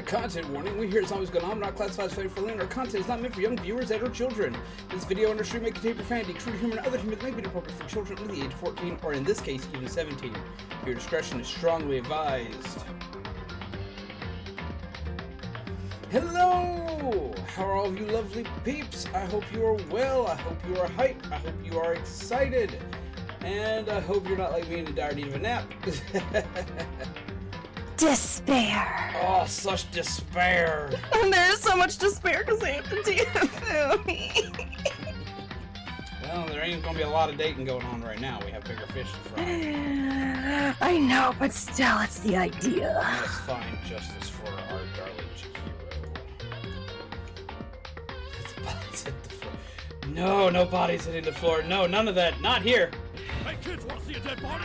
Quick content warning. We here at Zombies Gone On, not classified as family friendly. Our content is not meant for young viewers and or children. This video and our stream may contain profanity, crude humor, and other humor that may be inappropriate for children under the age of 14, or in this case, even 17. Your discretion is strongly advised. Hello! How are all of you lovely peeps? I hope you are well. I hope you are hyped. I hope you are excited. And I hope you're not like me in a dire need of a nap. Despair. Oh, such despair. And there's so much despair because I have to do me. Well, there ain't gonna be a lot of dating going on right now. We have bigger fish to fry. I know, but still, it's the idea. Let's find justice for our darling hero. His body's hit the floor. No, no bodies hitting the floor. No, none of that. Not here. Hey kids, want to see a dead body?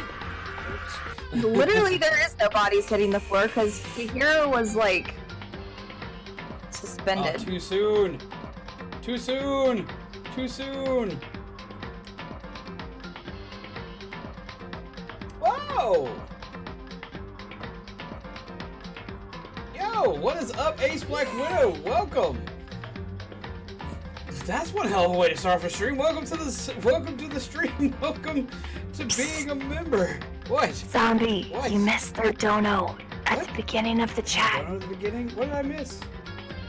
Literally, there is no bodies hitting the floor because the hero was like suspended. Oh, too soon. Too soon. Too soon. Whoa! Yo, what is up, Ace Black Widow? Welcome. That's one hell of a way to start off a stream. Welcome to the stream. Welcome to being a member. What? Zombie, What? you missed their dono at What? the beginning of the chat. Dono at the beginning? What did I miss?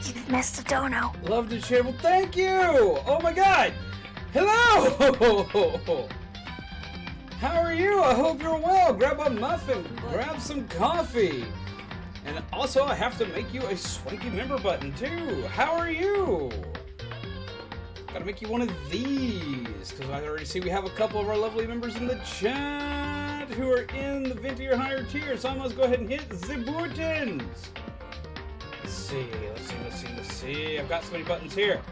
You missed a dono. Love to share. Well, thank you. Oh my God. Hello. How are you? I hope you're well. Grab a muffin. Grab some coffee. And also, I have to make you a swanky member button too. How are you? Gotta make you one of these, because I already see we have a couple of our lovely members in the chat who are in the 50 or higher tier, so I must go ahead and hit the buttons. Let's see. I've got so many buttons here.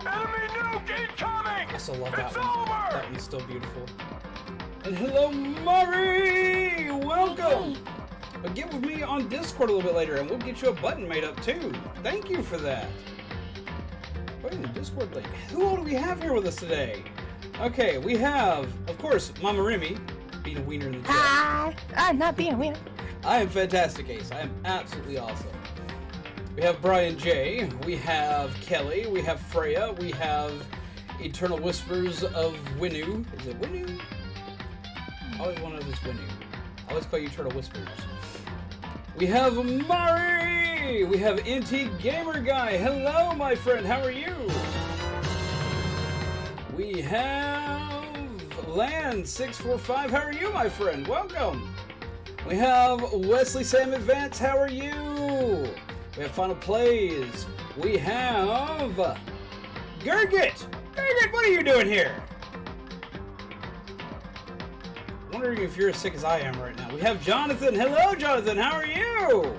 Enemy nuke incoming! I still love that It's one. over! That one's still beautiful. And hello, Murray! Welcome! But get with me on Discord a little bit later, and we'll get you a button made up too. Thank you for that. Wait, in the Discord link. Who all do we have here with us today? Okay, we have, of course, Momma Remi, being a wiener in the chat. I'm not being weird. I am fantastic, Ace. I am absolutely awesome. We have Brian J. We have Kelly. We have Freya. We have Eternal Whispers of Winu. Is it Winu? I always wanted it as Winu. I always call you Eternal Whispers. We have Mari! We have NT Gamer Guy. Hello, my friend. How are you? We have Land645. How are you, my friend? Welcome. We have Wesley Sam Advance. How are you? We have Final Plays. We have Gurgit. Gurgit, what are you doing here? Wondering if you're as sick as I am right now. We have Jonathan. Hello, Jonathan. How are you?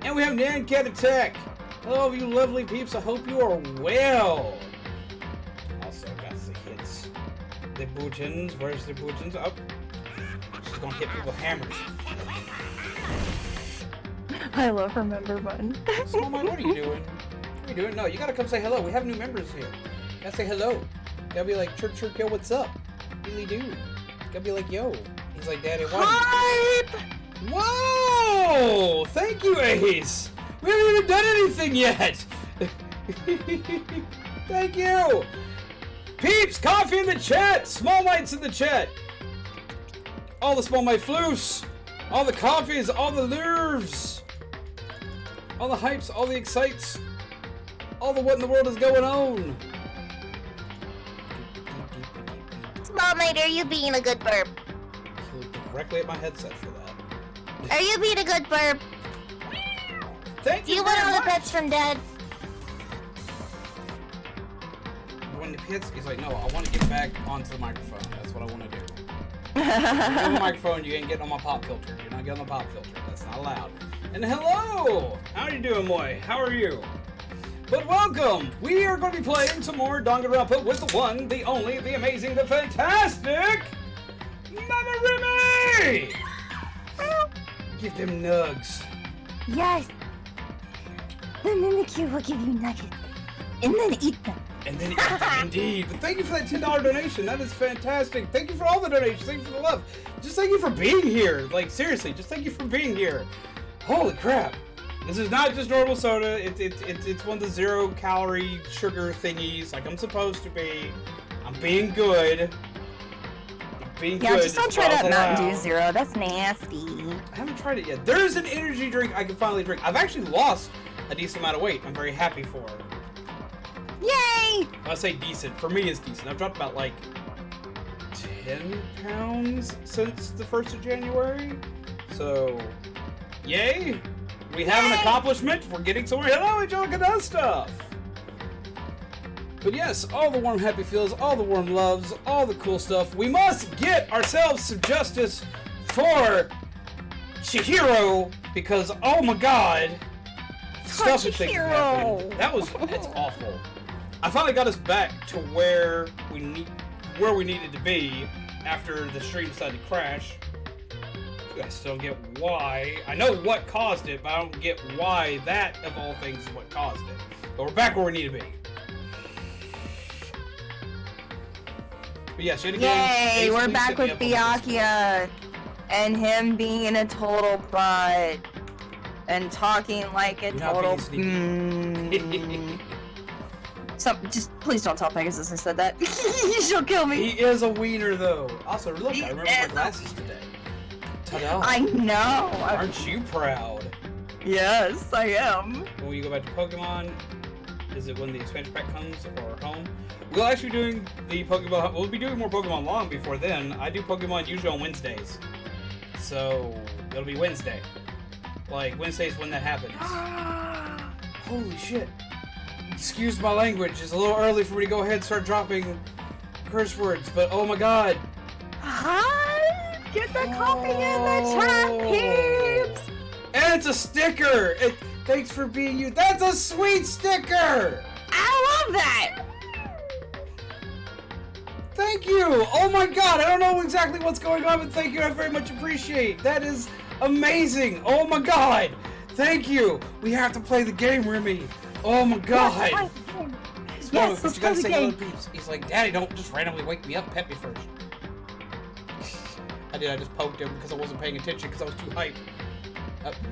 And we have Nan Cat Attack. Hello, you lovely peeps. I hope you are well. Also got the hits. The buttons. Where's the buttons? Up. She's gonna hit people with hammers. I love her member button. Small Mind, what are you doing? What are you doing? No, you gotta come say hello. We have new members here. You gotta say hello. You gotta be like, chirp, chirp, yo, what's up? Really do. Gotta be like, yo. He's like, Daddy, what? Hype! Whoa! Thank you, Ace! We haven't even done anything yet! Thank you! Peeps, coffee in the chat! Small Mites in the chat! All the Small Mite floofs! All the coffees, all the nerves! All the hypes, all the excites! All the what in the world is going on! Small mate, are you being a good burp? He looked directly at my headset for that. Are you being a good burp? Thank Do you you want very all the much. pets from Dad? When the pits, he's like, no, I want to get back onto the microphone. That's what I want to do. On the microphone, you ain't getting on my pop filter. You're not getting on the pop filter. That's not allowed. And hello! How are you doing, Moy? How are you? But welcome! We are going to be playing some more Danganronpa with the one, the only, the amazing, the fantastic Momma Remi! Give them nugs. Yes. And then the cube will give you nuggets. And then eat them. And then indeed. But thank you for that $10 donation. That is fantastic. Thank you for all the donations. Thank you for the love. Just thank you for being here. Like, seriously, just thank you for being here. Holy crap. This is not just normal soda. It's one of the 0-calorie sugar thingies, like I'm supposed to be. I'm being good. Yeah, just don't try that Mountain Dew Zero. That's nasty. I haven't tried it yet. There's an energy drink I can finally drink. I've actually lost a decent amount of weight. I'm very happy for it. Yay! I say decent. For me, it's decent. I've dropped about like 10 pounds since the 1st of January. So, yay! We have an accomplishment. We're getting somewhere. Hello, Angelica does stuff. But yes, all the warm happy feels, all the warm loves, all the cool stuff. We must get ourselves some justice for Chihiro because, oh my god, stuff and things happened. That's awful. I finally got us back to where we needed to be after the stream decided to crash. I still don't get why. I know what caused it, but I don't get why that, of all things, is what caused it. But we're back where we need to be. But yes, yet again, yay! We're back with Byakuya and him being a total butt and talking like a total. Just please don't tell Pegasus I said that. She'll kill me. He is a wiener, though. Also, look, I remember my glasses today. Ta-da! I know. Aren't you proud? Yes, I am. When you go back to Pokemon, is it when the expansion pack comes or home? We'll actually be doing the Pokemon. We'll be doing more Pokemon long before then. I do Pokemon usually on Wednesdays, so it'll be Wednesday. Like Wednesday's when that happens. Holy shit! Excuse my language. It's a little early for me to go ahead and start dropping curse words, but oh my god! Hi! Get the copy in the chat, peeps. And it's a sticker. Thanks for being you. That's a sweet sticker. I love that. Thank you! Oh my god, I don't know exactly what's going on, but thank you, I very much appreciate. That is amazing! Oh my god! Thank you! We have to play the game, Remi! Oh my god! Yes, let's play the game. He's like, Daddy, don't just randomly wake me up, pet me first. I just poked him because I wasn't paying attention because I was too hyped.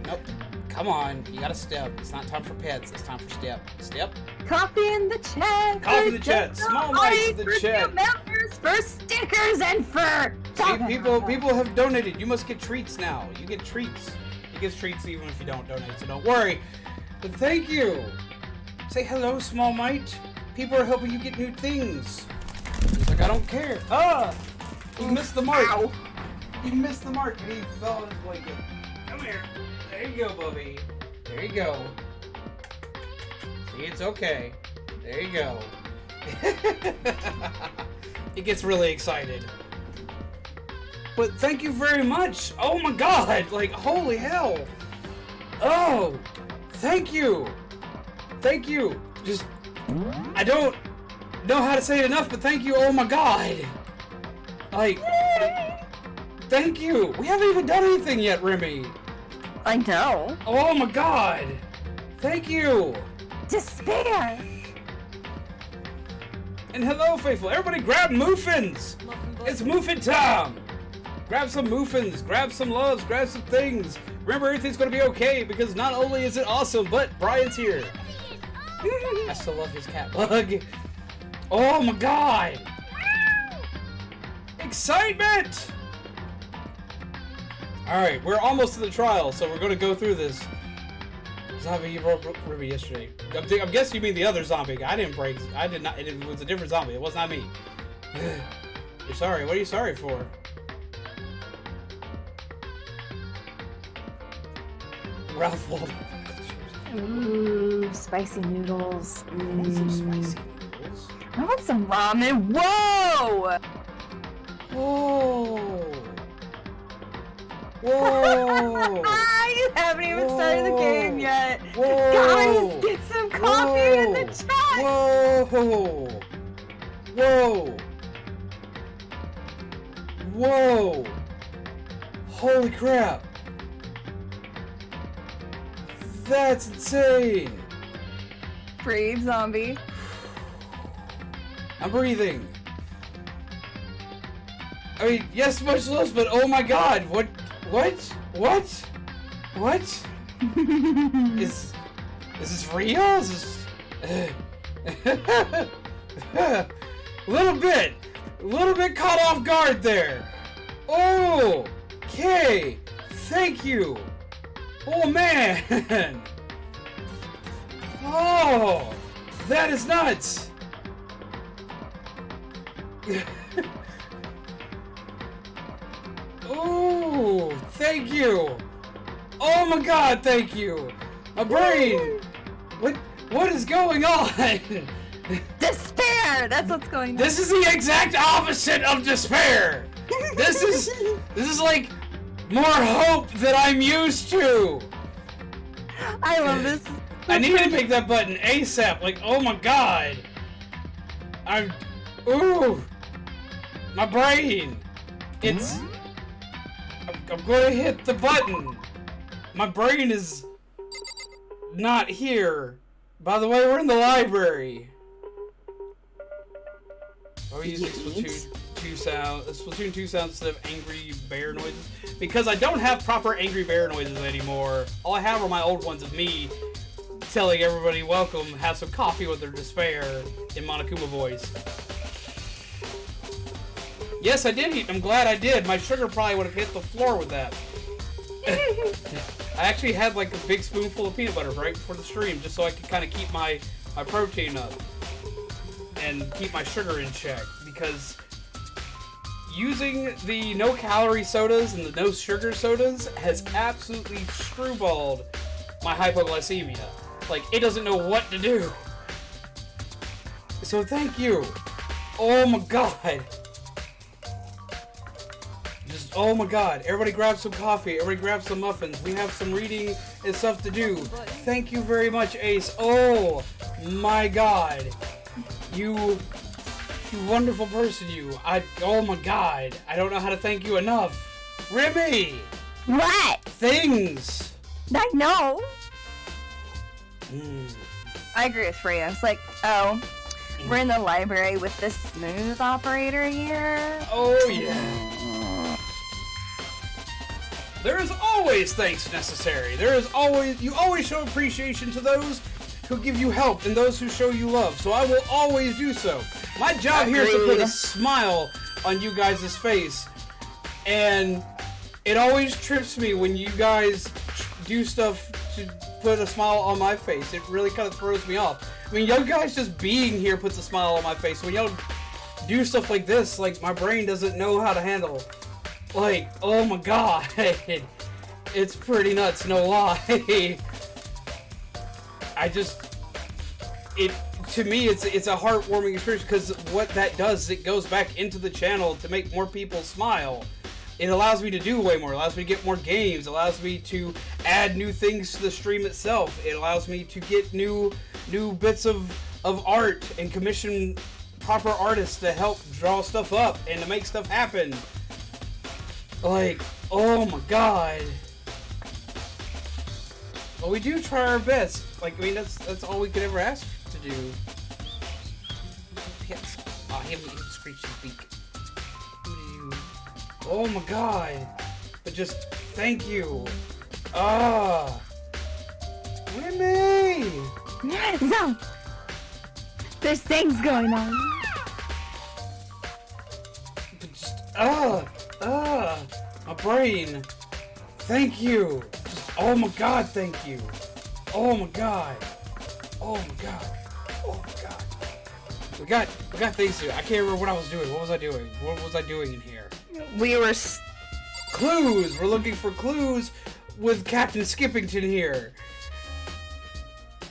Nope. Come on, you gotta step. It's not time for pets, it's time for step. Step. Copy in the chat. Copy in the chat. Small likes in the chat. Members for stickers and for. See, people have donated. You must get treats now. You get treats. You get treats even if you don't donate, so don't worry. But thank you. Say hello, Small Mite. People are helping you get new things. He's like, I don't care. He missed the mark. Ow. He missed the mark and he fell in his blanket. Come here. There you go, Bubby. There you go. See, it's okay. There you go. He gets really excited. But thank you very much. Oh my god. Like, holy hell. Oh, thank you. Thank you. Just, I don't know how to say it enough, but thank you. Oh my god. Like, thank you. We haven't even done anything yet, Remi. I know. Oh my god. Thank you. Despair. And hello, faithful. Everybody grab Muffins. It's Muffin time. Grab some Muffins. Grab some loves. Grab some things. Remember, everything's going to be okay because not only is it awesome, but Brian's here. I still love his cat bug. Oh my god. Excitement. Alright, we're almost to the trial, so we're going to go through this. Zombie, you broke Ruby yesterday. I'm guessing you mean the other zombie. I didn't break. I did not. It was a different zombie. It was not me. You're sorry. What are you sorry for? Ralph Waldo. Ooh, spicy noodles. I want some spicy noodles. I want some ramen. Whoa! Whoa! Whoa! You haven't even started the game yet. Whoa! Guys, get some coffee in the chat. Whoa! Whoa! Whoa! Holy crap! That's insane! Breathe, zombie. I'm breathing. I mean, yes, much less, but oh my god, what? Is this real? Is this... a little bit caught off guard there. Oh, okay. Thank you. Oh man. Oh, that is nuts. Oh, thank you. Oh my God, thank you. My brain. What is going on? Despair! That's what's going on. This is the exact opposite of despair. This is like more hope that I'm used to. I love this. I need to make that button ASAP. Like, oh my God. Ooh. My brain. I'm going to hit the button. My brain is not here. By the way, we're in the library. Are we using Splatoon 2 sounds instead of angry bear noises? Because I don't have proper angry bear noises anymore. All I have are my old ones of me telling everybody welcome, have some coffee with their despair in monokuma voice. Yes, I did eat. I'm glad I did. My sugar probably would have hit the floor with that. I actually had like a big spoonful of peanut butter right before the stream, just so I could kind of keep my protein up and keep my sugar in check. Because using the no-calorie sodas and the no-sugar sodas has absolutely screwballed my hypoglycemia. Like, it doesn't know what to do. So thank you. Oh my God. Oh my God, everybody grab some coffee, everybody grab some muffins, we have some reading and stuff to do. Thank you very much, Ace. Oh my God. You wonderful person, you. Oh my God, I don't know how to thank you enough. Remi! What? Things! I know. I agree with Freya. It's like, oh, we're in the library with this smooth operator here. Oh yeah. There is always thanks necessary. You always show appreciation to those who give you help and those who show you love. So I will always do so. My job here is to put a smile on you guys' face. And it always trips me when you guys do stuff to put a smile on my face. It really kind of throws me off. I mean, you guys just being here puts a smile on my face. When y'all do stuff like this, like, my brain doesn't know how to handle. Like, oh my God, it's pretty nuts, no lie. To me, it's a heartwarming experience because what that does is it goes back into the channel to make more people smile. It allows me to do way more, it allows me to get more games, it allows me to add new things to the stream itself, it allows me to get new bits of art and commission proper artists to help draw stuff up and to make stuff happen. Like, oh my God. Well, we do try our best. Like, I mean, that's all we could ever ask to do. Yes. Oh, him screech his beak. Oh my God. But just, thank you. Ah. Remi! So, there's things going on. But just, my brain. Thank you. Just, oh my God, thank you. Oh my God. Oh my God. Oh my God. We got things to do. I can't remember what I was doing. What was I doing? What was I doing in here? We were... Clues! We're looking for clues with Captain Skippington here.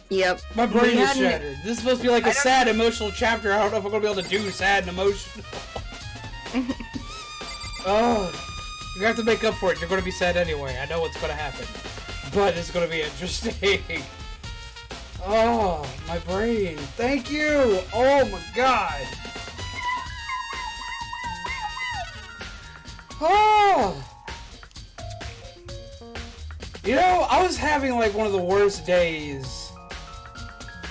Yep. My brain is shattered. This is supposed to be like a sad, emotional chapter. I don't know if I'm going to be able to do sad and emotional. Oh, you have to make up for it. You're going to be sad anyway. I know what's going to happen. But it's going to be interesting. Oh, my brain. Thank you. Oh, my God. Oh. You know, I was having like one of the worst days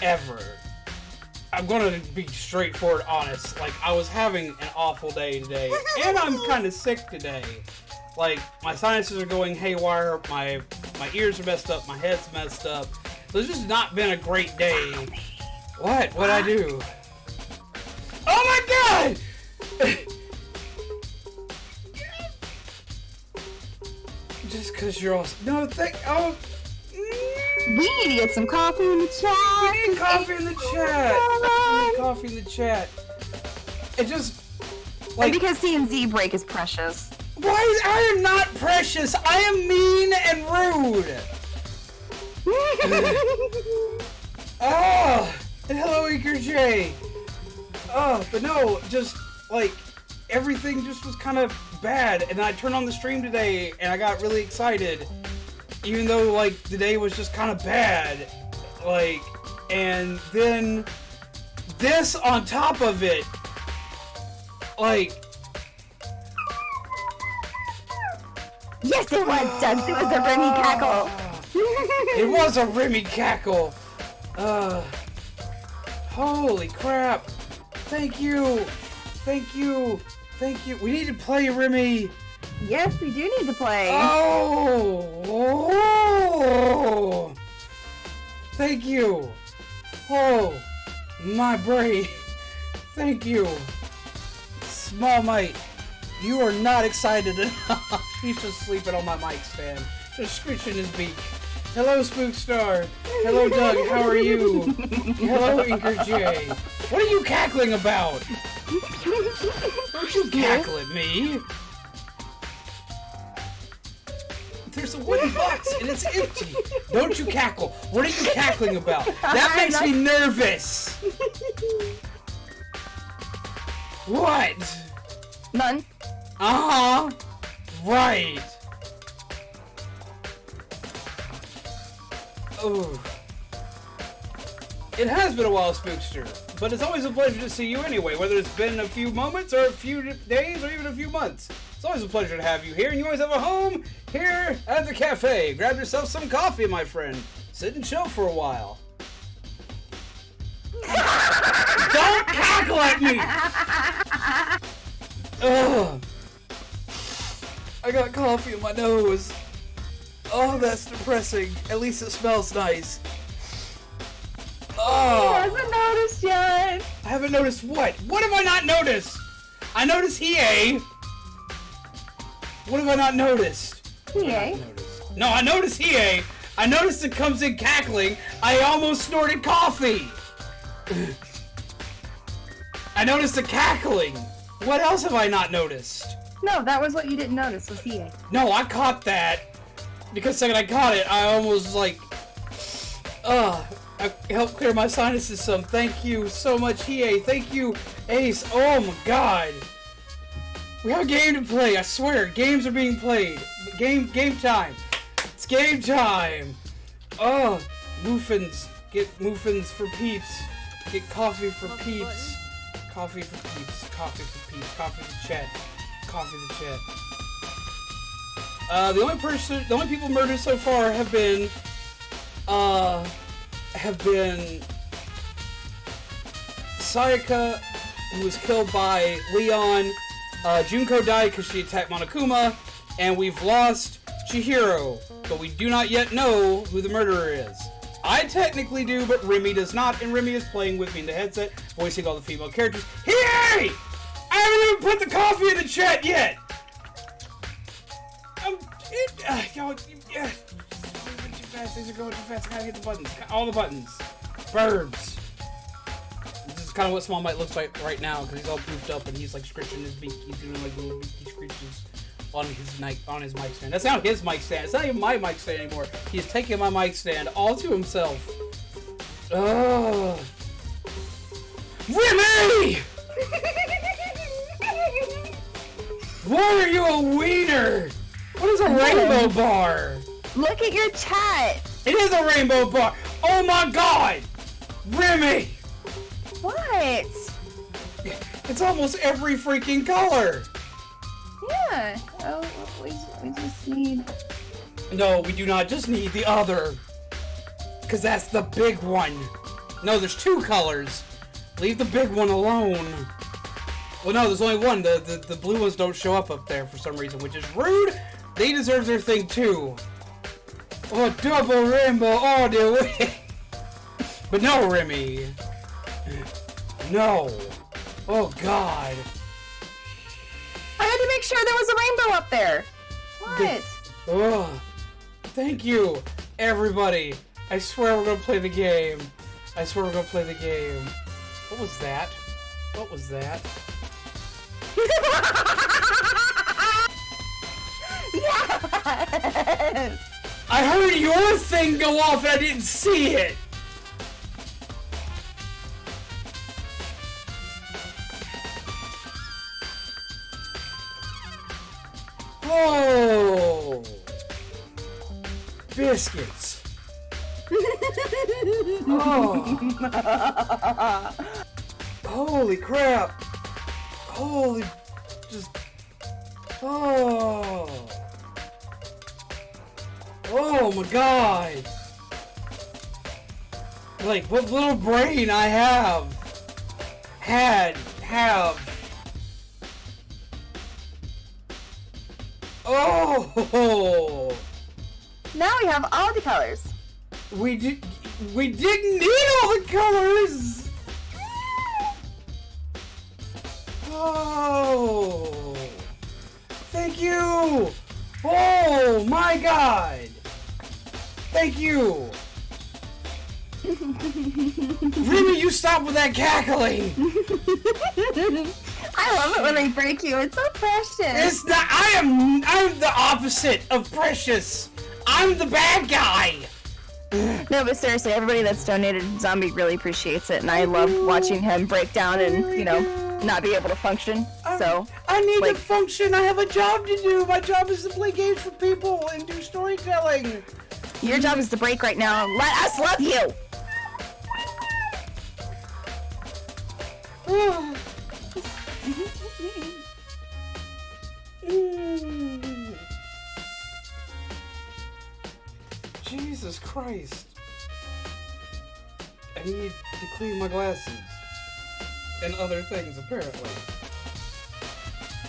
ever. I'm gonna be straightforward honest. Like, I was having an awful day today. And I'm kind of sick today. Like, my sinuses are going haywire. My my ears are messed up, my head's messed up. So it's just not been a great day. What? What'd I do? Oh my god! Just cause you're all... No, We need to get some coffee in the chat. We need coffee in the chat. We need coffee in the chat. It just... Like... And because C&Z break is precious. I am not precious. I am mean and rude. Oh, and hello, Iker J. Oh, but no, just like everything just was kind of bad. And I turned on the stream today and I got really excited, even though like the day was just kind of bad. Like, and then this on top of it, like. Yes, it was, Dubs. It was a Remi cackle. It was a Remi cackle. Holy crap. Thank you. Thank you. Thank you. We need to play Remi. Yes, we do need to play. Oh. Thank you. Oh, my brain. Thank you. Small Mite. You are not excited enough. He's just sleeping on my mic stand. Just scratching his beak. Hello, Spookstar. Hello, Doug. How are you? Hello, Inker J. What are you cackling about? Don't you cackle at me. There's a wooden box and it's empty. Don't you cackle. What are you cackling about? That makes me nervous. What? None. Uh-huh. Right. Oh. It has been a while, Spookster, but it's always a pleasure to see you anyway, whether it's been a few moments or a few days or even a few months. It's always a pleasure to have you here, and you always have a home here at the cafe. Grab yourself some coffee, my friend. Sit and chill for a while. Don't cackle at me! Ugh. I got coffee in my nose. Oh, that's depressing. At least it smells nice. Oh. He hasn't noticed yet. I haven't noticed what? What have I not noticed? I noticed Hiei. What have I not noticed? Hiei? No, I noticed Hiei. I noticed it comes in cackling. I almost snorted coffee. I noticed the cackling. What else have I not noticed? No, that was what you didn't notice, was Hiei. No, I caught that. Because the second I caught it, I almost like... I helped clear my sinuses some. Thank you so much, Hiei. Thank you, Ace. Oh my god. We have a game to play, I swear. Games are being played. Game time. It's game time. Oh, muffins. Get muffins for peeps. Get coffee for peeps. Coffee for peeps. Coffee for peeps. Coffee for chat. Coffee for chat. The only people murdered so far have been Sayaka, who was killed by Leon, Junko died because she attacked Monokuma, and we've lost Chihiro, but we do not yet know who the murderer is. I technically do, but Remi does not, and Remi is playing with me in the headset, voicing all the female characters. Hey! I haven't even put the coffee in the chat yet! Too fast. Things are going too fast. I gotta hit the buttons. All the buttons. Birds. This is kind of what Small Mite looks like right now, because he's all poofed up and he's like scratching his beak. He's doing like little beaky screeches on his mic stand. That's not his mic stand. It's not even my mic stand anymore. He's taking my mic stand all to himself. Oh. Remi! Why are you a wiener? What is a rainbow bar? Look at your chat. It is a rainbow bar. Oh my god! Remi! What? It's almost every freaking color. Yeah. Oh, we just need... No, we do not just need the other. Because that's the big one. No, there's two colors. Leave the big one alone. Well, no, there's only one. The blue ones don't show up there for some reason, which is rude. They deserve their thing too. Oh, double rainbow all the way. But no, Remi. No. Oh, God. I had to make sure there was a rainbow up there. What? Oh, thank you, everybody. I swear we're gonna play the game. I swear we're gonna play the game. What was that? What was that? Yes! I heard your thing go off and I didn't see it. Oh, biscuits. Oh. Holy crap. Holy, just, oh. Oh my God. Like, what little brain I have. Oh! Now we have all the colors. We didn't need all the colors! Oh! Thank you! Oh my God! Thank you! Remi, you stop with that cackling! I love it when they break you. It's so precious. It's not. I'm the opposite of precious. I'm the bad guy. No, but seriously, everybody that's donated Zombie really appreciates it, and I love watching him break down and, you know, not be able to function. So I need like, to function. I have a job to do. My job is to play games for people and do storytelling. Your job is to break right now. Let us love you. Jesus Christ. I need to clean my glasses. And other things, apparently.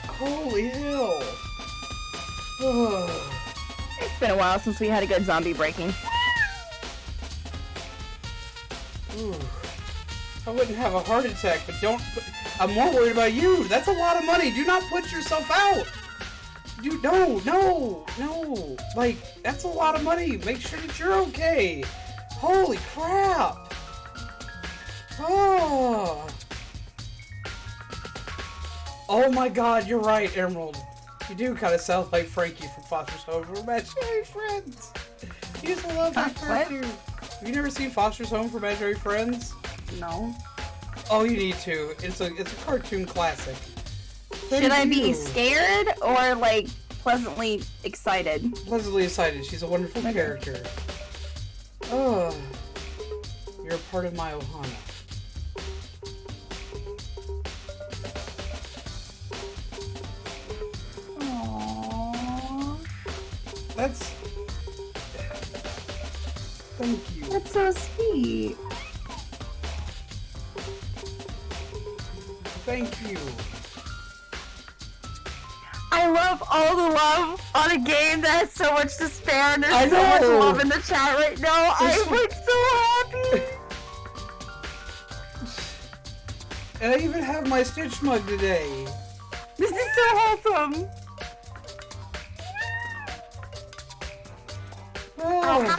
Holy hell. It's been a while since we had a good zombie breaking. Ooh. I wouldn't have a heart attack, but I'm more worried about you. That's a lot of money. Do not put yourself out. No. Like, that's a lot of money. Make sure that you're okay. Holy crap. Oh. Oh my God, you're right, Emerald. You do kind of sound like Frankie from Foster's Home for Imaginary Friends. You just love that character. Have you never seen Foster's Home for Imaginary Friends? No. Oh, you need to. It's a cartoon classic. Should I be scared or like pleasantly excited? Pleasantly excited. She's a wonderful character. Oh, you're a part of my Ohana. Aww. That's. Thank you. That's so sweet. Thank you. I love all the love on a game that has so much despair and there's so much love in the chat right now. I'm like so happy. And I even have my Stitch mug today. This is so wholesome. Oh.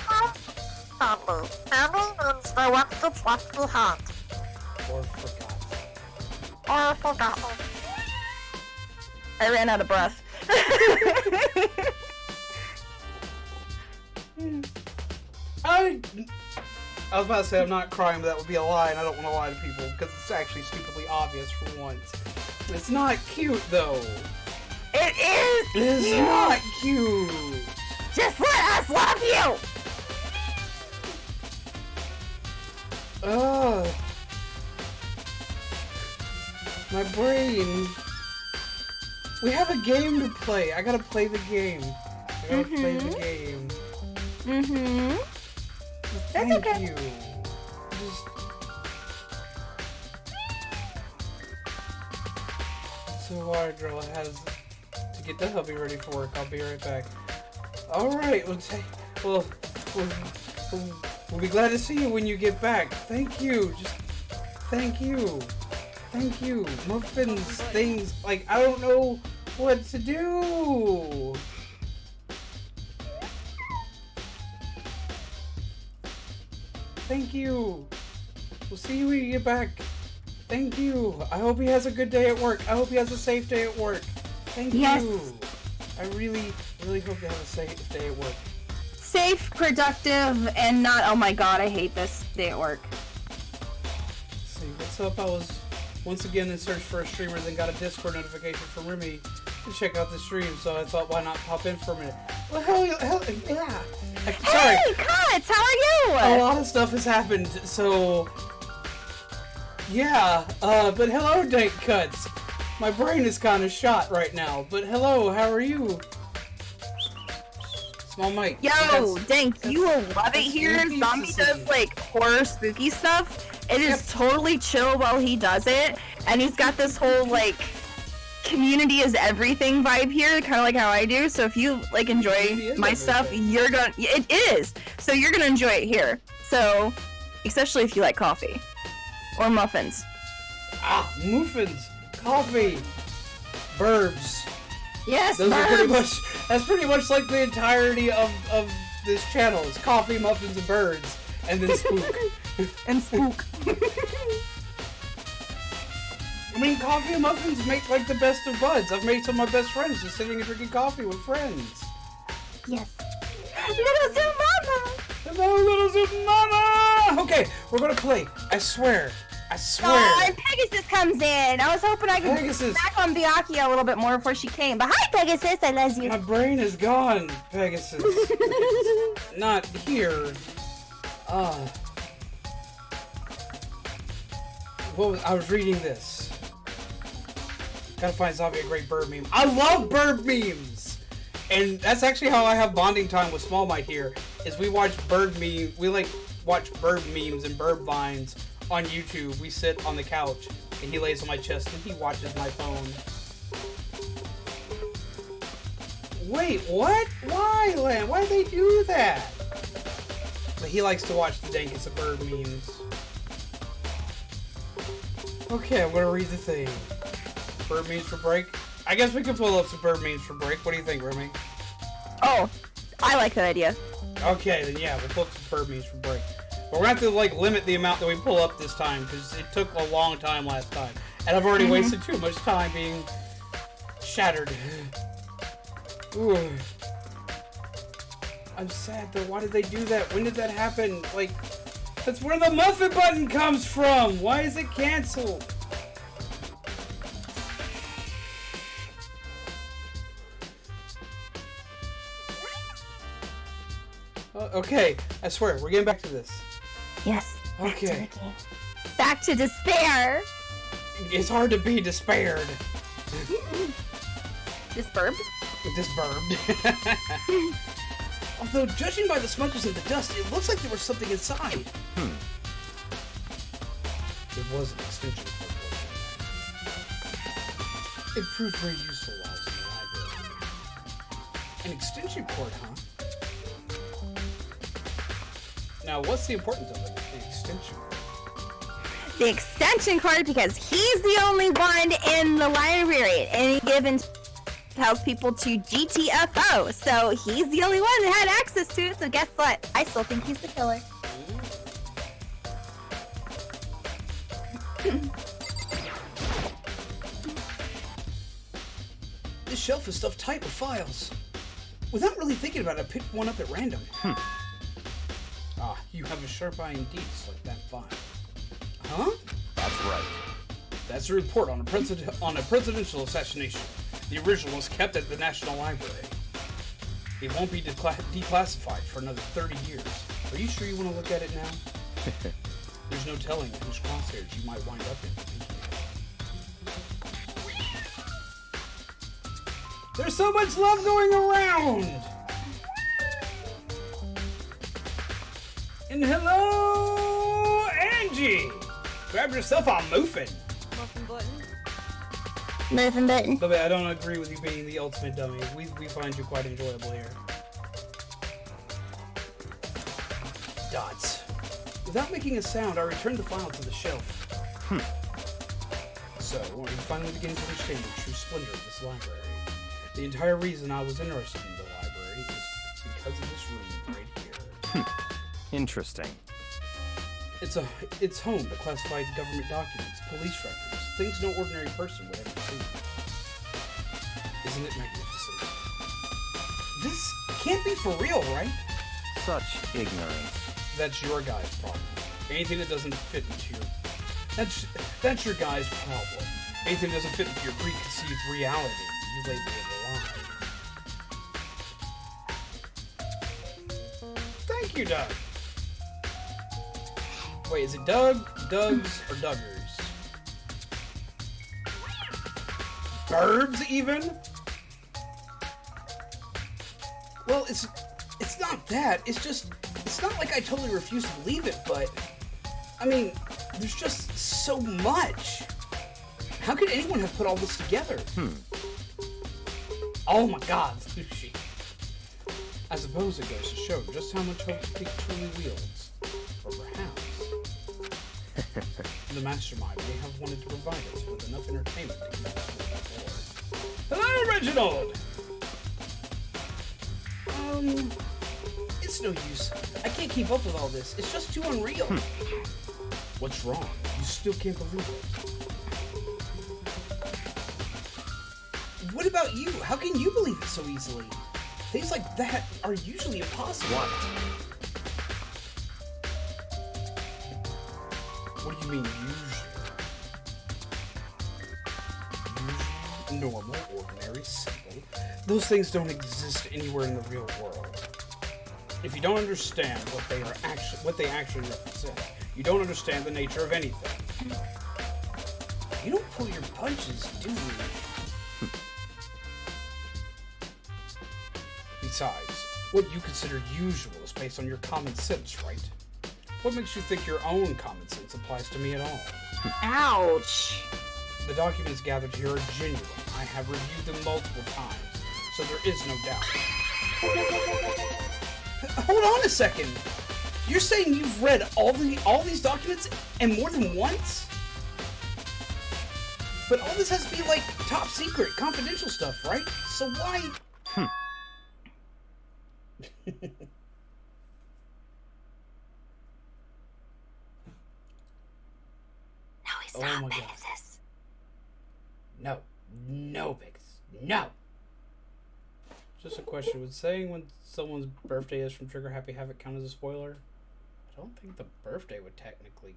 Family means the one that's left behind. Or forgotten. Or forgotten. I ran out of breath. I was about to say I'm not crying, but that would be a lie, and I don't want to lie to people because it's actually stupidly obvious for once. It's not cute though. It is. It's cute. not cute. Just let us love you. My brain. We have a game to play. I gotta play the game. Play the game. That's okay. You. Just... So Water Drill has to get the hubby ready for work. I'll be right back. Alright, well, We'll be glad to see you when you get back. Thank you. Just thank you. Thank you. Muffins, things, like, I don't know what to do. Thank you. We'll see you when you get back. Thank you. I hope he has a good day at work. I hope he has a safe day at work. Thank you. I really, really hope you have a safe day at work. Safe, productive, and not, oh my god, I hate this day at work. Let's see, what's up? I was once again in search for a streamer, then got a Discord notification from Remi to check out the stream, so I thought, why not pop in for a minute? Well, hell yeah. Sorry. Hey, Cuts, how are you? A lot of stuff has happened, so... Yeah, but hello, Dank Cuts. My brain is kind of shot right now, but hello, how are you? Small mic. Yo, Dank, you will love it here. Zombie does, like, horror spooky stuff. It is totally chill while he does it, and he's got this whole, like, community is everything vibe here, kind of like how I do, so if you, like, enjoy my stuff, you're gonna... It is! So you're gonna enjoy it here. So, especially if you like coffee. Or muffins. Ah, muffins, coffee, burbs. Yes, Those are pretty much. That's pretty much like the entirety of this channel. It's coffee, muffins, and birds, and then spook. And spook. I mean, coffee and muffins make like the best of buds. I've made some of my best friends just sitting and drinking coffee with friends. Yes. Little Zoom Mama! Hello, little Zoom Mama! Okay, we're gonna play. I swear. I swear. Oh, and Pegasus comes in. I was hoping I could Pegasus. back on Byakuya a little bit more before she came. But hi, Pegasus. I love you. My brain is gone, Pegasus. Not here. I was reading this. Gotta find Zombie a great bird meme. I love bird memes! And that's actually how I have bonding time with Small Mike here, is we watch bird memes, watch bird memes and bird vines on YouTube. We sit on the couch, and he lays on my chest, and he watches my phone. Wait, what? Why, Lamb? Why'd they do that? But he likes to watch the dankest of bird memes. Okay, I'm gonna read the thing. Bird memes for break? I guess we can pull up some bird memes for break. What do you think, Remi? Oh, I like that idea. Okay, then yeah, we'll pull up some bird memes for break. But we're gonna have to like limit the amount that we pull up this time because it took a long time last time, and I've already wasted too much time being shattered. Ooh. I'm sad though. Why did they do that? When did that happen? Like, that's where the muffin button comes from. Why is it canceled? Okay, I swear, we're getting back to this. Yes. Okay. Back to despair. It's hard to be despaired. Disturbed? Disturbed. Although, judging by the smudges and the dust, it looks like there was something inside. It was an extension cord. It proved very useful while I was in the library. An extension cord, huh? Now, what's the importance of it? The extension cord. The extension cord, because he's the only one in the library at any given tells people to GTFO, so he's the only one that had access to it, so guess what? I still think he's the killer. This shelf is stuffed tight with files. Without really thinking about it, I picked one up at random. Ah, you have a sharp eye indeed, like that file. Huh? That's right. That's a report on a presidential assassination. The original was kept at the National Library. It won't be declassified for another 30 years. Are you sure you want to look at it now? There's no telling which crosshairs you might wind up in. There's so much love going around! And hello, Angie! Grab yourself a muffin. Muffin button. Muffin button. But I don't agree with you being the ultimate dummy. We find you quite enjoyable here. Without making a sound, I returned the file to the shelf. So, we finally began to understand the true splendor of this library. The entire reason I was interested in the library is because of this room right here. Interesting. It's home to classified government documents, police records, things no ordinary person would ever see. Isn't it magnificent? This can't be for real, right? Such ignorance. That's your guy's problem. Anything that doesn't fit into your... That's your guy's problem. Anything that doesn't fit into your preconceived reality, you label it a lie. Thank you, Doug. Wait, is it Doug, Dougs, or Duggars? Burbs, even? Well, it's not that. It's not like I totally refuse to believe it, but... I mean, there's just so much. How could anyone have put all this together? Oh my god, sushi. I suppose it goes to show just how much hope he truly wields. Or perhaps... the mastermind may have wanted to provide us with enough entertainment to keep us on board. Hello, Reginald! It's no use. I can't keep up with all this. It's just too unreal. What's wrong? You still can't believe it. What about you? How can you believe it so easily? Things like that are usually impossible. What do you mean, usually? Normal, ordinary, simple. Those things don't exist anywhere in the real world. If you don't understand what they actually represent, you don't understand the nature of anything. You don't pull your punches, do you? Besides, what you consider usual is based on your common sense, right? What makes you think your own common sense applies to me at all? Ouch. The documents gathered here are genuine. I have reviewed them multiple times, so there is no doubt. Hold on a second. You're saying you've read all these documents and more than once? But all this has to be like top secret, confidential stuff, right? So why? No, he's Oh not my God. Pegasus. No, Pegasus. No. Just a question. Would saying when someone's birthday is from Trigger Happy Havoc count as a spoiler? I don't think the birthday would technically.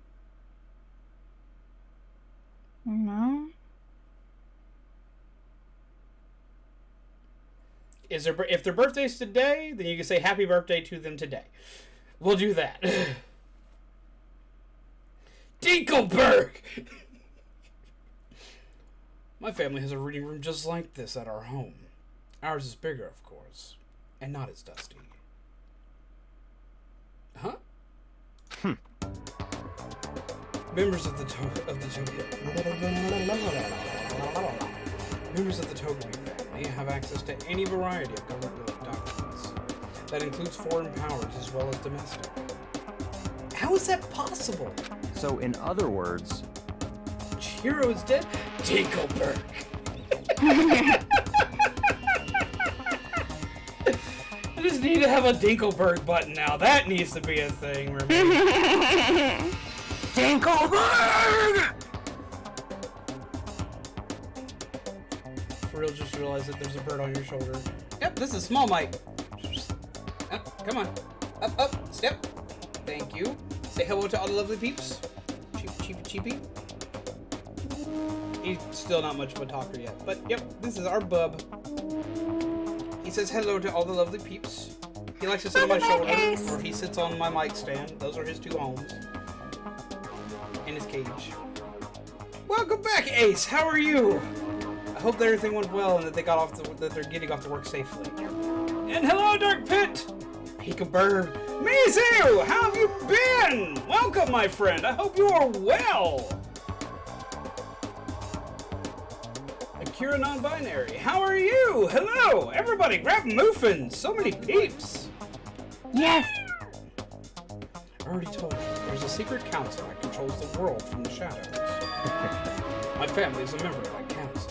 No. If their birthday's today, then you can say happy birthday to them today. We'll do that. Dinkelberg! My family has a reading room just like this at our home. Ours is bigger, of course, and not as dusty. Huh? Members of the Togami family have access to any variety of government-related documents. That includes foreign powers as well as domestic. How is that possible? So, in other words... Chihiro is dead? Dinkelberg. I just need to have a Dinkelberg button now. That needs to be a thing, Remi. Dinkelberg! For real, just realize that there's a bird on your shoulder. Yep, this is Small Mike. Up, come on. Up, step. Thank you. Say hello to all the lovely peeps. Cheepy. He's still not much of a talker yet. But, yep, this is our bub. He says hello to all the lovely peeps. He likes to sit on my shoulder, or he sits on my mic stand. Those are his two homes. In his cage. Welcome back, Ace. How are you? I hope that everything went well and that they're getting off to work safely. And hello, Dark Pit. Peekabird. Mizu, how have you been? Welcome, my friend. I hope you are well. Akira Non-Binary, how are you? Hello, everybody. Grab muffins. So many peeps. Yes. I already told you. There's a secret council that controls the world from the shadows. My family is a member of that council.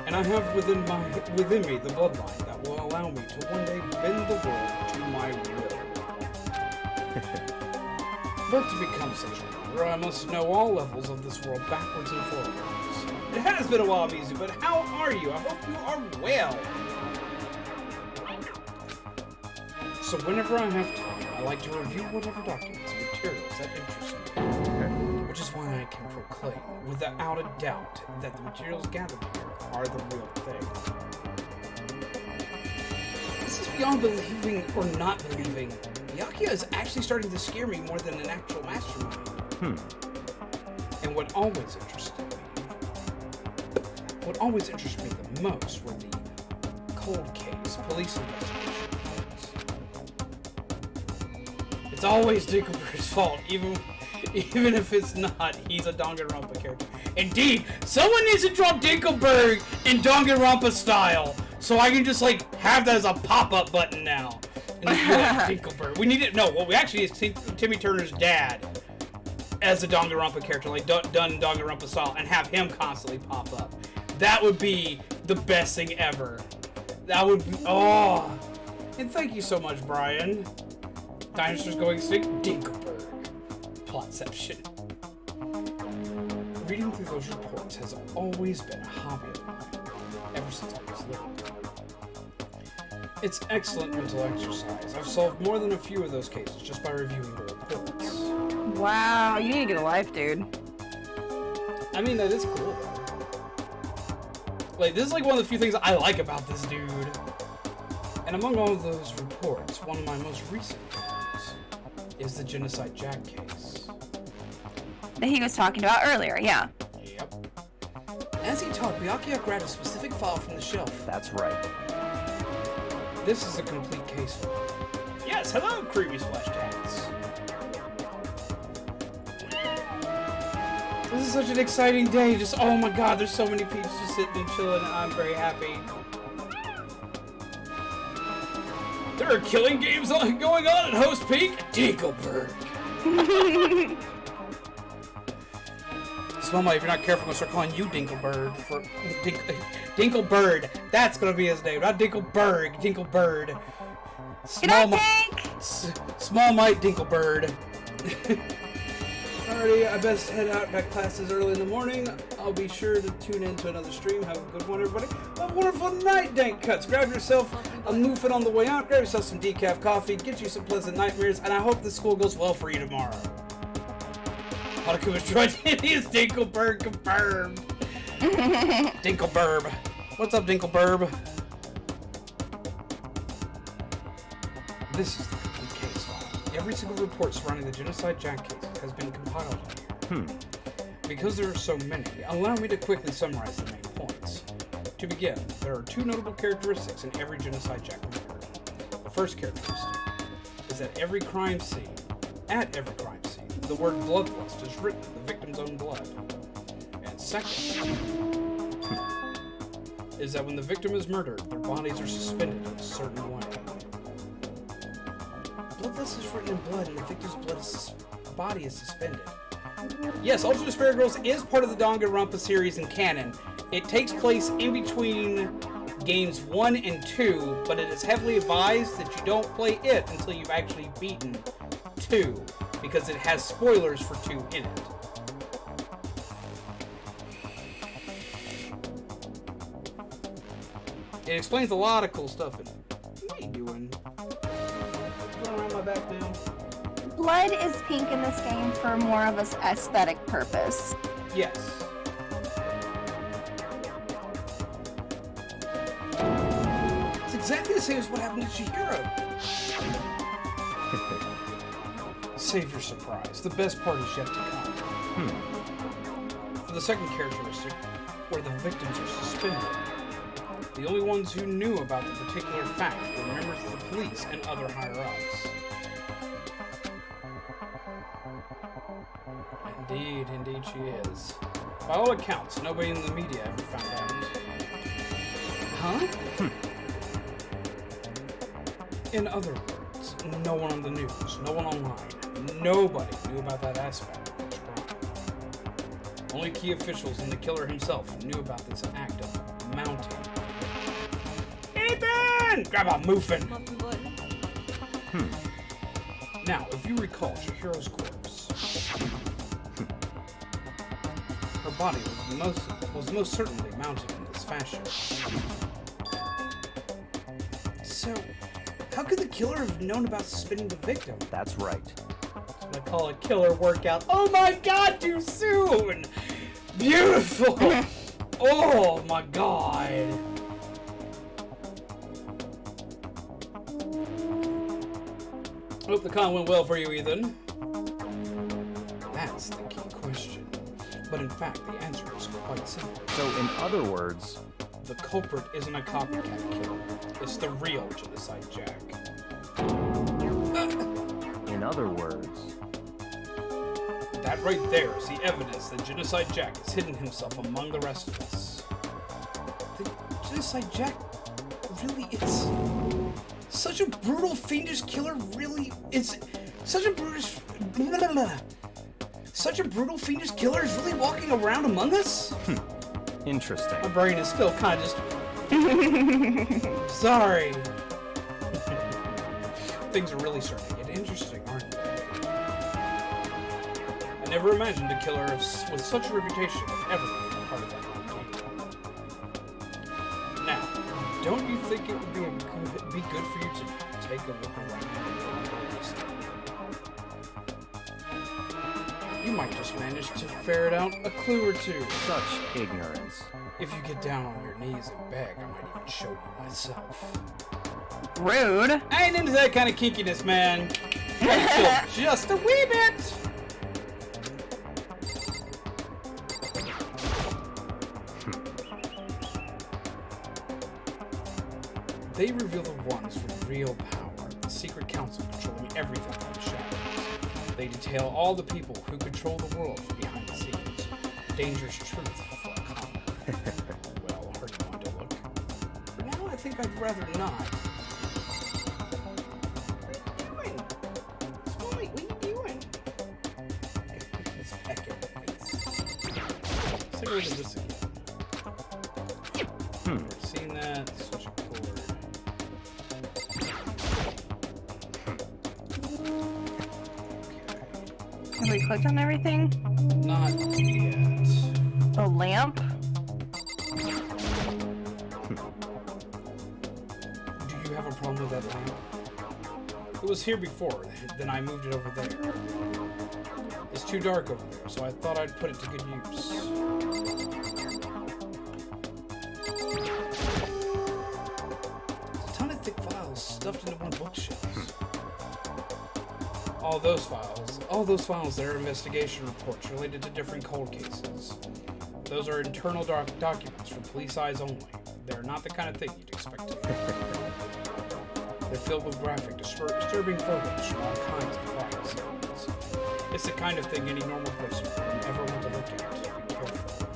And I have within me the bloodline that will allow me to one day bend the world to my will. But to become such a member, I must know all levels of this world backwards and forwards. It has been a while, Mizu, but how are you? I hope you are well. So whenever I have time, I like to review whatever documents and materials that interest me. Which is why I can proclaim, without a doubt, that the materials gathered here are the real thing. This is beyond believing or not believing. Byakuya is actually starting to scare me more than an actual mastermind. And what always interested me the most were the cold case police investigation reports. It's always Dinkelberg's fault, even if it's not. He's a Danganronpa character. Indeed, someone needs to draw Dinkelberg in Danganronpa style, so I can just like have that as a pop-up button now. And just be like, Dinkelberg. We need it. No, what we actually is Timmy Turner's dad as a Danganronpa character, like done Danganronpa style, and have him constantly pop up. That would be the best thing ever. That would be, oh. And thank you so much, Brian. Dinosaurs going extinct, Dinkelberg. Plotception. Reading through those reports has always been a hobby of mine, ever since I was little. It's excellent mental exercise. I've solved more than a few of those cases just by reviewing the reports. Wow, you need to get a life, dude. I mean, that is cool, though. Like, this is like one of the few things I like about this dude. And among all of those reports, one of my most recent favorites is the Genocide Jack case. That he was talking about earlier, yeah. Yep. As he talked, Byakuya grabbed a specific file from the shelf. That's right. This is a complete case file. Yes, hello, creepy splash tats. This is such an exciting day. Just, oh my god, there's so many peeps just sitting and chilling, and I'm very happy. There are killing games going on at Host Peak. Dinkelberg. Momma, if you're not careful, I'm gonna start calling you Dinkelberg for Dinkelbird. That's gonna be his name, not Dinkelberg. Dinkelbird. Small Mite Dinkelbird. Alrighty, I best head out. Got classes early in the morning. I'll be sure to tune in to another stream. Have a good one, everybody. Have a wonderful night, Dank Cuts. Grab yourself a muffin on the way out. Grab yourself some decaf coffee. Get you some pleasant nightmares. And I hope the school goes well for you tomorrow. Monokuma's joined in. He is Dinkelberg confirmed. Dinkelberg. What's up, Dinkelberg? This is the complete case file. Every single report surrounding the Genocide Jack case has been compiled here. Because there are so many, allow me to quickly summarize the main points. To begin, there are two notable characteristics in every Genocide Jack murder. The first characteristic is that at every crime scene, the word bloodlust is written in the victim's own blood. And second, is that when the victim is murdered, their bodies are suspended in a certain way. Bloodlust is written in blood, and the victim's body is suspended. Yes, Ultra Despair Girls is part of the Danganronpa series in canon. It takes place in between games 1 and 2, but it is heavily advised that you don't play it until you've actually beaten 2, because it has spoilers for 2 in it. It explains a lot of cool stuff in it. What are you doing? Going around my back now? Blood is pink in this game for more of an aesthetic purpose. Yes. It's exactly the same as what happened to Chihiro. Save your surprise. The best part is yet to come. For the second characteristic, where the victims are suspended, the only ones who knew about the particular fact were members of the police and other higher-ups. Indeed she is. By all accounts, nobody in the media ever found out. Huh? In other words, no one on the news, no one online, nobody knew about that aspect of the crime. Only key officials and the killer himself knew about this act of mounting. Ethan! Grab a muffin! Now, if you recall Shihiro's corpse, her body was most certainly mounted in this fashion. So, how could the killer have known about spinning the victim? That's right. That's what I call a killer workout. Oh my god, too soon! Beautiful! Oh my god! I hope the con went well for you, Ethan. That's the key question. But in fact, the answer is quite simple. So, in other words, The culprit isn't a copycat killer. It's the real Genocide Jack. in other words, That right there is the evidence that Genocide Jack has hidden himself among the rest of us. The Genocide Jack really is such a brutal, fiendish killer. Really, it's such a brutal, fiendish killer is really walking around among us. interesting. My brain is still kind of just. Sorry. Things are really starting to get interesting, aren't they? I never imagined a killer with such a reputation would ever be part of that team. Now, don't you think it would be good for you to take a look around? You might just manage to ferret out a clue or two. Such ignorance. If you get down on your knees and beg, I might even show you myself. Rude. I ain't into that kind of kinkiness, man. Just a wee bit. They reveal the ones with real power, the secret council controlling everything from the shadows. They detail all the people who control the world from behind the scenes. Dangerous truth for a con. Well, hard you want to look. For now, I think I'd rather not. What are you doing? Smalley, what are you doing? Let's peck your face. Let's take a look at this again. Seen that. Switch a cord. Have we clicked on everything? Not yet. The lamp? Do you have a problem with that lamp? It was here before, then I moved it over there. It's too dark over there, so I thought I'd put it to good use. There's a ton of thick files stuffed into one bookshelf. All those files there are investigation reports related to different cold cases. Those are internal documents for police eyes only. They're not the kind of thing you'd expect to hear. They're filled with graphic, disturbing photos from all kinds of crime scenes. It's the kind of thing any normal person would ever want to look at. Be careful.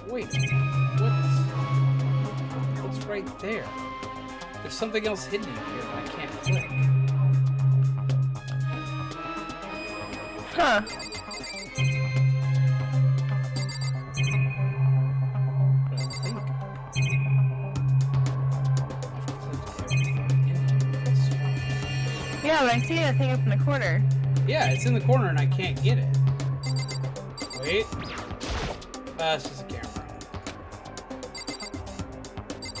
Wait, what's right there? There's something else hidden in here that I can't click. Huh. But I think I've clicked everything in this one. Yeah, but I see that thing up in the corner. Yeah, it's in the corner and I can't get it. Wait. It's just a camera.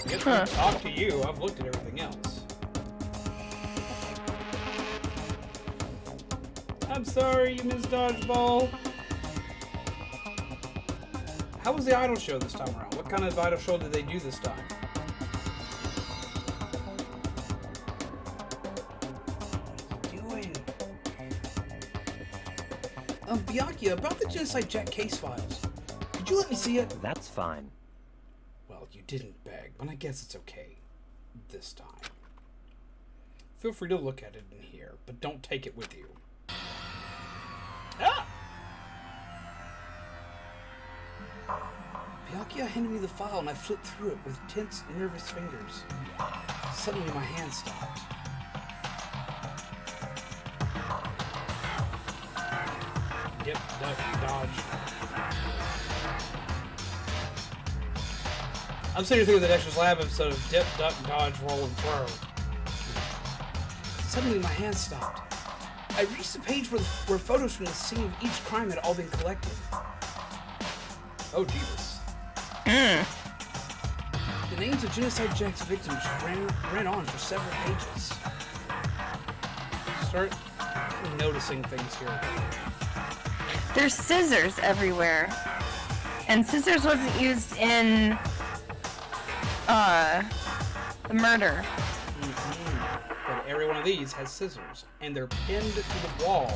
I guess I'll talk to you. I've looked at everything else. I'm sorry you missed dodgeball. How was the idol show this time around? What kind of idol show did they do this time? What are you doing? Byakuya, about the Genocide Jack case files. Could you let me see it? That's fine. Well, you didn't beg, but I guess it's okay. This time. Feel free to look at it in here, but don't take it with you. Ah! Byakuya handed me the file and I flipped through it with tense, nervous fingers. Suddenly my hand stopped. Dip, duck, dodge. I'm sitting here thinking of the Dexter's Lab episode of Dip, Duck, Dodge, Roll, and Throw. Suddenly my hand stopped. I reached the page where photos from the scene of each crime had all been collected. Oh, Jesus. The names of Genocide Jack's victims ran on for several pages. Start noticing things here. There's scissors everywhere. And scissors wasn't used in the murder. But every one of these has scissors, and they're pinned to the wall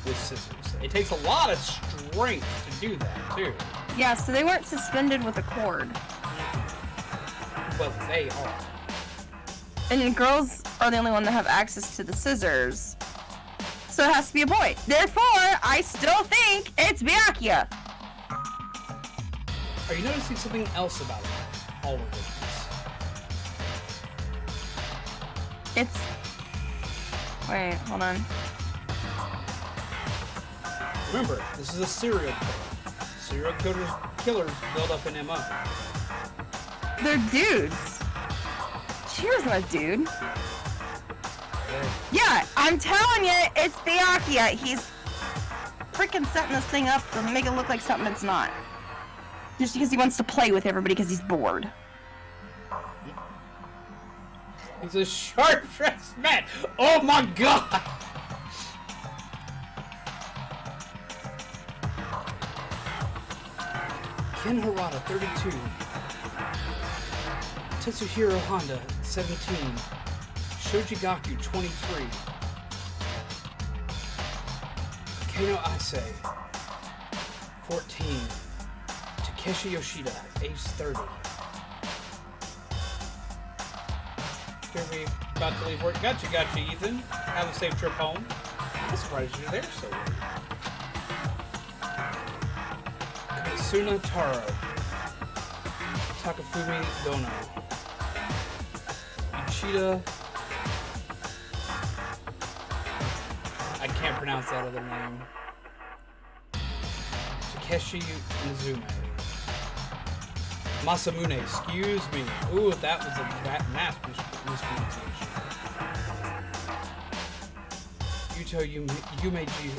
with scissors. It takes a lot of strength to do that, too. Yeah, so they weren't suspended with a cord. But they are. And girls are the only one that have access to the scissors. So it has to be a boy. Therefore, I still think it's Byakuya. Are you noticing something else about it? All of this. It's... Wait, hold on. Remember, this is a serial killer. Serial killers build up an MO. They're dudes. Cheers, not a dude. Yeah, I'm telling you, it's Byakuya. He's freaking setting this thing up to make it look like something it's not. Just because he wants to play with everybody because he's bored. He's a sharp-dressed man. Oh my god! Ken Harada, 32. Tetsuhiro Honda, 17. Shoji Gaku, 23. Kano Ase, 14. Takeshi Yoshida, age 30. Be about to leave work. Gotcha, Ethan. Have a safe trip home. I'm surprised you're there so late. Kasuna Taro. Takafumi Dono. Uchida. I can't pronounce that other name. Takeshi Mizume. Masamune, excuse me. Ooh, that was a mass mispronunciation.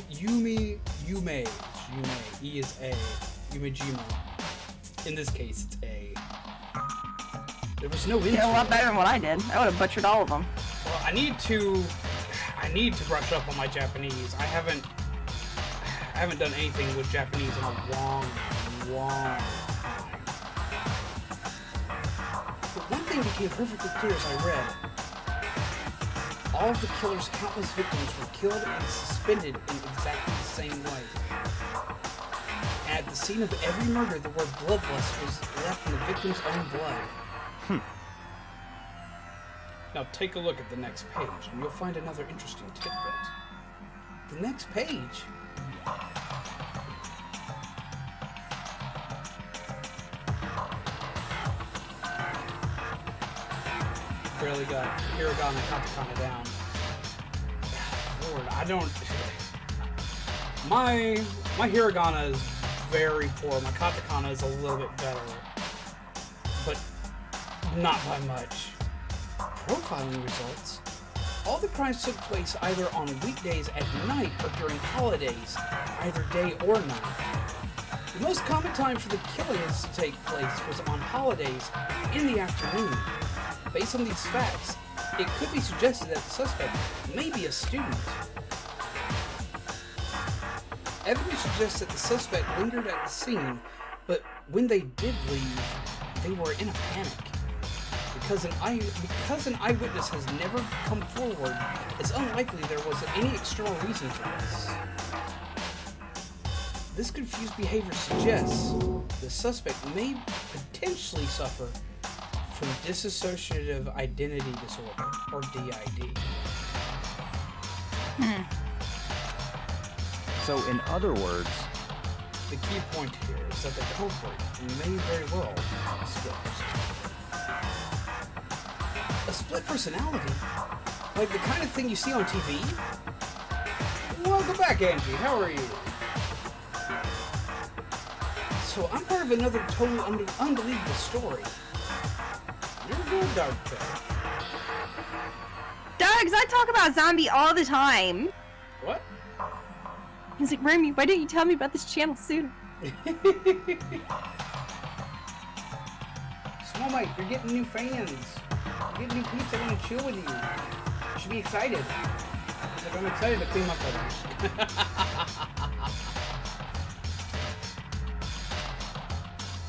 Yume. E is A. Yumejima. In this case, it's A. There was no intro. Yeah, a lot better than what I did. I would have butchered all of them. Well, I need to brush up on my Japanese. I haven't done anything with Japanese in a long time. But one thing became perfectly clear as I read. All of the killer's countless victims were killed and suspended in exactly the same way. And at the scene of every murder, the word bloodlust was left in the victim's own blood. Now take a look at the next page, and you'll find another interesting tidbit. The next page... barely got hiragana and katakana down. Lord, I don't... My hiragana is very poor. My katakana is a little bit better. But not by much. Profiling results. All the crimes took place either on weekdays at night or during holidays, either day or night. The most common time for the killings to take place was on holidays in the afternoon. Based on these facts, it could be suggested that the suspect may be a student. Evidence suggests that the suspect lingered at the scene, but when they did leave, they were in a panic. Because an eyewitness has never come forward, it's unlikely there was any external reason for this. This confused behavior suggests the suspect may potentially suffer from dissociative identity disorder, or DID. So, in other words, the key point here is is that the culprit may very well have a split personality. A split personality? Like the kind of thing you see on TV? Welcome back, Angie. How are you? So I'm part of another totally unbelievable story. You're good, Dark Cat. Dogs, I talk about zombie all the time. What? He's like, Remi, why didn't you tell me about this channel sooner? Small Mike, you're getting new fans. You're getting new peeps that want to chill with you. You should be excited. He's like, I'm excited to clean my feathers.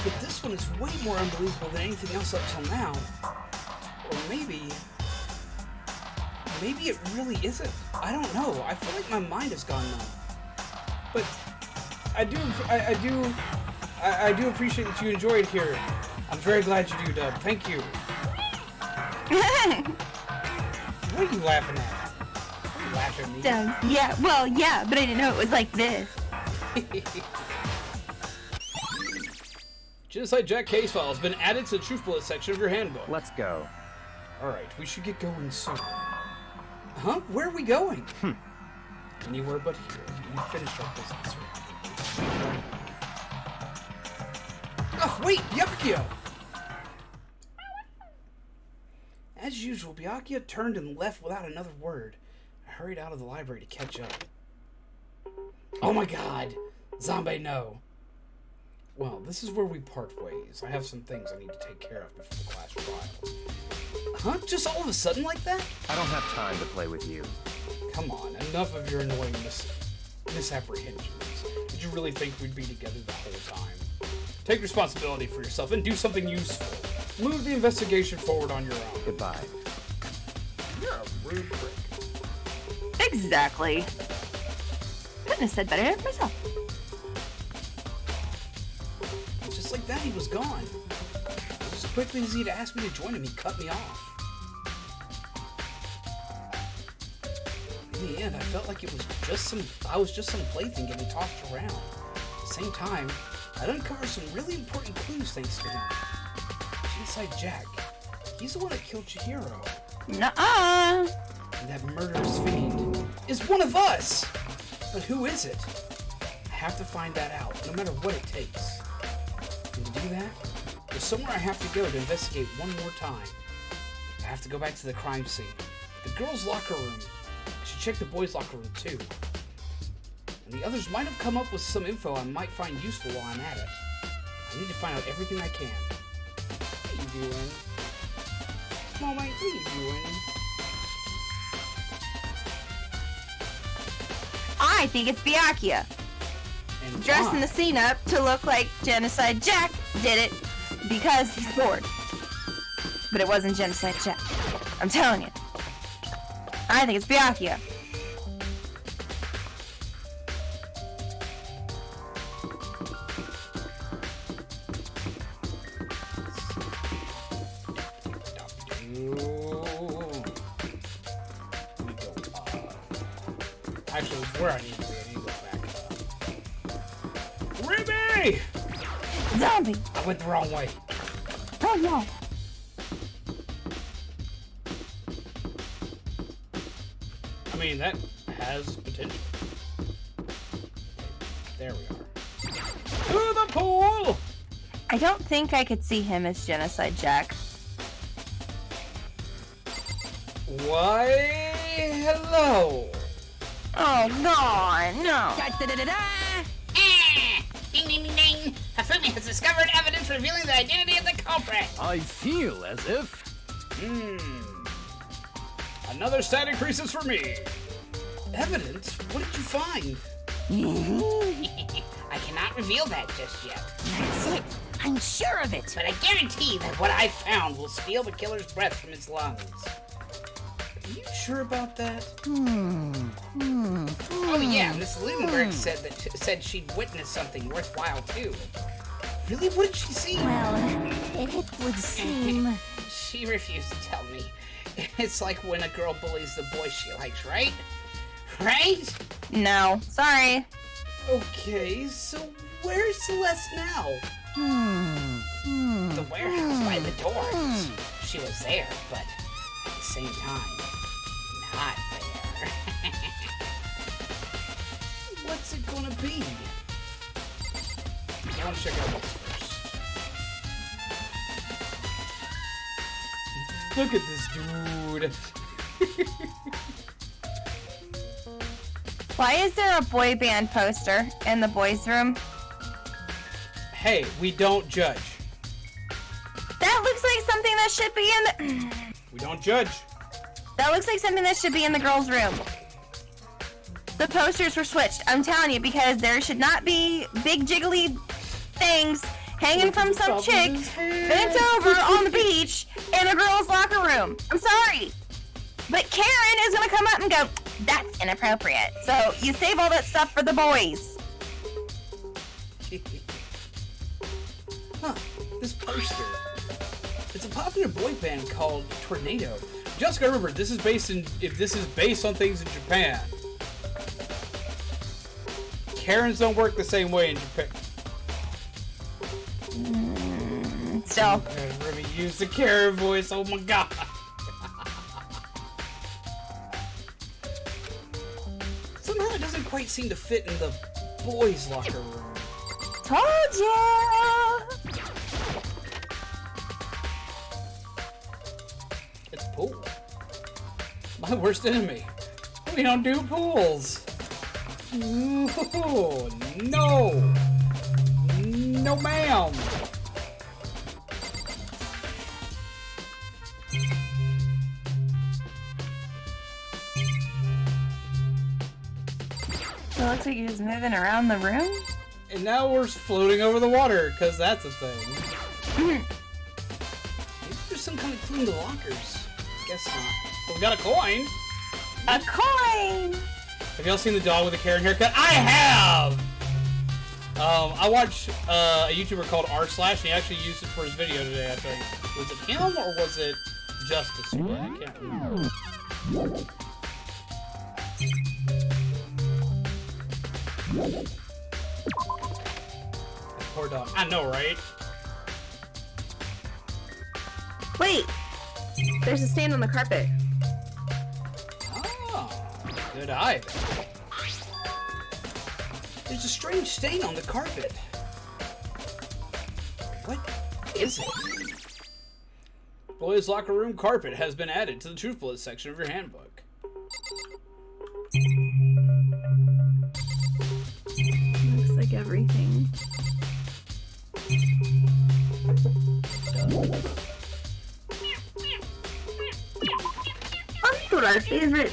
But this one is way more unbelievable than anything else up till now. Or maybe it really isn't. I don't know. I feel like my mind has gone numb. But I do appreciate that you enjoyed here. I'm very glad you do, Dub. Thank you. What are you laughing at? Are you laughing at me? Yeah, well, yeah, but I didn't know it was like this. Genocide Jack case file has been added to the Truth Bullet section of your handbook. Let's go. Alright, we should get going soon. Huh? Where are we going? Anywhere but here. We finished our business here. Oh, wait! Byakuya! As usual, Byakuya turned and left without another word. I hurried out of the library to catch up. Oh my god! Zombie, no! Well, this is where we part ways. I have some things I need to take care of before the class trial. Huh? Just all of a sudden like that? I don't have time to play with you. Come on, enough of your annoying misapprehensions. Did you really think we'd be together the whole time? Take responsibility for yourself and do something useful. Move the investigation forward on your own. Goodbye. You're a rude prick. Exactly. Couldn't have said better myself. Just like that, he was gone. Just as quickly as he'd asked me to join him, he cut me off. In the end, I felt like I was just some plaything getting tossed around. At the same time, I'd uncovered some really important clues thanks to him. Genocide Jack, he's the one that killed Chihiro. Nuh-uh. And that murderous fiend is one of us! But who is it? I have to find that out, no matter what it takes. And to do that, there's somewhere I have to go to investigate one more time. I have to go back to the crime scene. The girls' locker room. I should check the boys' locker room too. And the others might have come up with some info I might find useful while I'm at it. I need to find out everything I can. What are you doing? Small Mike, what are you doing? I think it's Byakuya. And Dressing why? the scene up to look like Genocide Jack did it because he's bored. But it wasn't Genocide Jack. I'm telling you. I think it's Byakuya. Actually, it's where I need to be. I need to go back. Remi! Zombie! I went the wrong way. Oh no. I mean, that has potential. There we are. To the pool! I don't think I could see him as Genocide Jack. Why, hello. Oh god, no. Ding ding ding ding! Hafumi has discovered evidence revealing the identity of the culprit! I feel as if... Another stat increases for me. Evidence? What did you find? I cannot reveal that just yet. That's it. I'm sure of it. But I guarantee that what I found will steal the killer's breath from his lungs. Are you sure about that? Oh yeah, Miss Ludenberg said she'd witnessed something worthwhile too. Really? What did she see? Well, it would seem... She refused to tell me. It's like when a girl bullies the boy she likes, right? Right? No, sorry. Okay, so where's Celeste now? The warehouse by the doors. She was there, but at the same time, not there. What's it gonna be? I want to check out this first. Look at this dude. Why is there a boy band poster in the boys' room? Hey, we don't judge. That looks like something that should be in the... We don't judge. That looks like something that should be in the girls' room. The posters were switched, I'm telling you, because there should not be big jiggly things hanging from some chick bent over on the beach in a girls' locker room. I'm sorry. But Karen is gonna come up and go, that's inappropriate. So you save all that stuff for the boys. Huh, this poster. It's a popular boy band called Tornado. Just gotta remember, this is based on things in Japan. Karens don't work the same way in Japan. Still. Remi used the Karen voice, oh my god. Somehow it doesn't quite seem to fit in the boys' locker room. Told ya! It's a pool. My worst enemy. We don't do pools. Ooh, no. No, ma'am. So it looks like you're just moving around the room? And now we're floating over the water, because that's a thing. Maybe there's some kind of clue in the lockers. Guess not. But we got a coin. A coin! Have y'all seen the dog with the Karen haircut? I have! I watched a YouTuber called r/, and he actually used it for his video today, I think. Was it him, or was it Justice? I can't remember. Poor dog. I know, right? Wait! There's a stain on the carpet. Oh, good eye. There's a strange stain on the carpet. What is it? Boys' locker room carpet has been added to the Truth Bullet section of your handbook. Looks like everything. On to our favorite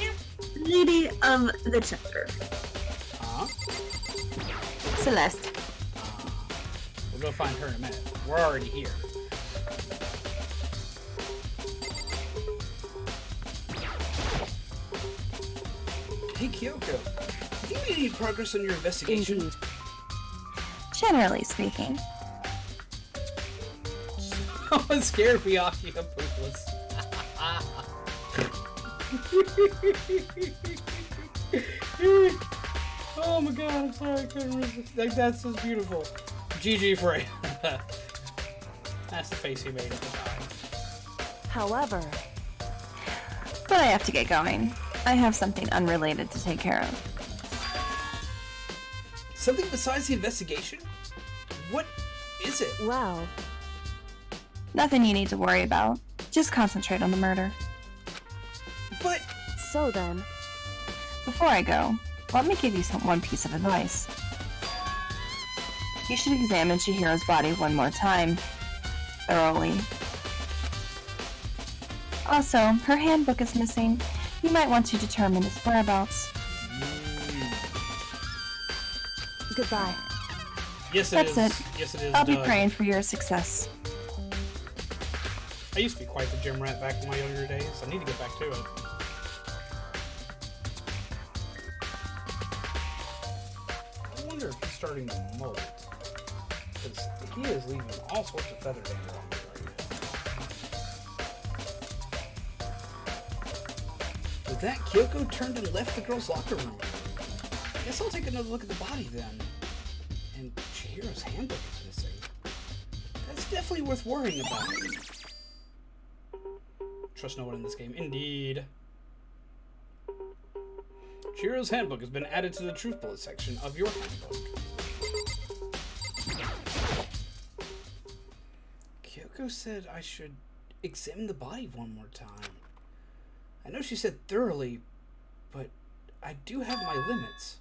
lady of the chapter. Huh? Celeste. We'll go find her in a minute. We're already here. Hey, Kyoko. Have you made any progress on your investigation? Indeed. Generally speaking. Someone scared me off you, Poopless. Oh my god, I'm sorry, I couldn't resist. Like, that's just beautiful. GG for it. That's the face he made at the time. However. But I have to get going. I have something unrelated to take care of. Something besides the investigation? What is it? Well. Nothing you need to worry about. Just concentrate on the murder. But... So then. Before I go, let me give you one piece of advice. You should examine Chihiro's body one more time. Thoroughly. Also, her handbook is missing. You might want to determine its whereabouts. Goodbye. Yes, it That's is. it. Yes, it is. I'll be Doug. praying for your success. I used to be quite the gym rat back in my younger days. I need to get back to it. I wonder if he's starting to molt. Because he is leaving all sorts of feather dander on me right now. With that, Kyoko turned and left the girls' locker room. Guess I'll take another look at the body then. Chihiro's handbook is missing. That's definitely worth worrying about. Trust no one in this game. Indeed. Chihiro's handbook has been added to the truth bullet section of your handbook. Kyoko said I should examine the body one more time. I know she said thoroughly, but I do have my limits.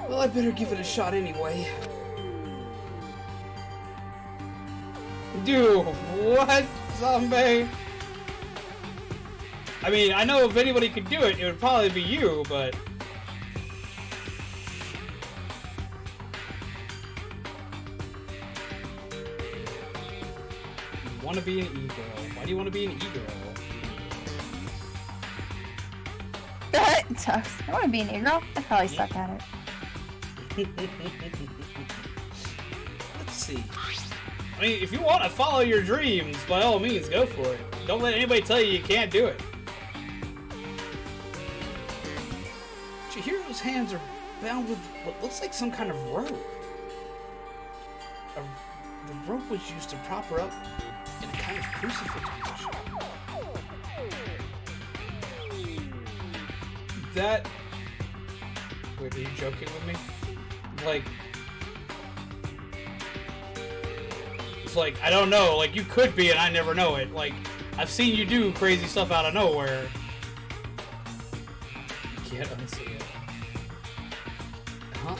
Well, I better give it a shot anyway. Dude, what, zombie? I mean, I know if anybody could do it, it would probably be you, but... You want to be an e-girl. Why do you want to be an e-girl? I want to be an e-girl. I probably suck at it. Let's see. I mean, if you want to follow your dreams, by all means, go for it. Don't let anybody tell you you can't do it. Chihiro's hands are bound with what looks like some kind of rope. The rope was used to prop her up in a kind of crucifix position. That... Wait, are you joking with me? Like... It's like, I don't know, like, you could be and I never know it. Like, I've seen you do crazy stuff out of nowhere. You can't unsee it. Huh?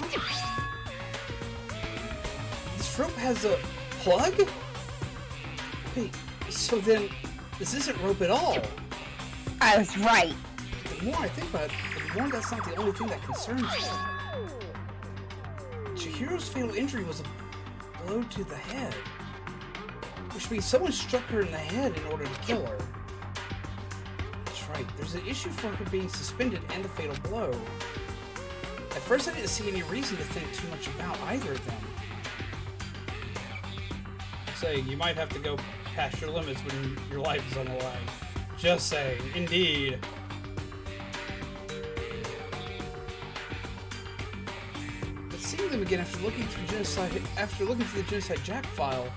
This rope has a plug? Wait, so then, this isn't rope at all. I was right. The more I think about it, the more that's not the only thing that concerns me. Chihiro's fatal injury was a blow to the head. Which means someone struck her in the head in order to kill her. That's right, there's an issue for her being suspended and the fatal blow. At first I didn't see any reason to think too much about either of them. Saying you might have to go past your limits when your life is on the line. Just saying, indeed. But seeing them again after looking through the Genocide Jack file,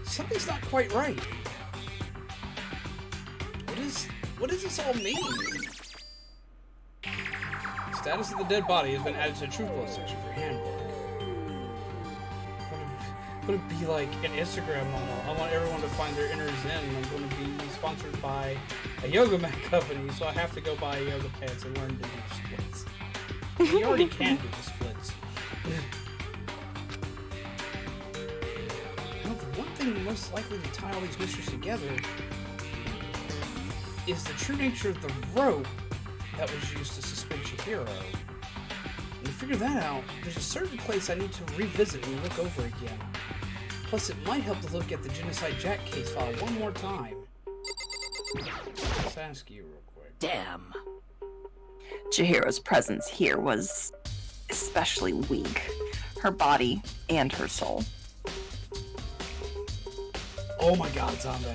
something's not quite right. What does this all mean? Status of the dead body has been added to the truth bullet section for handbook. Would it be like an Instagram model? I want everyone to find their inner zen. I'm going to be sponsored by a yoga mat company, so I have to go buy yoga pants and learn to do splits. You already can do the splits. One thing most likely to tie all these mysteries together is the true nature of the rope that was used to suspend Chihiro. And to figure that out, there's a certain place I need to revisit and look over again. Plus, it might help to look at the Genocide Jack case file one more time. Let's ask you real quick. Damn. Chihiro's presence here was especially weak. Her body and her soul. Oh my god, zombie.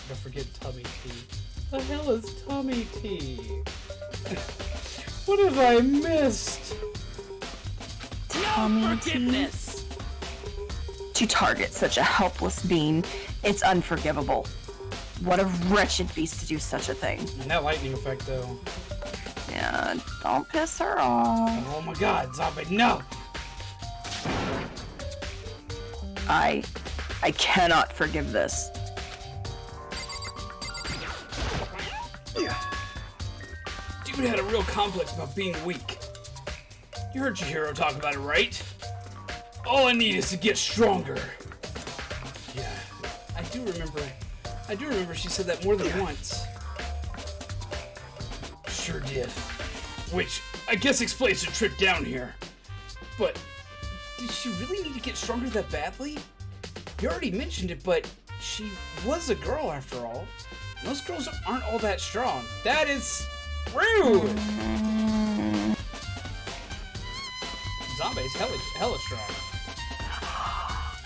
Don't forget tummy tea. The hell is tummy tea? What have I missed? No forgiveness. To target such a helpless being, it's unforgivable. What a wretched beast to do such a thing. And that lightning effect, though. Yeah, don't piss her off. Oh my god, zombie, no! I cannot forgive this. Dude had a real complex about being weak. You heard Chihiro talk about it, right? All I need is to get stronger. Yeah, I do remember she said that more than once. Sure did. Which, I guess explains the trip down here. But, did she really need to get stronger that badly? You already mentioned it, but she was a girl after all. Most girls aren't all that strong. That is rude! Zombie's hella strong.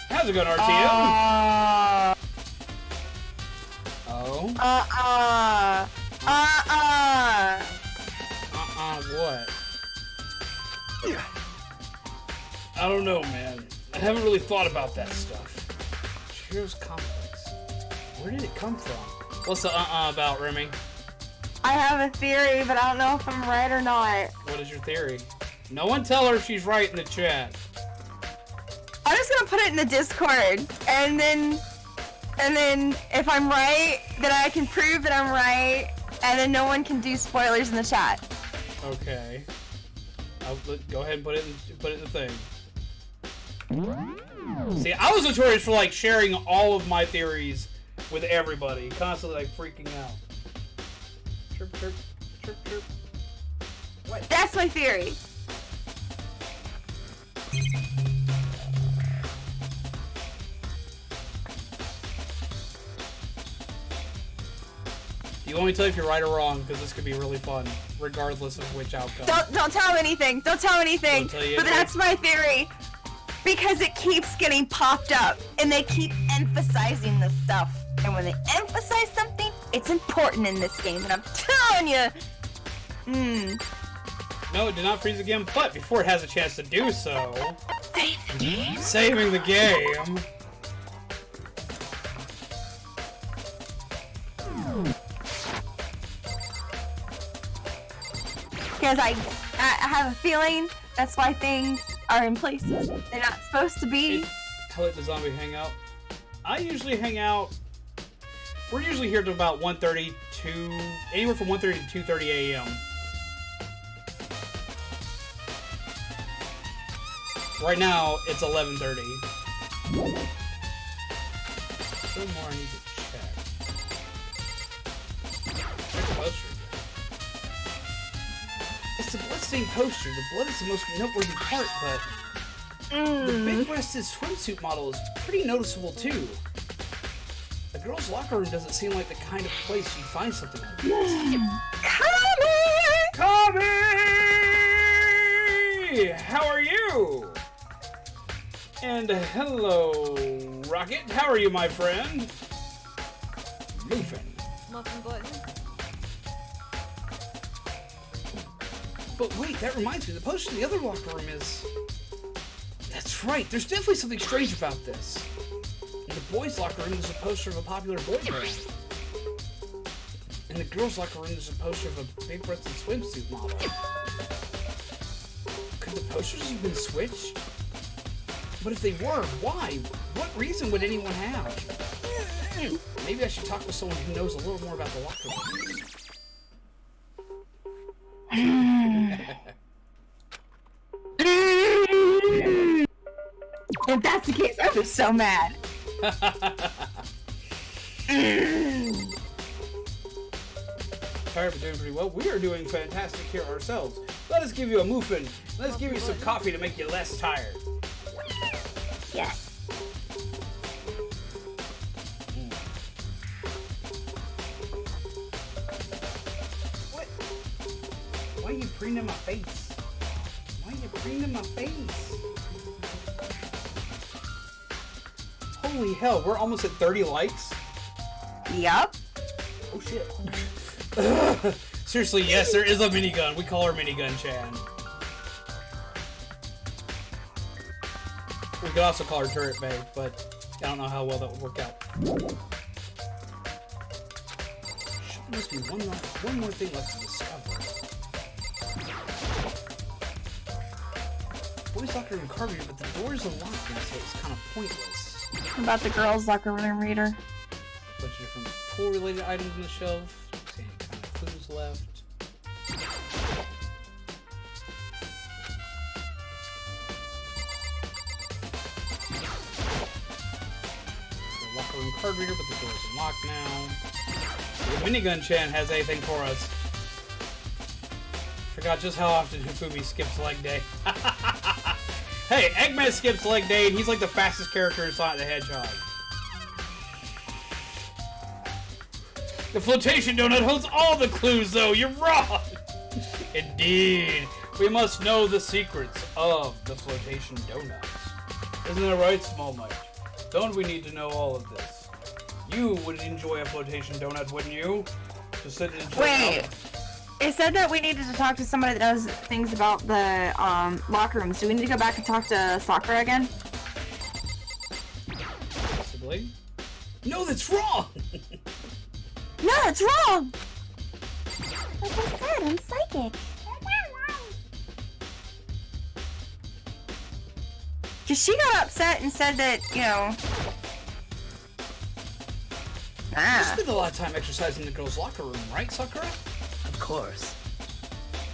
How's it going, RTM? Oh? What? Yeah. I don't know, man. I haven't really thought about that stuff. Cheers complex. Where did it come from? What's the about, Remi? I have a theory, but I don't know if I'm right or not. What is your theory? No one tell her she's right in the chat. I'm just gonna put it in the Discord, and then if I'm right, then I can prove that I'm right, and then no one can do spoilers in the chat. Okay. Go ahead and put it in the thing. See, I was notorious for like sharing all of my theories with everybody, constantly like freaking out. Chirp, chirp, chirp, chirp. What? That's my theory. You want me to tell you if you're right or wrong? Because this could be really fun, regardless of which outcome. Don't tell him anything. Don't tell him anything. Don't tell you but anything. that's my theory. Because it keeps getting popped up, and they keep emphasizing this stuff. And when they emphasize something, it's important in this game. And I'm telling you, No, it did not freeze again, but before it has a chance to do so... Save the game. Saving the game! Because I have a feeling that's why things are in places they're not supposed to be. How late does Zombie hang out? I usually hang out... We're usually here till about 1:30 to... Anywhere from 1:30 to 2:30 a.m. Right now, it's 11:30. Still more I need to check. Check the poster again. It's the bloodstained poster. The blood is the most noteworthy part, but the big-breasted swimsuit model is pretty noticeable too. The girls' locker room doesn't seem like the kind of place you'd find something like this. Kami! How are you? And hello, Rocket. How are you, my friend? Muffin. Muffin button. But wait, that reminds me. The poster in the other locker room is... That's right. There's definitely something strange about this. In the boys' locker room, there's a poster of a popular boy band. In the girls' locker room, there's a poster of a big-breasted swimsuit model. Could the posters have been switched? But if they were, why? What reason would anyone have? Maybe I should talk with someone who knows a little more about the locker room. If that's the case, I was so mad. Tired, but doing pretty well. We are doing fantastic here ourselves. Let us give you a muffin. Let's give you some coffee to make you less tired. Yes. What? Why are you preening in my face? Why are you preening in my face? Holy hell, we're almost at 30 likes? Yup. Oh shit. Seriously, yes, there is a minigun. We call her Minigun Chan. We could also call her Turret Bay, but I don't know how well that would work out. There must be one more thing left to discover. Boys' locker room card reader, but the door is unlocked now, so it's kind of pointless. What about the girls' locker room reader? A bunch of different pool-related items on the shelf. See any kind of clues left. The locker room card reader, but the door's unlocked now. The Minigun Chan has anything for us. Forgot just how often Hifumi skips leg day. Hey, Eggman skips leg day, and he's like the fastest character in Sonic the Hedgehog. The flotation donut holds all the clues, though. You're wrong. Indeed, we must know the secrets of the flotation donuts. Isn't that right, Small Mike? Don't we need to know all of this? You would enjoy a flotation donut, wouldn't you? To sit and enjoy. Wait. It said that we needed to talk to somebody that knows things about the locker rooms. Do we need to go back and talk to Sakura again? Possibly. No, that's wrong! No, it's wrong! Like I said, I'm psychic. Cause she got upset and said that, you know... You spend a lot of time exercising in the girls' locker room, right, Sakura? Of course.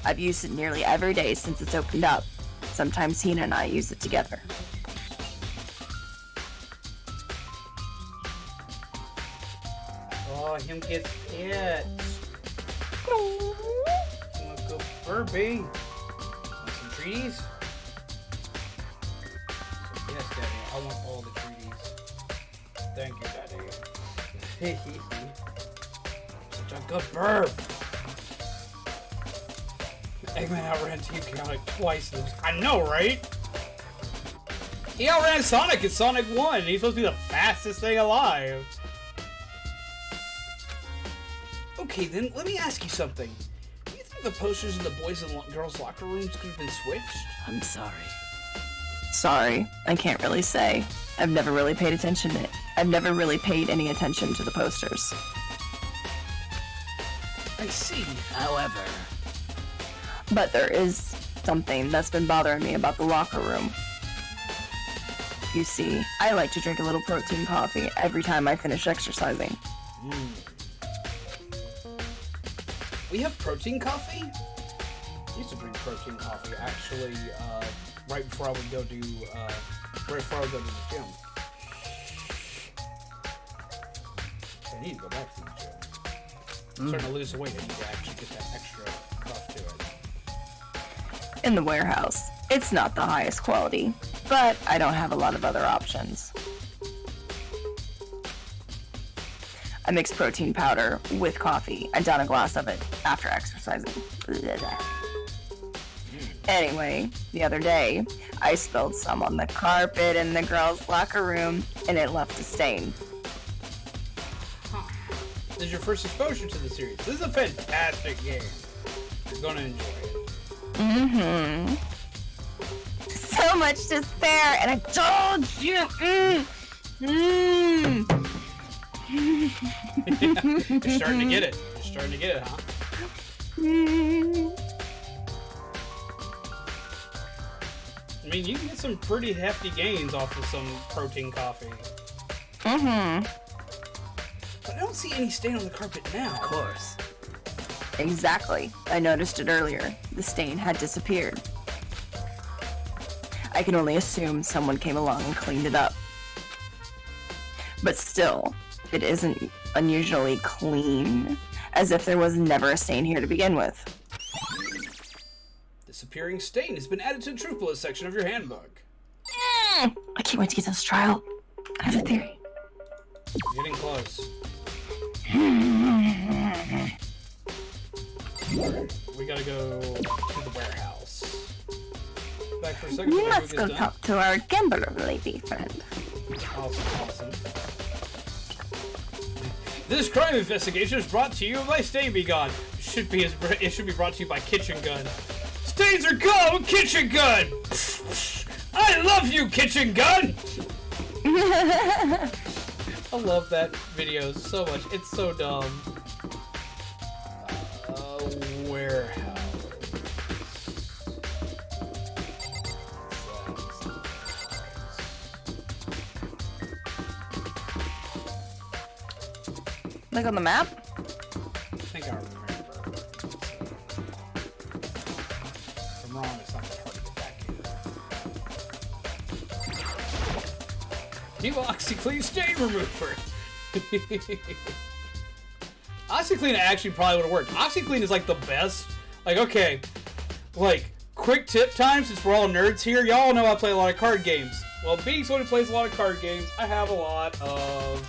I've used it nearly every day since it's opened up. Sometimes Hina and I use it together. Oh, him gets hit. Wanna go Furby? Want some treaties? Yes, Daddy. I want all the treaties. Thank you, Daddy. Such a good burp. Eggman outran Team Chaotic twice. I know, right? He outran Sonic in Sonic 1. He's supposed to be the fastest thing alive. Okay, then let me ask you something. Do you think the posters in the boys and girls locker rooms could have been switched? I'm sorry. Sorry, I can't really say. I've never really paid attention to it. I've never really paid any attention to the posters. I see. However, But there is something that's been bothering me about the locker room. You see, I like to drink a little protein coffee every time I finish exercising. We have protein coffee? I used to drink protein coffee, actually, right before I would go to, right before I would go to the gym. I need to go back to the gym. I'm starting to lose weight. I need to actually get that extra buff to it. In the warehouse, it's not the highest quality, but I don't have a lot of other options. I mix protein powder with coffee and down a glass of it after exercising. Anyway, the other day, I spilled some on the carpet in the girls' locker room, and it left a stain. This is your first exposure to the series. This is a fantastic game. You're gonna enjoy it. Mm-hmm. So much to spare, and I told you. You're starting to get it. You're starting to get it, huh? I mean, you can get some pretty hefty gains off of some protein coffee. Mm-hmm. But I don't see any stain on the carpet now. of course. Exactly. I noticed it earlier. The stain had disappeared. I can only assume someone came along and cleaned it up. But still, it isn't unusually clean, as if there was never a stain here to begin with. Disappearing stain has been added to the truth bullet section of your handbook. I can't wait to get to this trial. I have a theory. Getting close. We gotta go to the warehouse. Back for a second. We before must it go gets done. talk to our gambler lady friend. Awesome. This crime investigation is brought to you by Stay Be Gone. It should be brought to you by Kitchen Gun. Stains are gone, Kitchen Gun! I love you, Kitchen Gun! I love that video so much. It's so dumb. Warehouse. Look on the map. I think I remember. If I'm wrong, it's not that hard to get back here. New OxyClean stain remover. OxyClean actually probably would have worked. OxyClean is like the best. Like, okay, like quick tip time, since we're all nerds here. Y'all know I play a lot of card games. Well, being someone who plays a lot of card games, I have a lot of.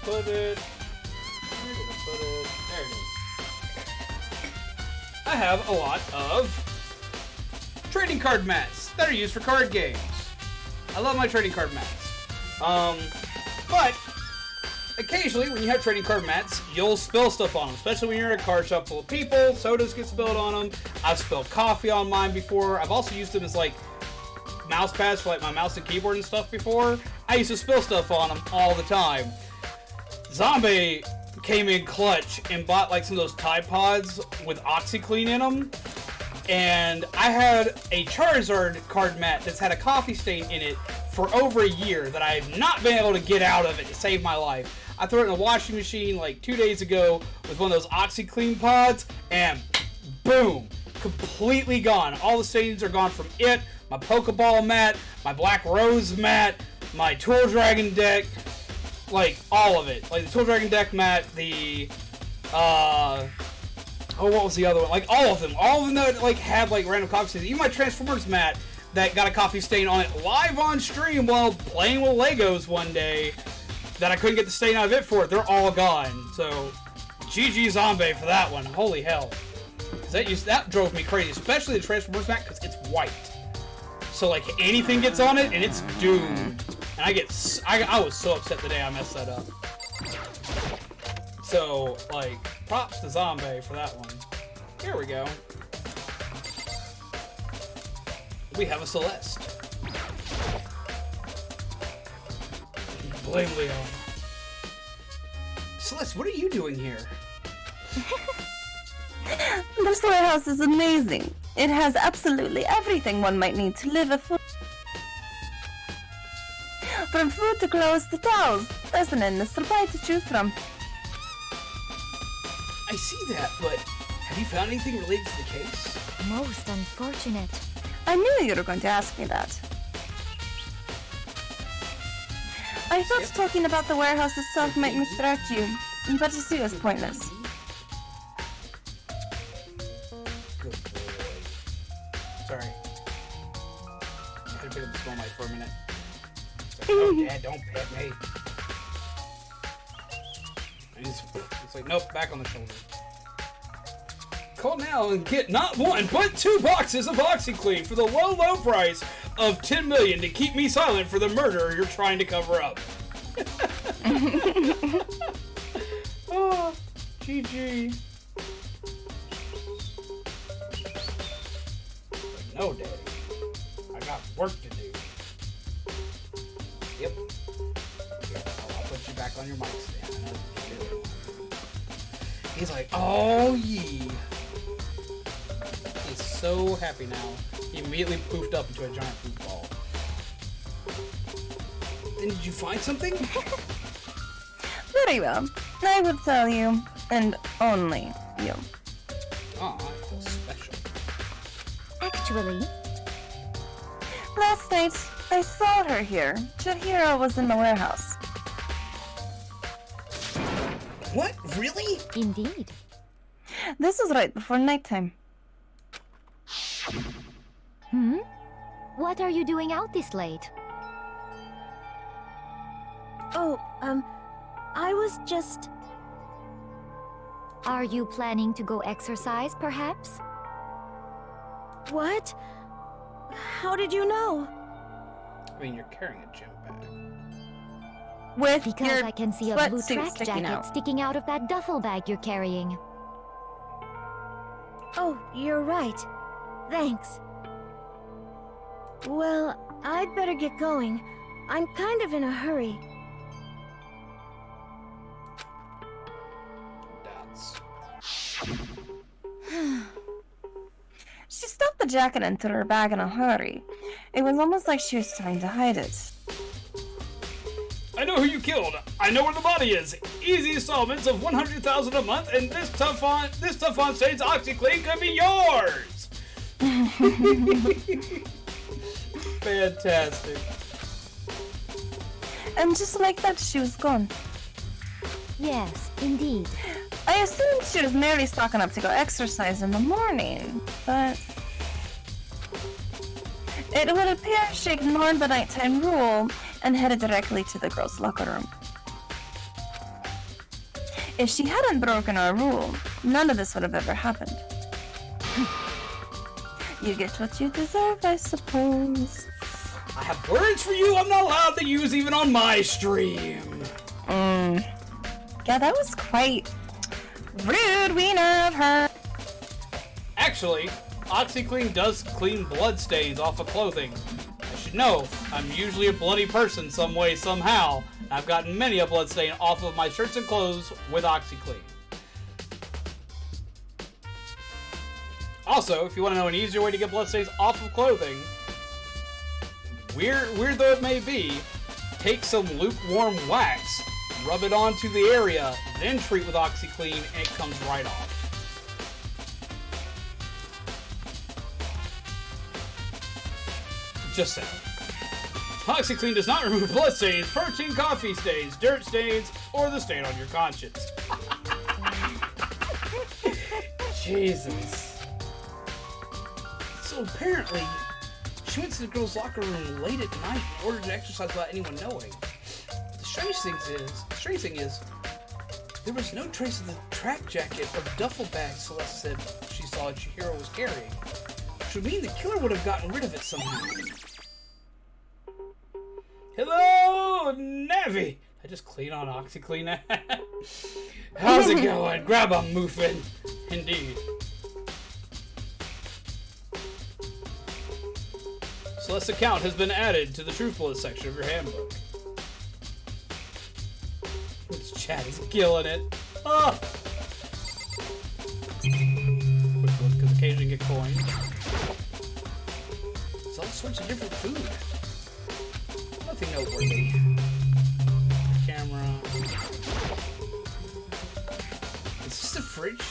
Put it. Where did I put it? There it is. I have a lot of trading card mats that are used for card games. I love my trading card mats. But occasionally, when you have trading card mats, you'll spill stuff on them, especially when you're in a card shop full of people. Sodas get spilled on them. I've spilled coffee on mine before. I've also used them as, like, mouse pads for, like, my mouse and keyboard and stuff before. I used to spill stuff on them all the time. Zombie came in clutch and bought, like, some of those Tide Pods with OxyClean in them. And I had a Charizard card mat that's had a coffee stain in it for over a year that I have not been able to get out of it to save my life. I threw it in a washing machine like 2 days ago with one of those OxyClean pods, and boom, completely gone. All the stains are gone from it, my Pokeball mat, my Black Rose mat, my Tool Dragon deck, like all of it. Like the Tool Dragon deck mat, the what was the other one? Like all of them that like had like random coffee stains. Even my Transformers mat that got a coffee stain on it live on stream while playing with Legos one day that I couldn't get the stain out of it for it. They're all gone. So GG Zombie for that one. Holy hell. That drove me crazy, especially the Transformers mat because it's white. So like anything gets on it and it's doomed. And I was so upset the day I messed that up. So, like, props to Zombie for that one. Here we go. We have a Celeste. Blame Leon. Celeste, what are you doing here? This warehouse is amazing. It has absolutely everything one might need to live a full... From food to clothes to towels, there's an endless supply to choose from. I see that, but have you found anything related to the case? Most unfortunate. I knew you were going to ask me that. I thought talking about the warehouse itself might distract you, but you see it's pointless. Good boy. Sorry. I had to pick up the small mic for a minute. It's like, oh, Dad, don't pet me. It's like, nope, back on the shoulder. Call now and get not one, but 2 boxes of OxyClean for the low, low price of $10 million to keep me silent for the murder you're trying to cover up. Oh, GG. Like, no, Daddy. I got work to do. Yep. Here, I'll put you back on your mic stand. I know what you're doing. He's like, oh, yeah. He's so happy now. He immediately poofed up into a giant poof ball. Then did you find something? Very well. I will tell you, and only you. Oh, I feel special. Actually, Last night, I saw her here. Chihiro was in the warehouse. What? Really? indeed. This was right before nighttime. What are you doing out this late? Oh, I was just... Are you planning to go exercise, perhaps? What? How did you know? I mean, you're carrying a gym bag. With Because your I can see a blue sweatsuit track sticking jacket out. sticking out of that duffel bag you're carrying. Oh, you're right. Thanks. Well, I'd better get going. I'm kind of in a hurry. Dots. She stuffed the jacket into her bag in a hurry. It was almost like she was trying to hide it. I know who you killed. I know where the body is. Easy installments of $100,000 a month, and this tough on state's OxyClean could be yours. Fantastic. And just like that, she was gone. Yes, indeed. I assumed she was merely stocking up to go exercise in the morning, but... It would appear she ignored the nighttime rule and headed directly to the girls' locker room. If she hadn't broken our rule, none of this would have ever happened. You get what you deserve, I suppose. I have words for you I'm not allowed to use even on my stream. Yeah, that was quite rude, Wiener of her. Actually, OxyClean does clean blood stains off of clothing. I should know, I'm usually a bloody person some way, somehow. I've gotten many a blood stain off of my shirts and clothes with OxyClean. Also, if you want to know an easier way to get blood stains off of clothing, weird though it may be, take some lukewarm wax, rub it onto the area, then treat with OxyClean, and it comes right off. Just saying. OxyClean does not remove blood stains, protein coffee stains, dirt stains, or the stain on your conscience. Jesus. So apparently, she went to the girls' locker room late at night in order to exercise without anyone knowing. The strange thing is, there was no trace of the track jacket or duffel bag Celeste said she saw Chihiro was carrying. Which would mean the killer would have gotten rid of it somehow. Hello, Navi! I just clean on OxyClean. How's it going? Grab a muffin. Indeed. Celeste's account has been added to the Truth Bullet section of your handbook. This chat is killing it. Ah! Quick look, because occasionally get coins. It's all sorts of different food. Nothing noteworthy. Camera. Is this the fridge?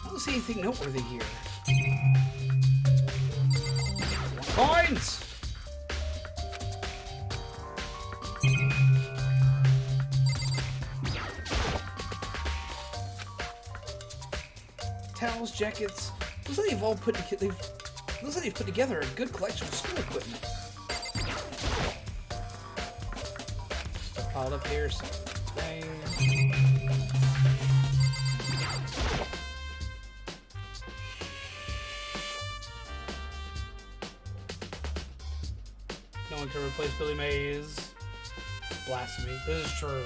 I don't see anything noteworthy here. Coins! Towels, jackets. Looks like they've all put together. Looks like they've put together a good collection of school equipment. Stuff piled up here. Some things. No one can replace Billy Mays. Blasphemy. This is true.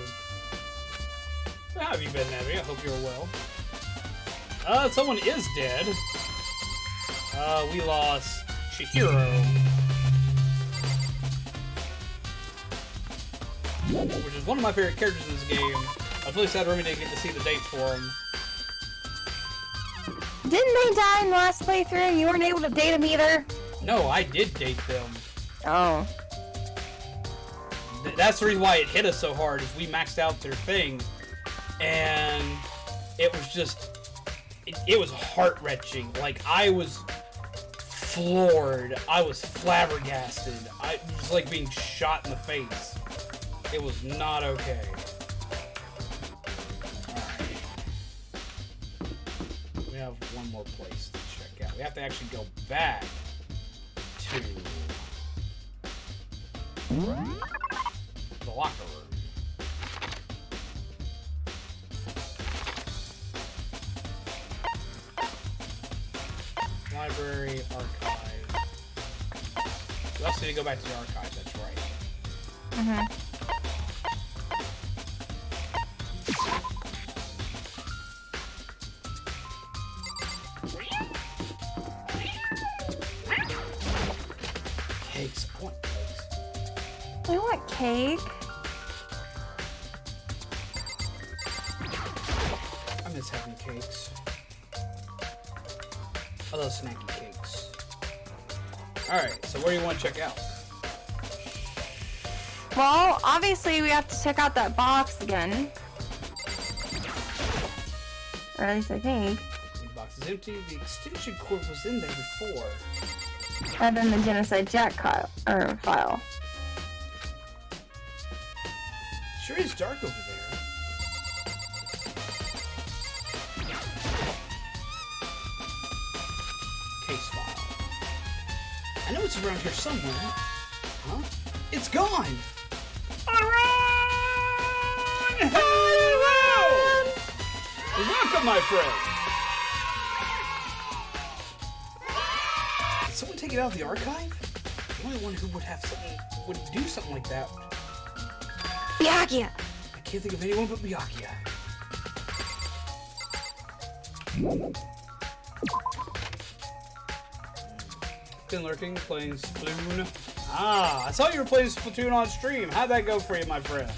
How have you been, Navi? I hope you're well. Someone is dead. We lost Chihiro. Which is one of my favorite characters in this game. I was really sad Remi didn't get to see the dates for him. Didn't they die in the last playthrough and you weren't able to date them either? No, I did date them. Oh. That's the reason why it hit us so hard, is we maxed out their thing. And it was just... It was heart-wrenching. Like, I was floored. I was flabbergasted. It was like being shot in the face. It was not okay. Alright. We have one more place to check out. We have to actually go back to the locker room. Library, archive. We also need to go back to the archive, that's right. Cakes. I want cakes. I want cake. I miss having cakes. I love snacky cakes. Alright, so where do you want to check out? Well, obviously we have to check out that box again. Or at least I think. The box is empty. The extension cord was in there before. And then the Genocide Jack file. Sure is dark over there. Case file. I know it's around here somewhere. Huh? It's gone! Run! Hello! Welcome, my friend! Did someone take it out of the archive? The only one who would have something, would do something like that. Byakuya! I can't think of anyone but Byakuya. Been lurking, playing Splatoon. Ah, I saw you were playing Splatoon on stream. How'd that go for you, my friend?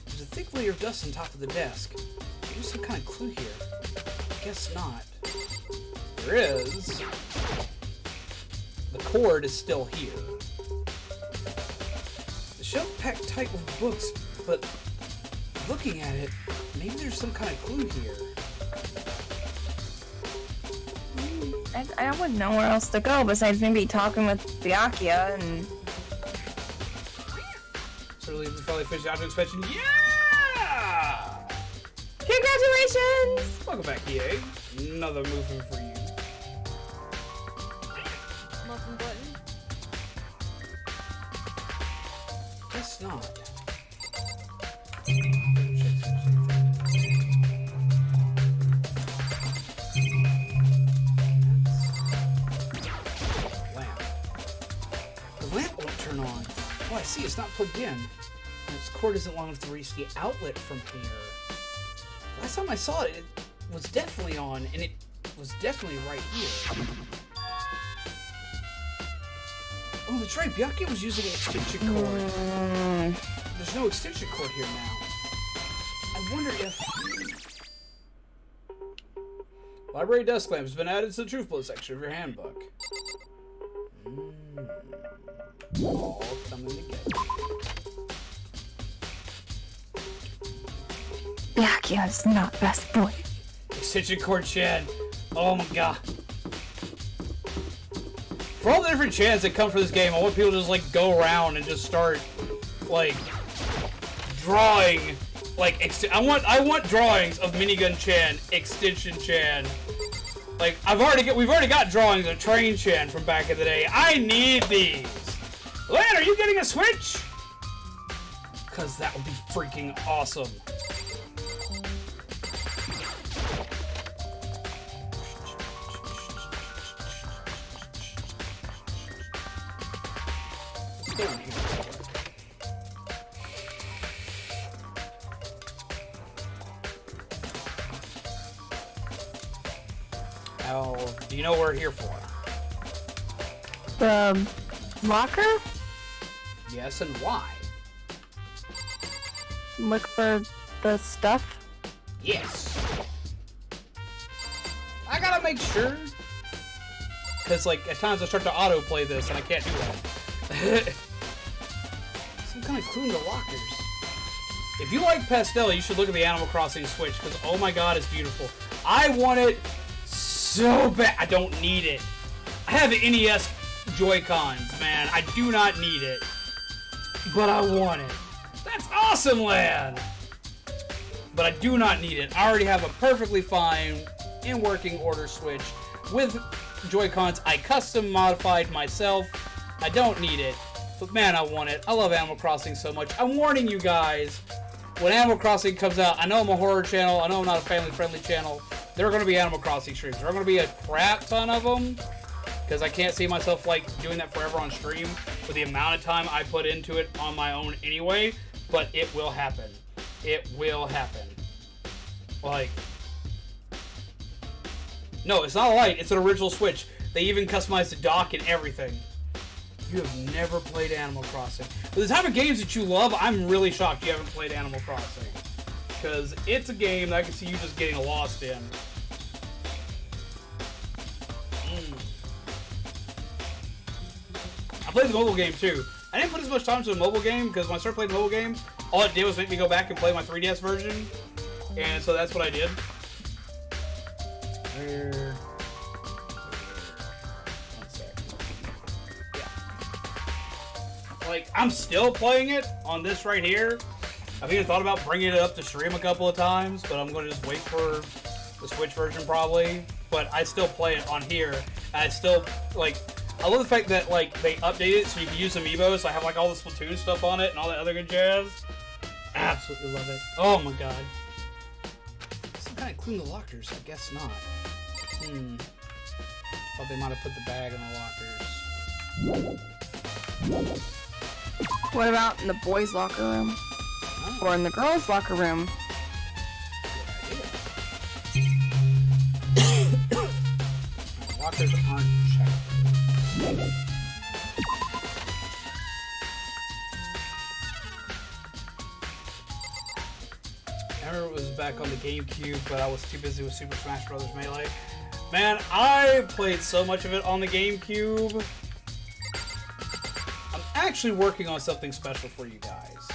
There's a thick layer of dust on top of the desk. There's some kind of clue here. Guess not. There is. The cord is still here. The shelf packed tight with books, but looking at it, maybe there's some kind of clue here. I wouldn't know where else to go besides maybe talking with Byakuya and... So we finally finished the auto expansion. Yeah! Congratulations! Welcome back, EA. Another movement for you. Muffin button. Guess not. Oh, I see. It's not plugged in. This cord isn't long enough to reach the outlet from here. Last time I saw it, it was definitely on, and it was definitely right here. Oh, that's right. Byakuya was using an extension cord. There's no extension cord here now. I wonder if... Library desk lamp has been added to the truth bullet section of your handbook. All coming together. Byakuya is not best boy. Extension cord Chan. Oh my god. For all the different chants that come for this game, I want people to just like go around and just start like drawing like I want drawings of Minigun Chan, Extension Chan. Like we've already got drawings of Train Chan from back in the day. I need these. Lan, are you getting a Switch? Cause that would be freaking awesome. Let's go in here. Now, do you know what we're here for? The locker? Yes, and why? Look for the stuff? Yes. I gotta make sure. Because, like, at times I start to autoplay this and I can't do that. Some kind of clue in the lockers. If you like pastel, you should look at the Animal Crossing Switch, because, oh my god, it's beautiful. I want it so bad. I don't need it. I have the NES Joy-Cons, man. I do not need it. But I want it. That's awesome, Lan! But I do not need it. I already have a perfectly fine, in working order Switch with Joy-Cons I custom modified myself. I don't need it. But man, I want it. I love Animal Crossing so much. I'm warning you guys, when Animal Crossing comes out, I know I'm a horror channel, I know I'm not a family-friendly channel, there are going to be Animal Crossing streams. There are going to be a crap ton of them, because I can't see myself, like, doing that forever on stream with the amount of time I put into it on my own anyway, but it will happen. It will happen. Like, no, it's not a light, it's an original Switch. They even customized the dock and everything. You have never played Animal Crossing. For the type of games that you love, I'm really shocked you haven't played Animal Crossing. Because it's a game that I can see you just getting lost in. I played the mobile game too. I didn't put as much time into the mobile game because when I started playing the mobile game, all it did was make me go back and play my 3DS version. And so that's what I did. One sec. Yeah. Like, I'm still playing it on this right here. I've even thought about bringing it up to stream a couple of times, but I'm going to just wait for the Switch version probably. But I still play it on here. And I still, like, I love the fact that, like, they update it so you can use Amiibo, so I have, like, all the Splatoon stuff on it and all that other good jazz. Absolutely love it. Oh my god. Some kind of clean the lockers? I guess not. Thought they might have put the bag in the lockers. What about in the boys' locker room? Or in the girls' locker room? Lockers aren't checked. I remember it was back on the GameCube, but I was too busy with Super Smash Bros. Melee. Man, I played so much of it on the GameCube. I'm actually working on something special for you guys.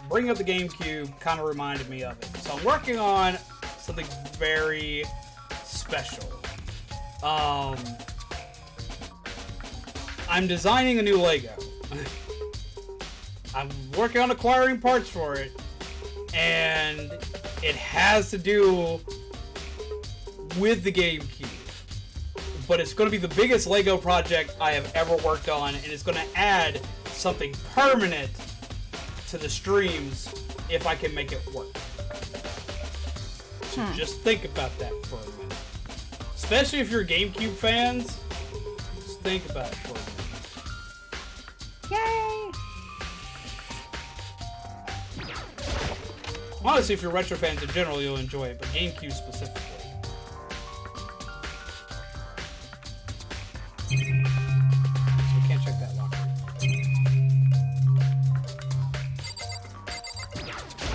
Bringing up the GameCube kind of reminded me of it. So I'm working on something very special. I'm designing a new Lego. I'm working on acquiring parts for it, and it has to do with the GameCube. But it's going to be the biggest Lego project I have ever worked on, and it's going to add something permanent to the streams if I can make it work. So just think about that for a minute. Especially if you're GameCube fans, just think about it for a minute. Yay! Honestly, if you're retro fans in general, you'll enjoy it, but GameCube specifically. So we can't check that locker.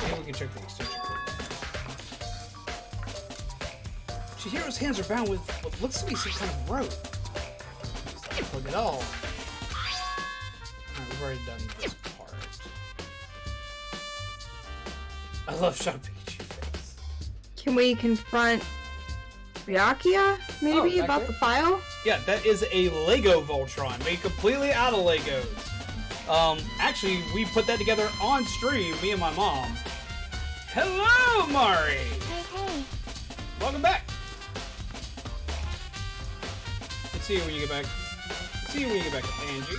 Maybe we can check the extension cord. Chihiro's hands are bound with what looks to be some kind of rope. Just not plug it all. Alright, we've already done this part. I love Shadow Pikachu face. Can we confront Byakuya, maybe, about the file? Yeah, that is a Lego Voltron, made completely out of Legos. Actually, we put that together on stream, me and my mom. Hello, Mari! Hey. Welcome back! Let's see you when you get back. See you when you get back, Angie.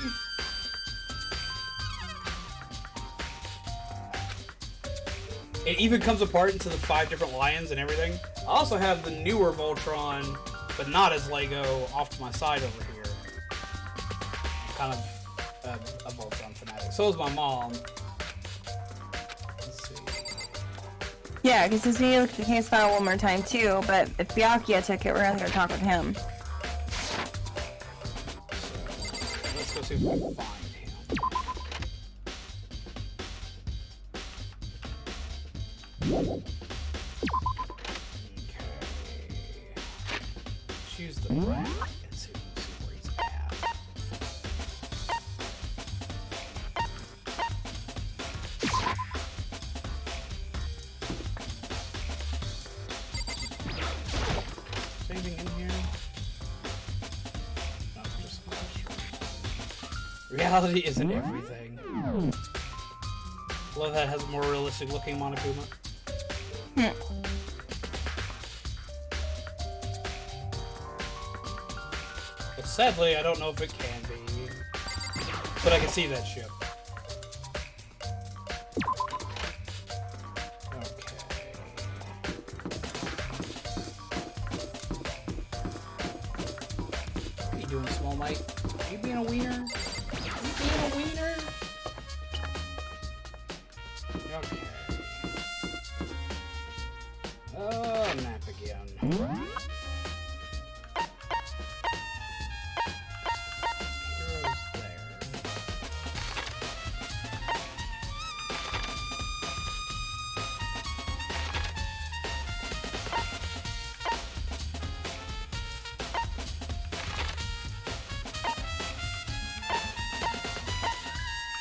It even comes apart into the 5 different lions and everything. I also have the newer Voltron, but not as Lego, off to my side over here. Kind of a Voltron fanatic. So is my mom. Let's see. Yeah, because we need to look at the case file one more time too, but if Byakuya took it, we're gonna have to talk with him. So, let's go see if we can find him. Okay. Choose the brand and see where he's at. Is there anything in here? No, just a classroom. Reality isn't everything. Love that it has a more realistic looking monokuma. But sadly, I don't know if it can be. But I can see that ship. Okay. What are you doing, Small Mike? You being a wiener? You being a wiener? Okay. Oh, map again. Heroes there.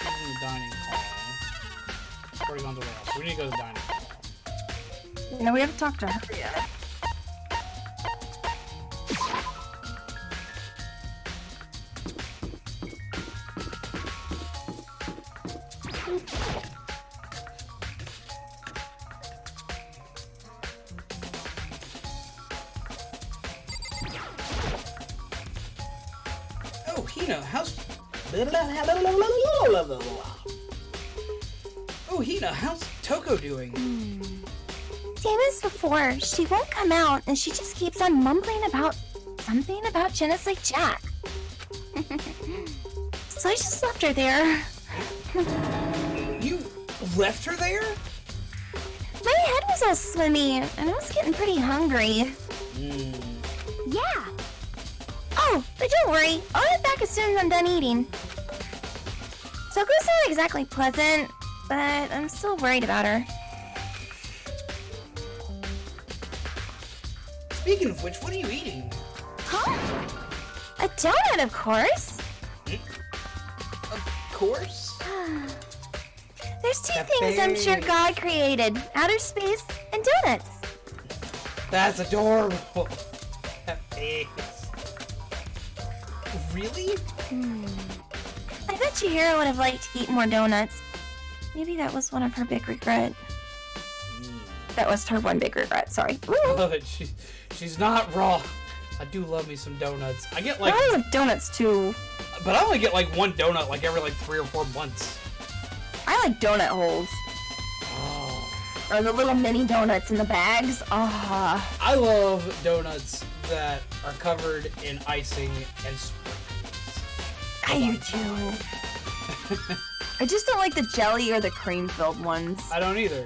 In the dining hall. Already gone to the warehouse. We need to go to the dining hall. No, we haven't talked to her yet. Oh, Hina, how's... Oh, Hina, how's Toko doing? Same as before. She won't come out, and she just keeps on mumbling about something about Genesee Jack. So I just left her there. You left her there? My head was all swimmy, and I was getting pretty hungry. Yeah. Oh, but don't worry. I'll head back as soon as I'm done eating. Toko's not exactly pleasant, but I'm still worried about her. Speaking of which, what are you eating? Huh? A donut, of course. Of course. There's two Cafe. things I'm sure God created. Outer space and donuts. That's adorable. That face. Really? I bet Chihiro would have liked to eat more donuts. Maybe that was one of her big regrets. That was her one big regret, sorry. But she's not wrong. I do love me some donuts. I get like, I love donuts too. but I only get like one donut like every like 3 or 4 months. I like donut holes. Oh. Or the little mini donuts in the bags. Ah. I love donuts that are covered in icing and sprinkles. I do too. I just don't like the jelly or the cream-filled ones. I don't either.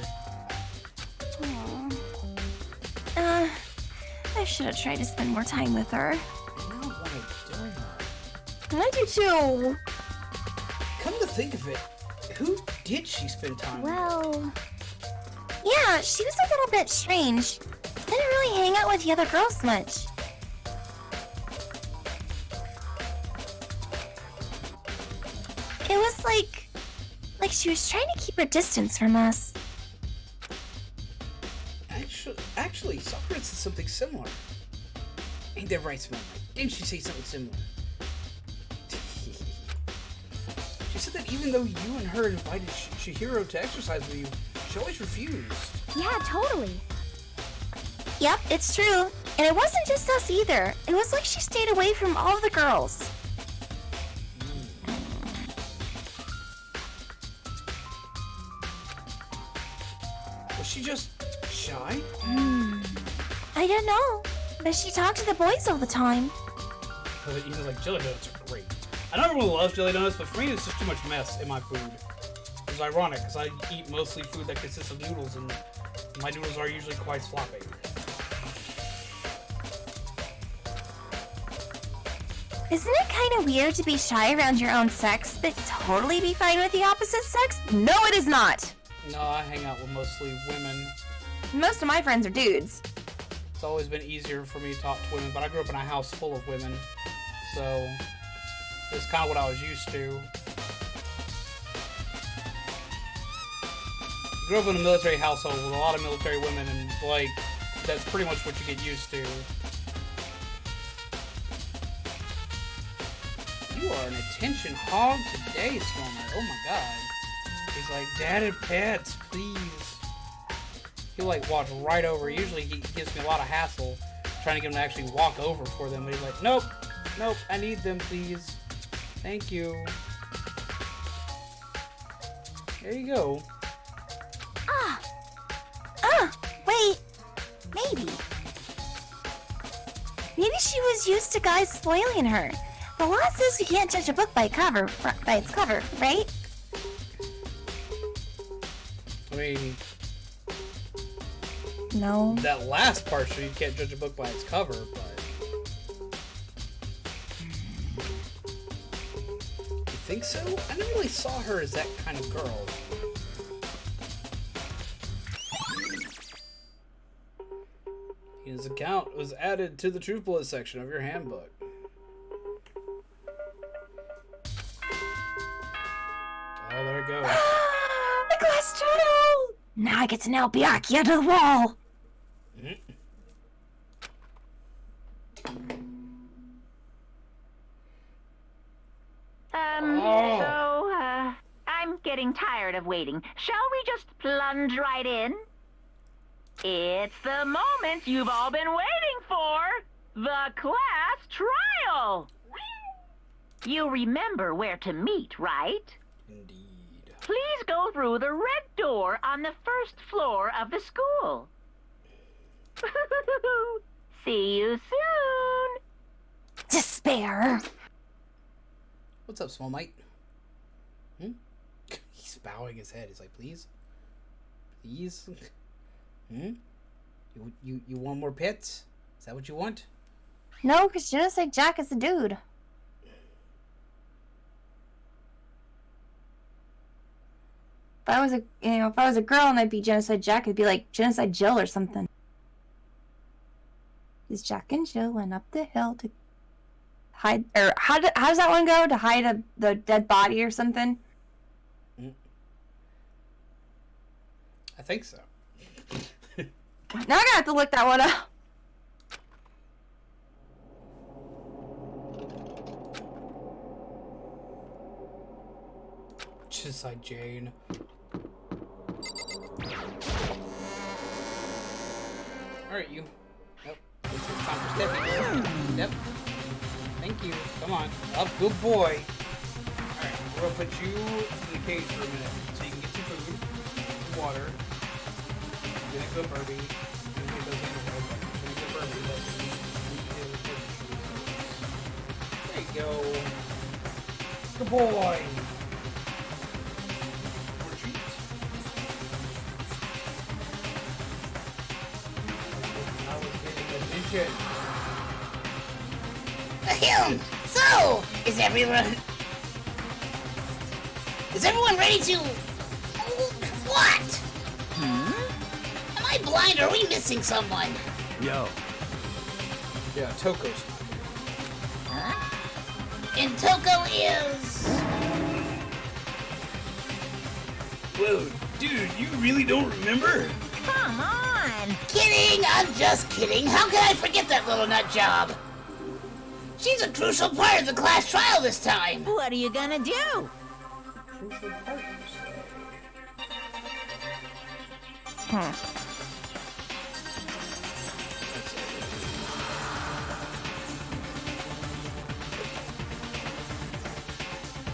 I should have tried to spend more time with her. I don't want a donut. I do too. Come to think of it, who did she spend time with? Well, Yeah, she was a little bit strange. Didn't really hang out with the other girls much. It was like she was trying to keep her distance from us. Actually, Sakura said something similar. Ain't that right, Small Mike? Didn't she say something similar? She said that even though you and her invited Chihiro to exercise with you, she always refused. yeah, totally. Yep, it's true. And it wasn't just us either. It was like she stayed away from all the girls. Was she just shy? I don't know. But she talked to the boys all the time. But you know, like, jelly donuts are great. I know everyone loves jelly donuts, but for me, it's just too much mess in my food. It's ironic, because I eat mostly food that consists of noodles, and my noodles are usually quite sloppy. Isn't it kind of weird to be shy around your own sex, but totally be fine with the opposite sex? No, it is not. No, I hang out with mostly women. Most of my friends are dudes. It's always been easier for me to talk to women, but I grew up in a house full of women, so it's kind of what I was used to. I grew up in a military household with a lot of military women, and like, that's pretty much what you get used to. You are an attention hog today, Smolmer. Oh my god. He's like, Dad and pets, please. He'll like walk right over. Usually he gives me a lot of hassle trying to get him to actually walk over for them. But he's like, nope, nope, I need them, please. Thank you. There you go. Wait. Maybe. Maybe she was used to guys spoiling her. The law says you can't judge a book by its cover, right? I mean, No. that last part, sure, you can't judge a book by its cover, but... You think so? I never really saw her as that kind of girl. His account was added to the Truth Bullet section of your handbook. Oh, there it goes. The glass turtle! Now I get to nail Byakuya to the wall! I'm getting tired of waiting. Shall we just plunge right in? It's the moment you've all been waiting for! The class trial! You remember where to meet, right? Indeed. Please go through the red door on the first floor of the school. See you soon! Despair! What's up, Small Mite? He's bowing his head. He's like, please? Please? You want more pets? Is that what you want? No, because Genocide Jack is a dude. If I was a girl and I'd be Genocide Jack, it'd be like Genocide Jill or something. Because Jack and Jill went up the hill to hide, or how does that one go? To hide the dead body or something? I think so. Now I gotta have to look that one up. Just like Jane. Alright, you. Yep. It's time for stepping. Yep. Thank you. Come on. Up, good boy. Alright, we're gonna put you in the cage for a minute so you can get some food, some water. Get a good birdie. There you go. Good boy. Ahem. So, is everyone ready to... What? Am I blind or are we missing someone? Yo. Yeah, Toko's. Huh? And Toko is... Whoa, dude, you really don't remember? Come on! Kidding! I'm just kidding. How can I forget that little nut job? She's a crucial part of the class trial this time. What are you gonna do? Crucial partners.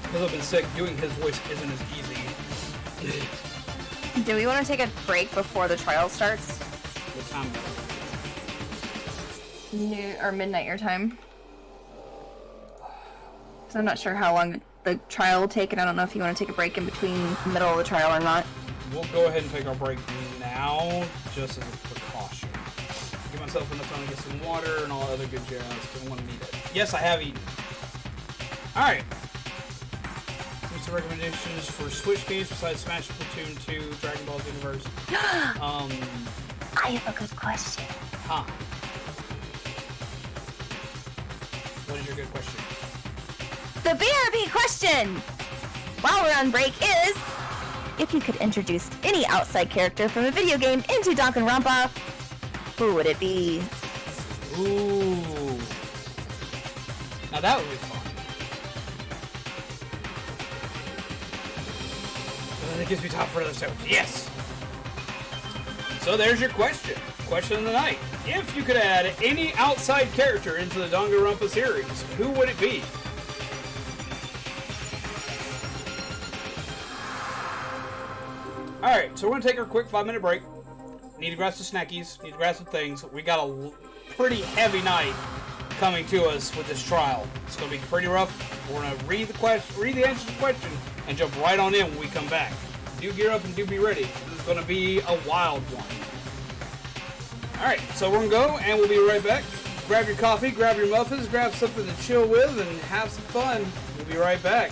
Because I've been sick, doing his voice isn't as easy. Do we want to take a break before the trial starts? What time? Noon or midnight your time. Because I'm not sure how long the trial will take, and I don't know if you want to take a break in between the middle of the trial or not. We'll go ahead and take our break now, just as a precaution. Give myself enough time to get some water and all that other good jazz. Don't want to need it. Yes, I have eaten. Alright. Here's some recommendations for Switch games besides Smash, Splatoon 2, Dragon Ball Universe. I have a good question. Huh. What is your good question? The BRB question, while we're on break, is if you could introduce any outside character from a video game into Danganronpa, who would it be? Ooh. Now that would be fun. That gives me top for another episode. Yes! So there's your question. Question of the night. If you could add any outside character into the Danganronpa series, who would it be? Alright, so we're going to take our quick 5-minute break. Need to grab some snackies. Need to grab some things. We got a pretty heavy night coming to us with this trial. It's going to be pretty rough. We're going to read the answer to the question and jump right on in when we come back. Do gear up and do be ready. This is going to be a wild one. Alright, so we're going to go and we'll be right back. Grab your coffee, grab your muffins, grab something to chill with, and have some fun. We'll be right back.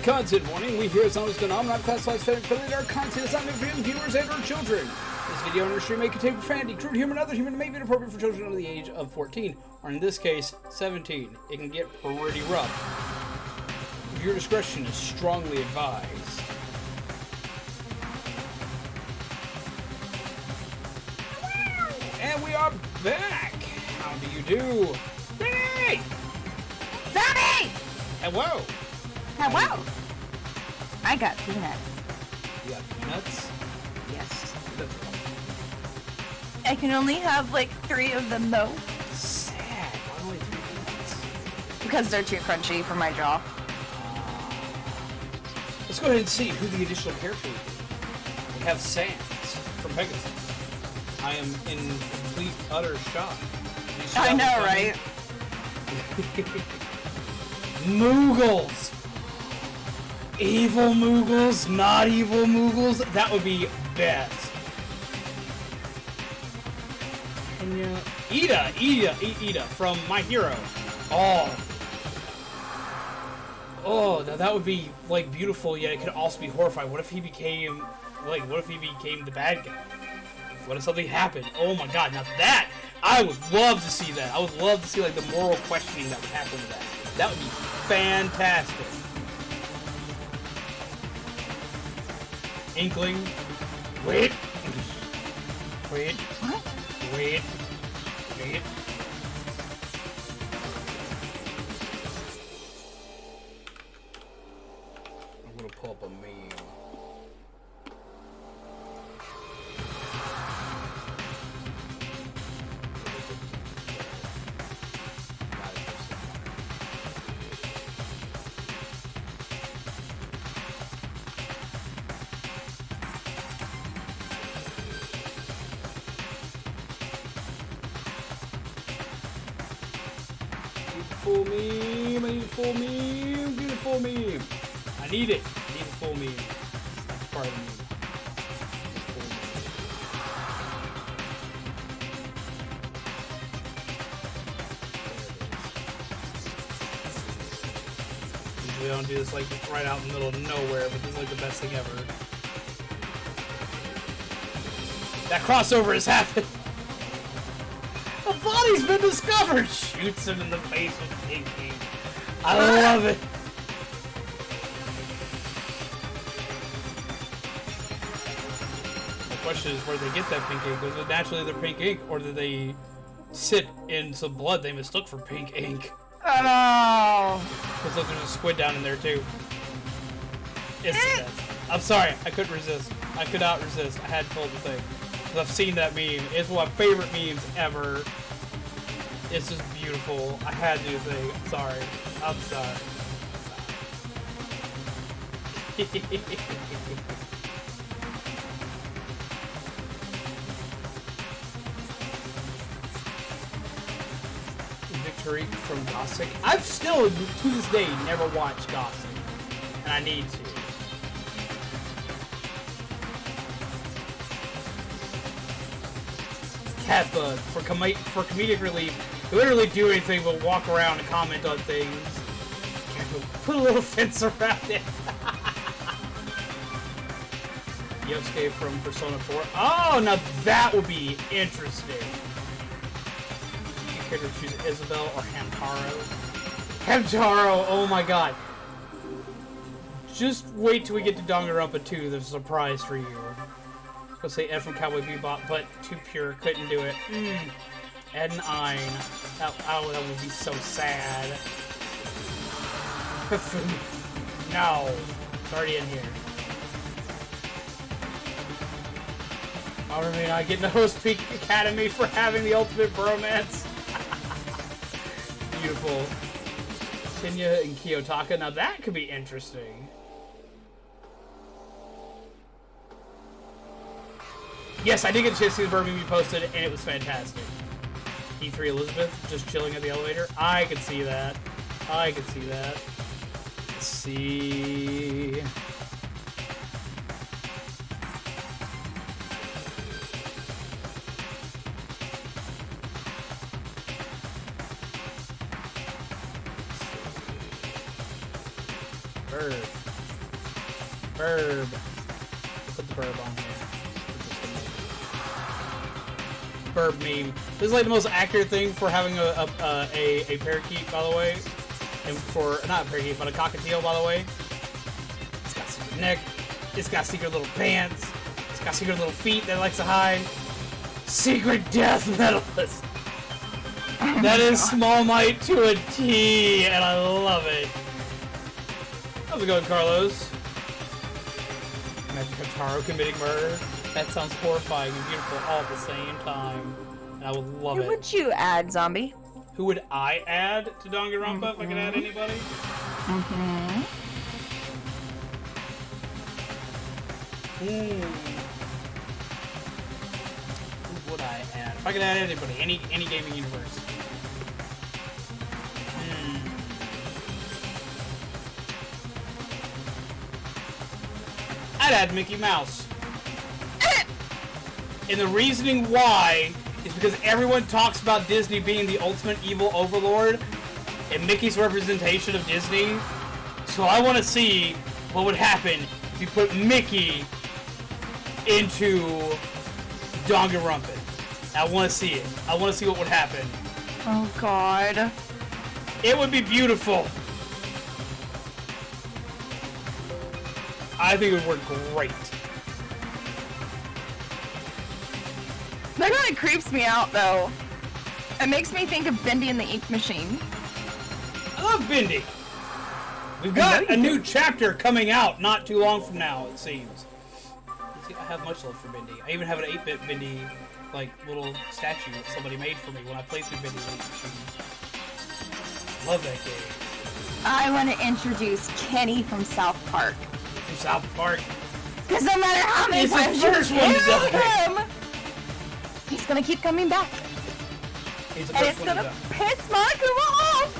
Content warning. We here at Danganronpa not classify as family-friendly. Our content is not meant for young viewers and or children. This video on our stream may contain profanity, crude humor, and other humor that may be inappropriate for children under the age of 14, or in this case, 17. It can get pretty rough. Your discretion is strongly advised. And we are back. How do you do? Hey! Zombie! Hello. Hello. I got peanuts. You got peanuts? Yes. That's I can only have like 3 of them though. sad. Why only 3 peanuts? Because they're too crunchy for my jaw. Let's go ahead and see who the additional character would be. We have Sans from Pegasus. I am in complete, utter shock. I know, right? Moogles! Evil Moogles, not evil Moogles. That would be best. And Ida from My Hero. Oh, now that would be like beautiful. Yet it could also be horrifying. What if he became the bad guy? What if something happened? Oh my God! Now that I would love to see that. I would love to see like the moral questioning that would happen with that. That would be fantastic. Inkling. Wait. What? Wait. I'm gonna pull up a meme. Beautiful meme. I need it. I need a full meme. That's part of the meme. Usually I don't do this like right out in the middle of nowhere, but this is like the best thing ever. That crossover has happened. A body's been discovered! Shoots him in the face with pink ink. I love it! The question is where they get that pink ink. Was it naturally their pink ink, or did they sit in some blood they mistook for pink ink? Oh no! Because look, there's a squid down in there too. It's the best. I'm sorry, I couldn't resist. I could not resist. I had to pull the thing. Because I've seen that meme. It's one of my favorite memes ever. It's just beautiful. I had to do the thing. I'm sorry. I'm sorry. Victory from Gossip. I've still, to this day, never watched Gossip. And I need to. Catbug for comedic relief. You literally do anything but walk around and comment on things. Put a little fence around it. Yosuke from Persona 4. Oh, now that would be interesting. You care to choose Isabel or Hamtaro? Hamtaro, oh my God. Just wait till we get to Danganronpa 2. There's a surprise for you. Let's say Ed from Cowboy Bebop, but too pure, couldn't do it. Ed and Ein. That would be so sad. No. It's already in here. Remi and I get to host Peak Academy for having the ultimate bromance. Beautiful. Shinya and Kiyotaka. Now that could be interesting. Yes, I did get a chance to see the Burmese posted, and it was fantastic. E3 Elizabeth, just chilling at the elevator. I could see that. I could see that. Let's see. Bird. Burb. Put the burb on here. Burb meme. This is like the most accurate thing for having a parakeet, by the way. And for, not a parakeet, but a cockatiel, by the way. It's got secret neck. It's got secret little pants. It's got secret little feet that it likes to hide. Secret death medalist. That is Small Might to a T, and I love it. How's it going, Carlos? Imagine Kotaro committing murder. That sounds horrifying and beautiful all at the same time. And I would love it. Who would you add, Zombie? Who would I add to Danganronpa if I could add anybody? Who would I add? If I could add anybody, any gaming universe. I'd add Mickey Mouse. And the reasoning why is because everyone talks about Disney being the ultimate evil overlord and Mickey's representation of Disney. So I want to see what would happen if you put Mickey into Danganronpa. I want to see it. I want to see what would happen. Oh God. It would be beautiful. I think it would work great. That kind of creeps me out, though. It makes me think of Bendy and the Ink Machine. I love Bendy. We've got a new chapter coming out not too long from now, it seems. See, I have much love for Bendy. I even have an 8-bit Bendy, like, little statue that somebody made for me when I played through Bendy and the Ink Machine. Love that game. I want to introduce Kenny from South Park. From South Park. Because no matter how many times you kill him, he's gonna keep coming back. He's the and first it's one gonna piss Monokuma off!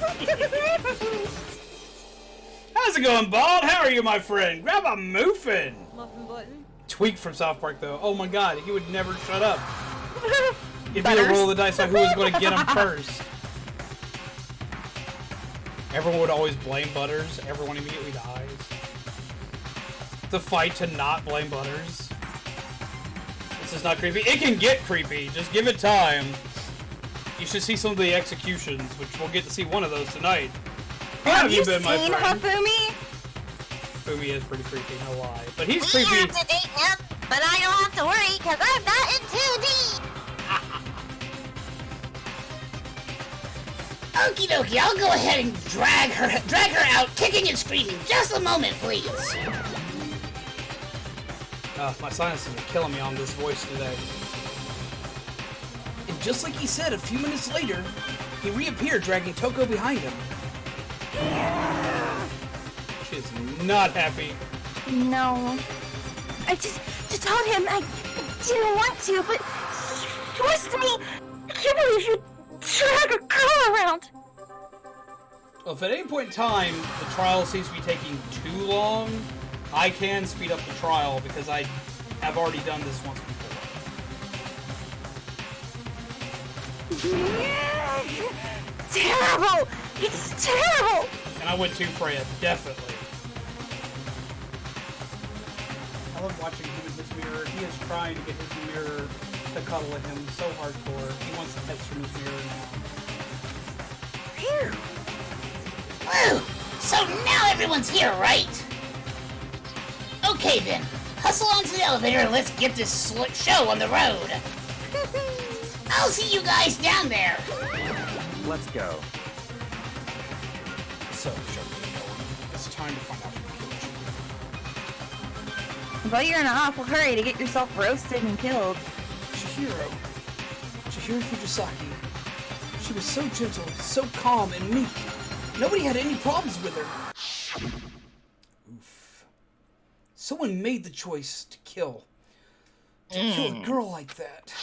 How's it going, Bald? How are you, my friend? Grab a muffin! Muffin button. Tweak from South Park, though. Oh my god, he would never shut up. It'd be a roll of the dice on who was going to get him first. Everyone would always blame Butters. Everyone immediately dies. The fight to not blame Butters. This is not creepy. It can get creepy. Just give it time. You should see some of the executions, which we'll get to see one of those tonight. Have you been, seen Hafumi? Hafumi is pretty creepy, no lie. But he's We creepy. have to date him, but I don't have to worry because I'm not in too deep. Okie dokie, I'll go ahead and drag her out, kicking and screaming. Just a moment, please. My sinuses are killing me on this voice today. And just like he said, a few minutes later, he reappeared dragging Toko behind him. She is not happy. No. I just told him I didn't want to, but he forced me. I can't believe you drag a girl around. Well, if at any point in time the trial seems to be taking too long, I can speed up the trial because I have already done this once before. Terrible! It's terrible! And I went to Freya, definitely. I love watching him in his mirror. He is trying to get his mirror to cuddle at him so hardcore. He wants the pets from his mirror now. Phew. Woo! So now everyone's here, right? Okay then, hustle onto the elevator and let's get this show on the road. I'll see you guys down there. Let's go. So, it's time to find out who killed you. But you're in an awful hurry to get yourself roasted and killed. Chihiro Fujisaki. She was so gentle, so calm and meek. Nobody had any problems with her. Oof. Someone made the choice to kill. To kill a girl like that.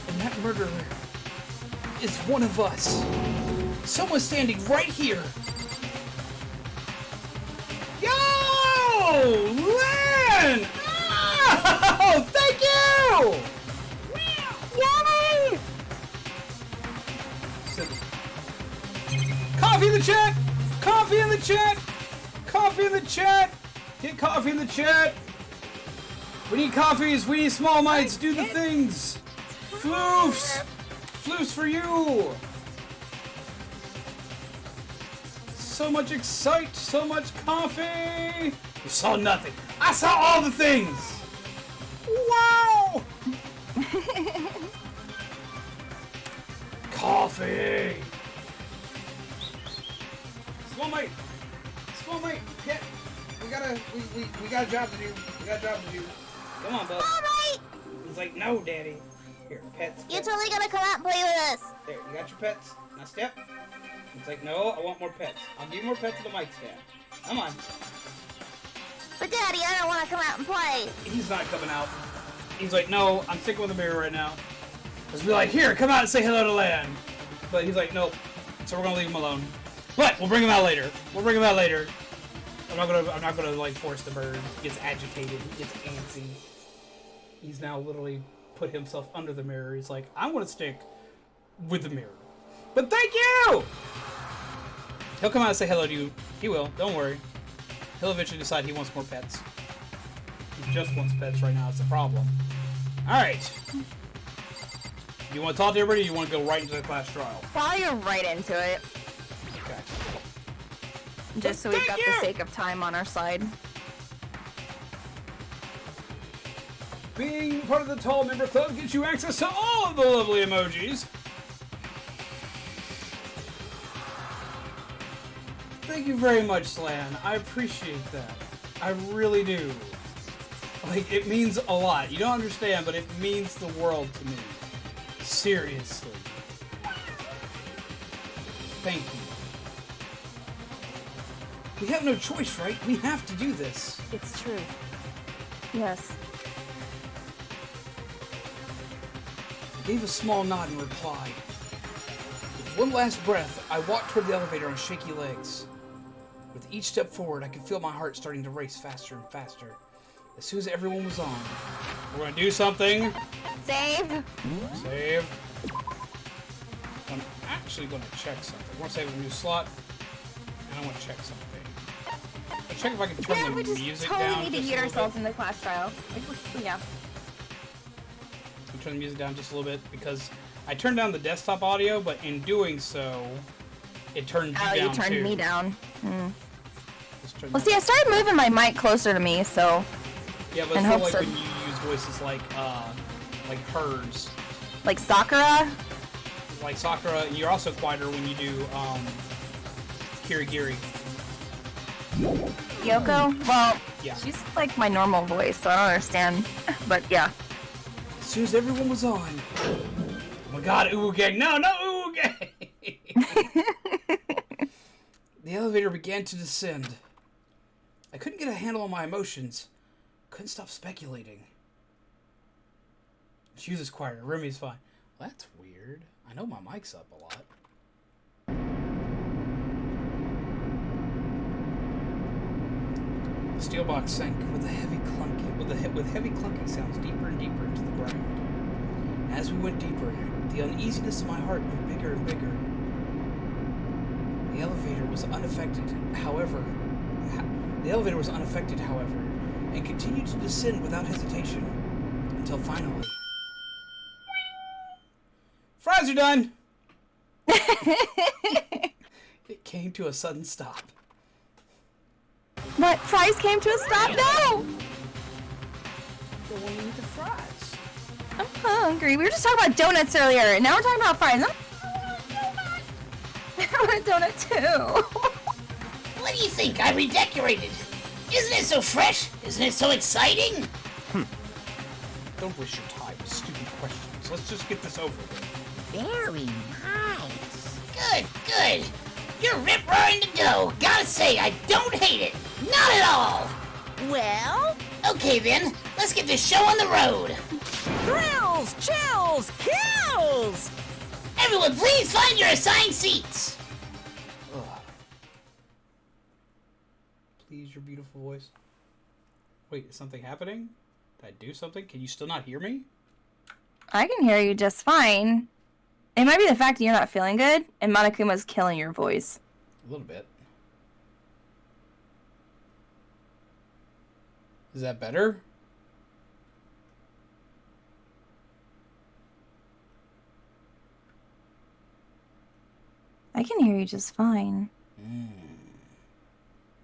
And that murderer is one of us. Someone standing right here. Yo! Lynn! Oh, thank you! Yay! Coffee in the chat! Coffee in the chat! Coffee in the chat! Get coffee in the chat! We need coffees, we need small mites, do the things! Floofs! Floofs for you! So much excite, so much coffee! You saw nothing. I saw all the things! Wow! Coffee! Small mate! Small mate! Yeah! We got a job to do. We got a job to do. Come on, bud. Alright! He's like, no, Daddy. Here, pets. You're totally gonna come out and play with us. There, you got your pets. Now step. He's like, no, I want more pets. I'll give you more pets to the mic stand. Come on. But Daddy, I don't want to come out and play. He's not coming out. He's like, no, I'm sticking with the mirror right now. Let's be like, here, come out and say hello to Lan. But he's like, nope. So we're gonna leave him alone. But we'll bring him out later. We'll bring him out later. I'm not gonna like force the bird. He gets agitated. He gets antsy. He's now literally put himself under the mirror. He's like, I want to stick with the mirror. But thank you! He'll come out and say hello to you. He will. Don't worry. He'll eventually decide he wants more pets. He just wants pets right now. It's the problem. Alright. You want to talk to everybody or you want to go right into the class trial? Probably go right into it. Okay. Just so we've got the sake of time on our side. Being part of the Tall Member Club gets you access to all of the lovely emojis. Thank you very much, Slan. I appreciate that. I really do. Like, it means a lot. You don't understand, but it means the world to me. Seriously. Thank you. We have no choice, right? We have to do this. It's true. Yes. I gave a small nod in reply. With one last breath, I walked toward the elevator on shaky legs. With each step forward, I could feel my heart starting to race faster and faster. As soon as everyone was on, we're gonna do something. Save. Save. I'm actually gonna check something. I want to save a new slot, and I want to check something. I'll check if I can turn We the just music totally down. need to just get a little ourselves bit. in the class trial. Yeah. I'll turn the music down just a little bit because I turned down the desktop audio, but in doing so, it turned you down Oh, you turned too. me down. Just turn Well, that see, I started moving my mic closer to me, so Yeah, but in I feel hopes like of- when you use voices like hers, like Sakura. like Sakura, you're also quieter when you do Kirigiri. Yoko? Well, Yeah. she's like my normal voice, so I don't understand. But yeah. As soon as everyone was on. Oh my god, Uwu Gang! No, no Uwu Gang! The elevator began to descend. I couldn't get a handle on my emotions. Couldn't stop speculating. Hughes is quieter. Remy's fine. Well, that's weird. I know my mic's up a lot. The steel box sank with heavy clunking sounds deeper and deeper into the ground. As we went deeper, the uneasiness in my heart grew bigger and bigger. The elevator was unaffected, however, and continued to descend without hesitation, until finally... Fries are done! It came to a sudden stop. What? Fries came to a stop? No! But when we eat the fries. I'm hungry. We were just talking about donuts earlier, and now we're talking about fries. I want a donut too. What do you think? I redecorated. Isn't it so fresh? Isn't it so exciting? Don't waste your time with stupid questions. Let's just get this over with. Very nice. Good, good. You're rip-roaring to go. Gotta say, I don't hate it. Not at all. Well? Okay then, let's get this show on the road. Thrills, chills, kills! Everyone, please find your assigned seats. Ugh. Please, your beautiful voice. Wait, is something happening? Did I do something? Can you still not hear me? I can hear you just fine. It might be the fact that you're not feeling good, and Monokuma's killing your voice. A little bit. Is that better? I can hear you just fine.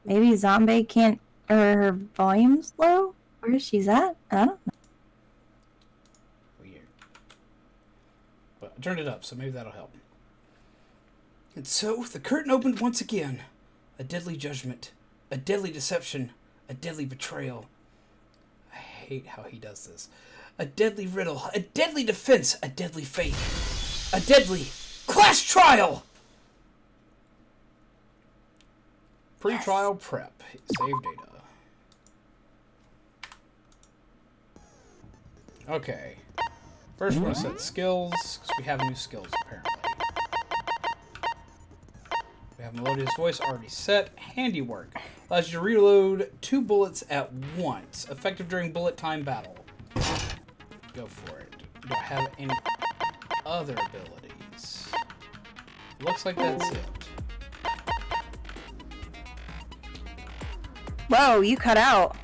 Maybe Zombie can't, or her volume's low? Where she's at? I don't know. Weird. But I turned it up, so maybe that'll help. And so, the curtain opened once again. A deadly judgment. A deadly deception. A deadly betrayal. I hate how he does this. A deadly riddle. A deadly defense. A deadly faith. A deadly class trial! Pre-trial prep. Save data. Okay. First, we're going to set skills, because we have new skills, apparently. We have Melodious Voice already set. Handiwork. Allows you to reload 2 bullets at once. Effective during bullet time battle. Go for it. Do I have any other abilities? Looks like that's it. Whoa, you cut out.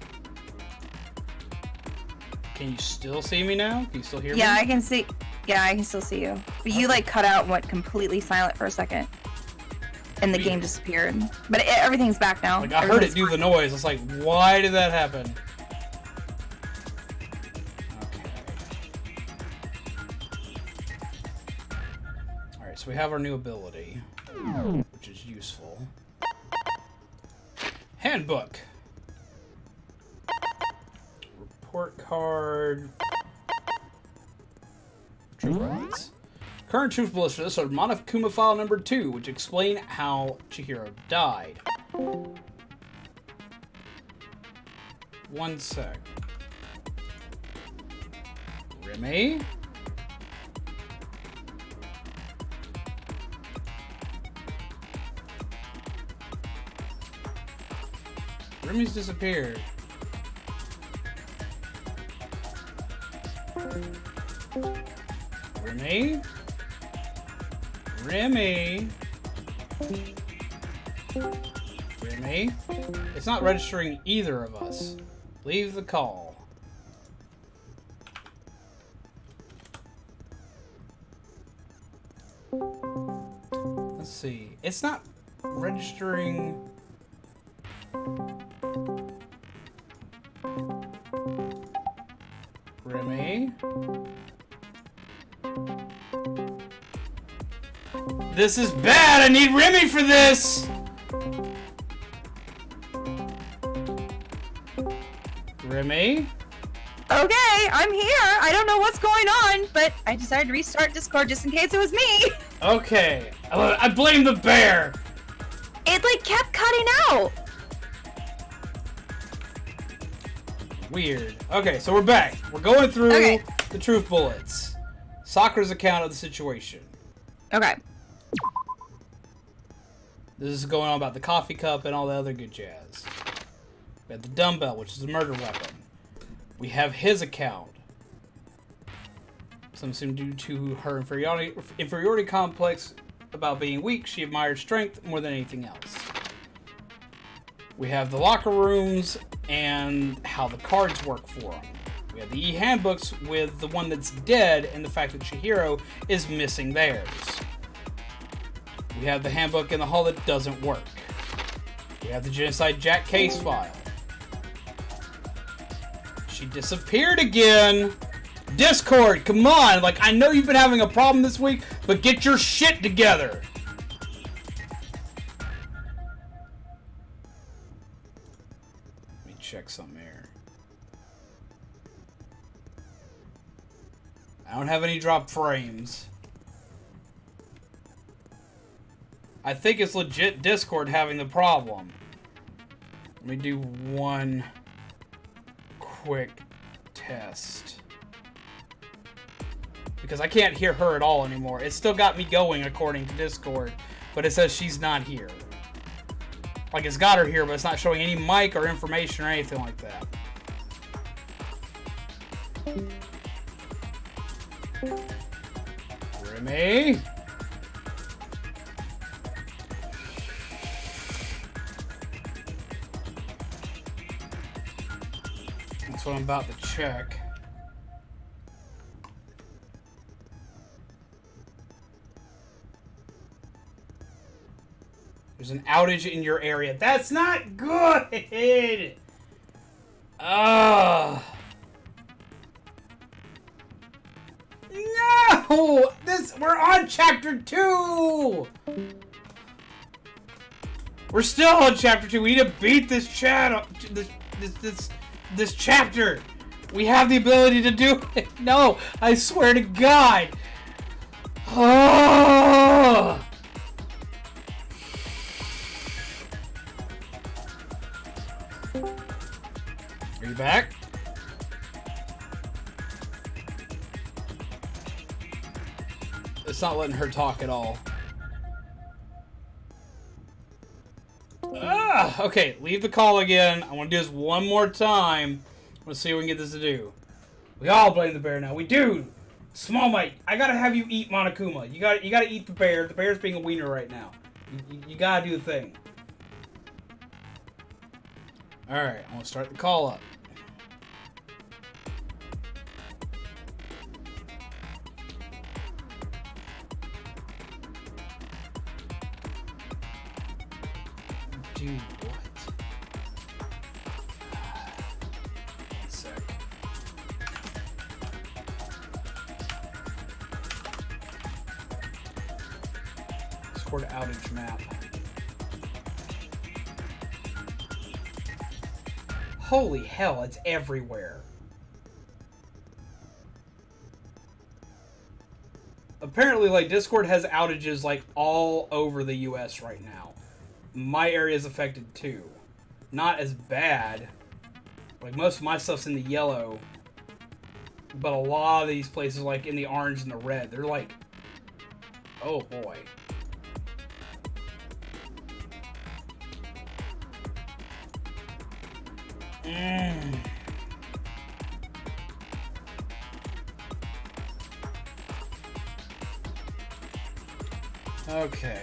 Can you still see me now? Can you still hear me? Yeah, I can see. Yeah, I can still see you. But you like cut out and went completely silent for a second. And the game disappeared. But everything's back now. Like, I heard it do the noise. It's like, why did that happen? Okay. Alright, so we have our new ability, which is useful. Handbook. Report card. Truth bullets. Current truth bullets for this are monokuma file number 2, which explain how Chihiro died. 1 sec. Remi? Remi's disappeared. Remi? Remi? Remi? It's not registering either of us. Leave the call. Let's see. It's not registering... Remi? This is bad! I need Remi for this! Remi? Okay, I'm here. I don't know what's going on, but I decided to restart Discord just in case it was me. Okay. I blame the bear! It like kept cutting out. Weird. Okay, so we're back. We're going through the truth bullets. Sakura's account of the situation. Okay. This is going on about the coffee cup and all the other good jazz. We have the dumbbell, which is a murder weapon. We have his account. Some assume due to her inferiority complex about being weak, she admired strength more than anything else. We have the locker rooms and how the cards work for them. We have the e-handbooks with the one that's dead and the fact that Chihiro is missing theirs. We have the handbook in the hall that doesn't work. We have the Genocide Jack case file. She disappeared again. Discord, come on. Like, I know you've been having a problem this week, but get your shit together. Let me check something here. I don't have any drop frames. I think it's legit Discord having the problem. Let me do one quick test. Because I can't hear her at all anymore. It's still got me going according to Discord, but it says she's not here. Like, it's got her here, but it's not showing any mic or information or anything like that. Remi? That's what I'm about to check. There's an outage in your area. That's not good! No! We're on chapter 2! We're still on chapter 2. We need to beat this this chapter. We have the ability to do it. No, I swear to God. Oh! Are you back? It's not letting her talk at all. Okay, leave the call again. I want to do this one more time. Let's see what we can get this to do. We all blame the bear now. We do. Small Mike, I gotta have you eat Monokuma. You gotta eat the bear. The bear's being a wiener right now. You gotta do the thing. All right, I'm gonna start the call up. Dude, what? One sec. Discord outage map. Holy hell, it's everywhere. Apparently, like, Discord has outages, like, all over the US right now. My area is affected too. Not as bad. Like, most of my stuff's in the yellow. But a lot of these places, like, in the orange and the red. They're like... Oh, boy. Okay.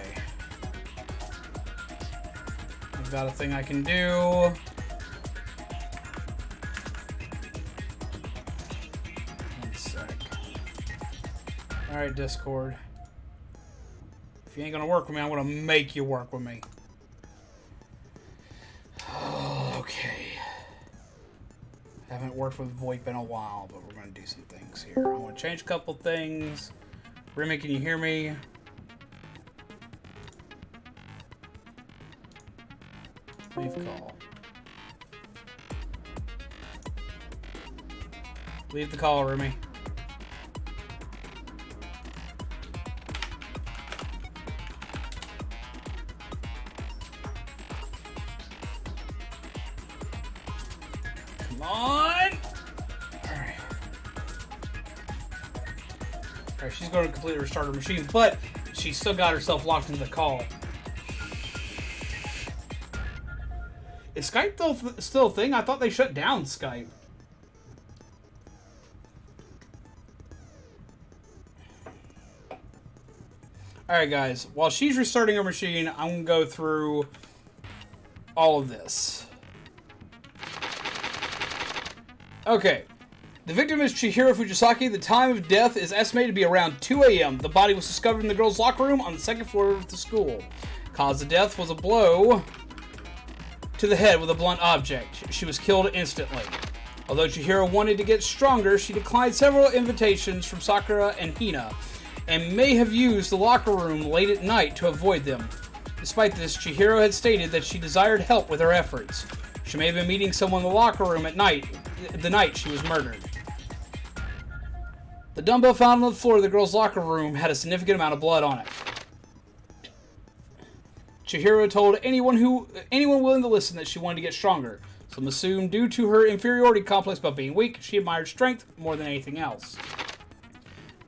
I've got a thing I can do. One sec. Alright, Discord. If you ain't gonna work with me, I'm gonna make you work with me. Okay. Haven't worked with VoIP in a while, but we're gonna do some things here. I want to change a couple things. Remi, can you hear me? Leave call. Leave the call, Remi. Come on! Alright. Alright, she's going to completely restart her machine, but she still got herself locked into the call. Is Skype still a thing? I thought they shut down Skype. Alright guys, while she's restarting her machine, I'm going to go through all of this. Okay. The victim is Chihiro Fujisaki. The time of death is estimated to be around 2 a.m. The body was discovered in the girls' locker room on the second floor of the school. Cause of death was a blow to the head with a blunt object. She was killed instantly. Although Chihiro wanted to get stronger, she declined several invitations from Sakura and Hina, and may have used the locker room late at night to avoid them. Despite this, Chihiro had stated that she desired help with her efforts. She may have been meeting someone in the locker room at night, the night she was murdered. The dumbbell found on the floor of the girls' locker room had a significant amount of blood on it. Chihiro told anyone willing to listen that she wanted to get stronger. Some assumed due to her inferiority complex about being weak, she admired strength more than anything else.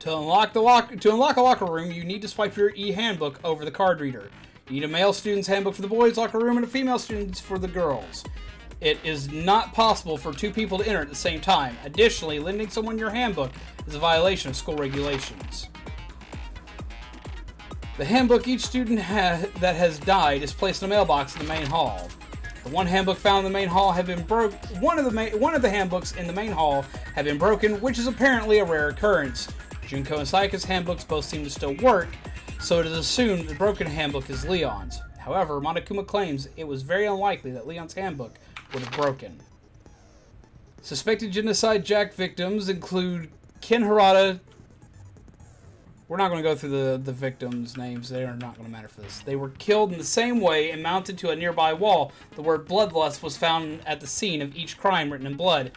To unlock a locker room, you need to swipe your e-handbook over the card reader. You need a male student's handbook for the boys' locker room and a female student's for the girls. It is not possible for two people to enter at the same time. Additionally, lending someone your handbook is a violation of school regulations. The handbook each student that has died is placed in a mailbox in the main hall. The one handbook found in the main hall had been one of the handbooks in the main hall had been broken, which is apparently a rare occurrence. Junko and Saika's handbooks both seem to still work, so it is assumed the broken handbook is Leon's. However, Monokuma claims it was very unlikely that Leon's handbook would have broken. Suspected genocide Jack victims include Ken Harada. We're not going to go through the victims' names. They are not going to matter for this. They were killed in the same way and mounted to a nearby wall. The word bloodlust was found at the scene of each crime written in blood.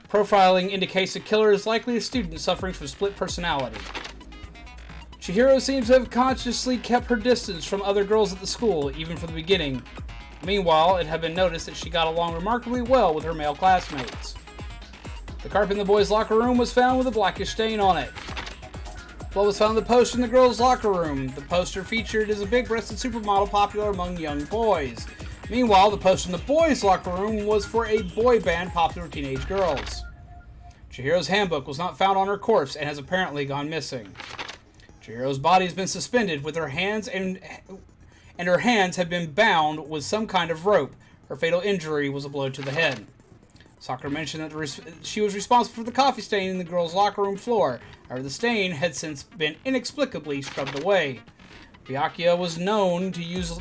Profiling indicates the killer is likely a student suffering from split personality. Chihiro seems to have consciously kept her distance from other girls at the school, even from the beginning. Meanwhile, it had been noticed that she got along remarkably well with her male classmates. The carpet in the boys' locker room was found with a blackish stain on it. Blood was found on the poster in the girls' locker room. The poster featured as a big-breasted supermodel popular among young boys. Meanwhile, the poster in the boys' locker room was for a boy band popular with teenage girls. Chihiro's handbook was not found on her corpse and has apparently gone missing. Chihiro's body has been suspended with her hands and her hands have been bound with some kind of rope. Her fatal injury was a blow to the head. Sakura mentioned that she was responsible for the coffee stain in the girls' locker room floor. However, the stain had since been inexplicably scrubbed away. Byakuya was known to use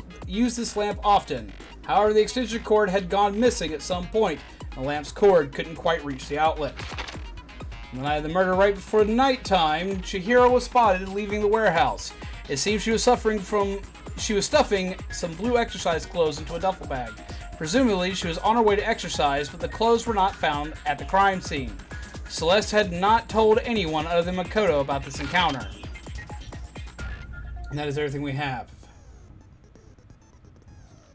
this lamp often. However, the extension cord had gone missing at some point. The lamp's cord couldn't quite reach the outlet. On the night of the murder, right before nighttime, Chihiro was spotted leaving the warehouse. It seems she was stuffing some blue exercise clothes into a duffel bag. Presumably, she was on her way to exercise, but the clothes were not found at the crime scene. Celeste had not told anyone other than Makoto about this encounter. And that is everything we have.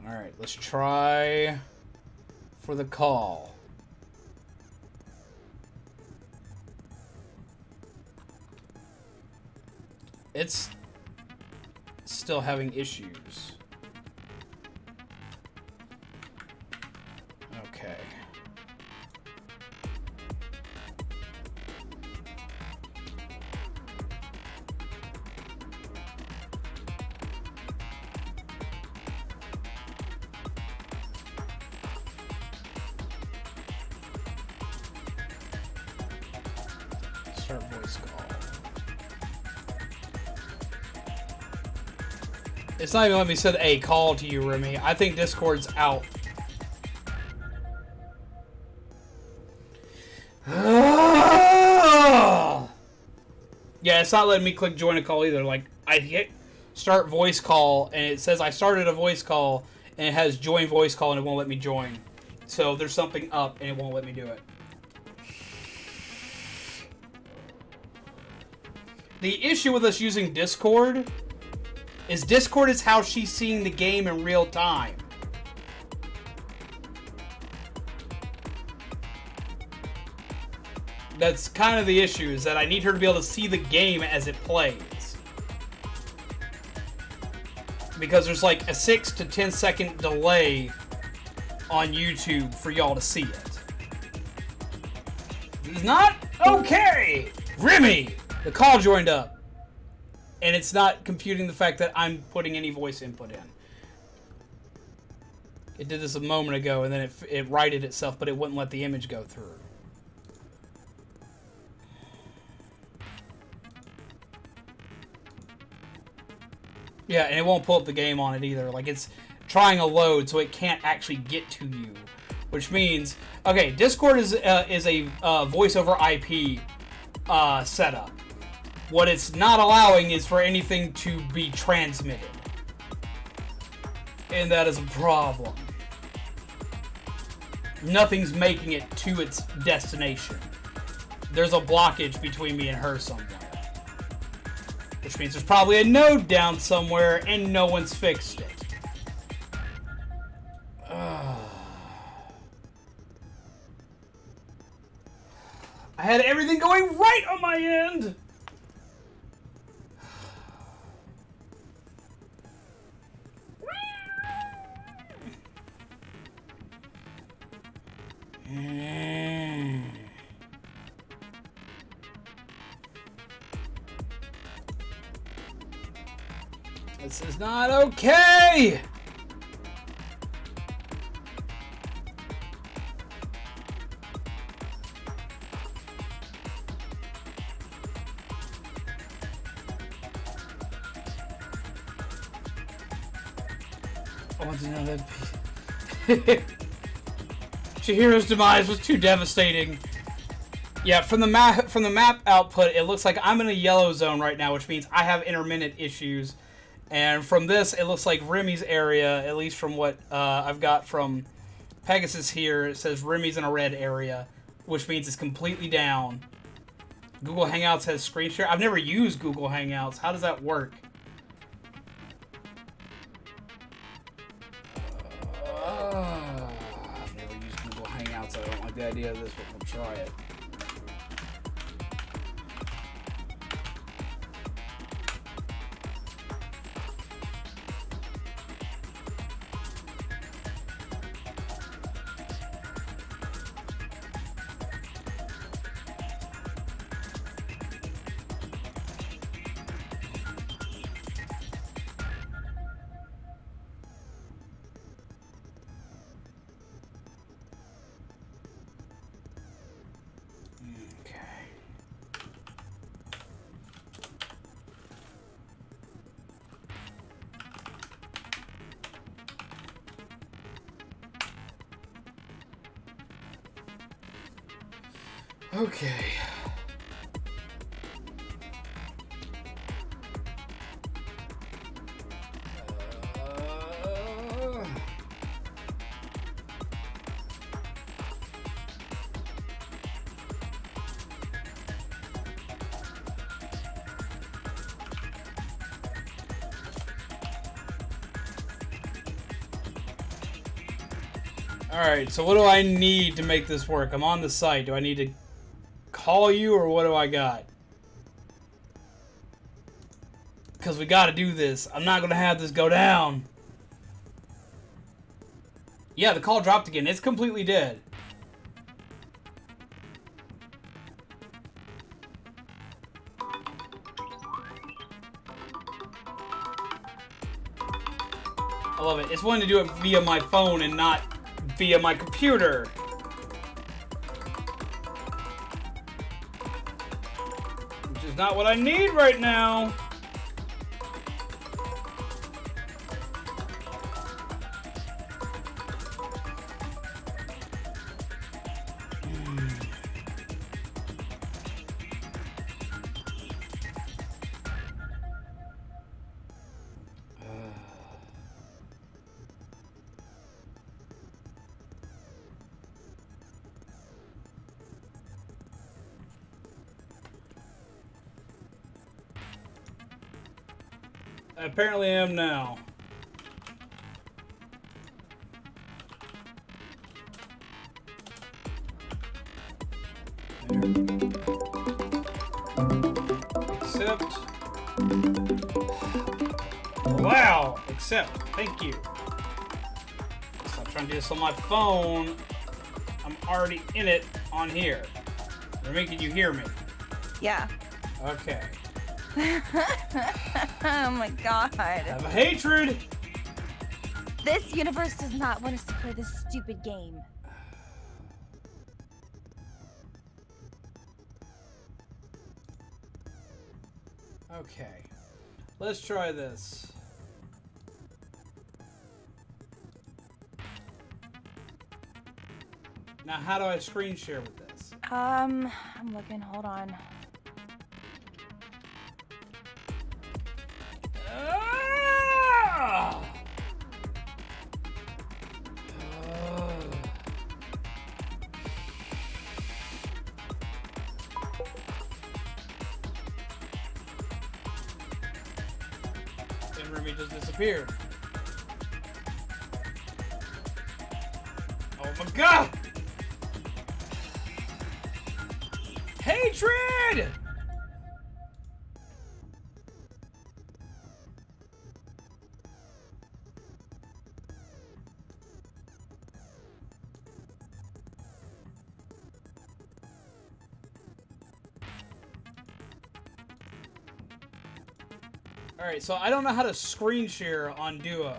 Alright, let's try for the call. It's still having issues. Okay. Start voice call. It's not even letting me send a call to you, Remi. I think Discord's out. Yeah, it's not letting me click join a call either. Like, I hit start voice call, and it says I started a voice call, and it has join voice call, and it won't let me join. So there's something up, and it won't let me do it. The issue with us using Discord is how she's seeing the game in real time. That's kind of the issue, is that I need her to be able to see the game as it plays. Because there's like a 6 to 10 second delay on YouTube for y'all to see it. It's not okay! Remi! The call joined up. And it's not computing the fact that I'm putting any voice input in. It did this a moment ago, and then it righted itself, but it wouldn't let the image go through. Yeah, and it won't pull up the game on it either. Like, it's trying a load, so it can't actually get to you. Which means, okay, Discord is a voice over IP setup. What it's not allowing is for anything to be transmitted. And that is a problem. Nothing's making it to its destination. There's a blockage between me and her somewhere. Which means there's probably a node down somewhere and no one's fixed it. I had everything going right on my end! This is not okay! I want to know that. Chihiro's demise was too devastating. Yeah, from the map output, it looks like I'm in a yellow zone right now, which means I have intermittent issues. And from this, it looks like Remi's area, at least from what I've got from Pegasus here, it says Remi's in a red area, which means it's completely down. Google Hangouts has screen share. I've never used Google Hangouts. How does that work? I've never used Google Hangouts. I don't like the idea of this, but we'll try it. Okay. Alright, so what do I need to make this work? I'm on the site. Do I need to call you, or what do I got? Because we gotta do this. I'm not gonna have this go down. Yeah, the call dropped again. It's completely dead. I love it. It's wanting to do it via my phone and not via my computer. Which is not what I need right now. I apparently am now. Accept. Wow. Accept. Thank you. Stop trying to do this on my phone. I'm already in it on here. Remi, can you hear me? Yeah. Okay. Oh my god. I have a hatred! This universe does not want us to play this stupid game. Okay. Let's try this. Now, how do I screen share with this? I'm looking, hold on. And Remi just disappeared. Oh my god! Hatred! Alright, so I don't know how to screen share on Duo.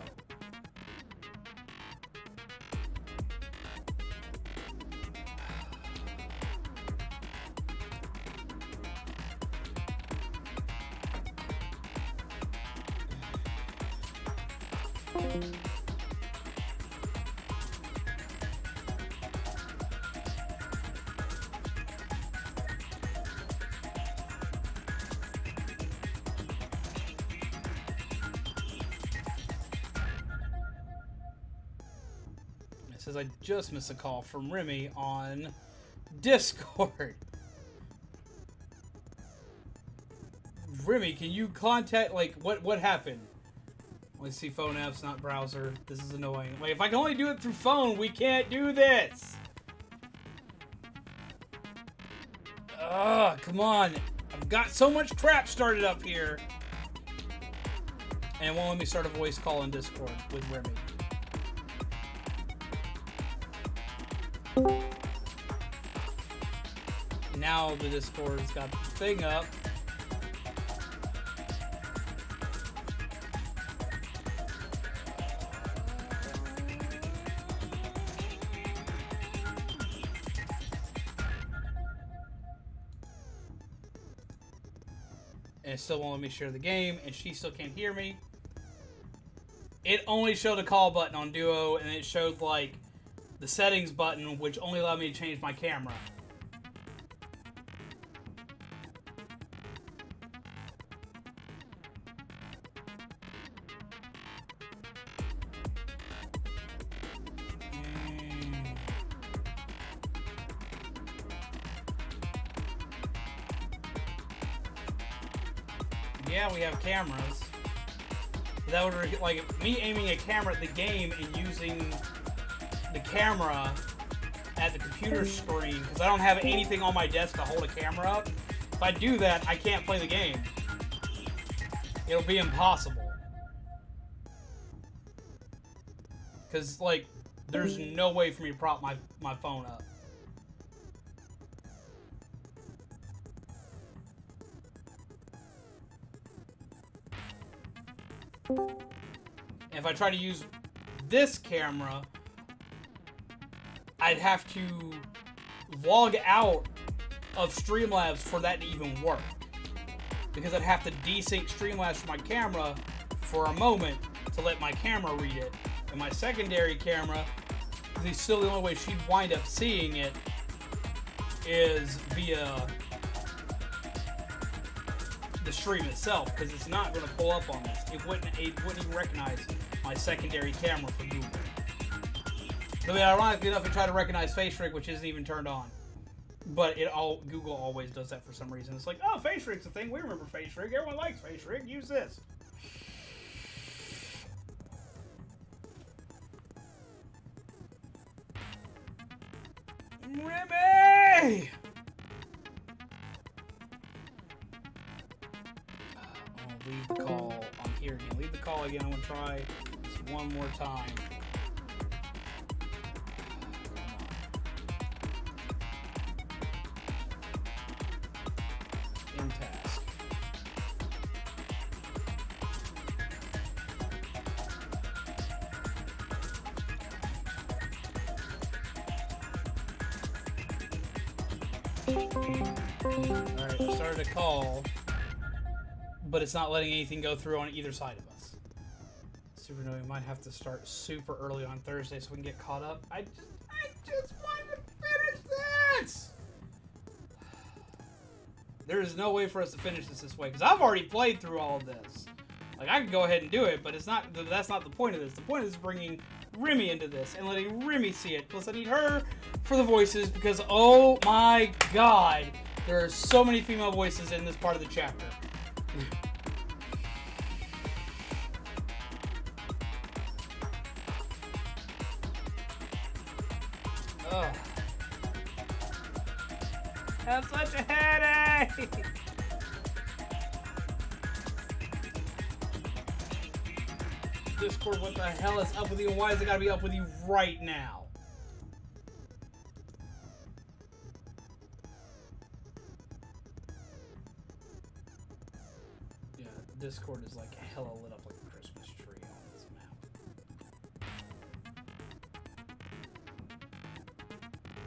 says I just missed a call from Remi on Discord. Remi, can you contact, like, what happened? Let's see, phone apps, not browser. This is annoying. Wait, if I can only do it through phone, we can't do this! Ugh, come on. I've got so much crap started up here. And it won't let me start a voice call in Discord with Remi. Now the Discord's got the thing up. And it still won't let me share the game, and she still can't hear me. It only showed a call button on Duo, and it showed, like, the settings button, which only allowed me to change my camera. Yeah, we have cameras. That would, like, me aiming a camera at the game and using the camera at the computer screen, because I don't have anything on my desk to hold a camera up. If I do that, I can't play the game. It'll be impossible. Because, like, there's no way for me to prop my phone up. If I try to use this camera, I'd have to log out of Streamlabs for that to even work. Because I'd have to desync Streamlabs from my camera for a moment to let my camera read it. And my secondary camera, because still the only way she'd wind up seeing it is via the stream itself, because it's not going to pull up on this. It wouldn't even recognize my secondary camera for Google. So, ironically enough, it tried to recognize face rig, which isn't even turned on. But Google always does that for some reason. It's like, oh, face rig's a thing. We remember face rig. Everyone likes face rig. Use this. Remi! Leave the call on here again. Leave the call again. I'm going to try this one more time. In task. Alright, we started a call. But it's not letting anything go through on either side of us. Supernova, we might have to start super early on Thursday so we can get caught up. I just want to finish this! There is no way for us to finish this way, because I've already played through all of this. Like, I could go ahead and do it, but that's not the point of this. The point is bringing Remi into this and letting Remi see it. Plus, I need her for the voices, because, oh my god, there are so many female voices in this part of the chapter. Ugh. I have such a headache! Discord, what the hell is up with you? Why is it gotta be up with you right now? Yeah, Discord is like hella lit up like a Christmas tree on this map.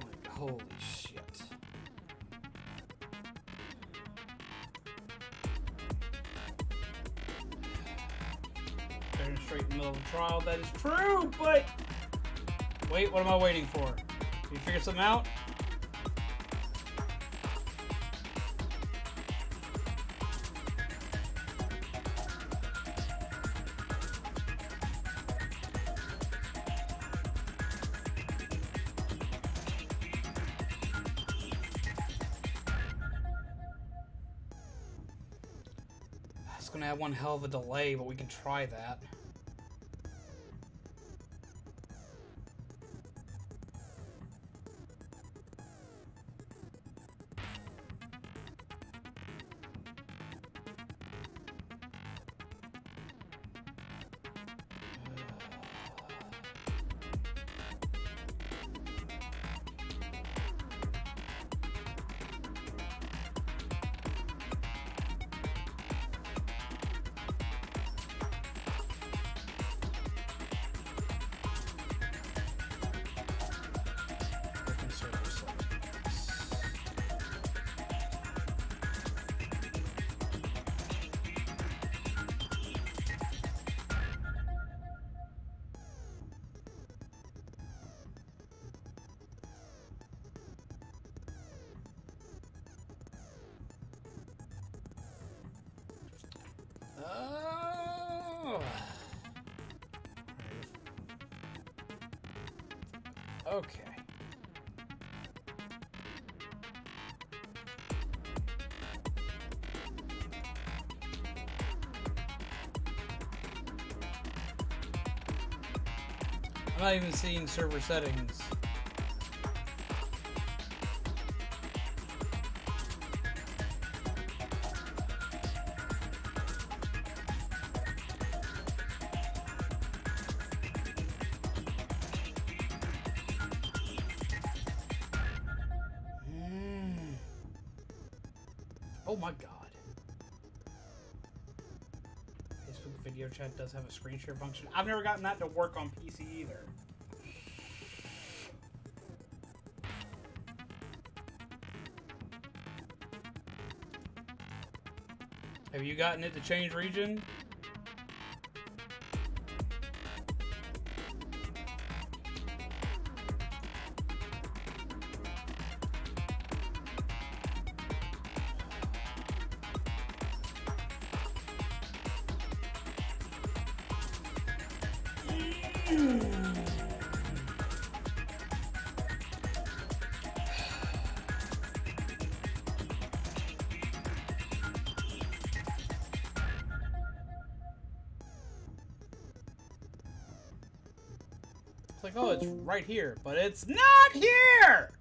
Like, holy shit. Staring straight in the middle of the trial, that is true, but... Wait, what am I waiting for? Can you figure something out? gonna have one hell of a delay, but we can try that. Oh. Okay. I'm not even seeing server settings. Oh my god. Facebook video chat does have a screen share function. I've never gotten that to work on PC either. Have you gotten it to change region? It's like, oh, it's right here, but it's not here!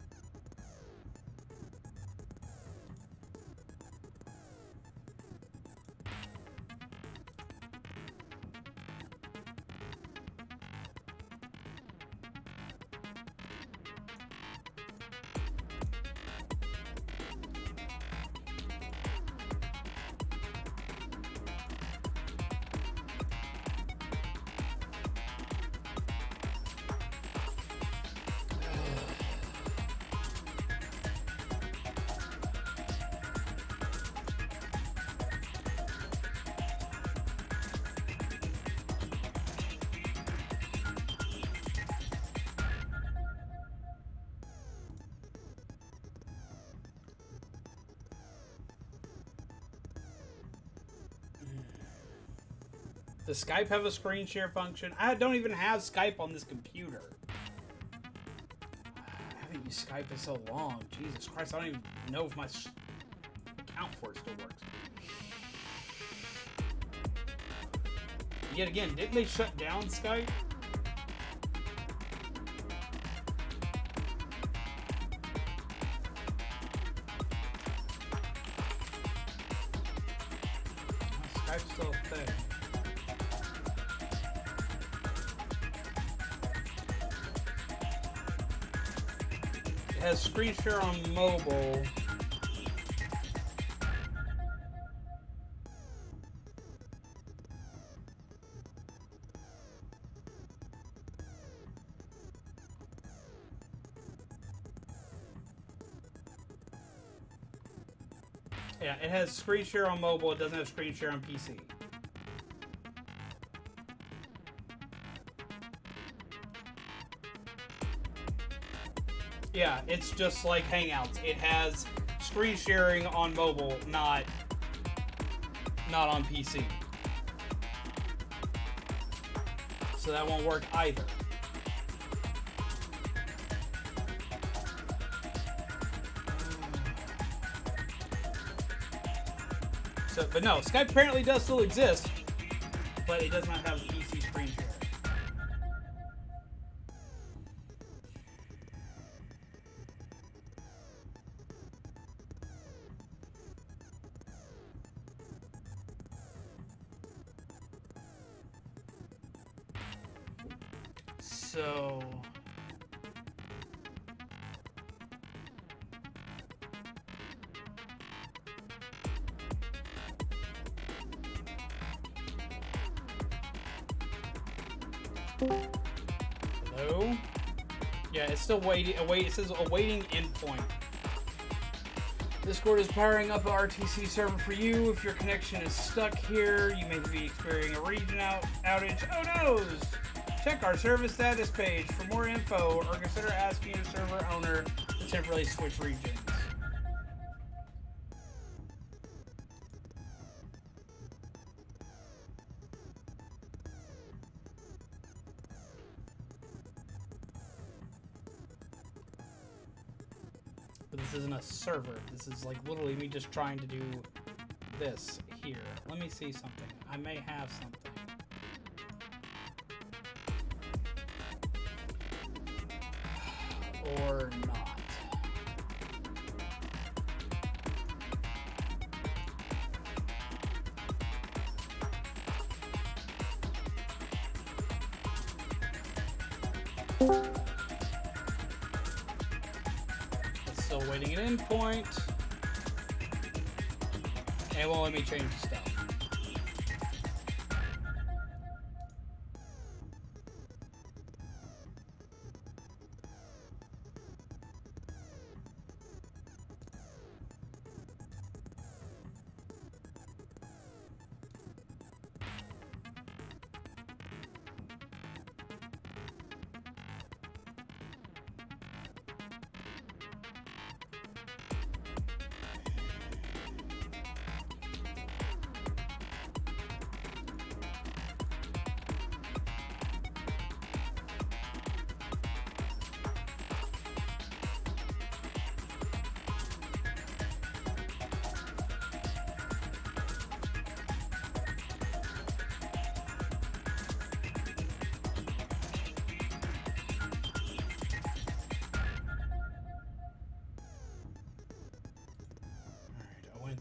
Does Skype have a screen share function? I don't even have Skype on this computer. I haven't used Skype in so long. Jesus Christ, I don't even know if my account for it still works. Yet again, didn't they shut down Skype? Skype's still a thing. It has screen share on mobile. Yeah, it has screen share on mobile. It doesn't have screen share on PC. Yeah, it's just like Hangouts. It has screen sharing on mobile, not on PC. So that won't work either. So, but no, Skype apparently does still exist, but it does not have the PC screen share. So... Hello? Yeah, it's still waiting. It says awaiting endpoint. Discord is powering up an RTC server for you. If your connection is stuck here, you may be experiencing a region outage. Oh no! Check our service status page for more info, or consider asking your server owner to temporarily switch regions. But this isn't a server. This is like literally me just trying to do this here. Let me see something. I may have something. Or not. It's still waiting an endpoint. And it won't let me change the stuff.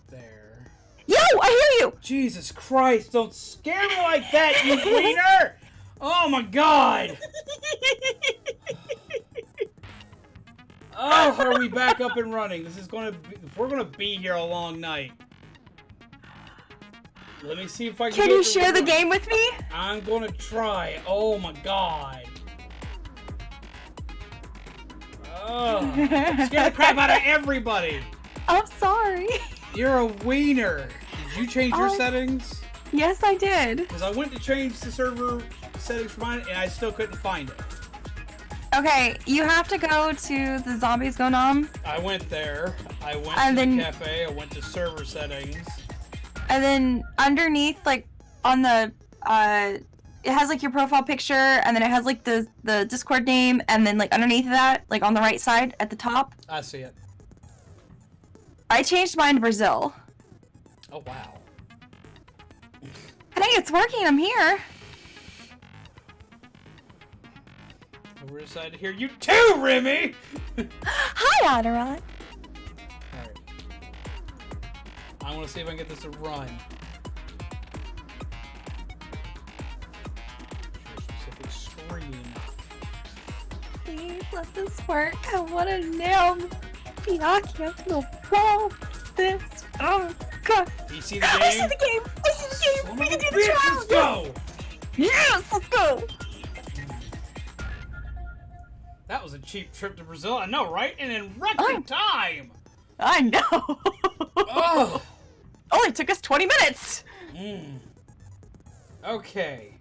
There. Yo, I hear you! Jesus Christ, don't scare me like that, you wiener! Oh my god! Oh, are we back up and running? This is gonna be, we're gonna be here a long night. Let me see if I can. Can you share the game with me? I'm gonna try. Oh my god. Oh, scare the crap out of everybody. I'm sorry. You're a wiener. Did you change your settings? Yes, I did. Because I went to change the server settings for mine, and I still couldn't find it. Okay, you have to go to the Zombies Go Nom. I went there. I went to the cafe. I went to server settings. And then underneath, like, on the, it has, like, your profile picture, and then it has, like, the Discord name, and then, like, underneath that, like, on the right side at the top. I see it. I changed mine to Brazil. Oh, wow. Hey, it's working. I'm here. We're excited to hear you too, Remi! Hi, Adarot. Alright. I want to see if I can get this to run. Your specific screen. Please let this work. I want to nail Pinocchio to the wall. This. Oh, God. Do you see the game? I see the game. I see the game. We can do the trial. Let's go! Yes, let's go. That was a cheap trip to Brazil. I know, right? And in record time! I know. Oh! Only took us 20 minutes. Okay.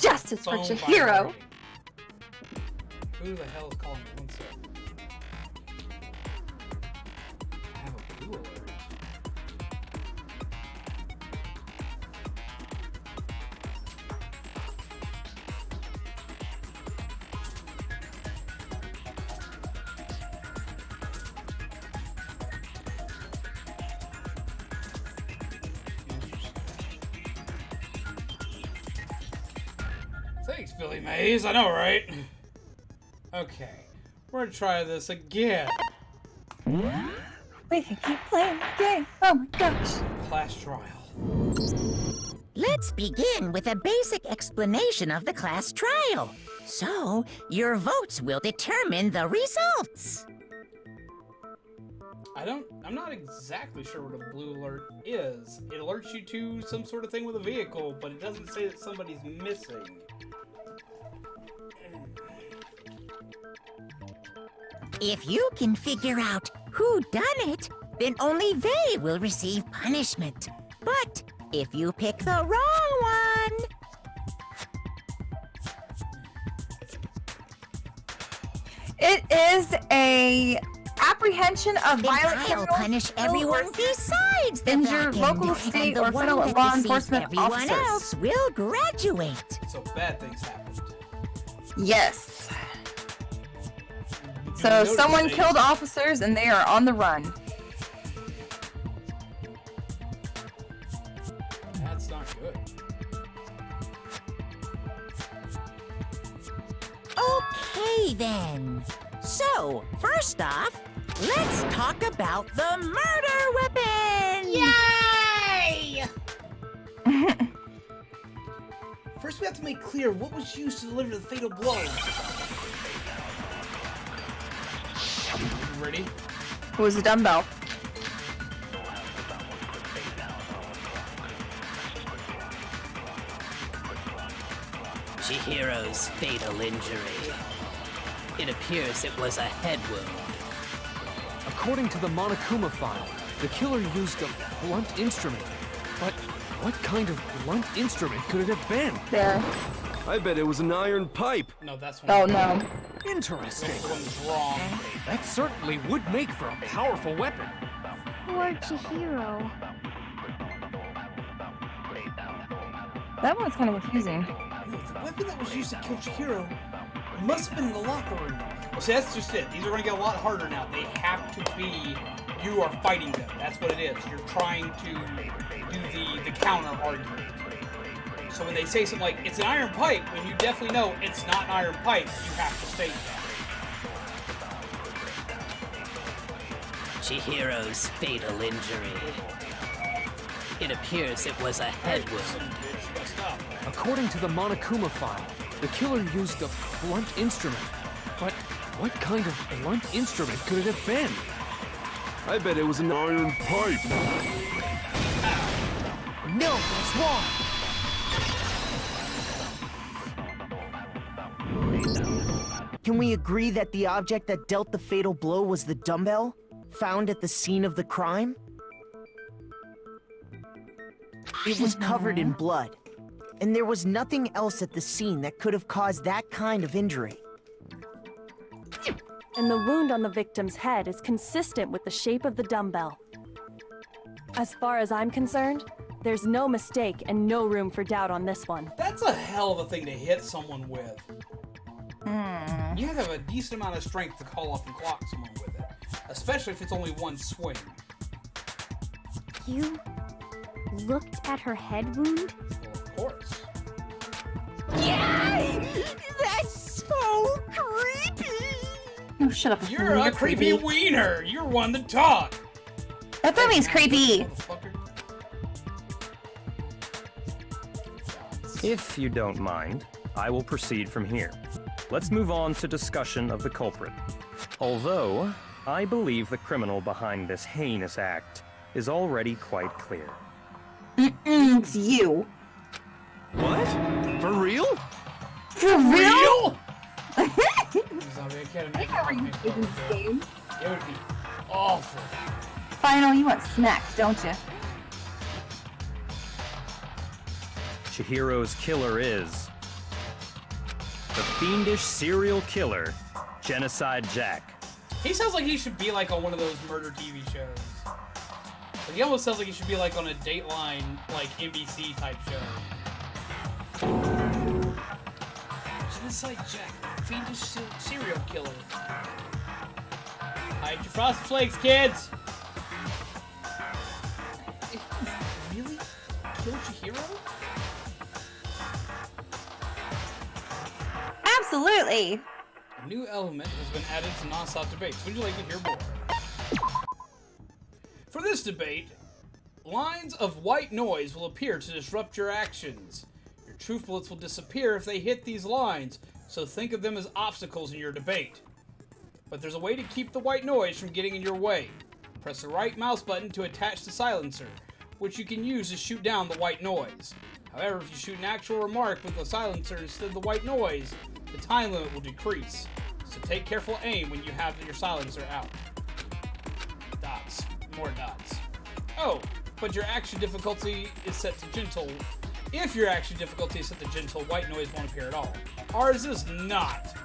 Justice for Chihiro. Who the hell is calling me? One sec. I have a blue alert. Thanks, Billy Mays. I know, right? Okay, we're gonna try this again. We can keep playing the game. Oh my gosh. Class trial. Let's begin with a basic explanation of the class trial. So, your votes will determine the results. I'm not exactly sure what a blue alert is. It alerts you to some sort of thing with a vehicle, but it doesn't say that somebody's missing. If you can figure out who done it, then only they will receive punishment. But if you pick the wrong one... It is a apprehension of then violent I'll criminals. punish everyone besides the Injure back end, local, state, and the or one federal that law deceives enforcement everyone officers. else will graduate. So bad things happened. Yes. You So notice someone they- killed officers and they are on the run. That's not good. Okay then. So, first off, let's talk about the murder weapon! Yay! First, we have to make clear what was used to deliver the fatal blow. You ready? It was a dumbbell. Chihiro's fatal injury. It appears it was a head wound. According to the Monokuma file, the killer used a blunt instrument. But what kind of blunt instrument could it have been? There. I bet it was an iron pipe. No, that's one. Oh no. Interesting. This one's wrong. That certainly would make for a powerful weapon. Poor Chihiro. That one's kind of confusing. The weapon that was used to kill Chihiro must have been in the locker room. Well, see, that's just it. These are going to get a lot harder now. They have to be, you are fighting them. That's what it is. You're trying to do the counter argument. So when they say something like, it's an iron pipe, when you definitely know it's not an iron pipe, you have to state that. Chihiro's fatal injury. It appears it was a head wound. According to the Monokuma file, the killer used a blunt instrument. But what kind of blunt instrument could it have been? I bet it was an iron pipe. No, that's wrong. Can we agree that the object that dealt the fatal blow was the dumbbell, found at the scene of the crime? It was covered in blood, and there was nothing else at the scene that could have caused that kind of injury. And the wound on the victim's head is consistent with the shape of the dumbbell. As far as I'm concerned, there's no mistake and no room for doubt on this one. That's a hell of a thing to hit someone with. You have to have a decent amount of strength to call off and clock someone with it. Especially if it's only one swing. You looked at her head wound? Well, of course. Yay! That's so creepy! Oh, shut up. You're a creepy wiener! You're one to talk! That movie's creepy! If you don't mind, I will proceed from here. Let's move on to discussion of the culprit. Although, I believe the criminal behind this heinous act is already quite clear. It's you. What? For real? For real? Zombie Academy. Game. It would be awful. Final, you want snacks, don't you? Chihiro's killer is the fiendish serial killer, Genocide Jack. He sounds like he should be like on one of those murder TV shows. Like, he almost sounds like he should be like on a Dateline, like NBC type show. Genocide Jack, fiendish serial killer. Hide your Frosted Flakes, kids! Really? Kill Chihiro? Absolutely. A new element has been added to non-stop debates. Would you like to hear more? For this debate, lines of white noise will appear to disrupt your actions. Your truth bullets will disappear if they hit these lines, so think of them as obstacles in your debate. But there's a way to keep the white noise from getting in your way. Press the right mouse button to attach the silencer, which you can use to shoot down the white noise. However, if you shoot an actual remark with the silencer instead of the white noise, the time limit will decrease. So take careful aim when you have your silencer out. Dots. More dots. Oh, but your action difficulty is set to gentle. If your action difficulty is set to gentle, white noise won't appear at all. Ours is not.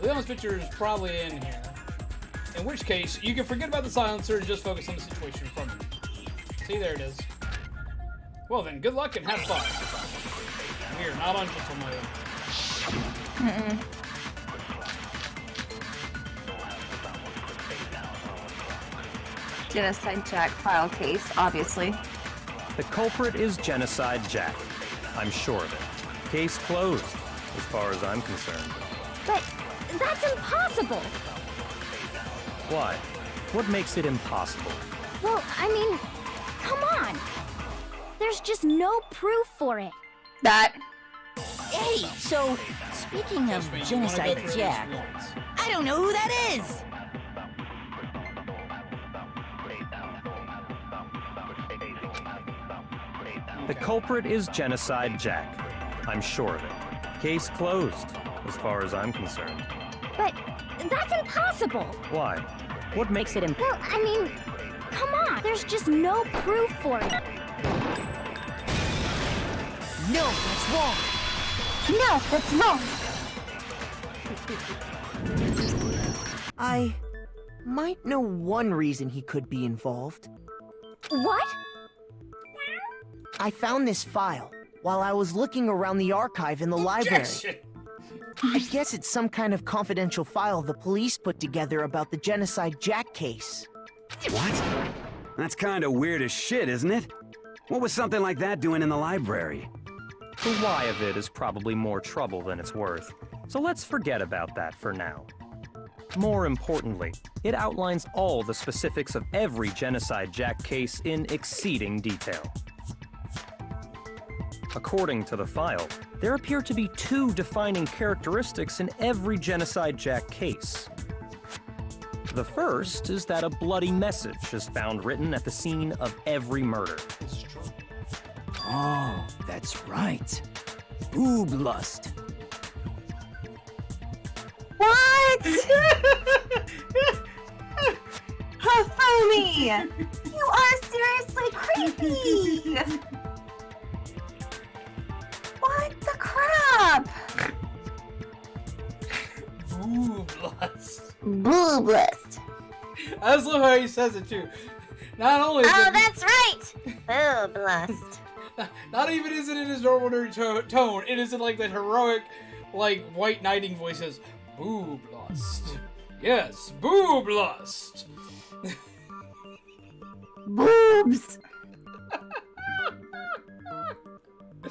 Leon's picture is probably in here. In which case, you can forget about the silencer and just focus on the situation in front of you. See, there it is. Well then, good luck and have fun. We are not on gentle mode. Genocide Jack file case, obviously. The culprit is Genocide Jack. I'm sure of it. Case closed, as far as I'm concerned. But that's impossible. Why? What makes it impossible? Well, I mean, come on. There's just no proof for it. That. Hey, so, speaking of Genocide Jack, I don't know who that is! The culprit is Genocide Jack. I'm sure of it. Case closed, as far as I'm concerned. But that's impossible. Why? What makes it Well, I mean, come on. There's just no proof for it. No, that's wrong! No, that's wrong. I might know one reason he could be involved. What? I found this file while I was looking around the archive in the library. I guess it's some kind of confidential file the police put together about the Genocide Jack case. What? That's kind of weird as shit, isn't it? What was something like that doing in the library? The why of it is probably more trouble than it's worth, so let's forget about that for now. More importantly, it outlines all the specifics of every Genocide Jack case in exceeding detail. According to the file, there appear to be two defining characteristics in every Genocide Jack case. The first is that a bloody message is found written at the scene of every murder. Oh, that's right. Boob lust. What? Hafumi! You are seriously creepy! What the crap? Booblust. Booblust. I just love how he says it too. Not only is it, That's right. Booblust. not even is it in his normal nerd tone, it is in like that heroic, like white knighting voices. Booblust. Yes, booblust. Boobs.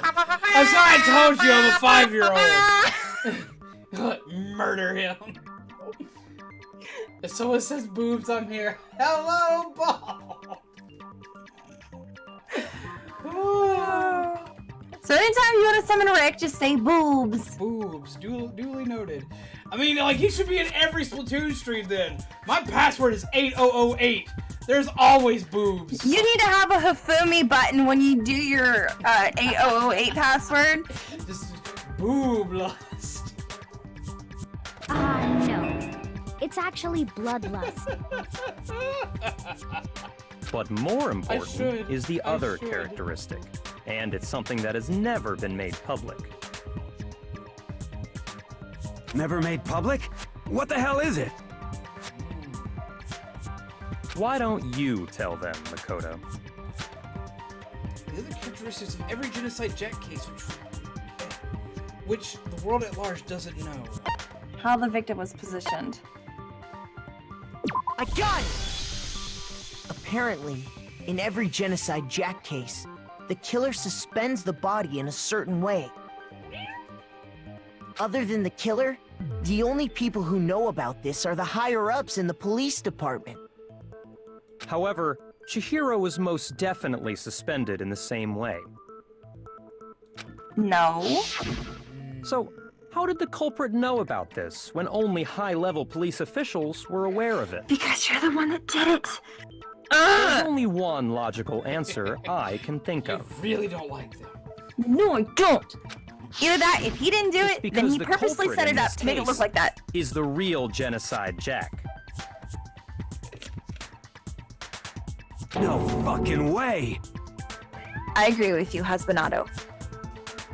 I'm sorry I told you I'm a 5-year-old. Murder him. If someone says boobs, I'm here. Hello, Paul. So anytime you want to summon Rick, just say boobs. Boobs. Duly noted. I mean, like, he should be in every Splatoon stream then. My password is 8008. There's always boobs. You need to have a Hafumi button when you do your 8008 password. Just booblust. No. It's actually bloodlust. But more important is the other characteristic, and it's something that has never been made public. Never made public? What the hell is it? Why don't you tell them, Makoto? The other characteristics of every Genocide Jack case, which the world at large doesn't know. How the victim was positioned. I got it! Apparently, in every Genocide Jack case, the killer suspends the body in a certain way. Other than the killer, the only people who know about this are the higher-ups in the police department. However, Chihiro was most definitely suspended in the same way. No. So, how did the culprit know about this when only high-level police officials were aware of it? Because you're the one that did it. There's only one logical answer I can think of. I really don't like them. No, I don't. Either that, if he didn't do It's it, then because he the purposely culprit set in it up this to make it look case like that. Is the real Genocide Jack. No fucking way! I agree with you, Husbandado.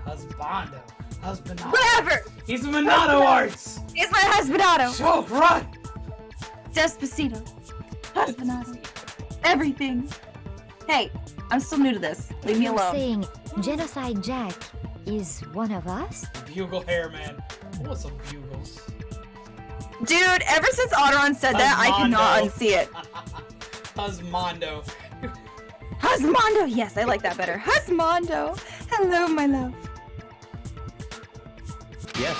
Husbando. Husbandado. Whatever! He's a Monado Arts! He's my Husbandado! Choke, run! Despacito. Husbandado. Everything. Hey, I'm still new to this. Leave me You're alone. saying Genocide Jack is one of us? Bugle hair, man. I want some bugles. Dude, ever since Otteron said that, I cannot unsee it. Husmondo. Husmondo! Yes, I like that better. Husmondo! Hello, my love. Yes,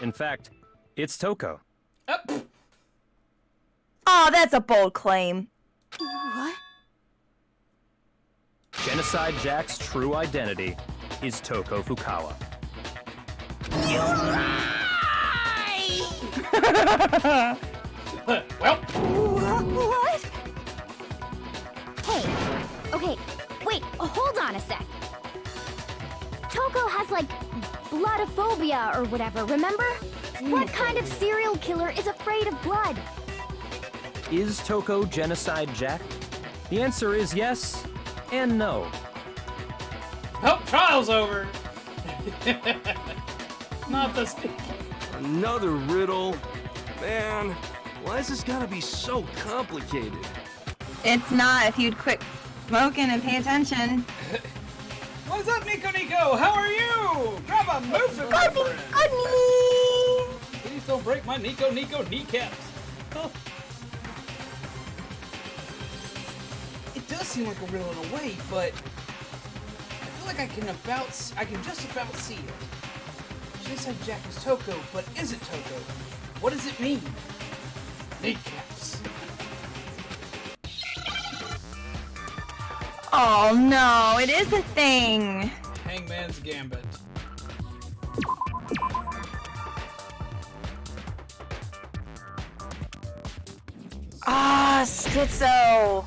in fact, it's Toko. Oh, that's a bold claim. What? Genocide Jack's true identity is Toko Fukawa. You lie! Well. What? Hey, okay, wait, hold on a sec. Toko has, like, bloodophobia or whatever, remember? What kind of serial killer is afraid of blood? Is Toko Genocide Jack? The answer is yes and no. Oh, trial's over. Not this. Another riddle? Man, why is this gotta be so complicated? It's not if you'd quit smoking and pay attention. What's up, Nico? How are you? Grab a muffin, my friend. Please don't break my Nico kneecaps. Oh. It does seem like a riddle in a way, but I feel like I can just about see it. Genocide Jack is Toko, but isn't Toko. What does it mean? Kneecaps. Oh no, it is a thing. Hangman's Gambit. Ah, schizo.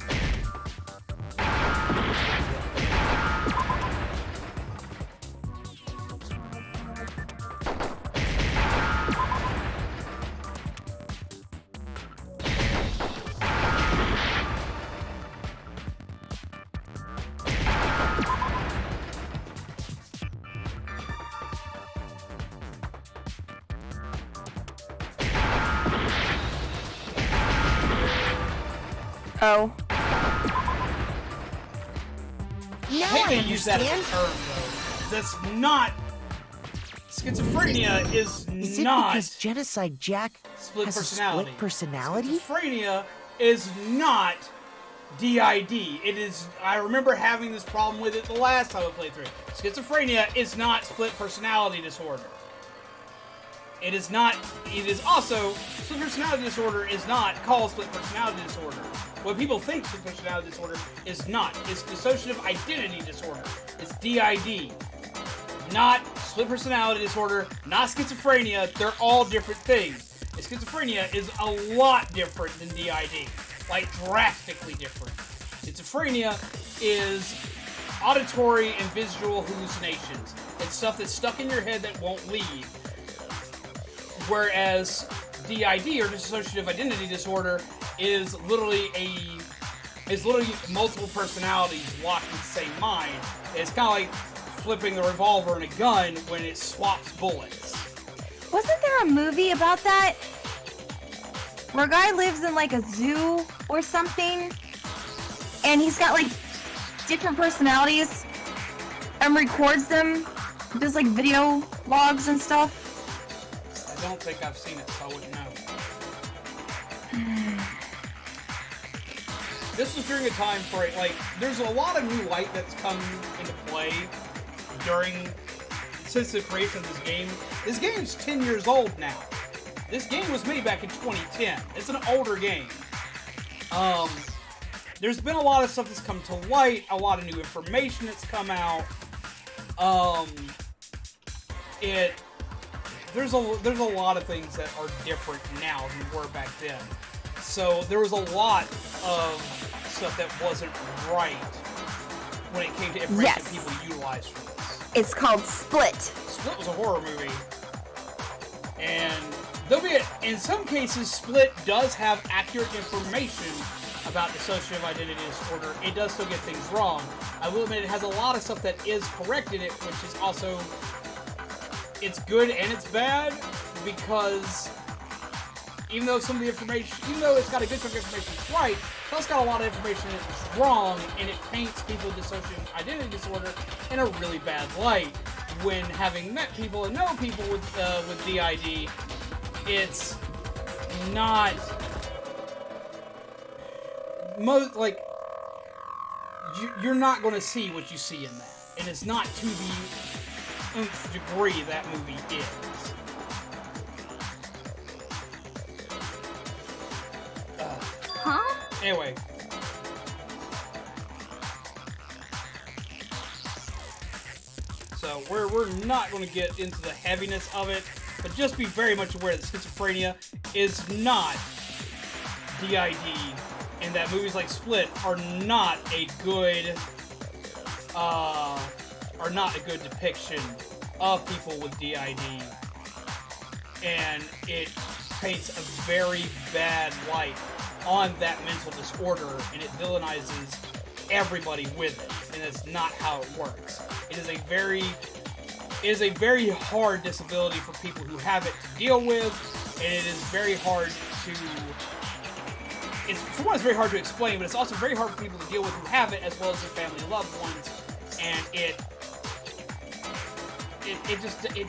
Oh. I hate to use that as a term, though. That's not. Schizophrenia is Is it not. because Genocide Jack split has personality. a split personality? Schizophrenia is not DID. It is. I remember having this problem with it the last time I played through. Schizophrenia is not split personality disorder. It is not. It is also split personality disorder is not called split personality disorder. What people think split personality disorder is not. It's dissociative identity disorder. It's DID. Not split personality disorder, not schizophrenia. They're all different things. And schizophrenia is a lot different than DID. Like, drastically different. Schizophrenia is auditory and visual hallucinations. It's stuff that's stuck in your head that won't leave. Whereas DID, or dissociative identity disorder, is literally multiple personalities locked in the same mind. It's kind of like flipping the revolver in a gun when it swaps bullets. Wasn't there a movie about that? Where a guy lives in like a zoo or something, and he's got like different personalities and records them, does like video logs and stuff. I don't think I've seen it, so I wouldn't know. This was during a time for it, like, there's a lot of new light that's come into play during since the creation of this game's 10 years old now. This game was made back in 2010. It's an older game. There's been a lot of stuff that's come to light, a lot of new information that's come out. There's a lot of things that are different now than were back then. So there was a lot of stuff that wasn't right when it came to information people utilized for this. It's called Split. Split was a horror movie. And in some cases, Split does have accurate information about dissociative identity disorder. It does still get things wrong. I will admit it has a lot of stuff that is correct in it, which is also, it's good and it's bad, because even though some of the information, even though it's got a good chunk of information that's right, it's also got a lot of information that's wrong, and it paints people with dissociative identity disorder in a really bad light. When having met people and know people with DID, it's not you're not going to see what you see in that, and it's not to the nth degree that movie is. Huh? Anyway. So we're not going to get into the heaviness of it, but just be very much aware that schizophrenia is not DID, and that movies like Split are not a good depiction of people with DID, and it paints a very bad light on that mental disorder, and it villainizes everybody with it, and it's not how it works. It is a very hard disability for people who have it to deal with, and it is very hard to, for one, it's very hard to explain, but it's also very hard for people to deal with who have it, as well as their family and loved ones, and it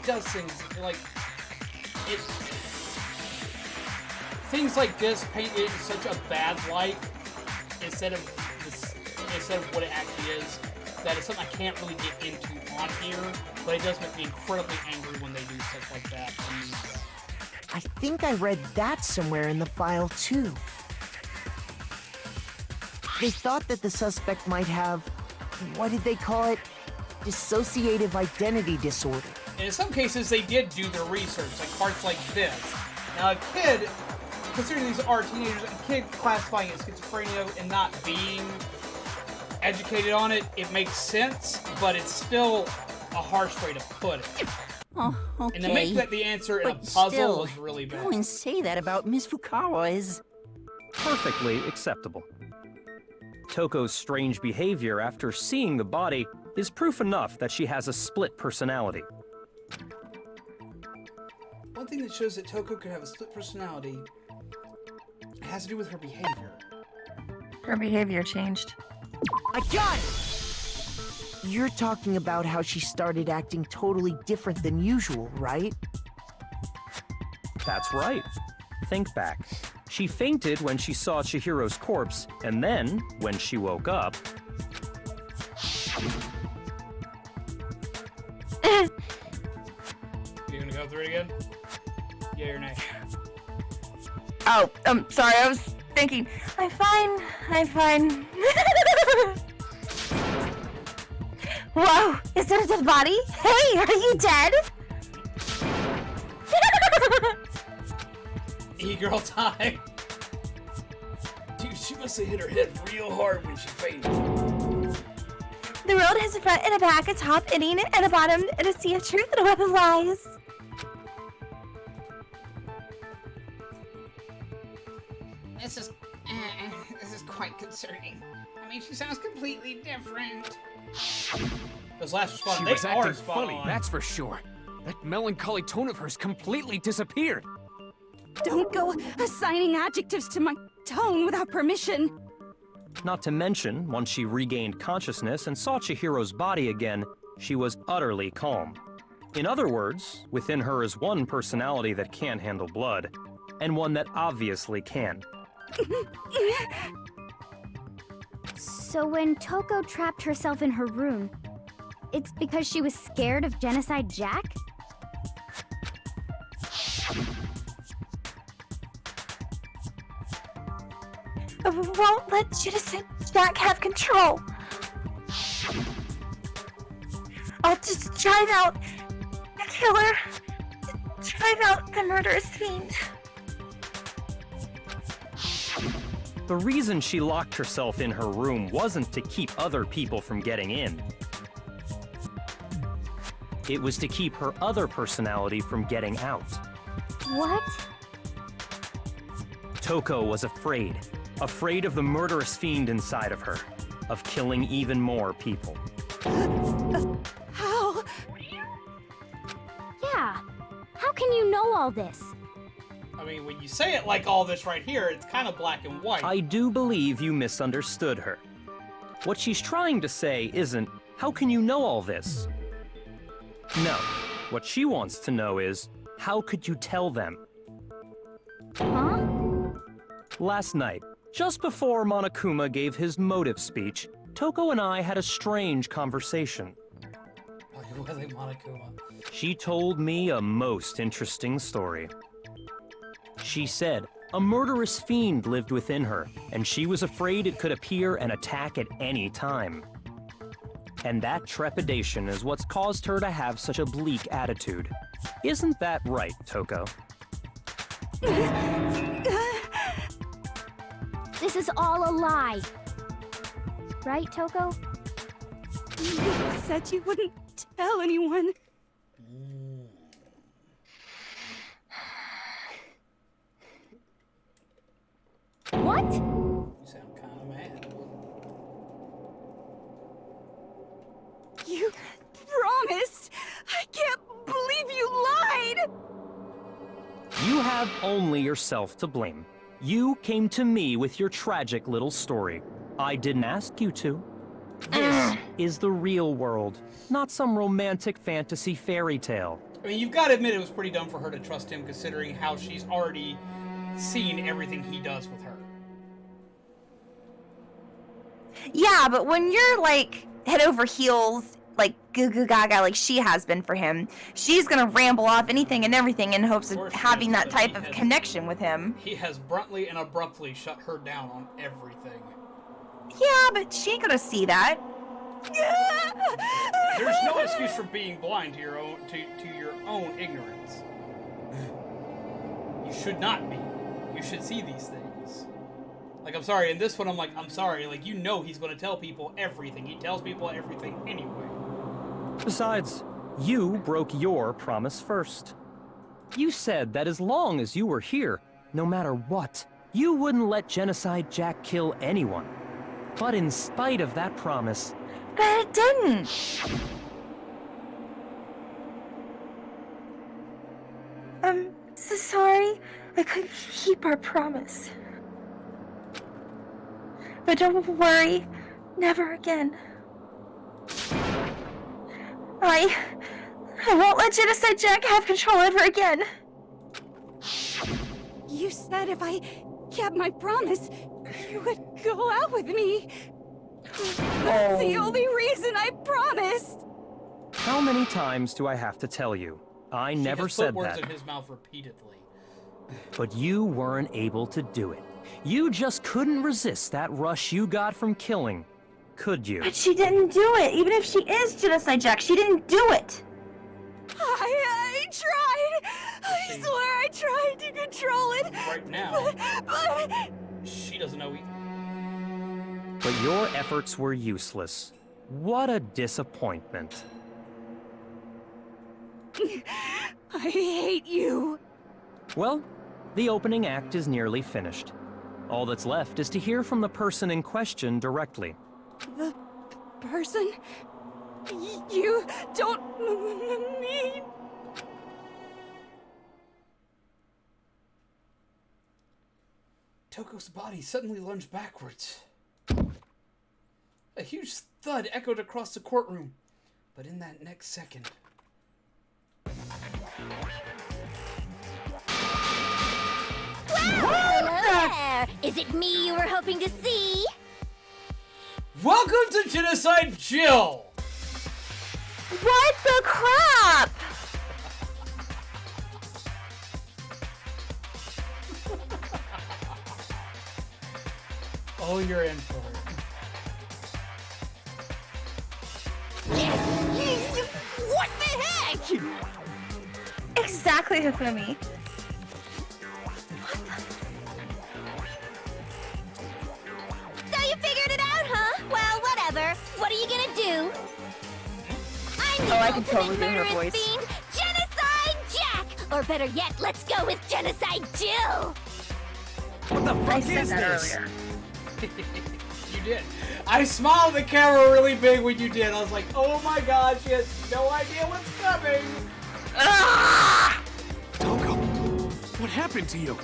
does things, things like this paint it in such a bad light, instead of what it actually is, that it's something I can't really get into on here, but it does make me incredibly angry when they do stuff like that. I think I read that somewhere in the file, too. They thought that the suspect might have, what did they call it? Dissociative identity disorder. And in some cases, they did do their research, like parts like this. Now, a kid, considering these are teenagers, a kid classifying it as schizophrenia and not being educated on it, it makes sense, but it's still a harsh way to put it. Oh, okay. And to make that the answer in a puzzle was really bad. Go and say that about Miss Fukawa is perfectly acceptable. Toko's strange behavior after seeing the body is proof enough that she has a split personality. One thing that shows that Toko could have a split personality has to do with her behavior. Her behavior changed. I got it! You're talking about how she started acting totally different than usual, right? That's right. Think back. She fainted when she saw Chihiro's corpse, and then, when she woke up... You gonna go through it again? Yeah or nay? Oh, sorry, I was thinking. I'm fine. Whoa, is that a dead body? Hey, are you dead? E-girl time. Dude, she must have hit her head real hard when she fainted. The road has a front and a back, a top inning, and a bottom, and a sea of truth and a web of lies. This is quite concerning. I mean, she sounds completely different. Those last She spot, was they are acting spot funny, on. that's for sure. That melancholy tone of hers completely disappeared. Don't go assigning adjectives to my tone without permission. Not to mention, once she regained consciousness and saw Chihiro's body again, she was utterly calm. In other words, within her is one personality that can handle blood, and one that obviously can. So when Toko trapped herself in her room, it's because she was scared of Genocide Jack? Won't let Genocide Jack have control. I'll just drive out the killer. Drive out the murderous fiend. The reason she locked herself in her room wasn't to keep other people from getting in. It was to keep her other personality from getting out. What? Toko was afraid. Afraid of the murderous fiend inside of her. Of killing even more people. How? Yeah. How can you know all this? I mean, when you say it like all this right here, it's kind of black and white. I do believe you misunderstood her. What she's trying to say isn't, how can you know all this? No. What she wants to know is, how could you tell them? Huh? Last night, just before Monokuma gave his motive speech, Toko and I had a strange conversation. She told me a most interesting story. She said a murderous fiend lived within her, and she was afraid it could appear and attack at any time. And that trepidation is what's caused her to have such a bleak attitude. Isn't that right, Toko? This is all a lie. Right, Toko? You said you wouldn't tell anyone. What? You sound kind of mad. You promised! I can't believe you lied! You have only yourself to blame. You came to me with your tragic little story. I didn't ask you to. This is the real world, not some romantic fantasy fairy tale. I mean, you've got to admit it was pretty dumb for her to trust him, considering how she's already seen everything he does with her. Yeah, but when you're like head over heels, like goo goo gaga, like she has been for him, she's gonna ramble off anything and everything in hopes of having that type of connection with him. He has bluntly and abruptly shut her down on everything. Yeah, but she ain't gonna see that. There's no excuse for being blind to your own ignorance. You should not be. You should see these things. Like, I'm sorry, in this one, I'm like, I'm sorry, like, you know he's gonna tell people everything. He tells people everything anyway. Besides, you broke your promise first. You said that as long as you were here, no matter what, you wouldn't let Genocide Jack kill anyone. But in spite of that promise... But it didn't! I'm so sorry. I couldn't keep our promise. But don't worry. Never again. I won't let Genocide Jack have control ever again. You said if I kept my promise, you would go out with me. That's the only reason I promised. How many times do I have to tell you? I never said put words that. in his mouth repeatedly. But you weren't able to do it. You just couldn't resist that rush you got from killing, could you? But she didn't do it. Even if she is Genocide Jack, she didn't do it. I tried. I swear I tried to control it. Right now, but she doesn't know either. But your efforts were useless. What a disappointment. I hate you. Well, the opening act is nearly finished. All that's left is to hear from the person in question directly. The person? You don't mean... Toko's body suddenly lunged backwards. A huge thud echoed across the courtroom, but in that next second... Hello there! Is it me you were hoping to see? Welcome to Genocide Jill! What the crap? Oh, you're in for it. What the heck? Exactly, Hifumi. So you figured it out, huh? Well, whatever. What are you gonna do? I'm the I can totally ultimate do her murderous voice. fiend, Genocide Jack! Or better yet, let's go with Genocide Jill! What the I fuck said is that this? earlier. You did. I smiled at the camera really big when you did. I was like, oh my god, she has no idea what's coming. Ah! Toko, what happened to you?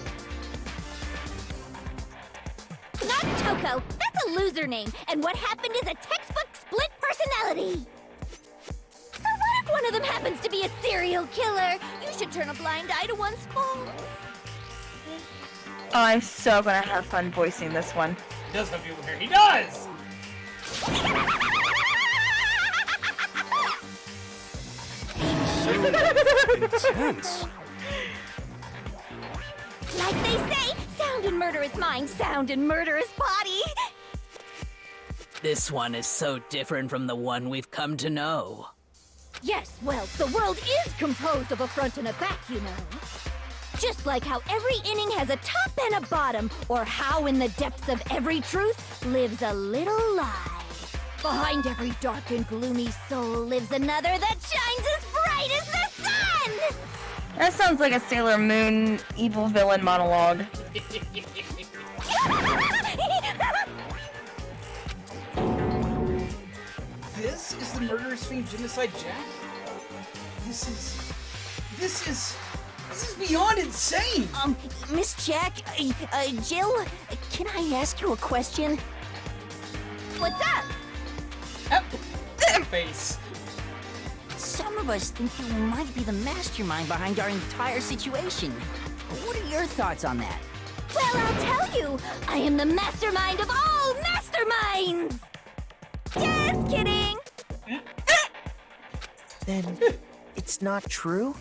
Not Toko. That's a loser name. And what happened is a textbook split personality. So what if one of them happens to be a serial killer? You should turn a blind eye to one's faults. Oh, I'm so gonna have fun voicing this one. He does have people here. He does! Intense. Like they say, sound in murderous mind, sound in murderous body. This one is so different from the one we've come to know. Yes, well, the world is composed of a front and a back, you know. Just like how every inning has a top and a bottom, or how in the depths of every truth lives a little lie. Behind every dark and gloomy soul lives another that shines as bright as the sun! That sounds like a Sailor Moon evil villain monologue. This is the murderous fiend Genocide Jack? This is beyond insane! Miss Jack, Jill, can I ask you a question? What's up? Face. Some of us think you might be the mastermind behind our entire situation. What are your thoughts on that? Well, I'll tell you, I am the mastermind of all masterminds! Just kidding! Then it's not true?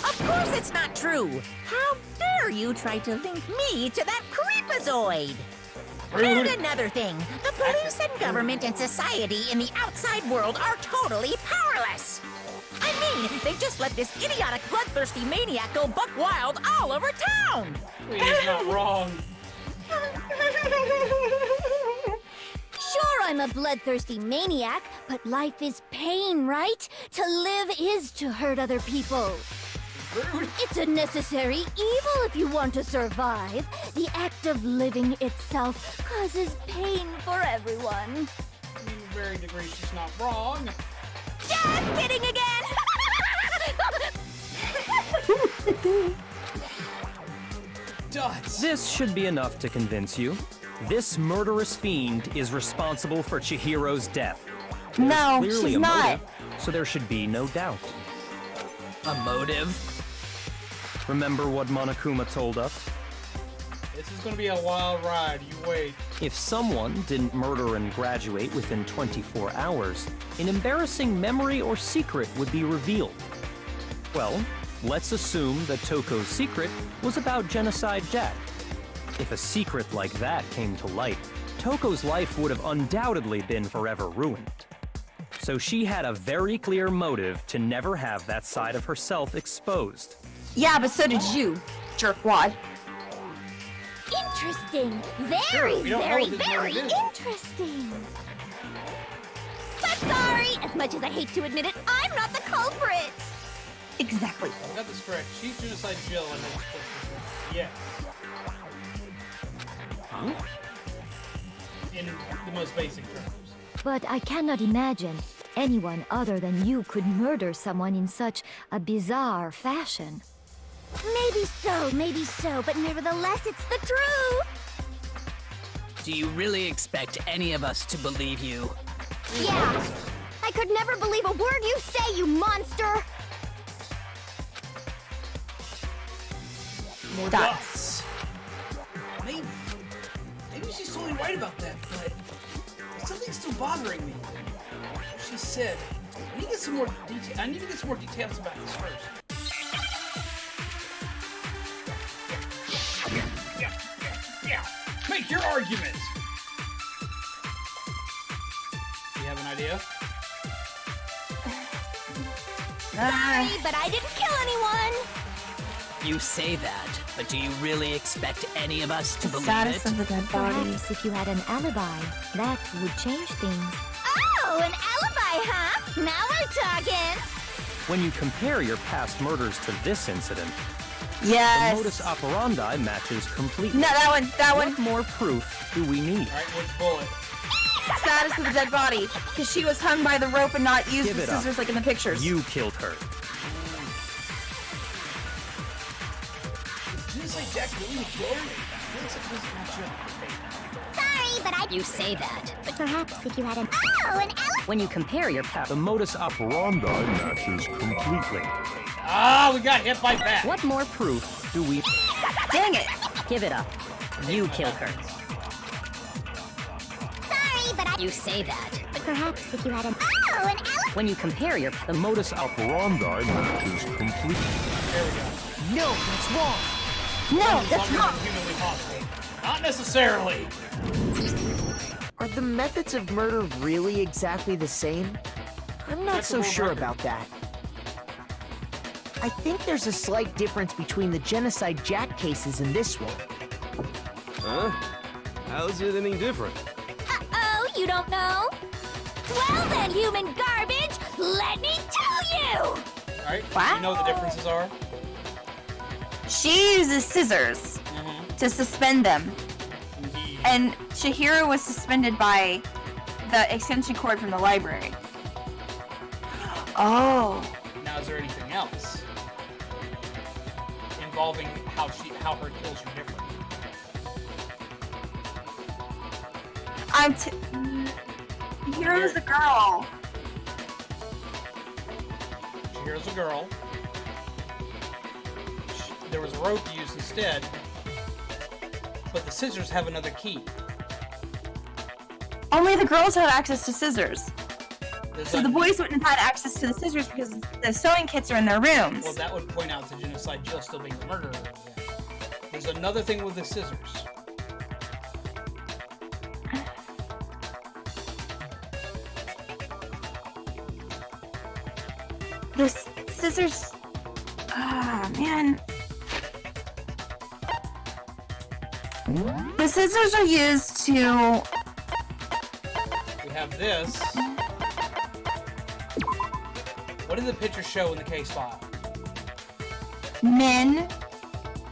Of course it's not true! How dare you try to link me to that creepazoid! And another thing, the police and government and society in the outside world are totally powerless! I mean, they just let this idiotic, bloodthirsty maniac go buck wild all over town! He's not wrong. Sure, I'm a bloodthirsty maniac, but life is pain, right? To live is to hurt other people. It's a necessary evil if you want to survive. The act of living itself causes pain for everyone. To a varying degree, she's not wrong. Just kidding again! Dots. This should be enough to convince you. This murderous fiend is responsible for Chihiro's death. There's No, clearly she's a not. motive, so there should be no doubt. A motive? Remember what Monokuma told us? This is gonna be a wild ride. You wait. If someone didn't murder and graduate within 24 hours, an embarrassing memory or secret would be revealed. Well, let's assume that Toko's secret was about Genocide Jack. If a secret like that came to light, Toko's life would have undoubtedly been forever ruined. So she had a very clear motive to never have that side of herself exposed. Yeah, but so did you, jerkwad. Interesting. Sure, Very, we don't know very, what this very motive is. interesting. But sorry, as much as I hate to admit it, I'm not the culprit. Exactly. I got this correct. She's Genocide Jill and then split this. Yes. Huh? In the most basic terms. But I cannot imagine anyone other than you could murder someone in such a bizarre fashion. Maybe so, but nevertheless, it's the truth. Do you really expect any of us to believe you? Yeah. I could never believe a word you say, you monster. More dots. Maybe she's totally right about that, but something's still bothering me. She said, I need to get some more details about this first. Yeah. Make your argument. Do you have an idea? Sorry, but I didn't kill anyone. You say that, but do you really expect any of us to believe Status it? of the dead body. Perhaps if you had an alibi, that would change things. Oh, an alibi, huh? Now we're talking. When you compare your past murders to this incident, Yes. the modus operandi matches completely. No, that one. What more proof do we need? Alright, which bullet? Status of the dead body. Because she was hung by the rope and not used Give the it up. scissors like in the pictures. You killed her. Did you say Jack really killed her? I feel like that doesn't match up. Sorry, but I... You say that, but Perhaps if you had an... Oh, an alibi. when you compare your past... The modus operandi matches completely. Ah, we got hit by that. What more proof do we... Dang it. Give it up. You killed her. Sorry, but I... You say that, but Perhaps if you had an... Oh, an alibi. when you compare your... The modus operandi matches completely. There we go. No, that's wrong. No, that's Longer wrong. than humanly possible. Not necessarily. Are the methods of murder really exactly the same? I'm not so sure about that. I think there's a slight difference between the Genocide Jack cases and this one. Huh? How's it any different? Uh-oh, you don't know? Well then, human garbage, let me tell you! Alright, Wow. you know what the differences are? She uses scissors to suspend them. And Chihiro was suspended by the extension cord from the library. Oh. Now, is there anything else involving how her kills are different? Chihiro's the girl. Here's a girl. There was a rope used instead, but the scissors have another key. Only the girls had access to scissors. There's So a- the boys wouldn't have had access to the scissors because the sewing kits are in their rooms. Well, that would point out to Genocide Jill still being the murderer. There's another thing with the scissors. The scissors... Ah, man. The scissors are used to... We have this. What did the picture show in the case file? Men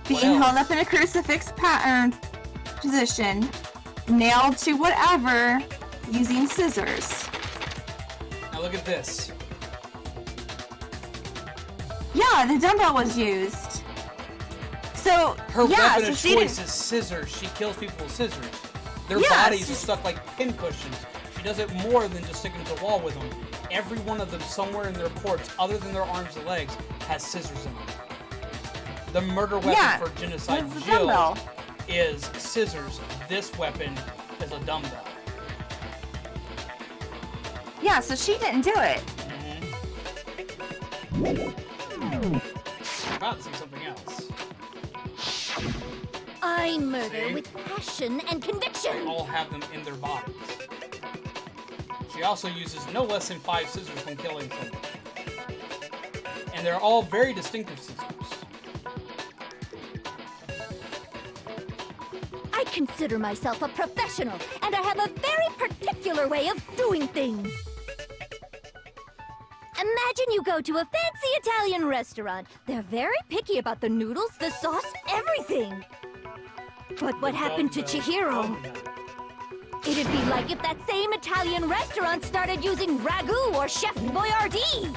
being else? held up in a crucifix pattern position, nailed to whatever, using scissors. Now look at this. Yeah, the dumbbell was used. So, Her yeah, weapon so of she choice didn't... is scissors. She kills people with scissors. Their Yeah, bodies it's are just- stuck like pincushions. She does it more than just sticking to the wall with them. Every one of them, somewhere in their corpse, other than their arms and legs, has scissors in them. The murder weapon Yeah, for Genocide it's a Jill dumbbell. is scissors. This weapon is a dumbbell. Yeah, so she didn't do it. I'm about to see something else. I murder See? with passion and conviction. All have them in their bodies. She also uses no less than 5 scissors when killing someone. And they're all very distinctive scissors. I consider myself a professional, and I have a very particular way of doing things. Imagine you go to a fancy Italian restaurant. They're very picky about the noodles, the sauce, everything. But what happened to Chihiro? It'd be like if that same Italian restaurant started using ragu or Chef Boyardee.